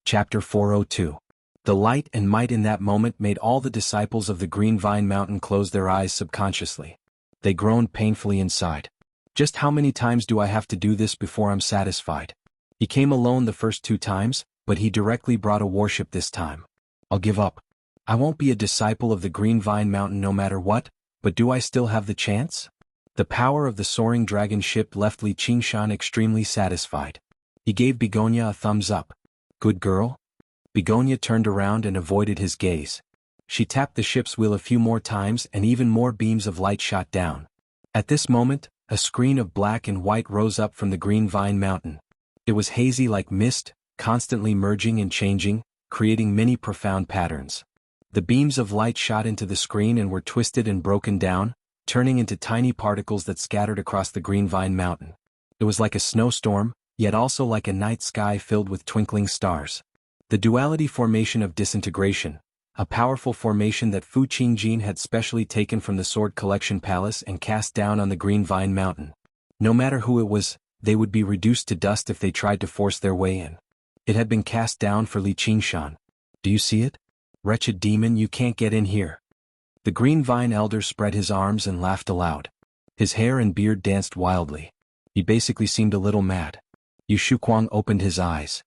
[SPEAKER 1] Chapter 402. The light and might in that moment made all the disciples of the Green Vine Mountain close their eyes subconsciously. They groaned painfully inside. Just how many times do I have to do this before I'm satisfied? He came alone the first 2 times, but he directly brought a warship this time. I'll give up. I won't be a disciple of the Green Vine Mountain no matter what, but do I still have the chance? The power of the soaring dragon ship left Li Qingshan extremely satisfied. He gave Begonia a thumbs up. "Good girl?" Begonia turned around and avoided his gaze. She tapped the ship's wheel a few more times and even more beams of light shot down. At this moment, a screen of black and white rose up from the Green Vine Mountain. It was hazy like mist, constantly merging and changing, creating many profound patterns. The beams of light shot into the screen and were twisted and broken down, turning into tiny particles that scattered across the Green Vine Mountain. It was like a snowstorm, yet also like a night sky filled with twinkling stars. The duality formation of disintegration, a powerful formation that Fu Qingjin had specially taken from the Sword Collection Palace and cast down on the Green Vine Mountain. No matter who it was, they would be reduced to dust if they tried to force their way in. It had been cast down for Li Qingshan. "Do you see it? Wretched demon, you can't get in here." The Green Vine Elder spread his arms and laughed aloud. His hair and beard danced wildly. He basically seemed a little mad. Yu Shuquang opened his eyes.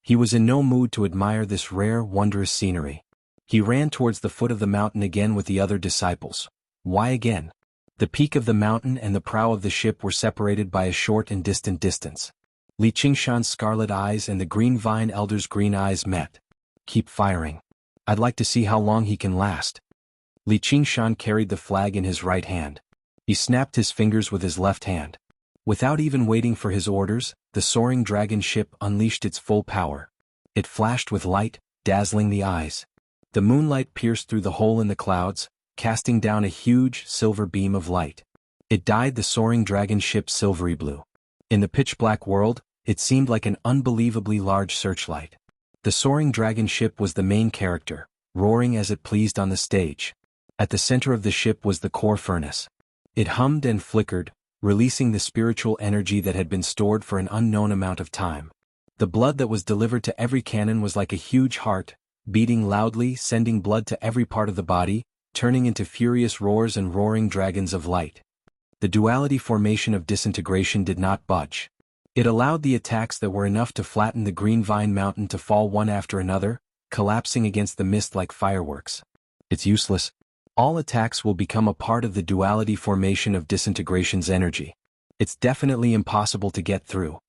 [SPEAKER 1] He was in no mood to admire this rare, wondrous scenery. He ran towards the foot of the mountain again with the other disciples. Why again? The peak of the mountain and the prow of the ship were separated by a short and distant distance. Li Qingshan's scarlet eyes and the Green Vine Elder's green eyes met. "Keep firing. I'd like to see how long he can last." Li Qingshan carried the flag in his right hand. He snapped his fingers with his left hand. Without even waiting for his orders, the soaring dragon ship unleashed its full power. It flashed with light, dazzling the eyes. The moonlight pierced through the hole in the clouds, casting down a huge, silver beam of light. It dyed the soaring dragon ship silvery blue. In the pitch-black world, it seemed like an unbelievably large searchlight. The soaring dragon ship was the main character, roaring as it pleased on the stage. At the center of the ship was the core furnace. It hummed and flickered, releasing the spiritual energy that had been stored for an unknown amount of time. The blood that was delivered to every cannon was like a huge heart, beating loudly, sending blood to every part of the body, turning into furious roars and roaring dragons of light. The duality formation of disintegration did not budge. It allowed the attacks that were enough to flatten the Green Vine Mountain to fall one after another, collapsing against the mist like fireworks. It's useless. All attacks will become a part of the duality formation of disintegration's energy. It's definitely impossible to get through.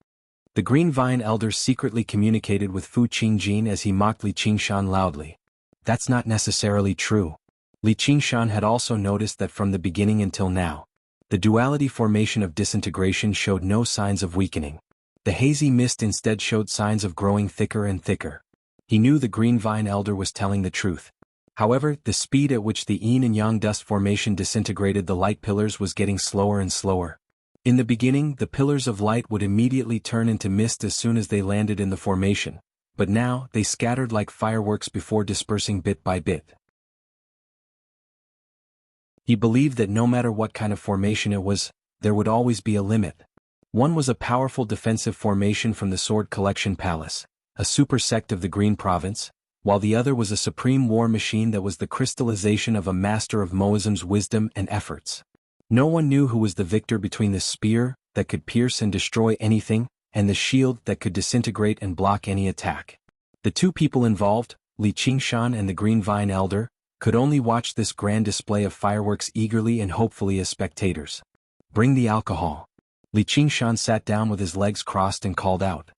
[SPEAKER 1] The Green Vine Elder secretly communicated with Fu Qingjin as he mocked Li Qingshan loudly. That's not necessarily true. Li Qingshan had also noticed that from the beginning until now, the duality formation of disintegration showed no signs of weakening. The hazy mist instead showed signs of growing thicker and thicker. He knew the Green Vine Elder was telling the truth. However, the speed at which the yin and yang dust formation disintegrated the light pillars was getting slower and slower. In the beginning, the pillars of light would immediately turn into mist as soon as they landed in the formation, but now they scattered like fireworks before dispersing bit by bit. He believed that no matter what kind of formation it was, there would always be a limit. One was a powerful defensive formation from the Sword Collection Palace, a super sect of the Green Province, while the other was a supreme war machine that was the crystallization of a master of Moism's wisdom and efforts. No one knew who was the victor between the spear, that could pierce and destroy anything, and the shield that could disintegrate and block any attack. The two people involved, Li Qingshan and the Green Vine Elder, could only watch this grand display of fireworks eagerly and hopefully as spectators. "Bring the alcohol." Li Qingshan sat down with his legs crossed and called out.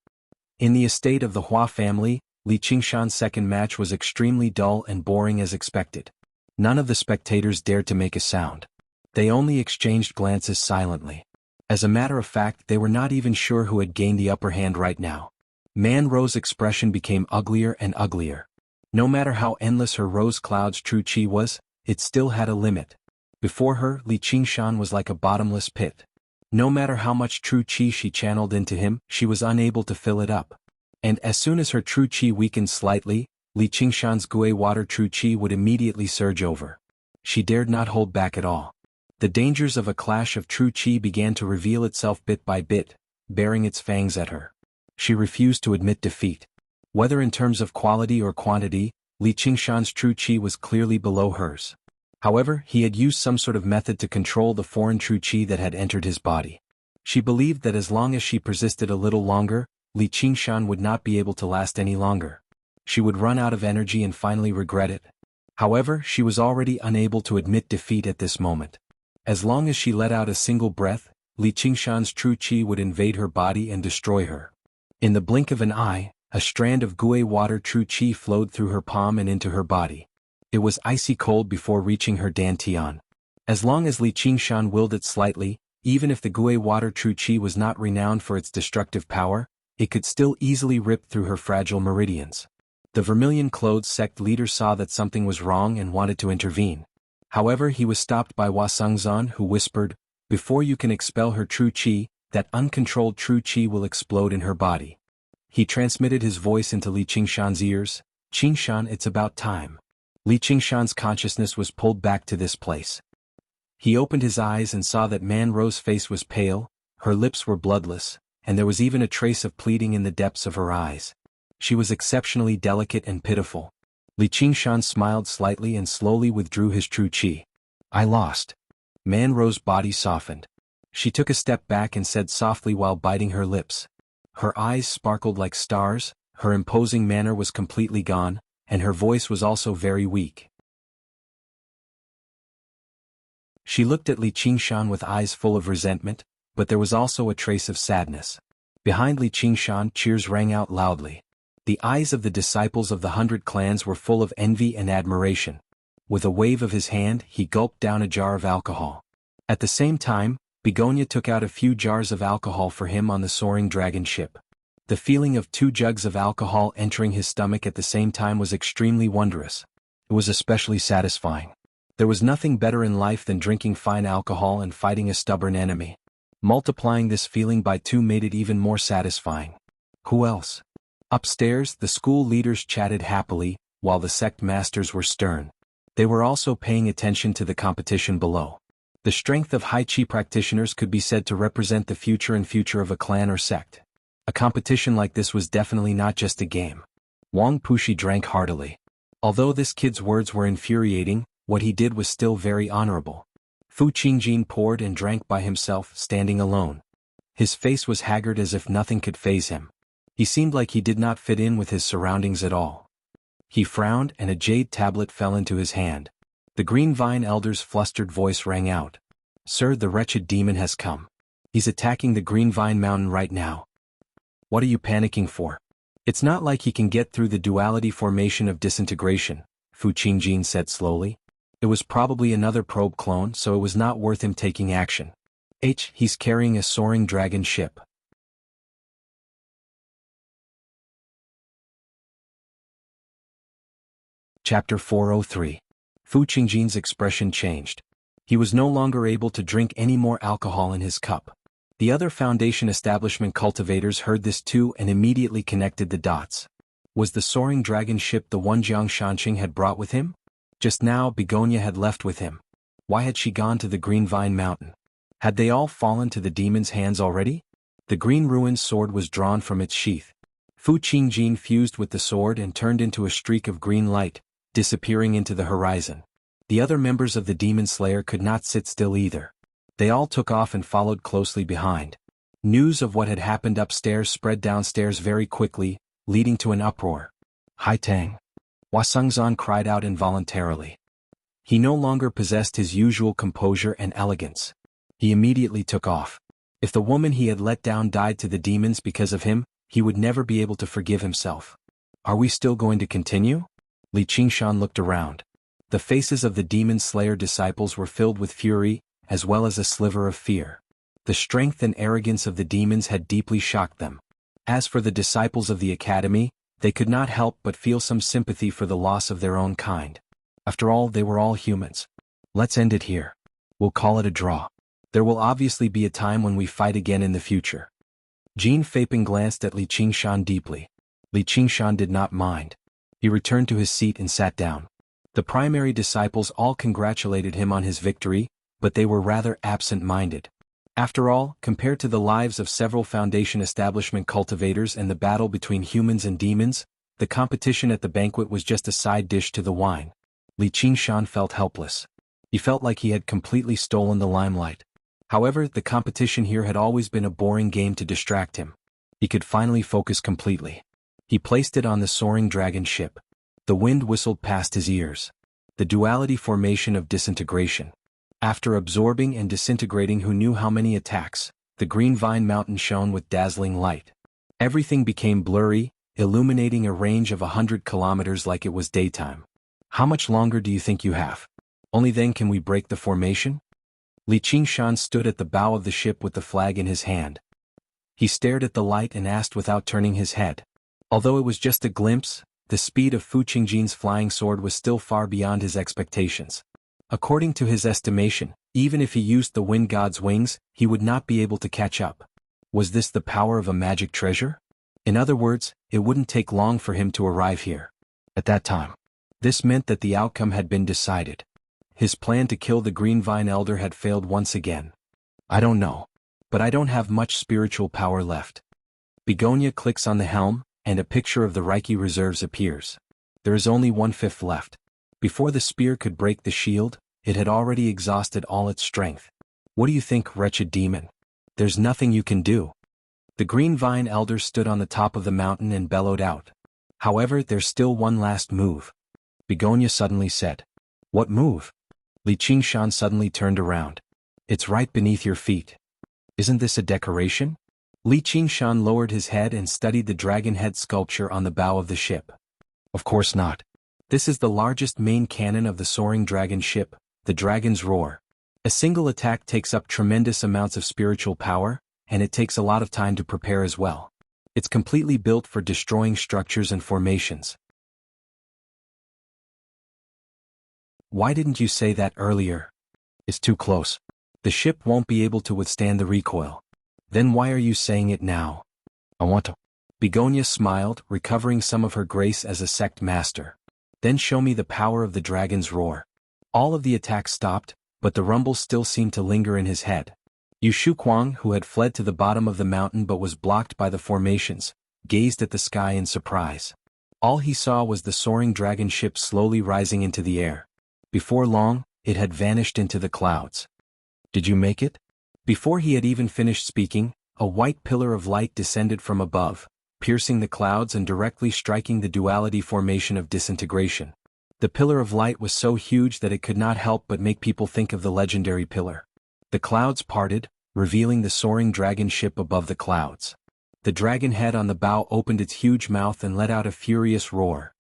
[SPEAKER 1] In the estate of the Hua family, Li Qingshan's second match was extremely dull and boring as expected. None of the spectators dared to make a sound. They only exchanged glances silently. As a matter of fact, they were not even sure who had gained the upper hand right now. Man Ro's expression became uglier and uglier. No matter how endless her rose cloud's true chi was, it still had a limit. Before her, Li Qingshan was like a bottomless pit. No matter how much true chi she channeled into him, she was unable to fill it up. And as soon as her true chi weakened slightly, Li Qingshan's Gui water true chi would immediately surge over. She dared not hold back at all. The dangers of a clash of true chi began to reveal itself bit by bit, baring its fangs at her. She refused to admit defeat. Whether in terms of quality or quantity, Li Qingshan's true chi was clearly below hers. However, he had used some sort of method to control the foreign true chi that had entered his body. She believed that as long as she persisted a little longer, Li Qingshan would not be able to last any longer. She would run out of energy and finally regret it. However, she was already unable to admit defeat at this moment. As long as she let out a single breath, Li Qingshan's true chi would invade her body and destroy her. In the blink of an eye, a strand of Gui water true chi flowed through her palm and into her body. It was icy cold before reaching her dantian. As long as Li Qingshan willed it slightly, even if the Gui water true chi was not renowned for its destructive power, it could still easily rip through her fragile meridians. The vermilion-clothed sect leader saw that something was wrong and wanted to intervene. However, he was stopped by Hua Sengzan, who whispered, "Before you can expel her true chi, that uncontrolled true chi will explode in her body." He transmitted his voice into Li Qingshan's ears. "Qingshan, it's about time." Li Qingshan's consciousness was pulled back to this place. He opened his eyes and saw that Man Ro's face was pale, her lips were bloodless, and there was even a trace of pleading in the depths of her eyes. She was exceptionally delicate and pitiful. Li Qingshan smiled slightly and slowly withdrew his true chi. "I lost." Man Ro's body softened. She took a step back and said softly while biting her lips. Her eyes sparkled like stars, her imposing manner was completely gone, and her voice was also very weak. She looked at Li Qingshan with eyes full of resentment, but there was also a trace of sadness. Behind Li Qingshan, cheers rang out loudly. The eyes of the disciples of the 100 clans were full of envy and admiration. With a wave of his hand, he gulped down a jar of alcohol. At the same time, Begonia took out a few jars of alcohol for him on the soaring dragon ship. The feeling of 2 jugs of alcohol entering his stomach at the same time was extremely wondrous. It was especially satisfying. There was nothing better in life than drinking fine alcohol and fighting a stubborn enemy. Multiplying this feeling by 2 made it even more satisfying. Who else? Upstairs, the school leaders chatted happily, while the sect masters were stern. They were also paying attention to the competition below. The strength of high chi practitioners could be said to represent the future of a clan or sect. A competition like this was definitely not just a game. Wang Pushi drank heartily. Although this kid's words were infuriating, what he did was still very honorable. Fu Qingjin poured and drank by himself, standing alone. His face was haggard as if nothing could faze him. He seemed like he did not fit in with his surroundings at all. He frowned and a jade tablet fell into his hand. The Green Vine Elder's flustered voice rang out. "Sir, the wretched demon has come. He's attacking the Green Vine Mountain right now." "What are you panicking for? It's not like he can get through the duality formation of disintegration," Fu Qingjin said slowly. "It was probably another probe clone, so it was not worth him taking action. He's carrying a soaring dragon ship." Chapter 403. Fu Qingjin's expression changed. He was no longer able to drink any more alcohol in his cup. The other Foundation establishment cultivators heard this too and immediately connected the dots. Was the soaring dragon ship the one Jiang Shanqing had brought with him? Just now Begonia had left with him. Why had she gone to the Green Vine Mountain? Had they all fallen to the demon's hands already? The green ruined sword was drawn from its sheath. Fu Qingjin fused with the sword and turned into a streak of green light, disappearing into the horizon. The other members of the Demon Slayer could not sit still either. They all took off and followed closely behind. News of what had happened upstairs spread downstairs very quickly, leading to an uproar. Hai Tang! Hua Sengzan cried out involuntarily. He no longer possessed his usual composure and elegance. He immediately took off. If the woman he had let down died to the demons because of him, he would never be able to forgive himself. Are we still going to continue? Li Qingshan looked around. The faces of the Demon Slayer disciples were filled with fury, as well as a sliver of fear. The strength and arrogance of the demons had deeply shocked them. As for the disciples of the academy, they could not help but feel some sympathy for the loss of their own kind. After all, they were all humans. Let's end it here. We'll call it a draw. There will obviously be a time when we fight again in the future. Jin Feiping glanced at Li Qingshan deeply. Li Qingshan did not mind. He returned to his seat and sat down. The primary disciples all congratulated him on his victory, but they were rather absent-minded. After all, compared to the lives of several Foundation establishment cultivators and the battle between humans and demons, the competition at the banquet was just a side dish to the wine. Li Qingshan felt helpless. He felt like he had completely stolen the limelight. However, the competition here had always been a boring game to distract him. He could finally focus completely. He placed it on the soaring dragon ship. The wind whistled past his ears. The duality formation of disintegration. After absorbing and disintegrating who knew how many attacks, the Green Vine Mountain shone with dazzling light. Everything became blurry, illuminating a range of 100 kilometers like it was daytime. How much longer do you think you have? Only then can we break the formation? Li Qingshan stood at the bow of the ship with the flag in his hand. He stared at the light and asked without turning his head. Although it was just a glimpse, the speed of Fu Qingjin's flying sword was still far beyond his expectations. According to his estimation, even if he used the wind god's wings, he would not be able to catch up. Was this the power of a magic treasure? In other words, it wouldn't take long for him to arrive here. At that time. This meant that the outcome had been decided. His plan to kill the Green Vine Elder had failed once again. I don't know. But I don't have much spiritual power left. Begonia clicks on the helm, and a picture of the Reiki reserves appears. There is only 1/5 left. Before the spear could break the shield, it had already exhausted all its strength. What do you think, wretched demon? There's nothing you can do. The Green Vine Elder stood on the top of the mountain and bellowed out. However, there's still one last move. Begonia suddenly said. What move? Li Qingshan suddenly turned around. It's right beneath your feet. Isn't this a decoration? Li Qingshan lowered his head and studied the dragon head sculpture on the bow of the ship. Of course not. This is the largest main cannon of the soaring dragon ship, the Dragon's Roar. A single attack takes up tremendous amounts of spiritual power, and it takes a lot of time to prepare as well. It's completely built for destroying structures and formations. Why didn't you say that earlier? It's too close. The ship won't be able to withstand the recoil. Then why are you saying it now? I want to. Begonia smiled, recovering some of her grace as a sect master. Then show me the power of the Dragon's Roar. All of the attacks stopped, but the rumble still seemed to linger in his head. Yu Shuquang, who had fled to the bottom of the mountain but was blocked by the formations, gazed at the sky in surprise. All he saw was the soaring dragon ship slowly rising into the air. Before long, it had vanished into the clouds. Did you make it? Before he had even finished speaking, a white pillar of light descended from above, piercing the clouds and directly striking the duality formation of disintegration. The pillar of light was so huge that it could not help but make people think of the legendary pillar. The clouds parted, revealing the soaring dragon ship above the clouds. The dragon head on the bow opened its huge mouth and let out a furious roar.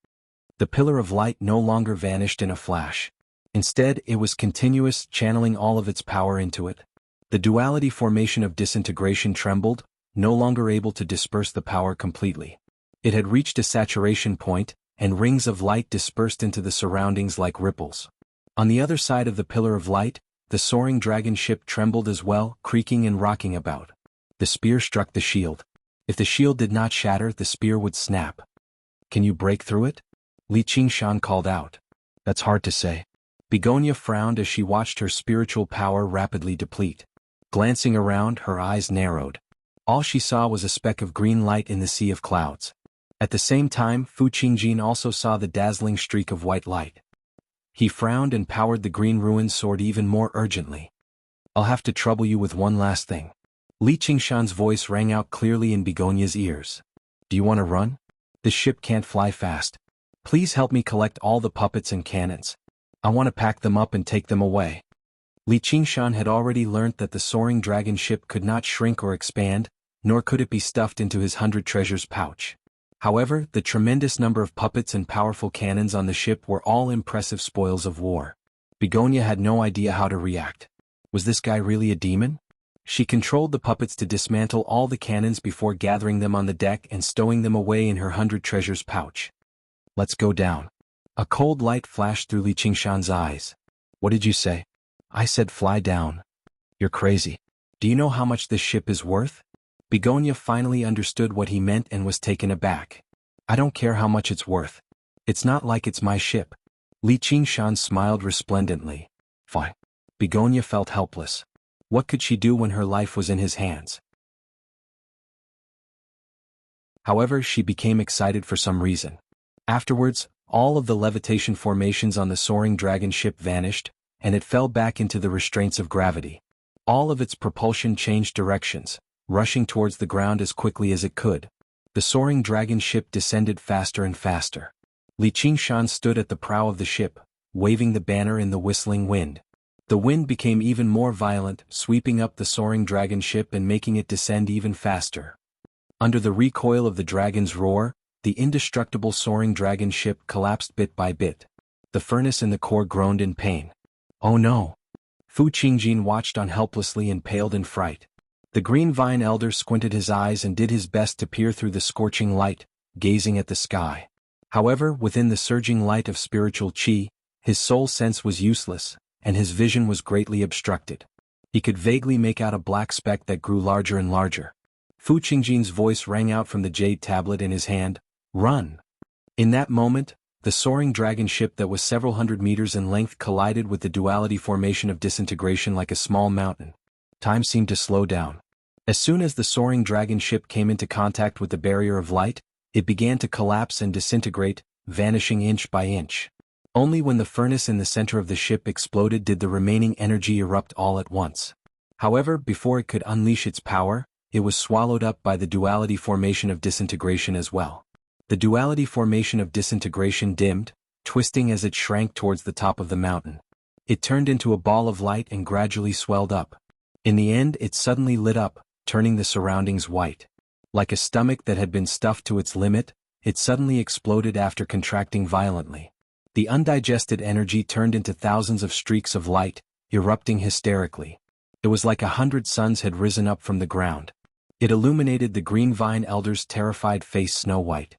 [SPEAKER 1] The pillar of light no longer vanished in a flash. Instead, it was continuous, channeling all of its power into it. The duality formation of disintegration trembled, no longer able to disperse the power completely. It had reached a saturation point, and rings of light dispersed into the surroundings like ripples. On the other side of the pillar of light, the soaring dragon ship trembled as well, creaking and rocking about. The spear struck the shield. If the shield did not shatter, the spear would snap. Can you break through it? Li Qingshan called out. That's hard to say. Begonia frowned as she watched her spiritual power rapidly deplete. Glancing around, her eyes narrowed. All she saw was a speck of green light in the sea of clouds. At the same time, Fu Qingjin also saw the dazzling streak of white light. He frowned and powered the green ruined sword even more urgently. I'll have to trouble you with one last thing. Li Qingshan's voice rang out clearly in Begonia's ears. Do you want to run? The ship can't fly fast. Please help me collect all the puppets and cannons. I want to pack them up and take them away. Li Qingshan had already learnt that the soaring dragon ship could not shrink or expand, nor could it be stuffed into his 100 treasures pouch. However, the tremendous number of puppets and powerful cannons on the ship were all impressive spoils of war. Begonia had no idea how to react. Was this guy really a demon? She controlled the puppets to dismantle all the cannons before gathering them on the deck and stowing them away in her 100 treasures pouch. Let's go down. A cold light flashed through Li Qingshan's eyes. What did you say? I said fly down. You're crazy. Do you know how much this ship is worth? Begonia finally understood what he meant and was taken aback. I don't care how much it's worth. It's not like it's my ship. Li Qingshan smiled resplendently. Fine. Begonia felt helpless. What could she do when her life was in his hands? However, she became excited for some reason. Afterwards, all of the levitation formations on the soaring dragon ship vanished, and it fell back into the restraints of gravity. All of its propulsion changed directions, rushing towards the ground as quickly as it could. The soaring dragon ship descended faster and faster. Li Qingshan stood at the prow of the ship, waving the banner in the whistling wind. The wind became even more violent, sweeping up the soaring dragon ship and making it descend even faster. Under the recoil of the dragon's roar, the indestructible soaring dragon ship collapsed bit by bit. The furnace in the core groaned in pain. Oh no! Fu Qingjin watched on helplessly and paled in fright. The green vine elder squinted his eyes and did his best to peer through the scorching light, gazing at the sky. However, within the surging light of spiritual qi, his soul sense was useless, and his vision was greatly obstructed. He could vaguely make out a black speck that grew larger and larger. Fu Qingjin's voice rang out from the jade tablet in his hand, "Run!" In that moment, the soaring dragon ship that was several hundred meters in length collided with the duality formation of disintegration like a small mountain. Time seemed to slow down. As soon as the soaring dragon ship came into contact with the barrier of light, it began to collapse and disintegrate, vanishing inch by inch. Only when the furnace in the center of the ship exploded did the remaining energy erupt all at once. However, before it could unleash its power, it was swallowed up by the duality formation of disintegration as well. The duality formation of disintegration dimmed, twisting as it shrank towards the top of the mountain. It turned into a ball of light and gradually swelled up. In the end, it suddenly lit up, turning the surroundings white. Like a stomach that had been stuffed to its limit, it suddenly exploded after contracting violently. The undigested energy turned into thousands of streaks of light, erupting hysterically. It was like 100 suns had risen up from the ground. It illuminated the green vine elder's terrified face snow white.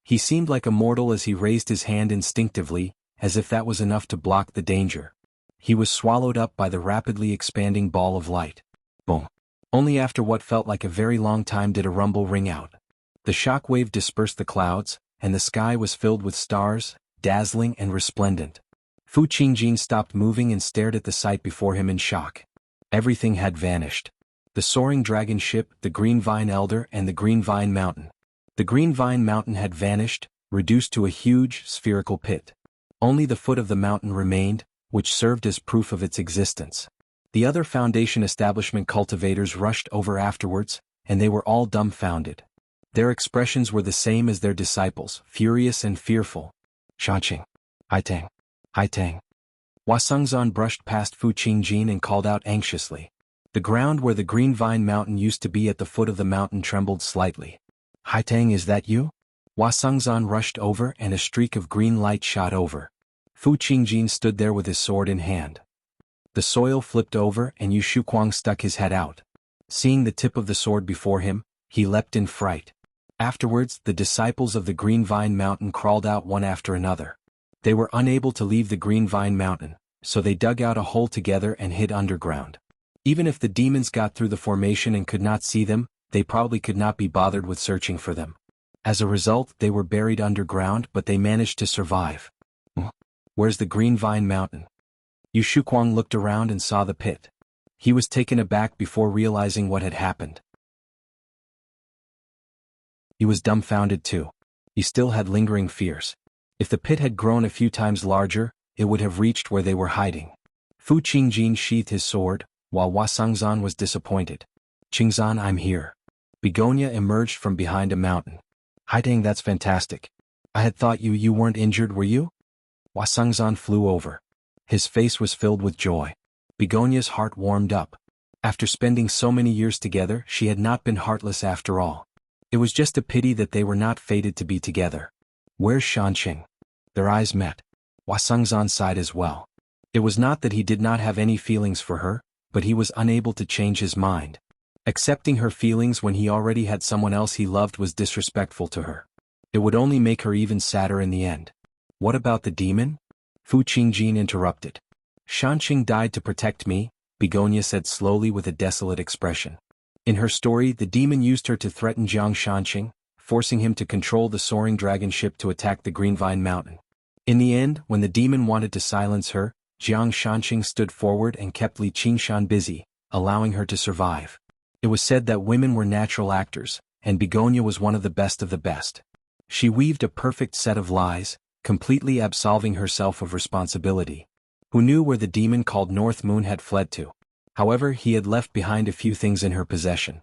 [SPEAKER 1] He seemed like a mortal as he raised his hand instinctively, as if that was enough to block the danger. He was swallowed up by the rapidly expanding ball of light. Boom. Only after what felt like a very long time did a rumble ring out. The shock wave dispersed the clouds, and the sky was filled with stars, dazzling and resplendent. Fu Qingjin stopped moving and stared at the sight before him in shock. Everything had vanished. The soaring dragon ship, the green vine elder, and the green vine mountain. The green vine mountain had vanished, reduced to a huge, spherical pit. Only the foot of the mountain remained, which served as proof of its existence. The other Foundation establishment cultivators rushed over afterwards, and they were all dumbfounded. Their expressions were the same as their disciples, furious and fearful. Shanqing. Haitang. Haitang. Hua Sengzan brushed past Fu Qingjin and called out anxiously. The ground where the green vine mountain used to be at the foot of the mountain trembled slightly. Haitang, is that you? Hua Sengzan rushed over and a streak of green light shot over. Fu Qingjin stood there with his sword in hand. The soil flipped over and Yu Shuquang stuck his head out. Seeing the tip of the sword before him, he leapt in fright. Afterwards, the disciples of the Green Vine Mountain crawled out one after another. They were unable to leave the Green Vine Mountain, so they dug out a hole together and hid underground. Even if the demons got through the formation and could not see them, they probably could not be bothered with searching for them. As a result, they were buried underground, but they managed to survive. Where's the Green Vine Mountain? Yu Shuquang looked around and saw the pit. He was taken aback before realizing what had happened. He was dumbfounded too. He still had lingering fears. If the pit had grown a few times larger, it would have reached where they were hiding. Fu Qingjin sheathed his sword, while Hua Sangzan was disappointed. Qingzan, I'm here. Begonia emerged from behind a mountain. Hi dang, that's fantastic. I had thought you weren't injured, were you? Hua Sangzan flew over. His face was filled with joy. Begonia's heart warmed up. After spending so many years together, she had not been heartless after all. It was just a pity that they were not fated to be together. Where's Shanqing? Their eyes met. Hua Sangzan sighed as well. It was not that he did not have any feelings for her, but he was unable to change his mind. Accepting her feelings when he already had someone else he loved was disrespectful to her. It would only make her even sadder in the end. What about the demon? Fu Qingjin interrupted. Shanqing died to protect me, Begonia said slowly with a desolate expression. In her story, the demon used her to threaten Jiang Shanqing, forcing him to control the soaring dragon ship to attack the Green Vine Mountain. In the end, when the demon wanted to silence her, Jiang Shanqing stood forward and kept Li Qingshan busy, allowing her to survive. It was said that women were natural actors, and Begonia was one of the best of the best. She weaved a perfect set of lies, completely absolving herself of responsibility. Who knew where the demon called North Moon had fled to? However, he had left behind a few things in her possession.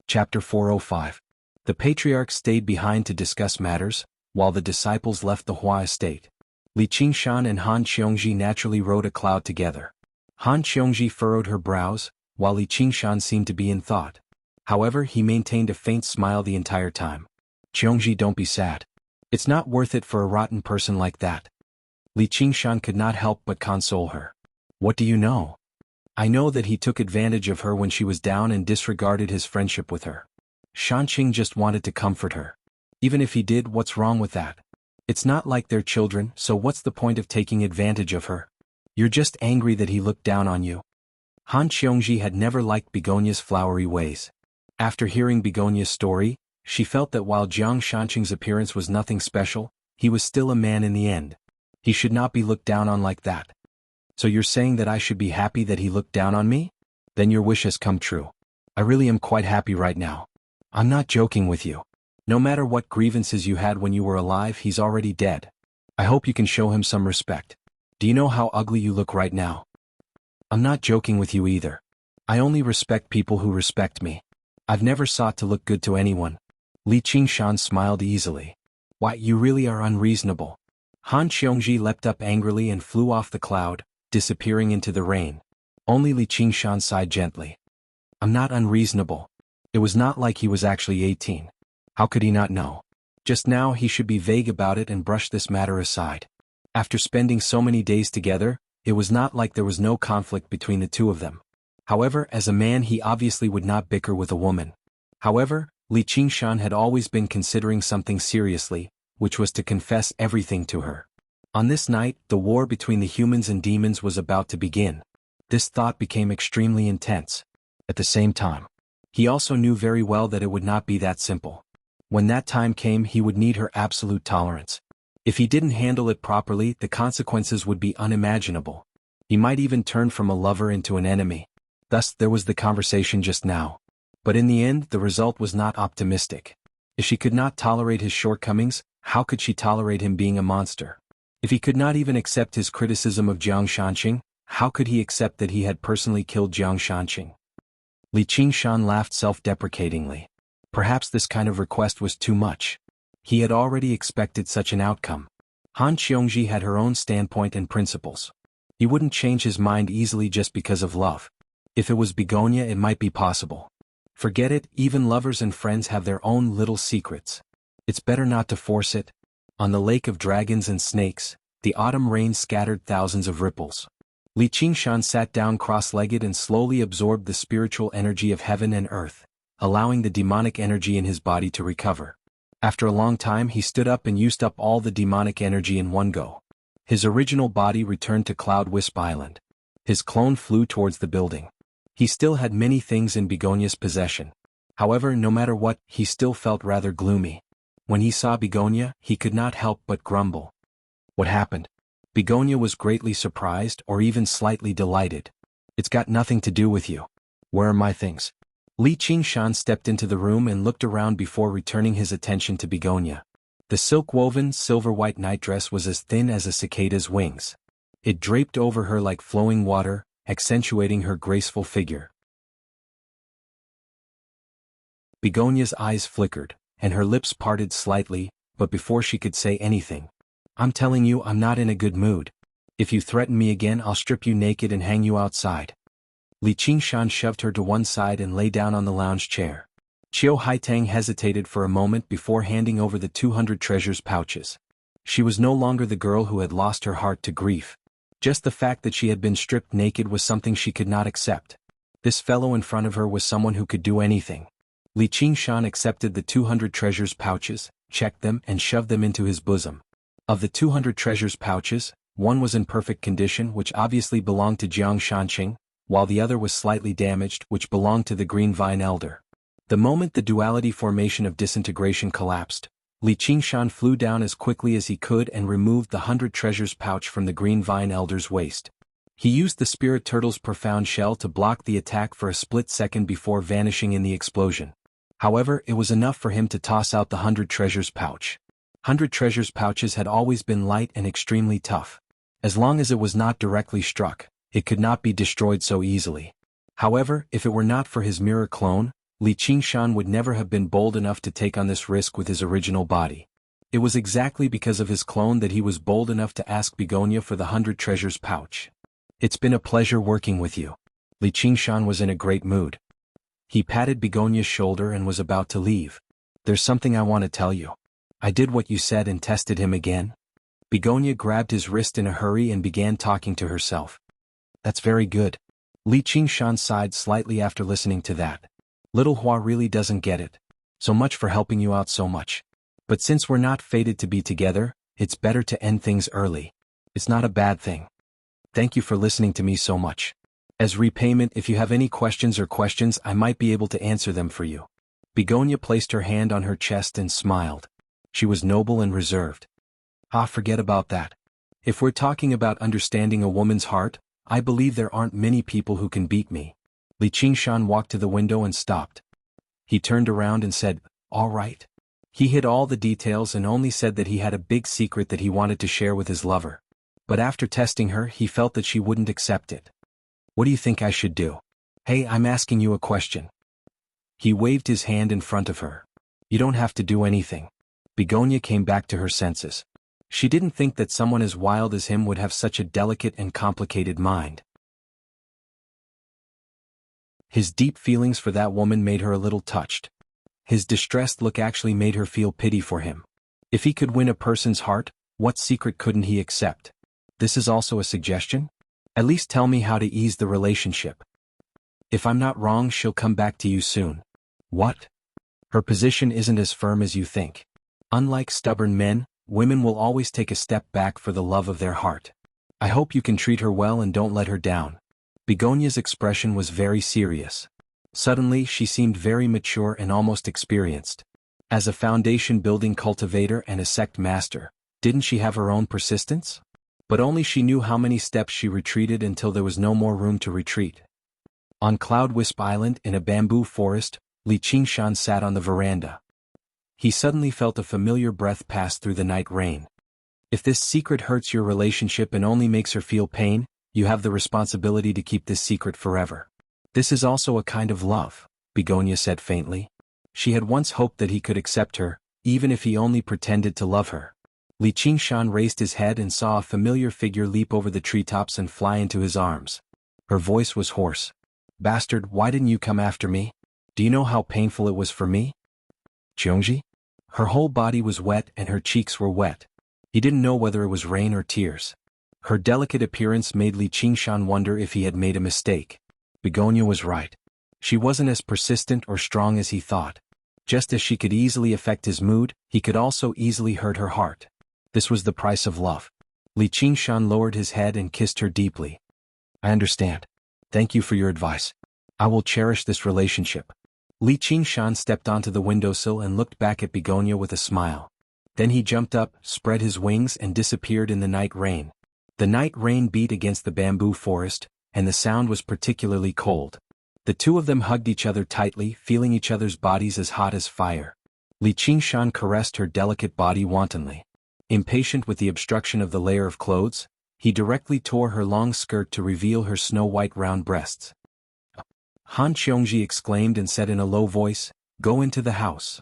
[SPEAKER 1] Chapter 405. The patriarch stayed behind to discuss matters, while the disciples left the Hua estate. Li Qingshan and Han Qiongji naturally rode a cloud together. Han Qiongji furrowed her brows, while Li Qingshan seemed to be in thought. However, he maintained a faint smile the entire time. Qiongji, don't be sad. It's not worth it for a rotten person like that. Li Qingshan could not help but console her. What do you know? I know that he took advantage of her when she was down and disregarded his friendship with her. Shanqing just wanted to comfort her. Even if he did, what's wrong with that? It's not like they're children, so what's the point of taking advantage of her? You're just angry that he looked down on you. Han Qiongji had never liked Begonia's flowery ways. After hearing Begonia's story, she felt that while Jiang Shanqing's appearance was nothing special, he was still a man in the end. He should not be looked down on like that. So you're saying that I should be happy that he looked down on me? Then your wish has come true. I really am quite happy right now. I'm not joking with you. No matter what grievances you had when you were alive, he's already dead. I hope you can show him some respect. Do you know how ugly you look right now? I'm not joking with you either. I only respect people who respect me. I've never sought to look good to anyone. Li Qingshan smiled easily. Why, you really are unreasonable. Han Qiongji leapt up angrily and flew off the cloud, disappearing into the rain. Only Li Qingshan sighed gently. I'm not unreasonable. It was not like he was actually 18. How could he not know? Just now he should be vague about it and brush this matter aside. After spending so many days together, it was not like there was no conflict between the two of them. However, as a man he obviously would not bicker with a woman. However, Li Qingshan had always been considering something seriously, which was to confess everything to her. On this night, the war between the humans and demons was about to begin. This thought became extremely intense. At the same time, he also knew very well that it would not be that simple. When that time came, he would need her absolute tolerance. If he didn't handle it properly, the consequences would be unimaginable. He might even turn from a lover into an enemy. Thus, there was the conversation just now. But in the end, the result was not optimistic. If she could not tolerate his shortcomings, how could she tolerate him being a monster? If he could not even accept his criticism of Jiang Shanqing, how could he accept that he had personally killed Jiang Shanqing? Li Qingshan laughed self-deprecatingly. Perhaps this kind of request was too much. He had already expected such an outcome. Han Qiongji had her own standpoint and principles. He wouldn't change his mind easily just because of love. If it was Begonia, it might be possible. Forget it, even lovers and friends have their own little secrets. It's better not to force it. On the lake of dragons and snakes, the autumn rain scattered thousands of ripples. Li Qingshan sat down cross-legged and slowly absorbed the spiritual energy of heaven and earth, allowing the demonic energy in his body to recover. After a long time he stood up and used up all the demonic energy in one go. His original body returned to Cloud Wisp Island. His clone flew towards the building. He still had many things in Begonia's possession. However, no matter what, he still felt rather gloomy. When he saw Begonia, he could not help but grumble. What happened? Begonia was greatly surprised or even slightly delighted. It's got nothing to do with you. Where are my things? Li Qingshan stepped into the room and looked around before returning his attention to Begonia. The silk-woven, silver-white nightdress was as thin as a cicada's wings. It draped over her like flowing water, accentuating her graceful figure. Begonia's eyes flickered, and her lips parted slightly, but before she could say anything, "I'm telling you I'm not in a good mood. If you threaten me again I'll strip you naked and hang you outside." Li Qingshan shoved her to one side and lay down on the lounge chair. Qiu Haitang hesitated for a moment before handing over the 200 treasures pouches. She was no longer the girl who had lost her heart to grief. Just the fact that she had been stripped naked was something she could not accept. This fellow in front of her was someone who could do anything. Li Qingshan accepted the 200 treasures pouches, checked them and shoved them into his bosom. Of the 200 treasures pouches, one was in perfect condition, which obviously belonged to Jiang Shanqing, while the other was slightly damaged, which belonged to the Green Vine Elder. The moment the duality formation of disintegration collapsed, Li Qingshan flew down as quickly as he could and removed the 100 treasures pouch from the Green Vine Elder's waist. He used the Spirit Turtle's profound shell to block the attack for a split second before vanishing in the explosion. However, it was enough for him to toss out the 100 treasures pouch. 100 treasures pouches had always been light and extremely tough. As long as it was not directly struck, it could not be destroyed so easily. However, if it were not for his mirror clone, Li Qingshan would never have been bold enough to take on this risk with his original body. It was exactly because of his clone that he was bold enough to ask Begonia for the 100 treasures pouch. "It's been a pleasure working with you." Li Qingshan was in a great mood. He patted Begonia's shoulder and was about to leave. "There's something I want to tell you. I did what you said and tested him again." Begonia grabbed his wrist in a hurry and began talking to herself. "That's very good." Li Qingshan sighed slightly after listening to that. "Little Hua really doesn't get it. So much for helping you out so much. But since we're not fated to be together, it's better to end things early. It's not a bad thing. Thank you for listening to me so much. As repayment, if you have any questions I might be able to answer them for you." Begonia placed her hand on her chest and smiled. She was noble and reserved. Forget about that. If we're talking about understanding a woman's heart, I believe there aren't many people who can beat me. Li Qingshan walked to the window and stopped. He turned around and said, "All right." He hid all the details and only said that he had a big secret that he wanted to share with his lover. But after testing her, he felt that she wouldn't accept it. "What do you think I should do?" "Hey, I'm asking you a question." He waved his hand in front of her. "You don't have to do anything." Begonia came back to her senses. She didn't think that someone as wild as him would have such a delicate and complicated mind. His deep feelings for that woman made her a little touched. His distressed look actually made her feel pity for him. If he could win a person's heart, what secret couldn't he accept? This is also a suggestion? At least tell me how to ease the relationship. If I'm not wrong, she'll come back to you soon. What? Her position isn't as firm as you think. Unlike stubborn men, women will always take a step back for the love of their heart. I hope you can treat her well and don't let her down. Begonia's expression was very serious. Suddenly, she seemed very mature and almost experienced. As a foundation-building cultivator and a sect master, didn't she have her own persistence? But only she knew how many steps she retreated until there was no more room to retreat. On Cloud Wisp Island in a bamboo forest, Li Qingshan sat on the veranda. He suddenly felt a familiar breath pass through the night rain. If this secret hurts your relationship and only makes her feel pain, you have the responsibility to keep this secret forever. This is also a kind of love, Begonia said faintly. She had once hoped that he could accept her, even if he only pretended to love her. Li Qingshan raised his head and saw a familiar figure leap over the treetops and fly into his arms. Her voice was hoarse. "Bastard, why didn't you come after me? Do you know how painful it was for me?" Jiongji? Her whole body was wet and her cheeks were wet. He didn't know whether it was rain or tears. Her delicate appearance made Li Qingshan wonder if he had made a mistake. Begonia was right. She wasn't as persistent or strong as he thought. Just as she could easily affect his mood, he could also easily hurt her heart. This was the price of love. Li Qingshan lowered his head and kissed her deeply. I understand. Thank you for your advice. I will cherish this relationship. Li Qingshan stepped onto the windowsill and looked back at Begonia with a smile. Then he jumped up, spread his wings and disappeared in the night rain. The night rain beat against the bamboo forest, and the sound was particularly cold. The two of them hugged each other tightly, feeling each other's bodies as hot as fire. Li Qingshan caressed her delicate body wantonly. Impatient with the obstruction of the layer of clothes, he directly tore her long skirt to reveal her snow-white round breasts. Han Qiongji exclaimed and said in a low voice, "Go into the house."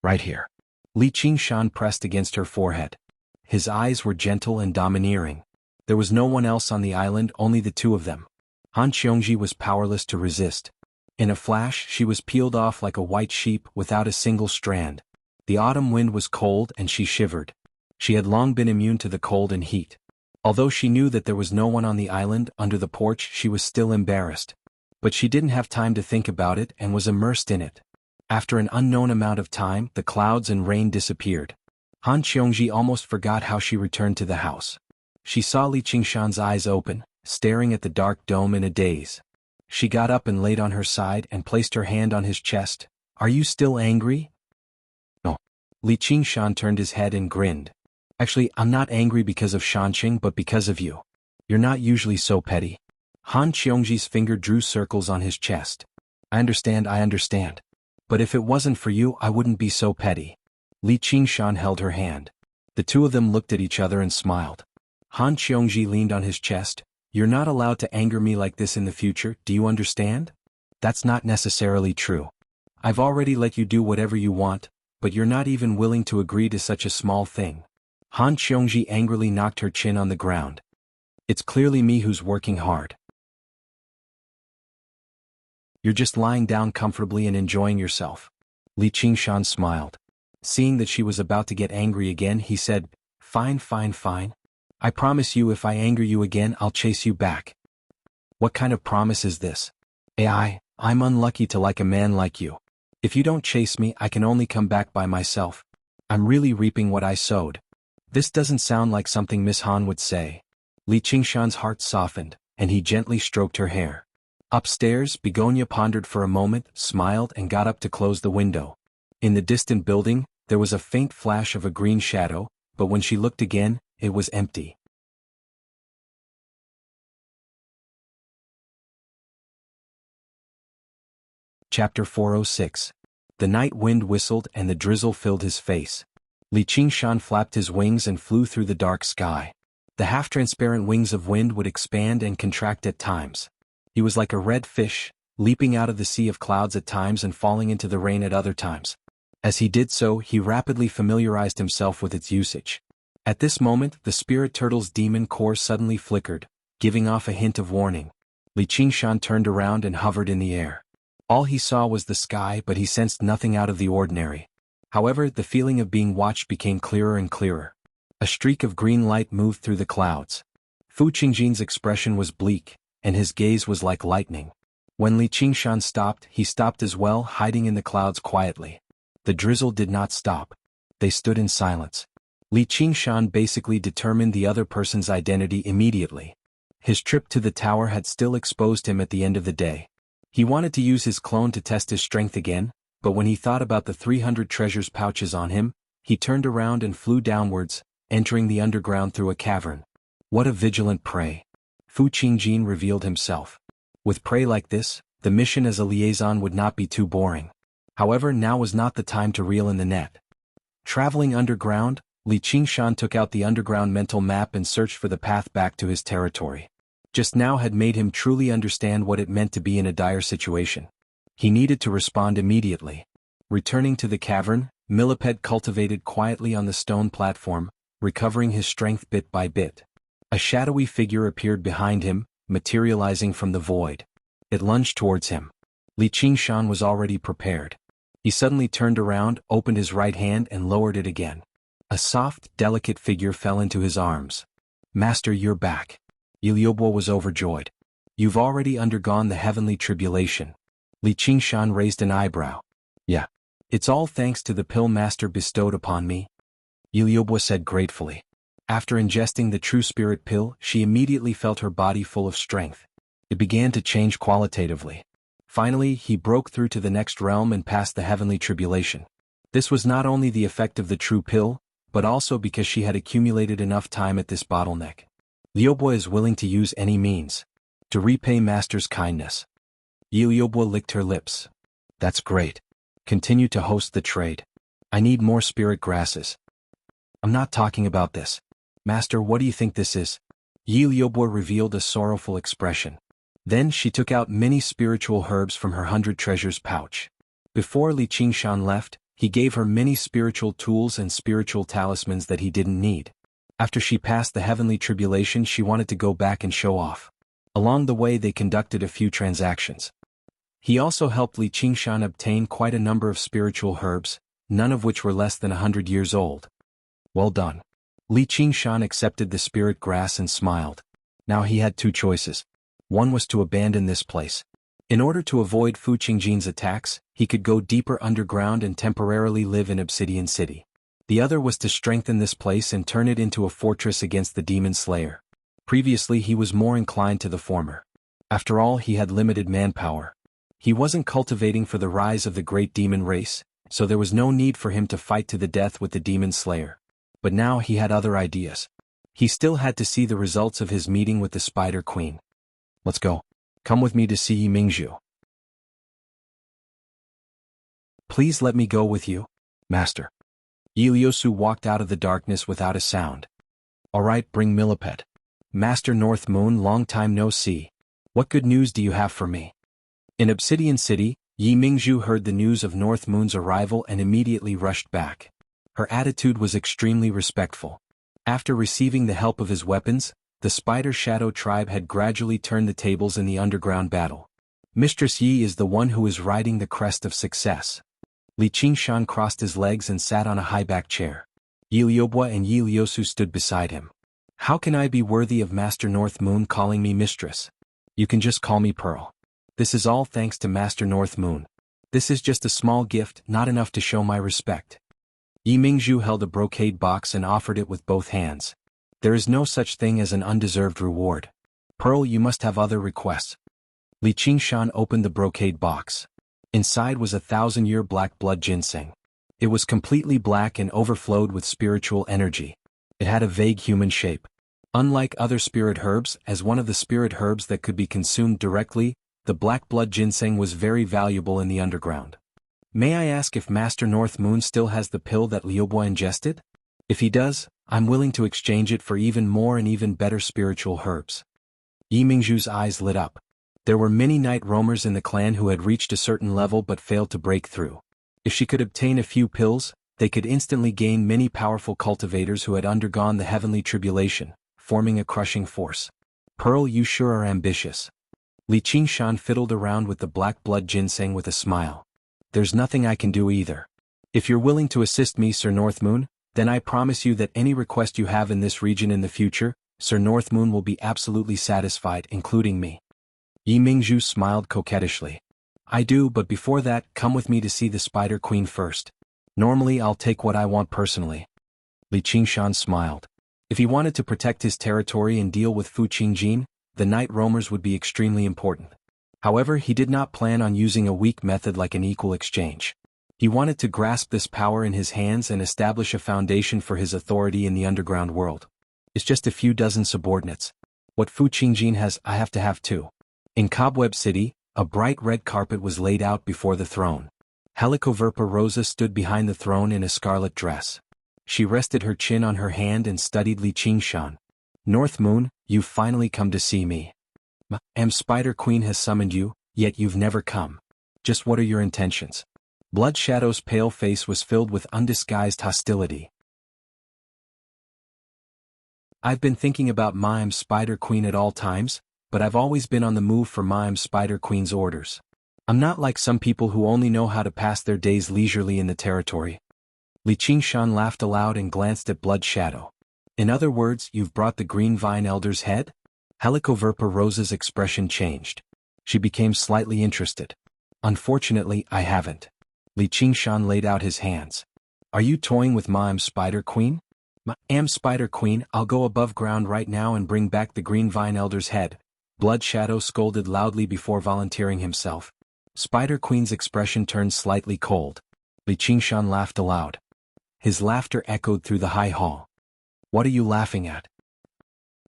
[SPEAKER 1] Right here. Li Qingshan pressed against her forehead. His eyes were gentle and domineering. There was no one else on the island, only the two of them. Han Qiongji was powerless to resist. In a flash she was peeled off like a white sheep without a single strand. The autumn wind was cold and she shivered. She had long been immune to the cold and heat. Although she knew that there was no one on the island under the porch, she was still embarrassed. But she didn't have time to think about it and was immersed in it. After an unknown amount of time, the clouds and rain disappeared. Han Qiongji almost forgot how she returned to the house. She saw Li Qingshan's eyes open, staring at the dark dome in a daze. She got up and laid on her side and placed her hand on his chest. Are you still angry? No. Li Qingshan turned his head and grinned. Actually, I'm not angry because of Shanqing but because of you. You're not usually so petty. Han Qiongji's finger drew circles on his chest. I understand. But if it wasn't for you, I wouldn't be so petty. Li Qingshan held her hand. The two of them looked at each other and smiled. Han Qiongji leaned on his chest. You're not allowed to anger me like this in the future, do you understand? That's not necessarily true. I've already let you do whatever you want, but you're not even willing to agree to such a small thing. Han Qiongji angrily knocked her chin on the ground. It's clearly me who's working hard. You're just lying down comfortably and enjoying yourself. Li Qingshan smiled. Seeing that she was about to get angry again, he said, Fine. I promise you if I anger you again I'll chase you back. What kind of promise is this? I'm unlucky to like a man like you. If you don't chase me I can only come back by myself. I'm really reaping what I sowed. This doesn't sound like something Miss Han would say. Li Qingshan's heart softened, and he gently stroked her hair. Upstairs, Begonia pondered for a moment, smiled and got up to close the window. In the distant building, there was a faint flash of a green shadow, but when she looked again, it was empty. Chapter 406. The night wind whistled and the drizzle filled his face. Li Qingshan flapped his wings and flew through the dark sky. The half-transparent wings of wind would expand and contract at times. He was like a red fish, leaping out of the sea of clouds at times and falling into the rain at other times. As he did so, he rapidly familiarized himself with its usage. At this moment, the spirit turtle's demon core suddenly flickered, giving off a hint of warning. Li Qingshan turned around and hovered in the air. All he saw was the sky, but he sensed nothing out of the ordinary. However, the feeling of being watched became clearer and clearer. A streak of green light moved through the clouds. Fu Qingjin's expression was bleak, and his gaze was like lightning. When Li Qingshan stopped, he stopped as well, hiding in the clouds quietly. The drizzle did not stop. They stood in silence. Li Qingshan basically determined the other person's identity immediately. His trip to the tower had still exposed him at the end of the day. He wanted to use his clone to test his strength again, but when he thought about the 300 treasures pouches on him, he turned around and flew downwards, entering the underground through a cavern. What a vigilant prey! Fu Qingjin revealed himself. With prey like this, the mission as a liaison would not be too boring. However, now was not the time to reel in the net. Traveling underground, Li Qingshan took out the underground mental map and searched for the path back to his territory. Just now had made him truly understand what it meant to be in a dire situation. He needed to respond immediately. Returning to the cavern, Millipede cultivated quietly on the stone platform, recovering his strength bit by bit. A shadowy figure appeared behind him, materializing from the void. It lunged towards him. Li Qingshan was already prepared. He suddenly turned around, opened his right hand and lowered it again. A soft, delicate figure fell into his arms. Master, you're back. Iliobo was overjoyed. You've already undergone the heavenly tribulation. Li Qingshan raised an eyebrow. Yeah. It's all thanks to the pill Master bestowed upon me. Iliobo said gratefully. After ingesting the true spirit pill, she immediately felt her body full of strength. It began to change qualitatively. Finally, he broke through to the next realm and passed the heavenly tribulation. This was not only the effect of the true pill, but also because she had accumulated enough time at this bottleneck. Liubo is willing to use any means to repay Master's kindness. Liubo licked her lips. That's great. Continue to host the trade. I need more spirit grasses. I'm not talking about this. Master, what do you think this is? Liubo revealed a sorrowful expression. Then she took out many spiritual herbs from her 100 treasures pouch. Before Li Qingshan left, he gave her many spiritual tools and spiritual talismans that he didn't need. After she passed the heavenly tribulation, she wanted to go back and show off. Along the way they conducted a few transactions. He also helped Li Qingshan obtain quite a number of spiritual herbs, none of which were less than 100 years old. Well done. Li Qingshan accepted the spirit grass and smiled. Now he had two choices. One was to abandon this place. In order to avoid Fu Qingjin's attacks, he could go deeper underground and temporarily live in Obsidian City. The other was to strengthen this place and turn it into a fortress against the demon slayer. Previously he was more inclined to the former. After all, he had limited manpower. He wasn't cultivating for the rise of the great demon race, so there was no need for him to fight to the death with the demon slayer. But now he had other ideas. He still had to see the results of his meeting with the Spider Queen. Let's go. Come with me to see Yi Mingzhu. Please let me go with you, Master. Yi Liusu walked out of the darkness without a sound. All right, bring Millipede. Master North Moon, long time no see. What good news do you have for me? In Obsidian City, Yi Mingzhu heard the news of North Moon's arrival and immediately rushed back. Her attitude was extremely respectful. After receiving the help of his weapons, the Spider Shadow tribe had gradually turned the tables in the underground battle. Mistress Yi is the one who is riding the crest of success. Li Qingshan crossed his legs and sat on a high-back chair. Yi Liubo and Yi Liusu stood beside him. How can I be worthy of Master North Moon calling me mistress? You can just call me Pearl. This is all thanks to Master North Moon. This is just a small gift, not enough to show my respect. Yi Mingzhu held a brocade box and offered it with both hands. There is no such thing as an undeserved reward. Pearl, you must have other requests. Li Qingshan opened the brocade box. Inside was 1,000-year black blood ginseng. It was completely black and overflowed with spiritual energy. It had a vague human shape. Unlike other spirit herbs, as one of the spirit herbs that could be consumed directly, the black blood ginseng was very valuable in the underground. May I ask if Master North Moon still has the pill that Liubo ingested? If he does, I'm willing to exchange it for even more and even better spiritual herbs. Yi Mingzhu's eyes lit up. There were many night roamers in the clan who had reached a certain level but failed to break through. If she could obtain a few pills, they could instantly gain many powerful cultivators who had undergone the heavenly tribulation, forming a crushing force. Pearl, you sure are ambitious. Li Qingshan fiddled around with the black blood ginseng with a smile. There's nothing I can do either. If you're willing to assist me, Sir North Moon, then I promise you that any request you have in this region in the future, Sir North Moon will be absolutely satisfied, including me. Yi Mingzhu smiled coquettishly. I do, but before that, come with me to see the Spider Queen first. Normally I'll take what I want personally. Li Qingshan smiled. If he wanted to protect his territory and deal with Fu Qingjin, the night roamers would be extremely important. However, he did not plan on using a weak method like an equal exchange. He wanted to grasp this power in his hands and establish a foundation for his authority in the underground world. It's just a few dozen subordinates. What Fu Qingjin has, I have to have too. In Cobweb City, a bright red carpet was laid out before the throne. Helicoverpa Rosa stood behind the throne in a scarlet dress. She rested her chin on her hand and studied Li Qingshan. North Moon, you've finally come to see me. Spider Queen has summoned you, yet you've never come. Just what are your intentions? Blood Shadow's pale face was filled with undisguised hostility. I've been thinking about Mime Spider Queen at all times, but I've always been on the move for Mime Spider Queen's orders. I'm not like some people who only know how to pass their days leisurely in the territory. Li Qingshan laughed aloud and glanced at Blood Shadow. In other words, you've brought the Green Vine Elder's head? Helicoverpa Rosa's expression changed. She became slightly interested. Unfortunately, I haven't. Li Qingshan laid out his hands. Are you toying with Mime Spider Queen? Am Spider Queen, I'll go above ground right now and bring back the Green Vine Elder's head. Blood Shadow scolded loudly before volunteering himself. Spider Queen's expression turned slightly cold. Li Qingshan laughed aloud. His laughter echoed through the high hall. What are you laughing at?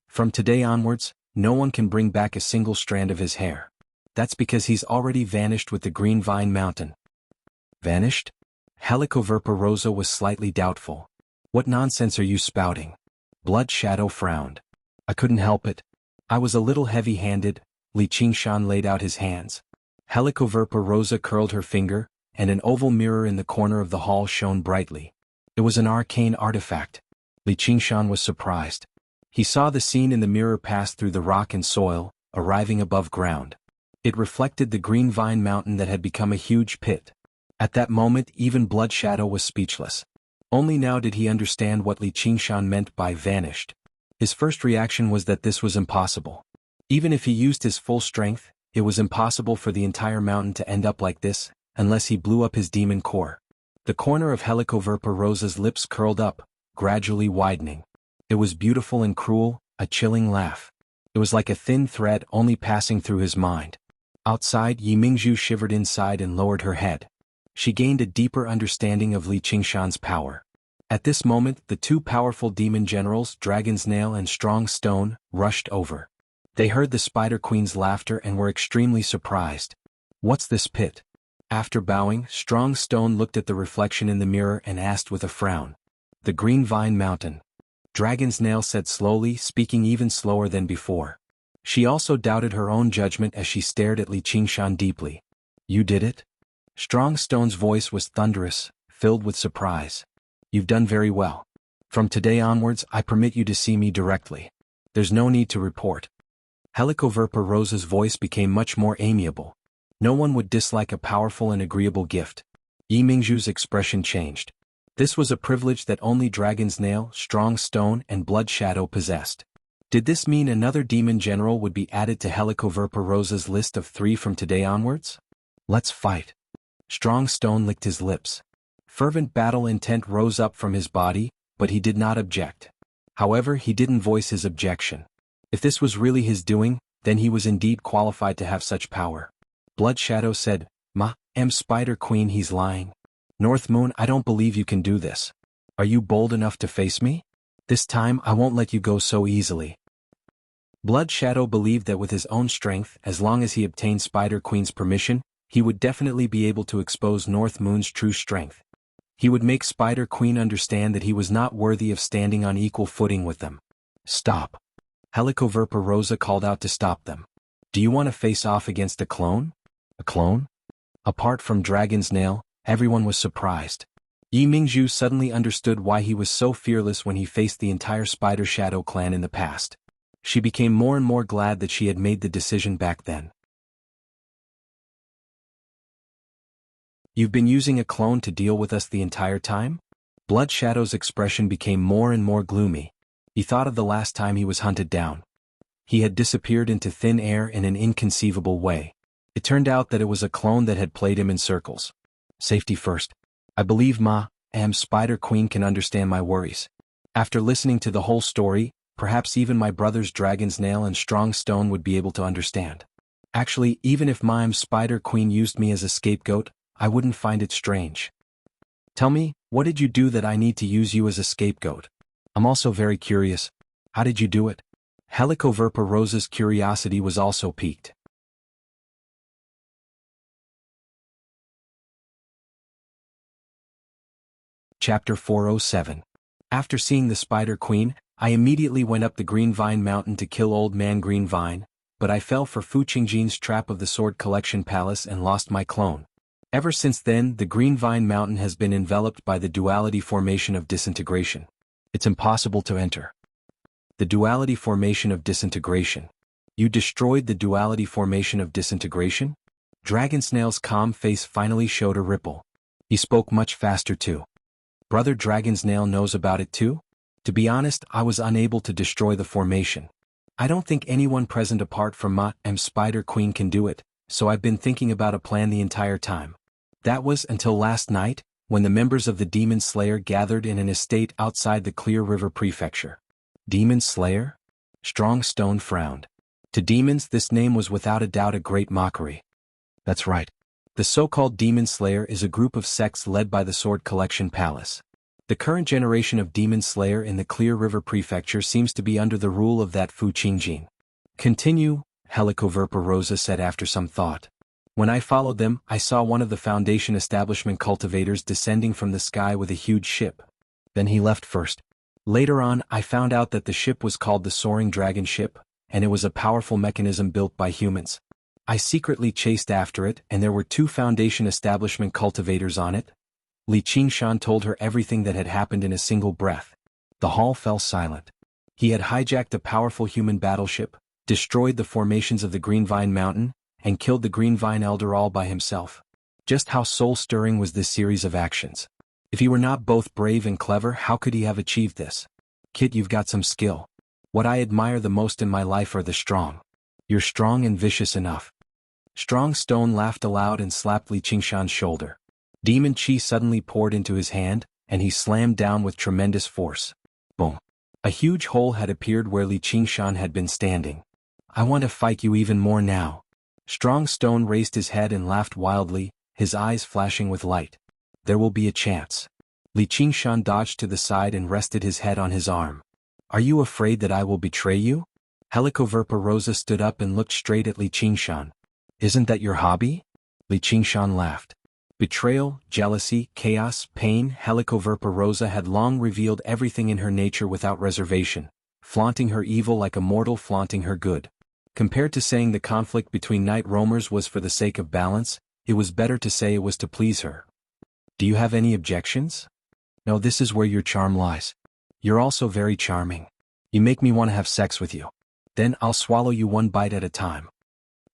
[SPEAKER 1] From today onwards, no one can bring back a single strand of his hair. That's because he's already vanished with the Green Vine Mountain. Vanished? Helicoverpa Rosa was slightly doubtful. What nonsense are you spouting? Blood Shadow frowned. I couldn't help it. I was a little heavy-handed. Li Qingshan laid out his hands. Helicoverpa Rosa curled her finger, and an oval mirror in the corner of the hall shone brightly. It was an arcane artifact. Li Qingshan was surprised. He saw the scene in the mirror pass through the rock and soil, arriving above ground. It reflected the Green Vine Mountain that had become a huge pit. At that moment even Blood Shadow was speechless. Only now did he understand what Li Qingshan meant by vanished. His first reaction was that this was impossible. Even if he used his full strength, it was impossible for the entire mountain to end up like this, unless he blew up his demon core. The corner of Helicoverpa Rosa's lips curled up, gradually widening. It was beautiful and cruel, a chilling laugh. It was like a thin thread only passing through his mind. Outside, Yi Mingzhu shivered inside and lowered her head. She gained a deeper understanding of Li Qingshan's power. At this moment, the two powerful demon generals, Dragon's Nail and Strong Stone, rushed over. They heard the Spider Queen's laughter and were extremely surprised. What's this pit? After bowing, Strong Stone looked at the reflection in the mirror and asked with a frown. The Green Vine Mountain. Dragon's Nail said slowly, speaking even slower than before. She also doubted her own judgment as she stared at Li Qingshan deeply. You did it? Strong Stone's voice was thunderous, filled with surprise. You've done very well. From today onwards, I permit you to see me directly. There's no need to report. Helicoverpa Rosa's voice became much more amiable. No one would dislike a powerful and agreeable gift. Yi Mingzhu's expression changed. This was a privilege that only Dragon's Nail, Strong Stone, and Blood Shadow possessed. Did this mean another demon general would be added to Helicoverpa Rosa's list of 3 from today onwards? Let's fight. Strong Stone licked his lips. Fervent battle intent rose up from his body, but he did not object. However, he didn't voice his objection. If this was really his doing, then he was indeed qualified to have such power. Blood Shadow said, Am Spider Queen, he's lying. North Moon, I don't believe you can do this. Are you bold enough to face me? This time I won't let you go so easily. Blood Shadow believed that with his own strength, as long as he obtained Spider Queen's permission, he would definitely be able to expose North Moon's true strength. He would make Spider Queen understand that he was not worthy of standing on equal footing with them. Stop. Helicoverpa Rosa called out to stop them. Do you want to face off against a clone? A clone? Apart from Dragon's Nail, everyone was surprised. Yi Mingzhu suddenly understood why he was so fearless when he faced the entire Spider Shadow clan in the past. She became more and more glad that she had made the decision back then. You've been using a clone to deal with us the entire time? Blood Shadow's expression became more and more gloomy. He thought of the last time he was hunted down. He had disappeared into thin air in an inconceivable way. It turned out that it was a clone that had played him in circles. Safety first. I believe Am Spider Queen can understand my worries. After listening to the whole story, perhaps even my brothers Dragon's Nail and Strong Stone would be able to understand. Actually, even if Am Spider Queen used me as a scapegoat, I wouldn't find it strange. Tell me, what did you do that I need to use you as a scapegoat? I'm also very curious. How did you do it? Helicoverpa Rosa's curiosity was also piqued. Chapter 407. After seeing the Spider Queen, I immediately went up the Green Vine Mountain to kill Old Man Green Vine, but I fell for Fu Qingjin's trap of the Sword Collection Palace and lost my clone. Ever since then, the Green Vine Mountain has been enveloped by the duality formation of disintegration. It's impossible to enter. The duality formation of disintegration. You destroyed the duality formation of disintegration? Dragon Snail's calm face finally showed a ripple. He spoke much faster too. Brother Dragon's Nail knows about it too? To be honest, I was unable to destroy the formation. I don't think anyone present apart from Am Spider Queen can do it, so I've been thinking about a plan the entire time. That was until last night, when the members of the Demon Slayer gathered in an estate outside the Clear River Prefecture. Demon Slayer? Strong Stone frowned. To demons, this name was without a doubt a great mockery. That's right. The so-called Demon Slayer is a group of sects led by the Sword Collection Palace. The current generation of Demon Slayer in the Clear River Prefecture seems to be under the rule of that Fu Qingjin. Continue, Helicoverpa Rosa said after some thought. When I followed them, I saw one of the Foundation establishment cultivators descending from the sky with a huge ship. Then he left first. Later on, I found out that the ship was called the Soaring Dragon Ship, and it was a powerful mechanism built by humans. I secretly chased after it, and there were 2 Foundation establishment cultivators on it. Li Qingshan told her everything that had happened in a single breath. The hall fell silent. He had hijacked a powerful human battleship, destroyed the formations of the Green Vine Mountain, and killed the Green Vine Elder all by himself. Just how soul-stirring was this series of actions? If he were not both brave and clever, how could he have achieved this? Kit, you've got some skill. What I admire the most in my life are the strong. You're strong and vicious enough. Strong Stone laughed aloud and slapped Li Qingshan's shoulder. Demon Chi suddenly poured into his hand, and he slammed down with tremendous force. Boom. A huge hole had appeared where Li Qingshan had been standing. I want to fight you even more now. Strong Stone raised his head and laughed wildly, his eyes flashing with light. There will be a chance. Li Qingshan dodged to the side and rested his head on his arm. Are you afraid that I will betray you? Helicoverpa Rosa stood up and looked straight at Li Qingshan. Isn't that your hobby? Li Qingshan laughed. Betrayal, jealousy, chaos, pain. Helicoverpa Rosa had long revealed everything in her nature without reservation, flaunting her evil like a mortal flaunting her good. Compared to saying the conflict between night roamers was for the sake of balance, it was better to say it was to please her. Do you have any objections? No, this is where your charm lies. You're also very charming. You make me want to have sex with you. Then I'll swallow you one bite at a time.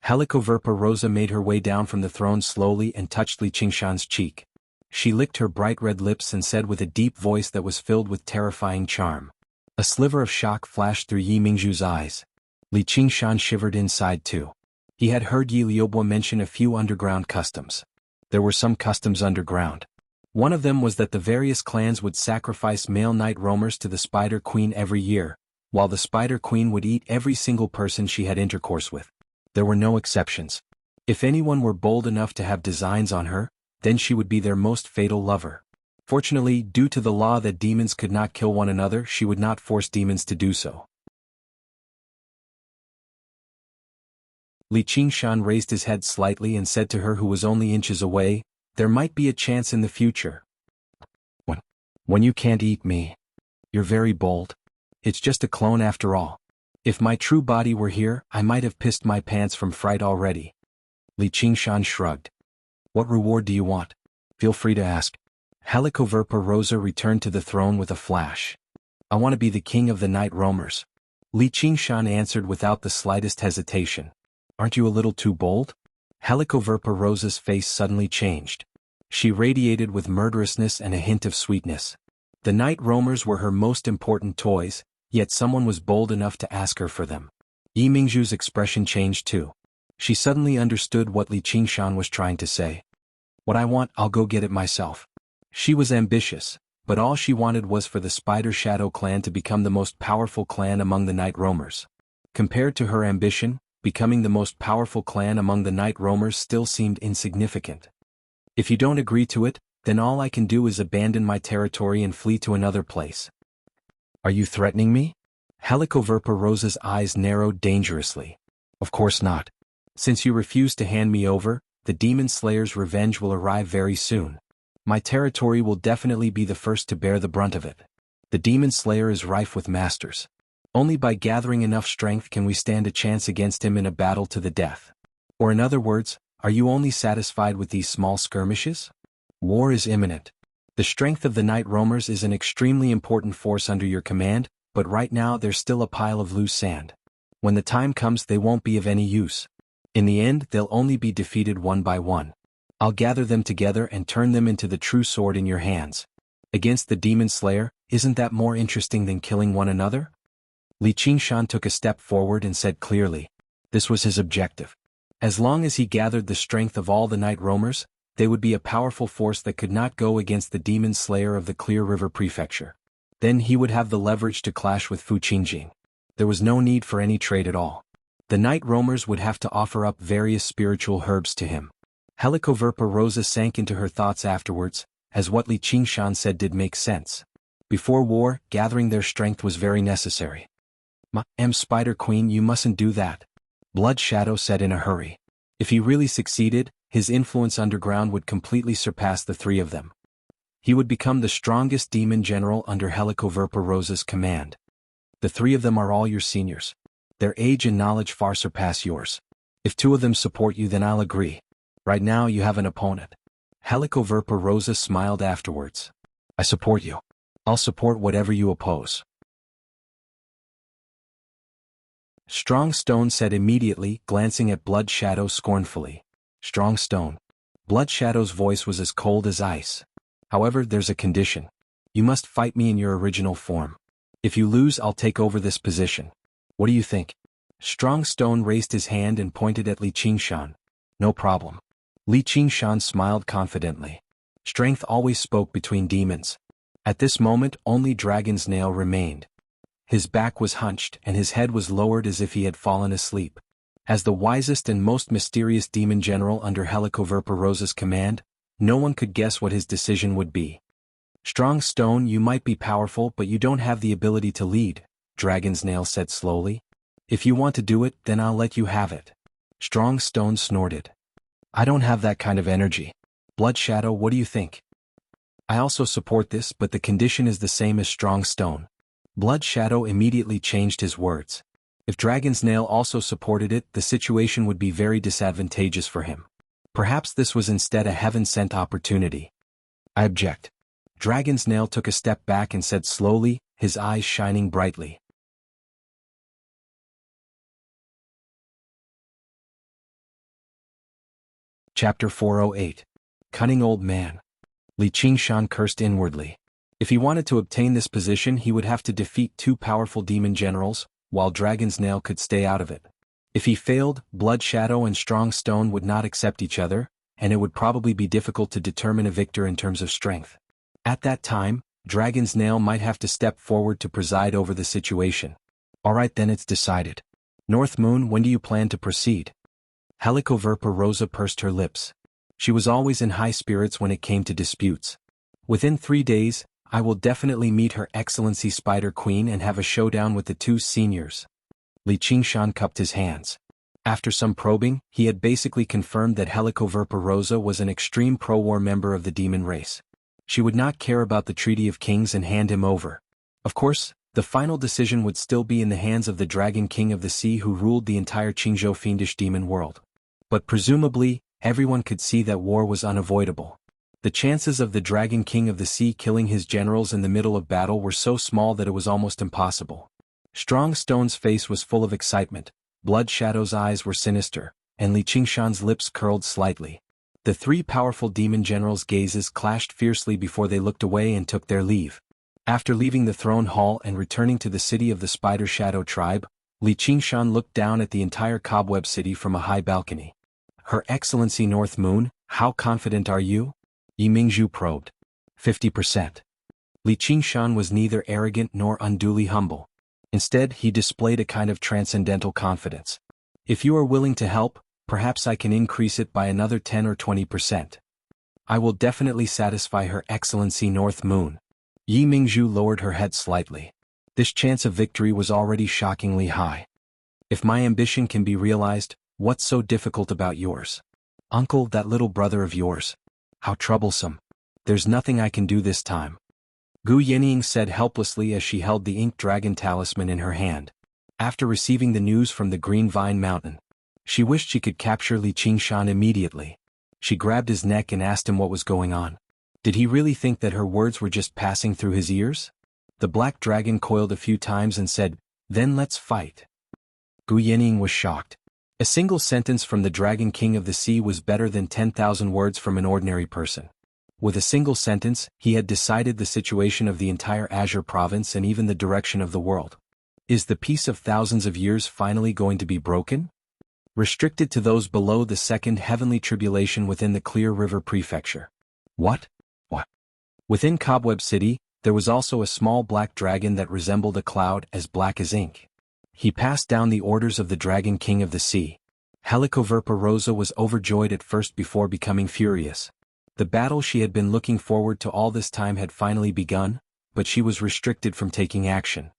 [SPEAKER 1] Helicoverpa Rosa made her way down from the throne slowly and touched Li Qingshan's cheek. She licked her bright red lips and said with a deep voice that was filled with terrifying charm. A sliver of shock flashed through Yi Mingzhu's eyes. Li Qingshan shivered inside too. He had heard Yi Liubo mention a few underground customs. There were some customs underground. One of them was that the various clans would sacrifice male night roamers to the Spider Queen every year, while the Spider Queen would eat every single person she had intercourse with. There were no exceptions. If anyone were bold enough to have designs on her, then she would be their most fatal lover. Fortunately, due to the law that demons could not kill one another, she would not force demons to do so. Li Qingshan raised his head slightly and said to her, who was only inches away, there might be a chance in the future. When you can't eat me. You're very bold. It's just a clone after all. If my true body were here, I might have pissed my pants from fright already. Li Qingshan shrugged. What reward do you want? Feel free to ask. Helicoverpa Rosa returned to the throne with a flash. I want to be the king of the night roamers. Li Qingshan answered without the slightest hesitation. Aren't you a little too bold? Helicoverpa Rosa's face suddenly changed. She radiated with murderousness and a hint of sweetness. The night roamers were her most important toys, yet someone was bold enough to ask her for them. Yi Mingzhu's expression changed too. She suddenly understood what Li Qingshan was trying to say. What I want, I'll go get it myself. She was ambitious, but all she wanted was for the Spider Shadow clan to become the most powerful clan among the night roamers. Compared to her ambition, becoming the most powerful clan among the night roamers still seemed insignificant. If you don't agree to it, then all I can do is abandon my territory and flee to another place. Are you threatening me? Helicoverpa Rosa's eyes narrowed dangerously. Of course not. Since you refuse to hand me over, the Demon Slayer's revenge will arrive very soon. My territory will definitely be the first to bear the brunt of it. The Demon Slayer is rife with masters. Only by gathering enough strength can we stand a chance against him in a battle to the death. Or in other words, are you only satisfied with these small skirmishes? War is imminent. The strength of the night roamers is an extremely important force under your command, but right now they're still a pile of loose sand. When the time comes, they won't be of any use. In the end, they'll only be defeated one by one. I'll gather them together and turn them into the true sword in your hands. Against the Demon Slayer, isn't that more interesting than killing one another? Li Qingshan took a step forward and said clearly. This was his objective. As long as he gathered the strength of all the night roamers, they would be a powerful force that could not go against the demon slayer of the Clear River Prefecture. Then he would have the leverage to clash with Fu Qingjing. There was no need for any trade at all. The night roamers would have to offer up various spiritual herbs to him. Helicoverpa Rosa sank into her thoughts afterwards, as what Li Qingshan said did make sense. Before war, gathering their strength was very necessary. Spider Queen, you mustn't do that, Blood Shadow said in a hurry. If he really succeeded, his influence underground would completely surpass the three of them. He would become the strongest demon general under Helicoverpa Rosa's command. The three of them are all your seniors. Their age and knowledge far surpass yours. If two of them support you, then I'll agree. Right now you have an opponent. Helicoverpa Rosa smiled afterwards. I support you. I'll support whatever you oppose. Strong Stone said immediately, glancing at Blood Shadow scornfully. Strong Stone. Blood Shadow's voice was as cold as ice. However, there's a condition. You must fight me in your original form. If you lose, I'll take over this position. What do you think? Strong Stone raised his hand and pointed at Li Qingshan. No problem. Li Qingshan smiled confidently. Strength always spoke between demons. At this moment, only Dragon's Nail remained. His back was hunched and his head was lowered as if he had fallen asleep. As the wisest and most mysterious demon general under Helicoverpa Rosa's command, no one could guess what his decision would be. Strong Stone, you might be powerful, but you don't have the ability to lead, Dragon's Nail said slowly. If you want to do it, then I'll let you have it. Strong Stone snorted. I don't have that kind of energy. Blood Shadow, what do you think? I also support this, but the condition is the same as Strong Stone. Blood Shadow immediately changed his words. If Dragon's Nail also supported it, the situation would be very disadvantageous for him. Perhaps this was instead a heaven-sent opportunity. I object. Dragon's Nail took a step back and said slowly, his eyes shining brightly. Chapter 408. Cunning Old Man. Li Qingshan cursed inwardly. If he wanted to obtain this position, he would have to defeat two powerful demon generals, while Dragon's Nail could stay out of it. If he failed, Blood Shadow and Strong Stone would not accept each other, and it would probably be difficult to determine a victor in terms of strength. At that time, Dragon's Nail might have to step forward to preside over the situation. Alright, then it's decided. North Moon, when do you plan to proceed? Helicoverpa Rosa pursed her lips. She was always in high spirits when it came to disputes. Within 3 days, I will definitely meet Her Excellency Spider Queen and have a showdown with the two seniors. Li Qingshan cupped his hands. After some probing, he had basically confirmed that Helicoverpa Rosa was an extreme pro-war member of the demon race. She would not care about the Treaty of Kings and hand him over. Of course, the final decision would still be in the hands of the Dragon King of the Sea who ruled the entire Qingzhou fiendish demon world. But presumably, everyone could see that war was unavoidable. The chances of the Dragon King of the Sea killing his generals in the middle of battle were so small that it was almost impossible. Strong Stone's face was full of excitement, Blood Shadow's eyes were sinister, and Li Qingshan's lips curled slightly. The three powerful demon generals' gazes clashed fiercely before they looked away and took their leave. After leaving the throne hall and returning to the city of the Spider Shadow tribe, Li Qingshan looked down at the entire cobweb city from a high balcony. Her Excellency North Moon, how confident are you? Yi Mingzhu probed. 50%. Li Qingshan was neither arrogant nor unduly humble. Instead, he displayed a kind of transcendental confidence. If you are willing to help, perhaps I can increase it by another 10 or 20%. I will definitely satisfy Her Excellency North Moon. Yi Mingzhu lowered her head slightly. This chance of victory was already shockingly high. If my ambition can be realized, what's so difficult about yours? Uncle, that little brother of yours. How troublesome. There's nothing I can do this time. Gu Yenying said helplessly as she held the ink dragon talisman in her hand. After receiving the news from the Green Vine Mountain, she wished she could capture Li Qingshan immediately. She grabbed his neck and asked him what was going on. Did he really think that her words were just passing through his ears? The black dragon coiled a few times and said, "Then let's fight." Gu Yenying was shocked. A single sentence from the Dragon King of the Sea was better than 10,000 words from an ordinary person. With a single sentence, he had decided the situation of the entire Azure province and even the direction of the world. Is the peace of thousands of years finally going to be broken? restricted to those below the second heavenly tribulation within the Clear River Prefecture. What? What? Within Cobweb City, there was also a small black dragon that resembled a cloud as black as ink. He passed down the orders of the Dragon King of the Sea. Helicoverpa Rosa was overjoyed at first before becoming furious. The battle she had been looking forward to all this time had finally begun, but she was restricted from taking action.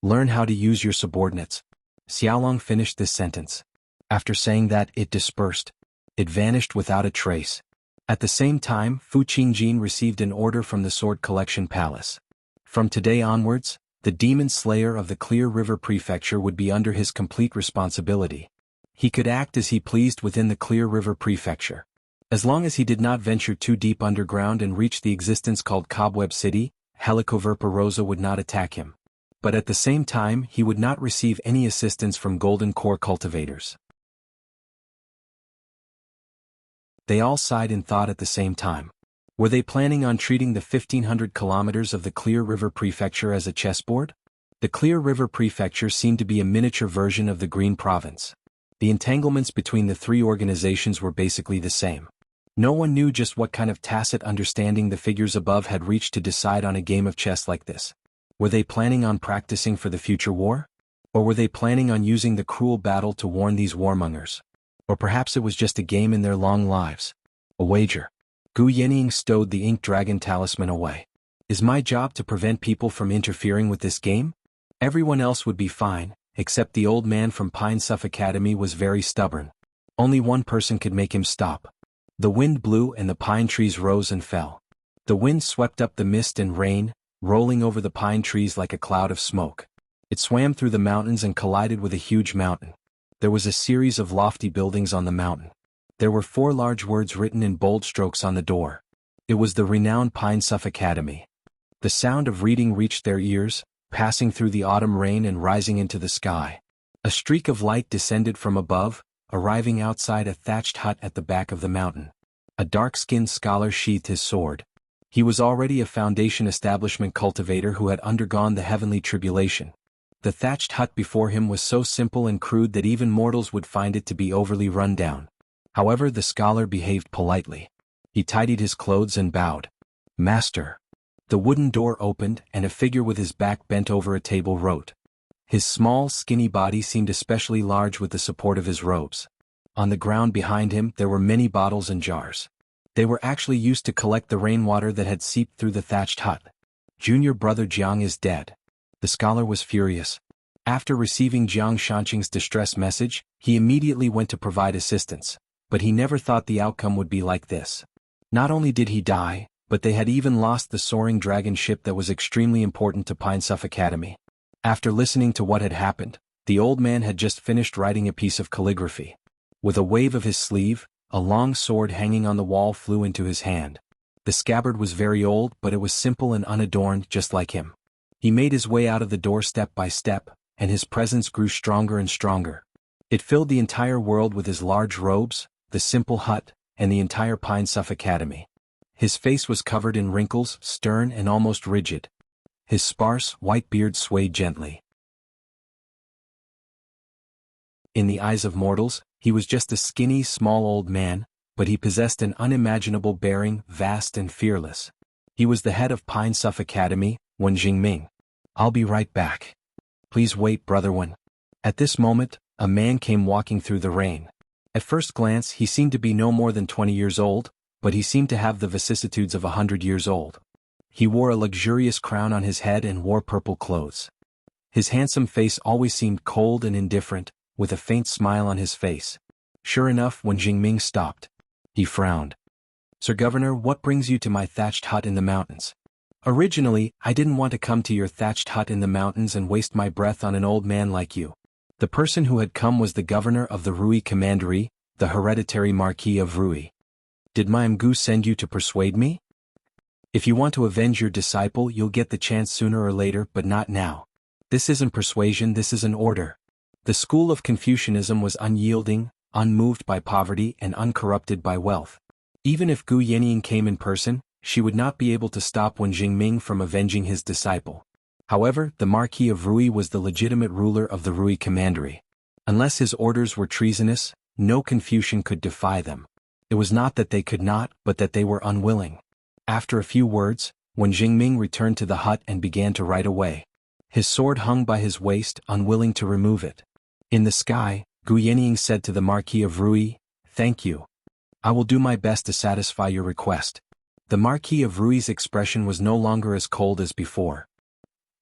[SPEAKER 1] Learn how to use your subordinates. Xiaolong finished this sentence. After saying that, it dispersed. It vanished without a trace. At the same time, Fu Qingjin received an order from the Sword Collection Palace. From today onwards, the Demon Slayer of the Clear River Prefecture would be under his complete responsibility. He could act as he pleased within the Clear River Prefecture. As long as he did not venture too deep underground and reach the existence called Cobweb City, Helicoverpa Rosa would not attack him. But at the same time, he would not receive any assistance from Golden Core cultivators. They all sighed in thought at the same time. Were they planning on treating the 1,500 kilometers of the Clear River Prefecture as a chessboard? The Clear River Prefecture seemed to be a miniature version of the Green Province. The entanglements between the three organizations were basically the same. No one knew just what kind of tacit understanding the figures above had reached to decide on a game of chess like this. Were they planning on practicing for the future war? Or were they planning on using the cruel battle to warn these warmongers? Or perhaps it was just a game in their long lives. A wager. Gu Yenying stowed the Ink Dragon talisman away. Is my job to prevent people from interfering with this game? Everyone else would be fine, except the old man from Pine Suff Academy was very stubborn. Only one person could make him stop. The wind blew and the pine trees rose and fell. The wind swept up the mist and rain, rolling over the pine trees like a cloud of smoke. It swam through the mountains and collided with a huge mountain. There was a series of lofty buildings on the mountain. There were 4 large words written in bold strokes on the door. It was the renowned Pine Suff Academy. The sound of reading reached their ears, passing through the autumn rain and rising into the sky. A streak of light descended from above, arriving outside a thatched hut at the back of the mountain. A dark-skinned scholar sheathed his sword. He was already a Foundation Establishment cultivator who had undergone the heavenly tribulation. The thatched hut before him was so simple and crude that even mortals would find it to be overly run down. However, the scholar behaved politely. He tidied his clothes and bowed. "Master." The wooden door opened and a figure with his back bent over a table wrote. His small, skinny body seemed especially large with the support of his robes. On the ground behind him there were many bottles and jars. They were actually used to collect the rainwater that had seeped through the thatched hut. "Junior brother Jiang is dead." The scholar was furious. After receiving Jiang Shanqing's distress message, he immediately went to provide assistance, but he never thought the outcome would be like this. Not only did he die, but they had even lost the soaring dragon ship that was extremely important to Pine Suff Academy. After listening to what had happened, the old man had just finished writing a piece of calligraphy. With a wave of his sleeve, a long sword hanging on the wall flew into his hand. The scabbard was very old, but it was simple and unadorned, just like him. He made his way out of the door step by step, and his presence grew stronger and stronger. It filled the entire world with his large robes, the simple hut, and the entire Pine Suff Academy. His face was covered in wrinkles, stern and almost rigid. His sparse, white beard swayed gently. In the eyes of mortals, he was just a skinny, small old man, but he possessed an unimaginable bearing, vast and fearless. He was the head of Pine Suff Academy, Wen Jingming. "I'll be right back. Please wait, Brother Wen." At this moment, a man came walking through the rain. At first glance he seemed to be no more than 20 years old, but he seemed to have the vicissitudes of 100 years old. He wore a luxurious crown on his head and wore purple clothes. His handsome face always seemed cold and indifferent, with a faint smile on his face. Sure enough, when Jingming stopped, he frowned. "Sir Governor, what brings you to my thatched hut in the mountains?" "Originally, I didn't want to come to your thatched hut in the mountains and waste my breath on an old man like you." The person who had come was the governor of the Rui Commandery, the hereditary Marquis of Rui. "Did Mgu send you to persuade me? If you want to avenge your disciple, you'll get the chance sooner or later, but not now. This isn't persuasion, this is an order." The school of Confucianism was unyielding, unmoved by poverty and uncorrupted by wealth. Even if Gu Yenying came in person, she would not be able to stop Wen Jingming from avenging his disciple. However, the Marquis of Rui was the legitimate ruler of the Rui Commandery. Unless his orders were treasonous, no Confucian could defy them. It was not that they could not, but that they were unwilling. After a few words, when Jingming returned to the hut and began to write away, his sword hung by his waist, unwilling to remove it. In the sky, Gu Yenying said to the Marquis of Rui, "Thank you. I will do my best to satisfy your request." The Marquis of Rui's expression was no longer as cold as before.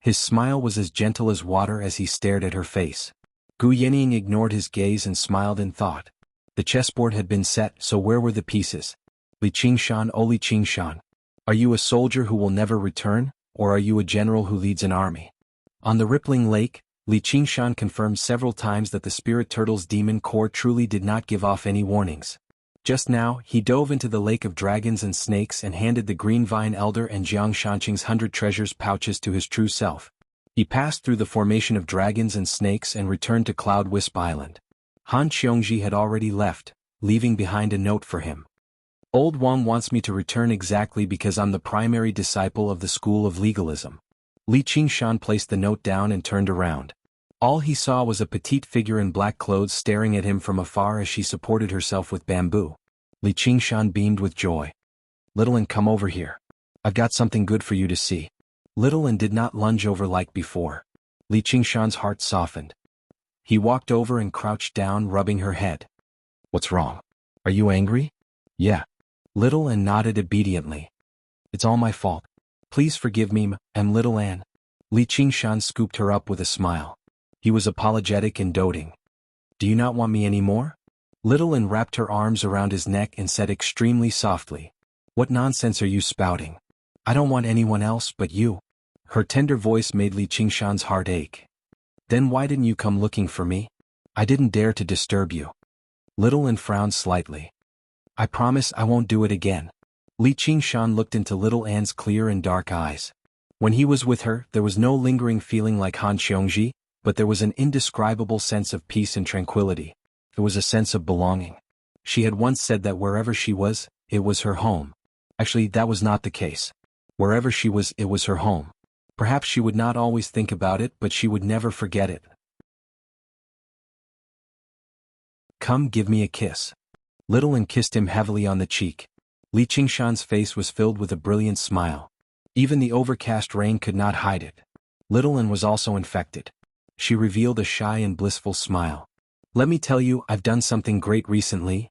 [SPEAKER 1] His smile was as gentle as water as he stared at her face. Gu Yenying ignored his gaze and smiled in thought. The chessboard had been set, so where were the pieces? Li Qingshan, oh Li Qingshan. Are you a soldier who will never return, or are you a general who leads an army? On the rippling lake, Li Qingshan confirmed several times that the spirit turtle's demon core truly did not give off any warnings. Just now, he dove into the lake of dragons and snakes and handed the Green Vine Elder and Jiang Shanqing's 100 treasures pouches to his true self. He passed through the formation of dragons and snakes and returned to Cloud Wisp Island. Han Qiongji had already left, leaving behind a note for him. Old Wang wants me to return exactly because I'm the primary disciple of the school of legalism. Li Qingshan placed the note down and turned around. All he saw was a petite figure in black clothes staring at him from afar as she supported herself with bamboo. Li Qingshan beamed with joy. "Little Un, come over here. I've got something good for you to see." Little Un did not lunge over like before. Li Qingshan's heart softened. He walked over and crouched down, rubbing her head. "What's wrong? Are you angry?" "Yeah." Little Un nodded obediently. "It's all my fault. Please forgive me, I'm Little Anne." Li Qingshan scooped her up with a smile. He was apologetic and doting. "Do you not want me anymore?" Little Un wrapped her arms around his neck and said extremely softly, "What nonsense are you spouting? I don't want anyone else but you." Her tender voice made Li Qingshan's heart ache. "Then why didn't you come looking for me? I didn't dare to disturb you." Little Un frowned slightly. "I promise I won't do it again." Li Qingshan looked into Little Anne's clear and dark eyes. When he was with her, there was no lingering feeling like Han Qiongji, but there was an indescribable sense of peace and tranquility. It was a sense of belonging. She had once said that wherever she was, it was her home. Actually, that was not the case. Wherever she was, it was her home. Perhaps she would not always think about it, but she would never forget it. "Come, give me a kiss." Little Un kissed him heavily on the cheek. Li Qingshan's face was filled with a brilliant smile. Even the overcast rain could not hide it. Little Un was also infected. She revealed a shy and blissful smile. "Let me tell you, I've done something great recently."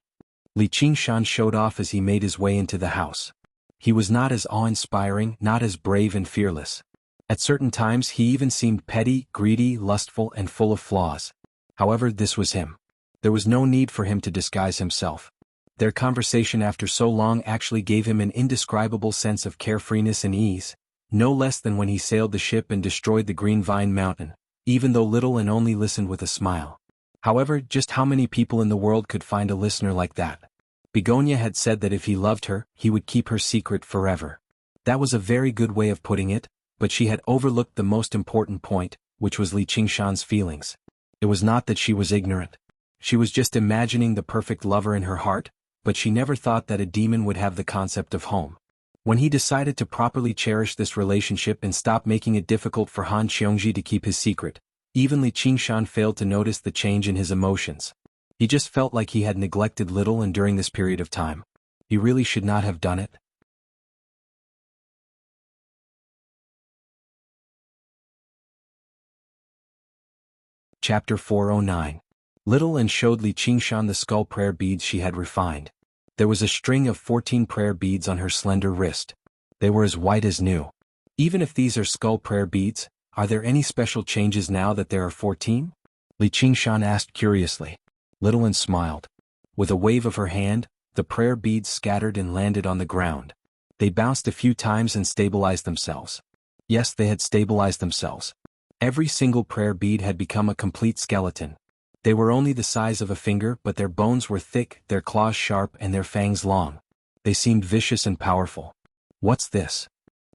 [SPEAKER 1] Li Qingshan showed off as he made his way into the house. He was not as awe-inspiring, not as brave and fearless. At certain times he even seemed petty, greedy, lustful, and full of flaws. However, this was him. There was no need for him to disguise himself. Their conversation after so long actually gave him an indescribable sense of carefreeness and ease, no less than when he sailed the ship and destroyed the Green Vine Mountain, even though Little Un only listened with a smile. However, just how many people in the world could find a listener like that? Begonia had said that if he loved her, he would keep her secret forever. That was a very good way of putting it, but she had overlooked the most important point, which was Li Qingshan's feelings. It was not that she was ignorant. She was just imagining the perfect lover in her heart, but she never thought that a demon would have the concept of home. When he decided to properly cherish this relationship and stop making it difficult for Han Qiongji to keep his secret, even Li Qingshan failed to notice the change in his emotions. He just felt like he had neglected Little Un during this period of time. He really should not have done it. Chapter 409. Little Un showed Li Qingshan the skull prayer beads she had refined. There was a string of 14 prayer beads on her slender wrist. They were as white as new. Even if these are skull prayer beads, are there any special changes now that there are 14? Li Qingshan asked curiously. Little Un smiled. With a wave of her hand, the prayer beads scattered and landed on the ground. They bounced a few times and stabilized themselves. Yes, they had stabilized themselves. Every single prayer bead had become a complete skeleton. They were only the size of a finger, but their bones were thick, their claws sharp, and their fangs long. They seemed vicious and powerful. What's this?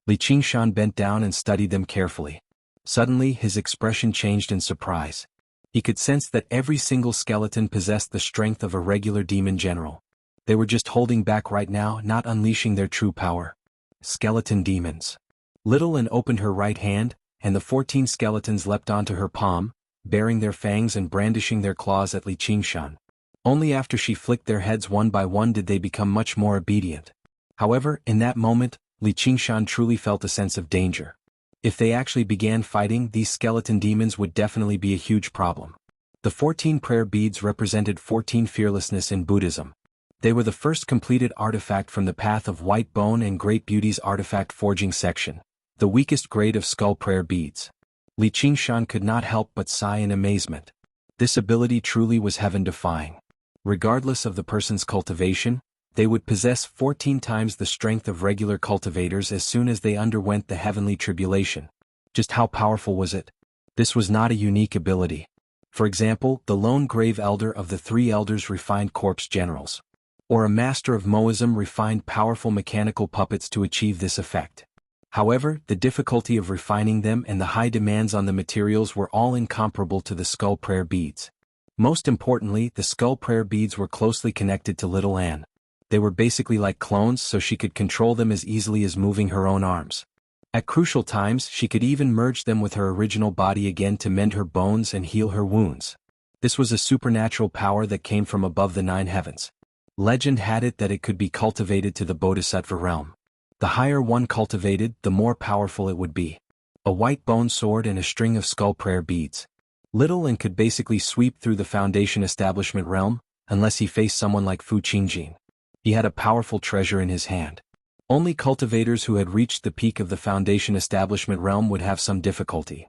[SPEAKER 1] Li Qingshan bent down and studied them carefully. Suddenly, his expression changed in surprise. He could sense that every single skeleton possessed the strength of a regular demon general. They were just holding back right now, not unleashing their true power. Skeleton demons. Little Un opened her right hand, and the 14 skeletons leapt onto her palm, baring their fangs and brandishing their claws at Li Qingshan. Only after she flicked their heads one by one did they become much more obedient. However, in that moment, Li Qingshan truly felt a sense of danger. If they actually began fighting, these skeleton demons would definitely be a huge problem. The 14 prayer beads represented 14 fearlessness in Buddhism. They were the first completed artifact from the Path of White Bone and Great Beauty's artifact forging section, the weakest grade of skull prayer beads. Li Qingshan could not help but sigh in amazement. This ability truly was heaven-defying. Regardless of the person's cultivation, they would possess 14 times the strength of regular cultivators as soon as they underwent the heavenly tribulation. Just how powerful was it? This was not a unique ability. For example, the lone grave elder of the 3 elders refined corpse generals. Or a master of Moism refined powerful mechanical puppets to achieve this effect. However, the difficulty of refining them and the high demands on the materials were all incomparable to the skull prayer beads. Most importantly, the skull prayer beads were closely connected to Little Anne. They were basically like clones, so she could control them as easily as moving her own arms. At crucial times, she could even merge them with her original body again to mend her bones and heal her wounds. This was a supernatural power that came from above the 9 heavens. Legend had it that it could be cultivated to the Bodhisattva realm. The higher one cultivated, the more powerful it would be. A white bone sword and a string of skull prayer beads. Little Anne could basically sweep through the foundation establishment realm, unless he faced someone like Fu Qingjin. He had a powerful treasure in his hand. Only cultivators who had reached the peak of the foundation establishment realm would have some difficulty.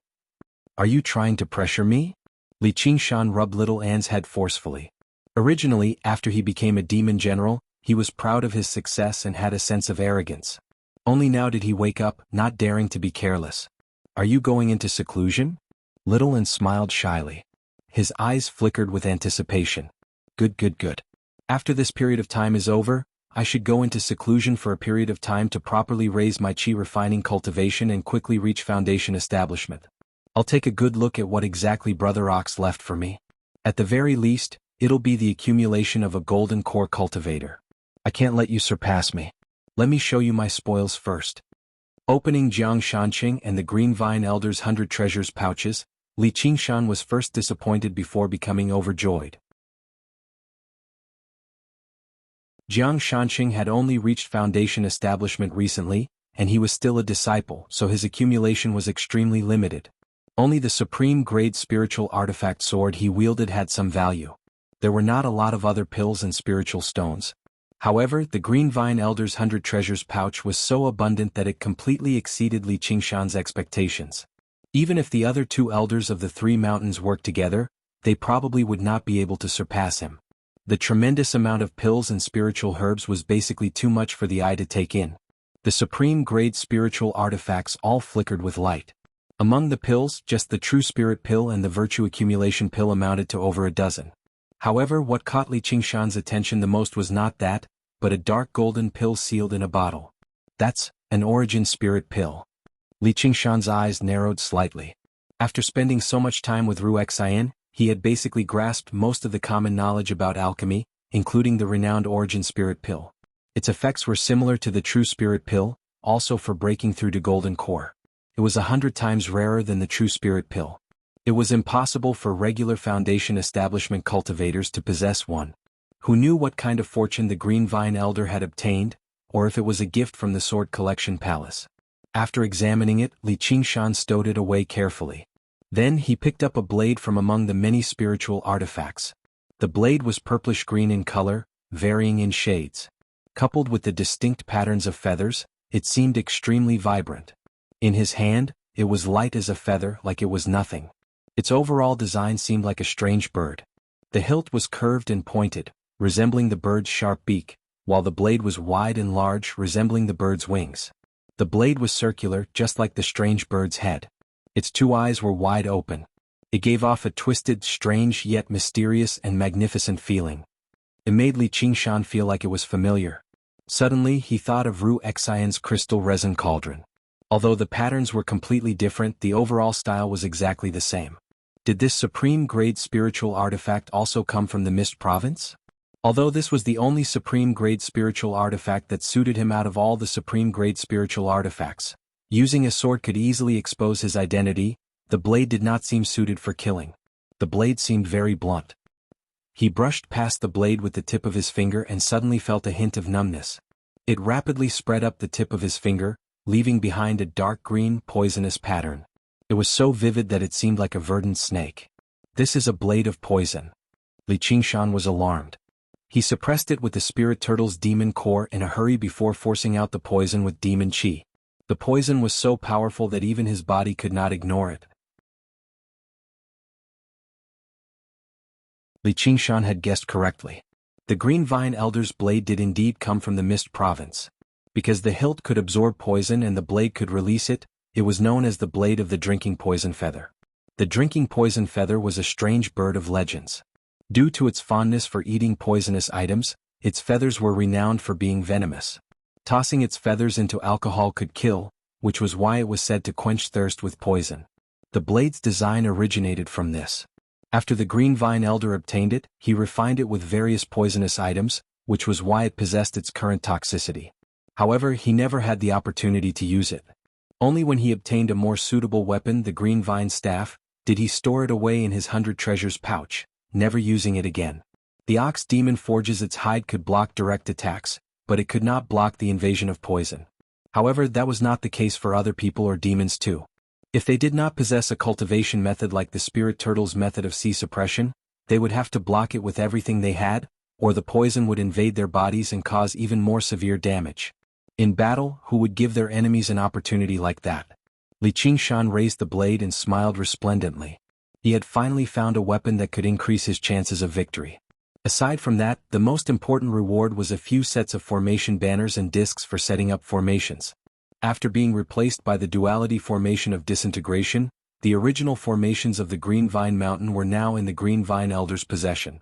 [SPEAKER 1] Are you trying to pressure me? Li Qingshan rubbed Little Anne's head forcefully. Originally, after he became a demon general, he was proud of his success and had a sense of arrogance. Only now did he wake up, not daring to be careless. Are you going into seclusion? Little Anne smiled shyly. His eyes flickered with anticipation. Good. After this period of time is over, I should go into seclusion for a period of time to properly raise my chi refining cultivation and quickly reach foundation establishment. I'll take a good look at what exactly Brother Ox left for me. At the very least, it'll be the accumulation of a golden core cultivator. I can't let you surpass me. Let me show you my spoils first. Opening Jiang Shanqing and the Green Vine Elder's 100 treasures pouches, Li Qingshan was first disappointed before becoming overjoyed. Jiang Shanqing had only reached foundation establishment recently, and he was still a disciple, so his accumulation was extremely limited. Only the supreme grade spiritual artifact sword he wielded had some value. There were not a lot of other pills and spiritual stones. However, the Green Vine Elder's 100 treasures pouch was so abundant that it completely exceeded Li Qingshan's expectations. Even if the other 2 elders of the 3 mountains worked together, they probably would not be able to surpass him. The tremendous amount of pills and spiritual herbs was basically too much for the eye to take in. The supreme grade spiritual artifacts all flickered with light. Among the pills, just the True Spirit pill and the Virtue Accumulation pill amounted to over a dozen. However, what caught Li Qingshan's attention the most was not that, but a dark golden pill sealed in a bottle. That's an Origin Spirit pill. Li Qingshan's eyes narrowed slightly. After spending so much time with Ruexian, he had basically grasped most of the common knowledge about alchemy, including the renowned Origin Spirit pill. Its effects were similar to the True Spirit pill, also for breaking through to golden core. It was 100 times rarer than the True Spirit pill. It was impossible for regular foundation establishment cultivators to possess one. Who knew what kind of fortune the Green Vine Elder had obtained, or if it was a gift from the Sword Collection Palace. After examining it, Li Qingshan stowed it away carefully. Then he picked up a blade from among the many spiritual artifacts. The blade was purplish-green in color, varying in shades. Coupled with the distinct patterns of feathers, it seemed extremely vibrant. In his hand, it was light as a feather, like it was nothing. Its overall design seemed like a strange bird. The hilt was curved and pointed, resembling the bird's sharp beak, while the blade was wide and large, resembling the bird's wings. The blade was circular, just like the strange bird's head. Its 2 eyes were wide open. It gave off a twisted, strange yet mysterious and magnificent feeling. It made Li Qingshan feel like it was familiar. Suddenly he thought of Ruexian's crystal resin cauldron. Although the patterns were completely different, the overall style was exactly the same. Did this supreme-grade spiritual artifact also come from the Mist Province? Although this was the only supreme-grade spiritual artifact that suited him out of all the supreme-grade spiritual artifacts, using a sword could easily expose his identity, the blade did not seem suited for killing. The blade seemed very blunt. He brushed past the blade with the tip of his finger and suddenly felt a hint of numbness. It rapidly spread up the tip of his finger, leaving behind a dark green, poisonous pattern. It was so vivid that it seemed like a verdant snake. This is a blade of poison. Li Qingshan was alarmed. He suppressed it with the spirit turtle's demon core in a hurry before forcing out the poison with demon qi. The poison was so powerful that even his body could not ignore it. Li Qingshan had guessed correctly. The Green Vine Elder's blade did indeed come from the Mist Province. Because the hilt could absorb poison and the blade could release it, it was known as the blade of the drinking poison feather. The drinking poison feather was a strange bird of legends. Due to its fondness for eating poisonous items, its feathers were renowned for being venomous. Tossing its feathers into alcohol could kill, which was why it was said to quench thirst with poison. The blade's design originated from this. After the Green Vine Elder obtained it, he refined it with various poisonous items, which was why it possessed its current toxicity. However, he never had the opportunity to use it. Only when he obtained a more suitable weapon, the Green Vine Staff, did he store it away in his 100 treasures pouch, never using it again. The Ox Demon Forge's its hide could block direct attacks, but it could not block the invasion of poison. However, that was not the case for other people or demons too. If they did not possess a cultivation method like the Spirit Turtle's method of Qi suppression, they would have to block it with everything they had, or the poison would invade their bodies and cause even more severe damage. In battle, who would give their enemies an opportunity like that? Li Qingshan raised the blade and smiled resplendently. He had finally found a weapon that could increase his chances of victory. Aside from that, the most important reward was a few sets of formation banners and discs for setting up formations. After being replaced by the duality formation of disintegration, the original formations of the Green Vine Mountain were now in the Green Vine Elder's possession.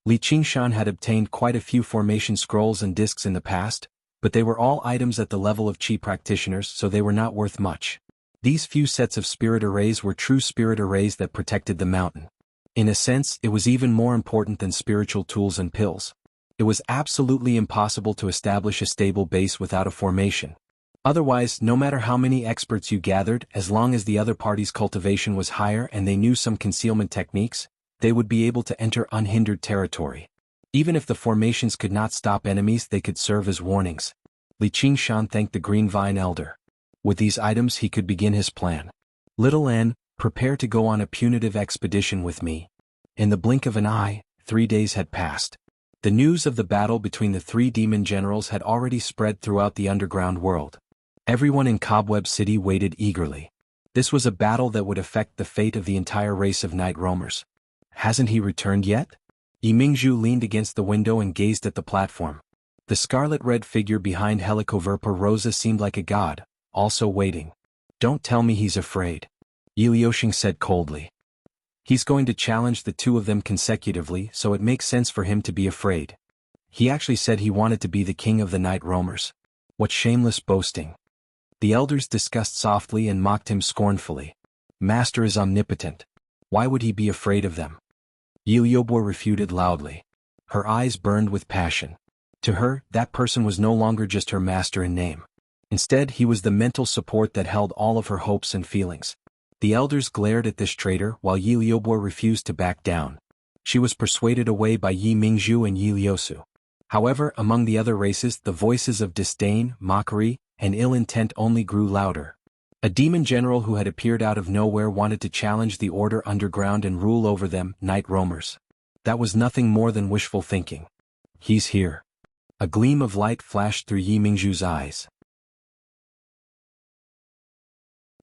[SPEAKER 1] Li Qingshan had obtained quite a few formation scrolls and discs in the past, but they were all items at the level of Qi practitioners, so they were not worth much. These few sets of spirit arrays were true spirit arrays that protected the mountain. In a sense, it was even more important than spiritual tools and pills. It was absolutely impossible to establish a stable base without a formation. Otherwise, no matter how many experts you gathered, as long as the other party's cultivation was higher and they knew some concealment techniques, they would be able to enter unhindered territory. Even if the formations could not stop enemies, they could serve as warnings. Li Qingshan thanked the Green Vine Elder. With these items he could begin his plan. Little N, prepare to go on a punitive expedition with me. In the blink of an eye, 3 days had passed. The news of the battle between the 3 demon generals had already spread throughout the underground world. Everyone in Cobweb City waited eagerly. This was a battle that would affect the fate of the entire race of night roamers. Hasn't he returned yet? Yi Mingzhu leaned against the window and gazed at the platform. The scarlet-red figure behind Helicoverpa Rosa seemed like a god, also waiting. Don't tell me he's afraid. Yi Liuxing said coldly. He's going to challenge the 2 of them consecutively, so it makes sense for him to be afraid. He actually said he wanted to be the king of the night roamers. What shameless boasting. The elders discussed softly and mocked him scornfully. Master is omnipotent. Why would he be afraid of them? Yi Liubo refuted loudly. Her eyes burned with passion. To her, that person was no longer just her master in name. Instead, he was the mental support that held all of her hopes and feelings. The elders glared at this traitor while Yi Liubo refused to back down. She was persuaded away by Yi Mingzhu and Yi Liusu. However, among the other races, the voices of disdain, mockery, and ill intent only grew louder. A demon general who had appeared out of nowhere wanted to challenge the order underground and rule over them, night roamers. That was nothing more than wishful thinking. He's here. A gleam of light flashed through Yi Mingzhu's eyes.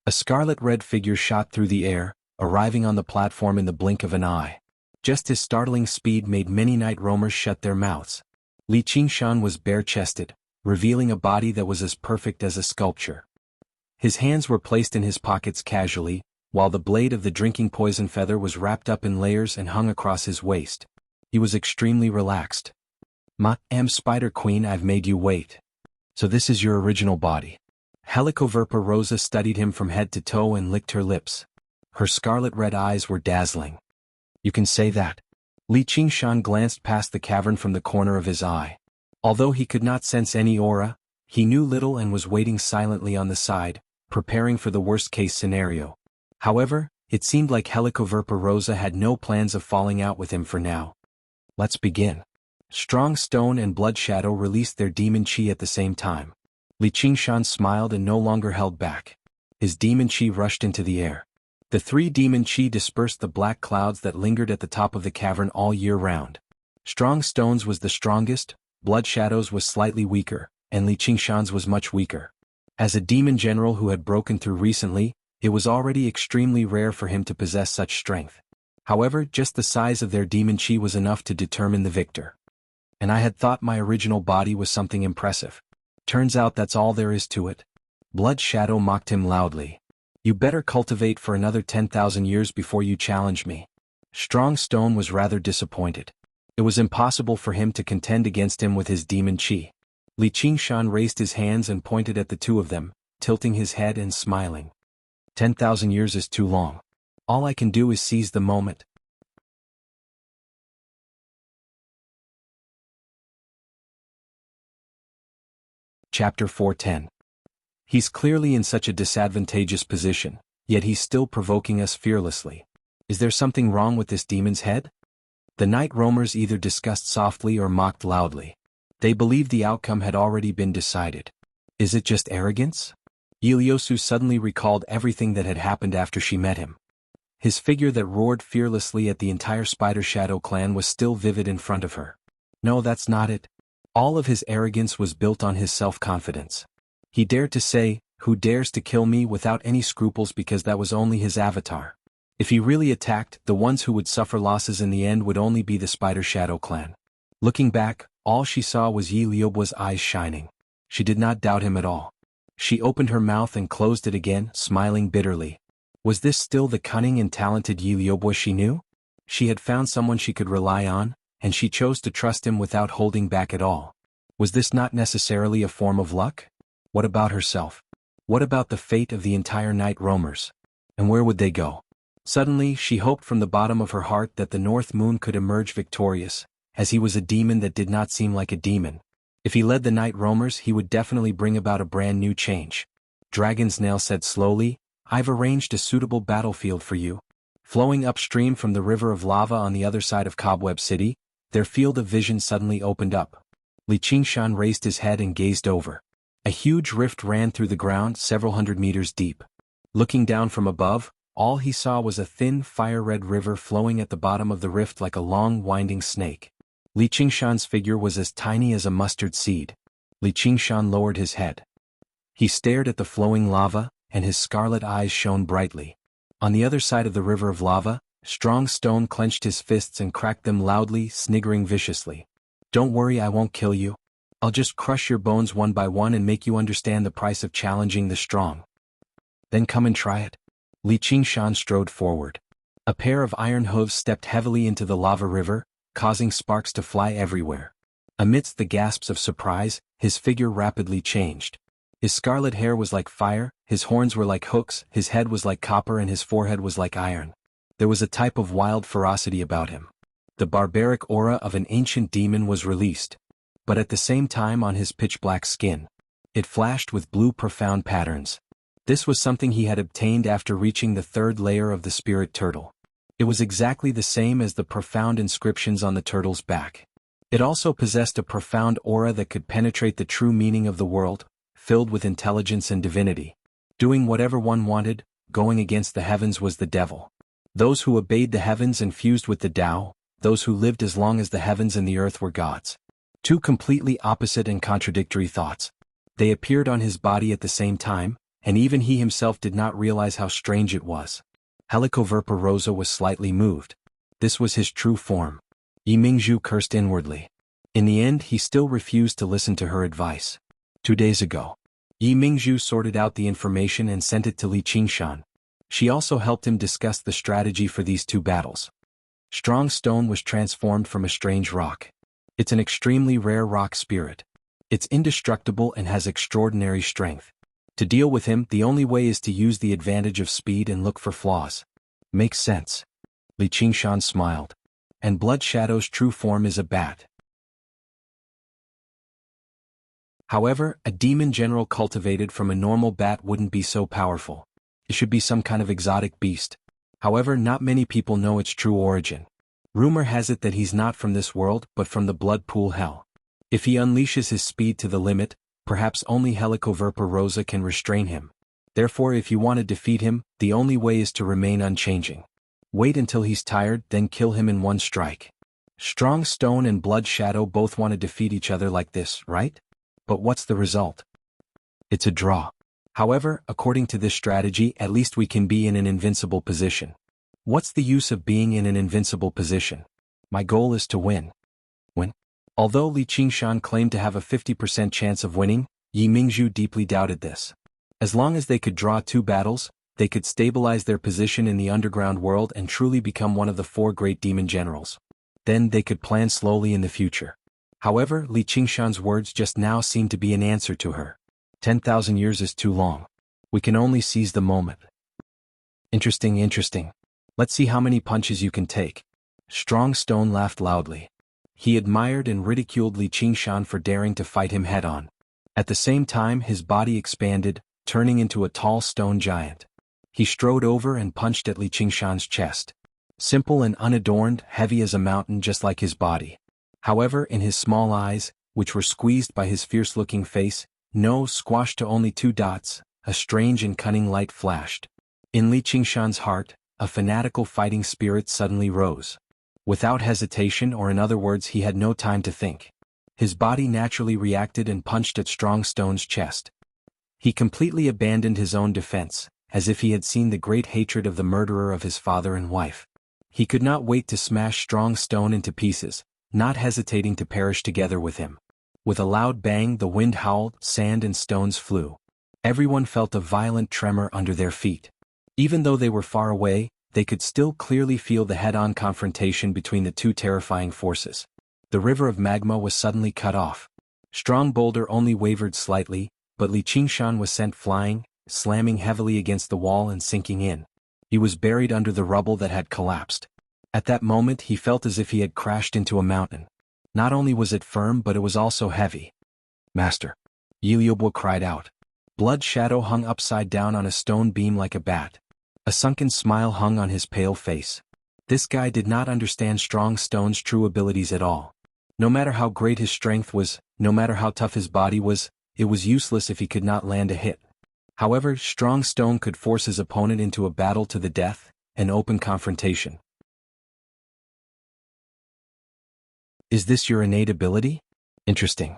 [SPEAKER 1] A scarlet-red figure shot through the air, arriving on the platform in the blink of an eye. Just his startling speed made many night roamers shut their mouths. Li Qingshan was bare-chested, revealing a body that was as perfect as a sculpture. His hands were placed in his pockets casually, while the blade of the drinking poison feather was wrapped up in layers and hung across his waist. He was extremely relaxed. Spider Queen, I've made you wait. So this is your original body. Helicoverpa Rosa studied him from head to toe and licked her lips. Her scarlet-red eyes were dazzling. You can say that. Li Qingshan glanced past the cavern from the corner of his eye. Although he could not sense any aura, he knew little and was waiting silently on the side, preparing for the worst-case scenario. However, It seemed like Helicoverpa Rosa had no plans of falling out with him for now. Let's begin. Strong Stone and Blood Shadow released their demon chi at the same time. Li Qingshan smiled and no longer held back. His demon chi rushed into the air. The three demon chi dispersed the black clouds that lingered at the top of the cavern all year round. Strong Stone's was the strongest, Blood Shadow's was slightly weaker, and Li Qingshan's was much weaker. As a demon general who had broken through recently, it was already extremely rare for him to possess such strength. However, just the size of their demon chi was enough to determine the victor. And I had thought my original body was something impressive. Turns out that's all there is to it. Blood Shadow mocked him loudly. You better cultivate for another 10,000 years before you challenge me. Strong Stone was rather disappointed. It was impossible for him to contend against him with his demon chi. Li Qingshan raised his hands and pointed at the two of them, tilting his head and smiling. 10,000 years is too long. All I can do is seize the moment. Chapter 410. He's clearly in such a disadvantageous position, yet he's still provoking us fearlessly. Is there something wrong with this demon's head? The night roamers either discussed softly or mocked loudly. They believed the outcome had already been decided. Is it just arrogance? Ieyasu suddenly recalled everything that had happened after she met him. His figure that roared fearlessly at the entire Spider Shadow clan was still vivid in front of her. No, that's not it. All of his arrogance was built on his self-confidence. He dared to say, "Who dares to kill me?" without any scruples because that was only his avatar. If he really attacked, the ones who would suffer losses in the end would only be the Spider Shadow clan. Looking back, all she saw was Yi Liuba's eyes shining. She did not doubt him at all. She opened her mouth and closed it again, smiling bitterly. Was this still the cunning and talented Yi Liuba she knew? She had found someone she could rely on, and she chose to trust him without holding back at all. Was this not necessarily a form of luck? What about herself? What about the fate of the entire night roamers? And where would they go? Suddenly, she hoped from the bottom of her heart that the North Moon could emerge victorious, as he was a demon that did not seem like a demon. If he led the night roamers, he would definitely bring about a brand new change. Dragon's Nail said slowly, "I've arranged a suitable battlefield for you." Flowing upstream from the river of lava on the other side of Cobweb City, their field of vision suddenly opened up. Li Qingshan raised his head and gazed over. A huge rift ran through the ground several hundred meters deep. Looking down from above, all he saw was a thin fire-red river flowing at the bottom of the rift like a long winding snake. Li Qingshan's figure was as tiny as a mustard seed. Li Qingshan lowered his head. He stared at the flowing lava, and his scarlet eyes shone brightly. On the other side of the river of lava, Strong Stone clenched his fists and cracked them loudly, sniggering viciously. "Don't worry, I won't kill you. I'll just crush your bones one by one and make you understand the price of challenging the strong. Then come and try it." Li Qingshan strode forward. A pair of iron hooves stepped heavily into the lava river, causing sparks to fly everywhere. Amidst the gasps of surprise, his figure rapidly changed. His scarlet hair was like fire, his horns were like hooks, his head was like copper and his forehead was like iron. There was a type of wild ferocity about him. The barbaric aura of an ancient demon was released. But at the same time on his pitch-black skin, it flashed with blue profound patterns. This was something he had obtained after reaching the third layer of the spirit turtle. It was exactly the same as the profound inscriptions on the turtle's back. It also possessed a profound aura that could penetrate the true meaning of the world, filled with intelligence and divinity. Doing whatever one wanted, going against the heavens was the devil. Those who obeyed the heavens and fused with the Tao, those who lived as long as the heavens and the earth were gods. Two completely opposite and contradictory thoughts. They appeared on his body at the same time, and even he himself did not realize how strange it was. Helicoverpa Rosa was slightly moved. This was his true form. Yi Mingzhu cursed inwardly. In the end, he still refused to listen to her advice. 2 days ago, Yi Mingzhu sorted out the information and sent it to Li Qingshan. She also helped him discuss the strategy for these two battles. Strong Stone was transformed from a strange rock. It's an extremely rare rock spirit. It's indestructible and has extraordinary strength. To deal with him, the only way is to use the advantage of speed and look for flaws. Makes sense. Li Qingshan smiled. And Blood Shadow's true form is a bat. However, a demon general cultivated from a normal bat wouldn't be so powerful. It should be some kind of exotic beast. However, not many people know its true origin. Rumor has it that he's not from this world but from the blood pool hell. If he unleashes his speed to the limit, perhaps only Helicoverpa Rosa can restrain him. Therefore, if you want to defeat him, the only way is to remain unchanging. Wait until he's tired, then kill him in one strike. Strong Stone and Blood Shadow both want to defeat each other like this, right? But what's the result? It's a draw. However, according to this strategy, at least we can be in an invincible position. What's the use of being in an invincible position? My goal is to win. Win? Although Li Qingshan claimed to have a 50% chance of winning, Yi Mingzhu deeply doubted this. As long as they could draw 2 battles, they could stabilize their position in the underground world and truly become one of the 4 great demon generals. Then they could plan slowly in the future. However, Li Qingshan's words just now seemed to be an answer to her. 10,000 years is too long. We can only seize the moment. Interesting. Let's see how many punches you can take. Strong Stone laughed loudly. He admired and ridiculed Li Qingshan for daring to fight him head-on. At the same time, his body expanded, turning into a tall stone giant. He strode over and punched at Li Qingshan's chest. Simple and unadorned, heavy as a mountain just like his body. However, in his small eyes, which were squeezed by his fierce-looking face, nose squashed to only 2 dots, a strange and cunning light flashed. In Li Qingshan's heart, a fanatical fighting spirit suddenly rose. Without hesitation, or in other words, he had no time to think. His body naturally reacted and punched at Strong Stone's chest. He completely abandoned his own defense, as if he had seen the great hatred of the murderer of his father and wife. He could not wait to smash Strong Stone into pieces, not hesitating to perish together with him. With a loud bang, the wind howled, sand and stones flew. Everyone felt a violent tremor under their feet. Even though they were far away, they could still clearly feel the head-on confrontation between the 2 terrifying forces. The river of magma was suddenly cut off. Strong Boulder only wavered slightly, but Li Qingshan was sent flying, slamming heavily against the wall and sinking in. He was buried under the rubble that had collapsed. At that moment he felt as if he had crashed into a mountain. Not only was it firm, but it was also heavy. Master! Audiobook cried out. Blood Shadow hung upside down on a stone beam like a bat. A sunken smile hung on his pale face. This guy did not understand Strong Stone's true abilities at all. No matter how great his strength was, no matter how tough his body was, it was useless if he could not land a hit. However, Strong Stone could force his opponent into a battle to the death, an open confrontation. Is this your innate ability? Interesting.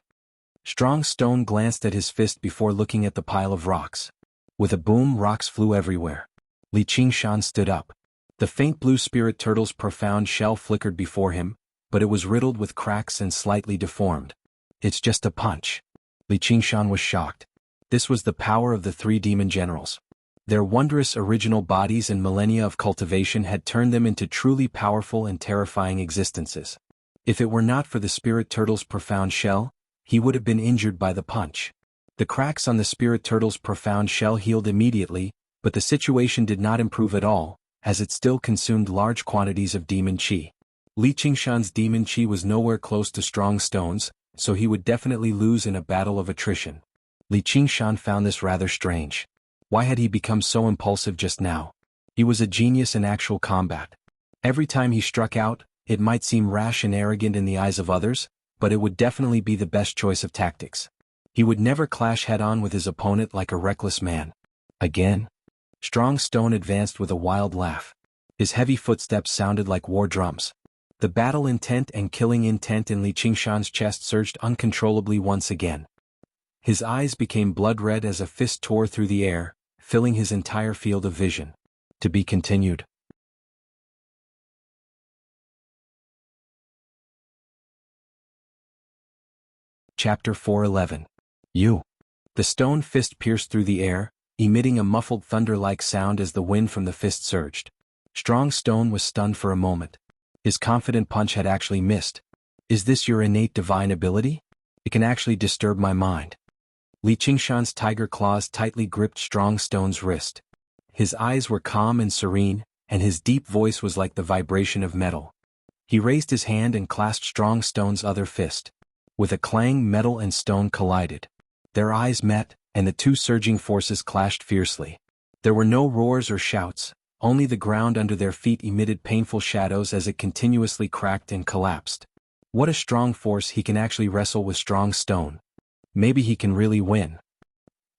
[SPEAKER 1] Strong Stone glanced at his fist before looking at the pile of rocks. With a boom, rocks flew everywhere. Li Qingshan stood up. The faint blue spirit turtle's profound shell flickered before him, but it was riddled with cracks and slightly deformed. It's just a punch. Li Qingshan was shocked. This was the power of the 3 demon generals. Their wondrous original bodies and millennia of cultivation had turned them into truly powerful and terrifying existences. If it were not for the spirit turtle's profound shell, he would have been injured by the punch. The cracks on the spirit turtle's profound shell healed immediately, but the situation did not improve at all, as it still consumed large quantities of demon qi. Li Qingshan's demon qi was nowhere close to Strong Stone's, so he would definitely lose in a battle of attrition. Li Qingshan found this rather strange. Why had he become so impulsive just now? He was a genius in actual combat. Every time he struck out, it might seem rash and arrogant in the eyes of others, but it would definitely be the best choice of tactics. He would never clash head-on with his opponent like a reckless man. Again? Strong Stone advanced with a wild laugh. His heavy footsteps sounded like war drums. The battle intent and killing intent in Li Qingshan's chest surged uncontrollably once again. His eyes became blood-red as a fist tore through the air, filling his entire field of vision. To be continued. Chapter 411. You. The stone fist pierced through the air, emitting a muffled thunder-like sound as the wind from the fist surged. Strong Stone was stunned for a moment. His confident punch had actually missed. Is this your innate divine ability? It can actually disturb my mind. Li Qingshan's tiger claws tightly gripped Strong Stone's wrist. His eyes were calm and serene, and his deep voice was like the vibration of metal. He raised his hand and clasped Strong Stone's other fist. With a clang, metal and stone collided. Their eyes met, and the 2 surging forces clashed fiercely. There were no roars or shouts, Only the ground under their feet emitted painful shadows as it continuously cracked and collapsed. What a strong force! He can actually wrestle with strong stone. Maybe he can really win.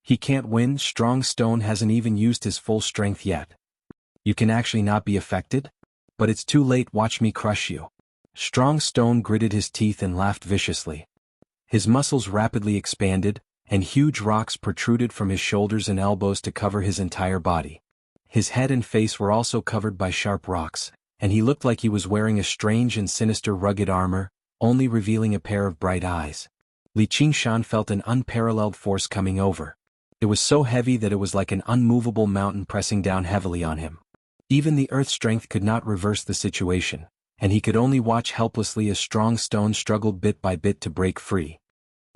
[SPEAKER 1] He can't win. Strong stone hasn't even used his full strength yet. You can actually not be affected? But it's too late. Watch me crush you. Strong stone gritted his teeth and laughed viciously. His muscles rapidly expanded, and huge rocks protruded from his shoulders and elbows to cover his entire body. His head and face were also covered by sharp rocks, and he looked like he was wearing a strange and sinister rugged armor, only revealing a pair of bright eyes. Li Qingshan felt an unparalleled force coming over. It was so heavy that it was like an unmovable mountain pressing down heavily on him. Even the earth's strength could not reverse the situation, and he could only watch helplessly as Strong Stone struggled bit by bit to break free.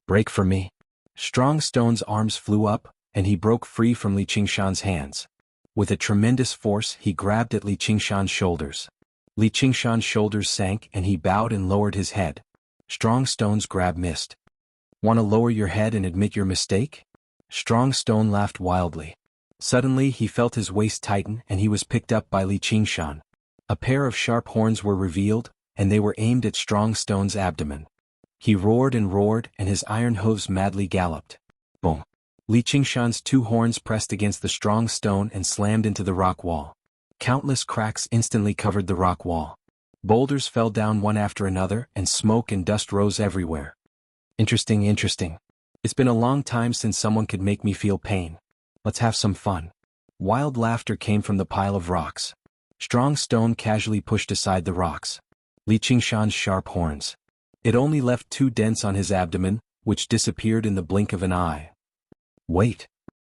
[SPEAKER 1] Break for me? Strong Stone's arms flew up, and he broke free from Li Qingshan's hands. With a tremendous force, he grabbed at Li Qingshan's shoulders. Li Qingshan's shoulders sank and he bowed and lowered his head. Strong Stone's grab missed. Want to lower your head and admit your mistake? Strong Stone laughed wildly. Suddenly he felt his waist tighten and he was picked up by Li Qingshan. A pair of sharp horns were revealed, and they were aimed at Strong Stone's abdomen. He roared, and his iron hooves madly galloped. Boom! Li Qingshan's two horns pressed against the Strong Stone and slammed into the rock wall. Countless cracks instantly covered the rock wall. Boulders fell down one after another, and smoke and dust rose everywhere. Interesting. It's been a long time since someone could make me feel pain. Let's have some fun. Wild laughter came from the pile of rocks. Strong Stone casually pushed aside the rocks. Li Qingshan's sharp horns. It only left two dents on his abdomen, which disappeared in the blink of an eye. Wait.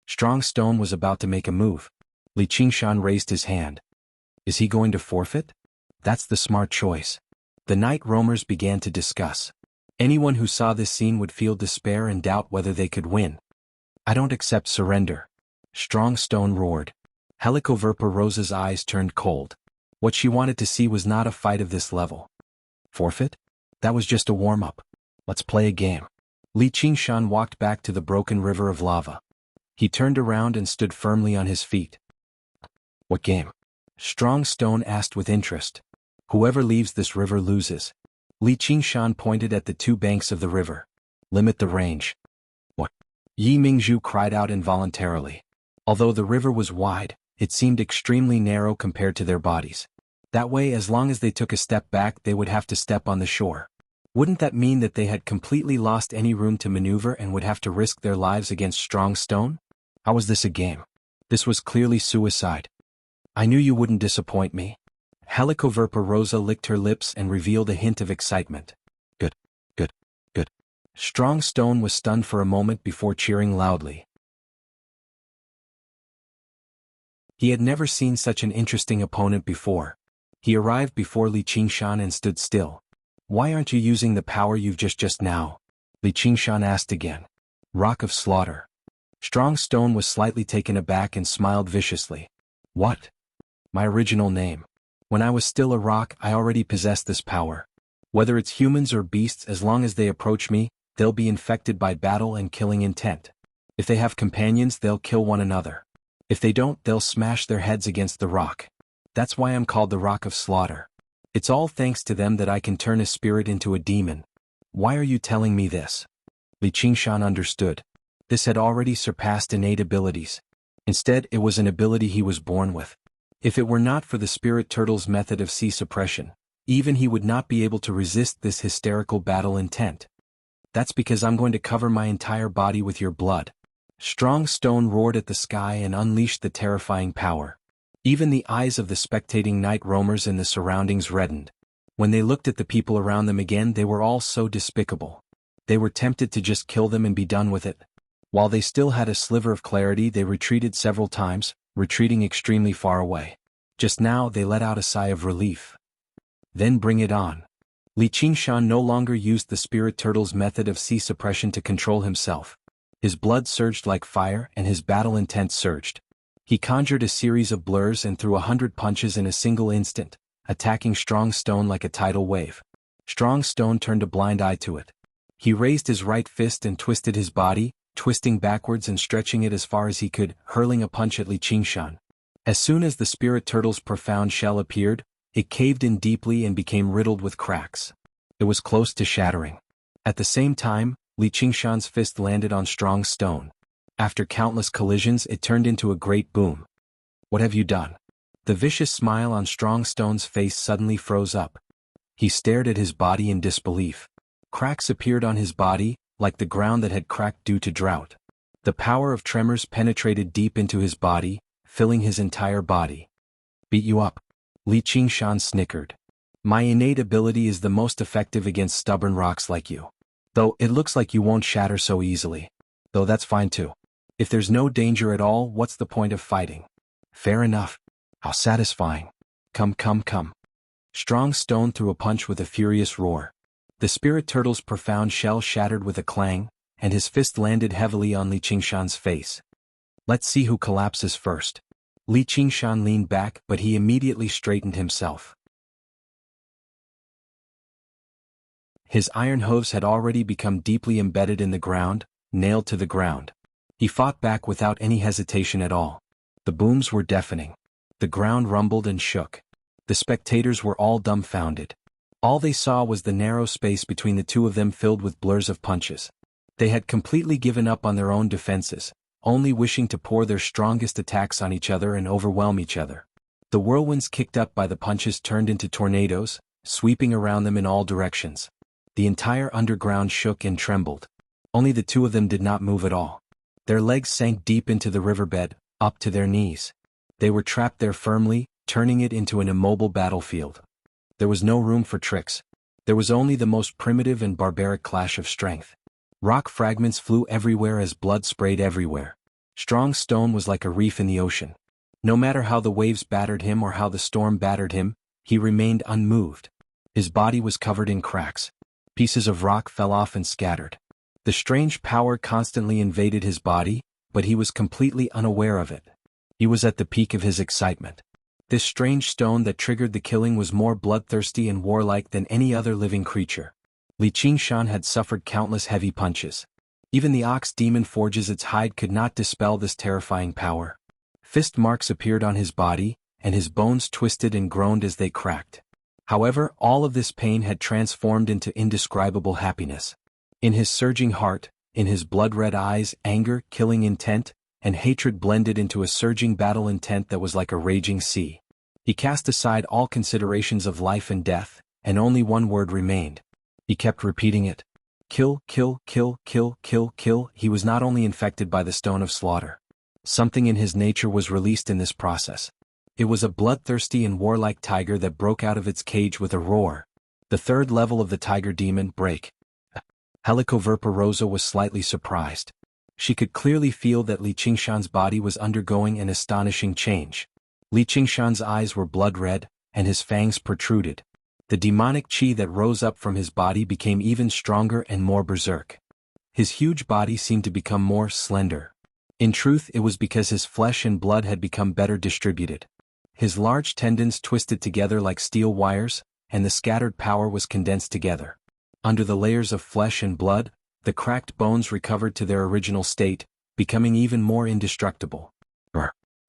[SPEAKER 1] Strong Stone was about to make a move. Li Qingshan raised his hand. Is he going to forfeit? That's the smart choice. The night roamers began to discuss. Anyone who saw this scene would feel despair and doubt whether they could win. I don't accept surrender. Strong Stone roared. Helicoverpa Rosa's eyes turned cold. What she wanted to see was not a fight of this level. Forfeit? That was just a warm-up. Let's play a game. Li Qingshan walked back to the broken river of lava. He turned around and stood firmly on his feet. What game? Strong Stone asked with interest. Whoever leaves this river loses. Li Qingshan pointed at the two banks of the river. Limit the range. What? Yi Mingzhu cried out involuntarily. Although the river was wide, it seemed extremely narrow compared to their bodies. That way, as long as they took a step back, they would have to step on the shore. Wouldn't that mean that they had completely lost any room to maneuver and would have to risk their lives against Strong Stone? How was this a game? This was clearly suicide. I knew you wouldn't disappoint me. Helicoverpa Rosa licked her lips and revealed a hint of excitement. Good. Strong Stone was stunned for a moment before cheering loudly. He had never seen such an interesting opponent before. He arrived before Li Qingshan and stood still. Why aren't you using the power you've just now? Li Qingshan asked again. Rock of Slaughter. Strong Stone was slightly taken aback and smiled viciously. What? My original name. When I was still a rock, I already possessed this power. Whether it's humans or beasts, as long as they approach me, they'll be infected by battle and killing intent. If they have companions, they'll kill one another. If they don't, they'll smash their heads against the rock. That's why I'm called the Rock of Slaughter. It's all thanks to them that I can turn a spirit into a demon. Why are you telling me this? Li Qingshan understood. This had already surpassed innate abilities. Instead, it was an ability he was born with. If it were not for the spirit turtle's method of sea suppression, even he would not be able to resist this hysterical battle intent. That's because I'm going to cover my entire body with your blood. Strong Stone roared at the sky and unleashed the terrifying power. Even the eyes of the spectating night roamers in the surroundings reddened. When they looked at the people around them again, they were all so despicable. They were tempted to just kill them and be done with it. While they still had a sliver of clarity, they retreated several times, retreating extremely far away. Just now they let out a sigh of relief. Then bring it on. Li Qingshan no longer used the spirit turtle's method of sea suppression to control himself. His blood surged like fire and his battle intent surged. He conjured a series of blurs and threw 100 punches in a single instant, attacking Strong Stone like a tidal wave. Strong Stone turned a blind eye to it. He raised his right fist and twisted his body, twisting backwards and stretching it as far as he could, hurling a punch at Li Qingshan. As soon as the spirit turtle's profound shell appeared, it caved in deeply and became riddled with cracks. It was close to shattering. At the same time, Li Qingshan's fist landed on strong stone. After countless collisions, it turned into a great boom. "What have you done?" The vicious smile on Strong Stone's face suddenly froze up. He stared at his body in disbelief. Cracks appeared on his body, like the ground that had cracked due to drought. The power of tremors penetrated deep into his body, filling his entire body. "Beat you up?" Li Qingshan snickered. "My innate ability is the most effective against stubborn rocks like you. Though it looks like you won't shatter so easily. Though that's fine too. If there's no danger at all, what's the point of fighting?" "Fair enough. How satisfying. Come, come, come." Strong Stone threw a punch with a furious roar. The spirit turtle's profound shell shattered with a clang, and his fist landed heavily on Li Qingshan's face. "Let's see who collapses first." Li Qingshan leaned back, but he immediately straightened himself. His iron hooves had already become deeply embedded in the ground, nailed to the ground. He fought back without any hesitation at all. The booms were deafening. The ground rumbled and shook. The spectators were all dumbfounded. All they saw was the narrow space between the two of them filled with blurs of punches. They had completely given up on their own defenses, only wishing to pour their strongest attacks on each other and overwhelm each other. The whirlwinds kicked up by the punches turned into tornadoes, sweeping around them in all directions. The entire underground shook and trembled. Only the two of them did not move at all. Their legs sank deep into the riverbed, up to their knees. They were trapped there firmly, turning it into an immobile battlefield. There was no room for tricks. There was only the most primitive and barbaric clash of strength. Rock fragments flew everywhere as blood sprayed everywhere. Strong Stone was like a reef in the ocean. No matter how the waves battered him or how the storm battered him, he remained unmoved. His body was covered in cracks. Pieces of rock fell off and scattered. The strange power constantly invaded his body, but he was completely unaware of it. He was at the peak of his excitement. This strange stone that triggered the killing was more bloodthirsty and warlike than any other living creature. Li Qingshan had suffered countless heavy punches. Even the ox demon forges its hide could not dispel this terrifying power. Fist marks appeared on his body, and his bones twisted and groaned as they cracked. However, all of this pain had transformed into indescribable happiness. In his surging heart, in his blood-red eyes, anger, killing intent, and hatred blended into a surging battle intent that was like a raging sea. He cast aside all considerations of life and death, and only one word remained. He kept repeating it. Kill, kill, kill, kill, kill, kill. He was not only infected by the stone of slaughter. Something in his nature was released in this process. It was a bloodthirsty and warlike tiger that broke out of its cage with a roar. The third level of the tiger demon, break. Helicoverpa Rosa was slightly surprised. She could clearly feel that Li Qingshan's body was undergoing an astonishing change. Li Qingshan's eyes were blood-red, and his fangs protruded. The demonic chi that rose up from his body became even stronger and more berserk. His huge body seemed to become more slender. In truth, it was because his flesh and blood had become better distributed. His large tendons twisted together like steel wires, and the scattered power was condensed together. Under the layers of flesh and blood, the cracked bones recovered to their original state, becoming even more indestructible.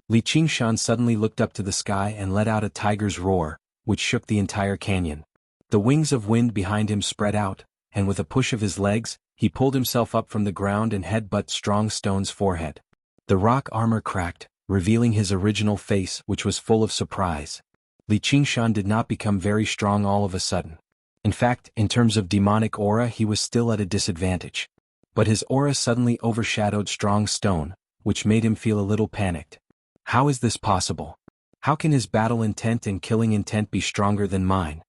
[SPEAKER 1] Li Qingshan suddenly looked up to the sky and let out a tiger's roar, which shook the entire canyon. The wings of wind behind him spread out, and with a push of his legs, he pulled himself up from the ground and headbutted Strong Stone's forehead. The rock armor cracked, revealing his original face, which was full of surprise. Li Qingshan did not become very strong all of a sudden. In fact, in terms of demonic aura, he was still at a disadvantage. But his aura suddenly overshadowed Strong Stone, which made him feel a little panicked. How is this possible? How can his battle intent and killing intent be stronger than mine?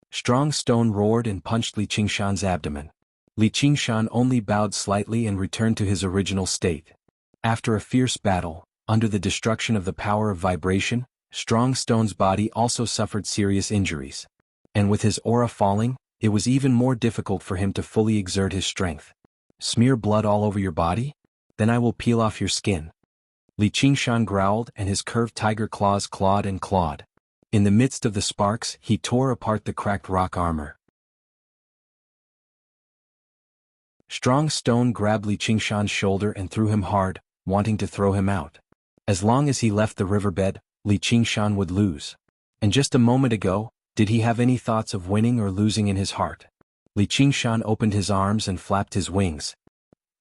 [SPEAKER 1] Strong Stone roared and punched Li Qingshan's abdomen. Li Qingshan only bowed slightly and returned to his original state. After a fierce battle, under the destruction of the power of vibration, Strong Stone's body also suffered serious injuries. And with his aura falling, it was even more difficult for him to fully exert his strength. Smear blood all over your body? Then I will peel off your skin. Li Qingshan growled, and his curved tiger claws clawed and clawed. In the midst of the sparks, he tore apart the cracked rock armor. Strong Stone grabbed Li Qingshan's shoulder and threw him hard, wanting to throw him out. As long as he left the riverbed, Li Qingshan would lose. And just a moment ago, did he have any thoughts of winning or losing in his heart? Li Qingshan opened his arms and flapped his wings.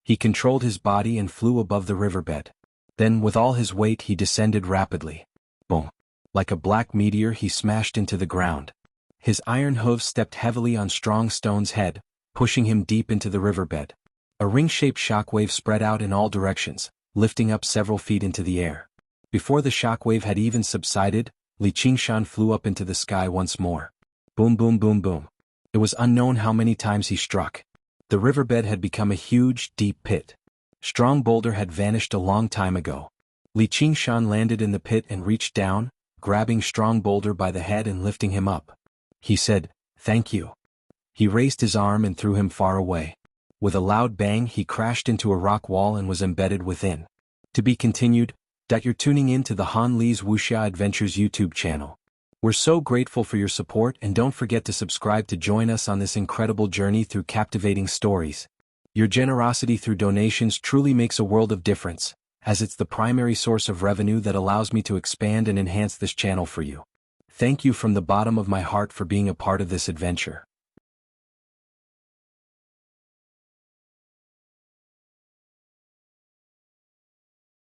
[SPEAKER 1] He controlled his body and flew above the riverbed. Then with all his weight he descended rapidly. Boom! Like a black meteor he smashed into the ground. His iron hooves stepped heavily on Strong Stone's head, pushing him deep into the riverbed. A ring-shaped shockwave spread out in all directions, lifting up several feet into the air. Before the shockwave had even subsided, Li Qingshan flew up into the sky once more. Boom boom boom boom. It was unknown how many times he struck. The riverbed had become a huge, deep pit. Strong Boulder had vanished a long time ago. Li Qingshan landed in the pit and reached down, grabbing Strong Boulder by the head and lifting him up. He said, "Thank you." He raised his arm and threw him far away. With a loud bang he crashed into a rock wall and was embedded within. To be continued. You're tuning in to the Han Li's Wuxia Adventures YouTube channel. We're so grateful for your support, and don't forget to subscribe to join us on this incredible journey through captivating stories. Your generosity through donations truly makes a world of difference, as it's the primary source of revenue that allows me to expand and enhance this channel for you. Thank you from the bottom of my heart for being a part of this adventure.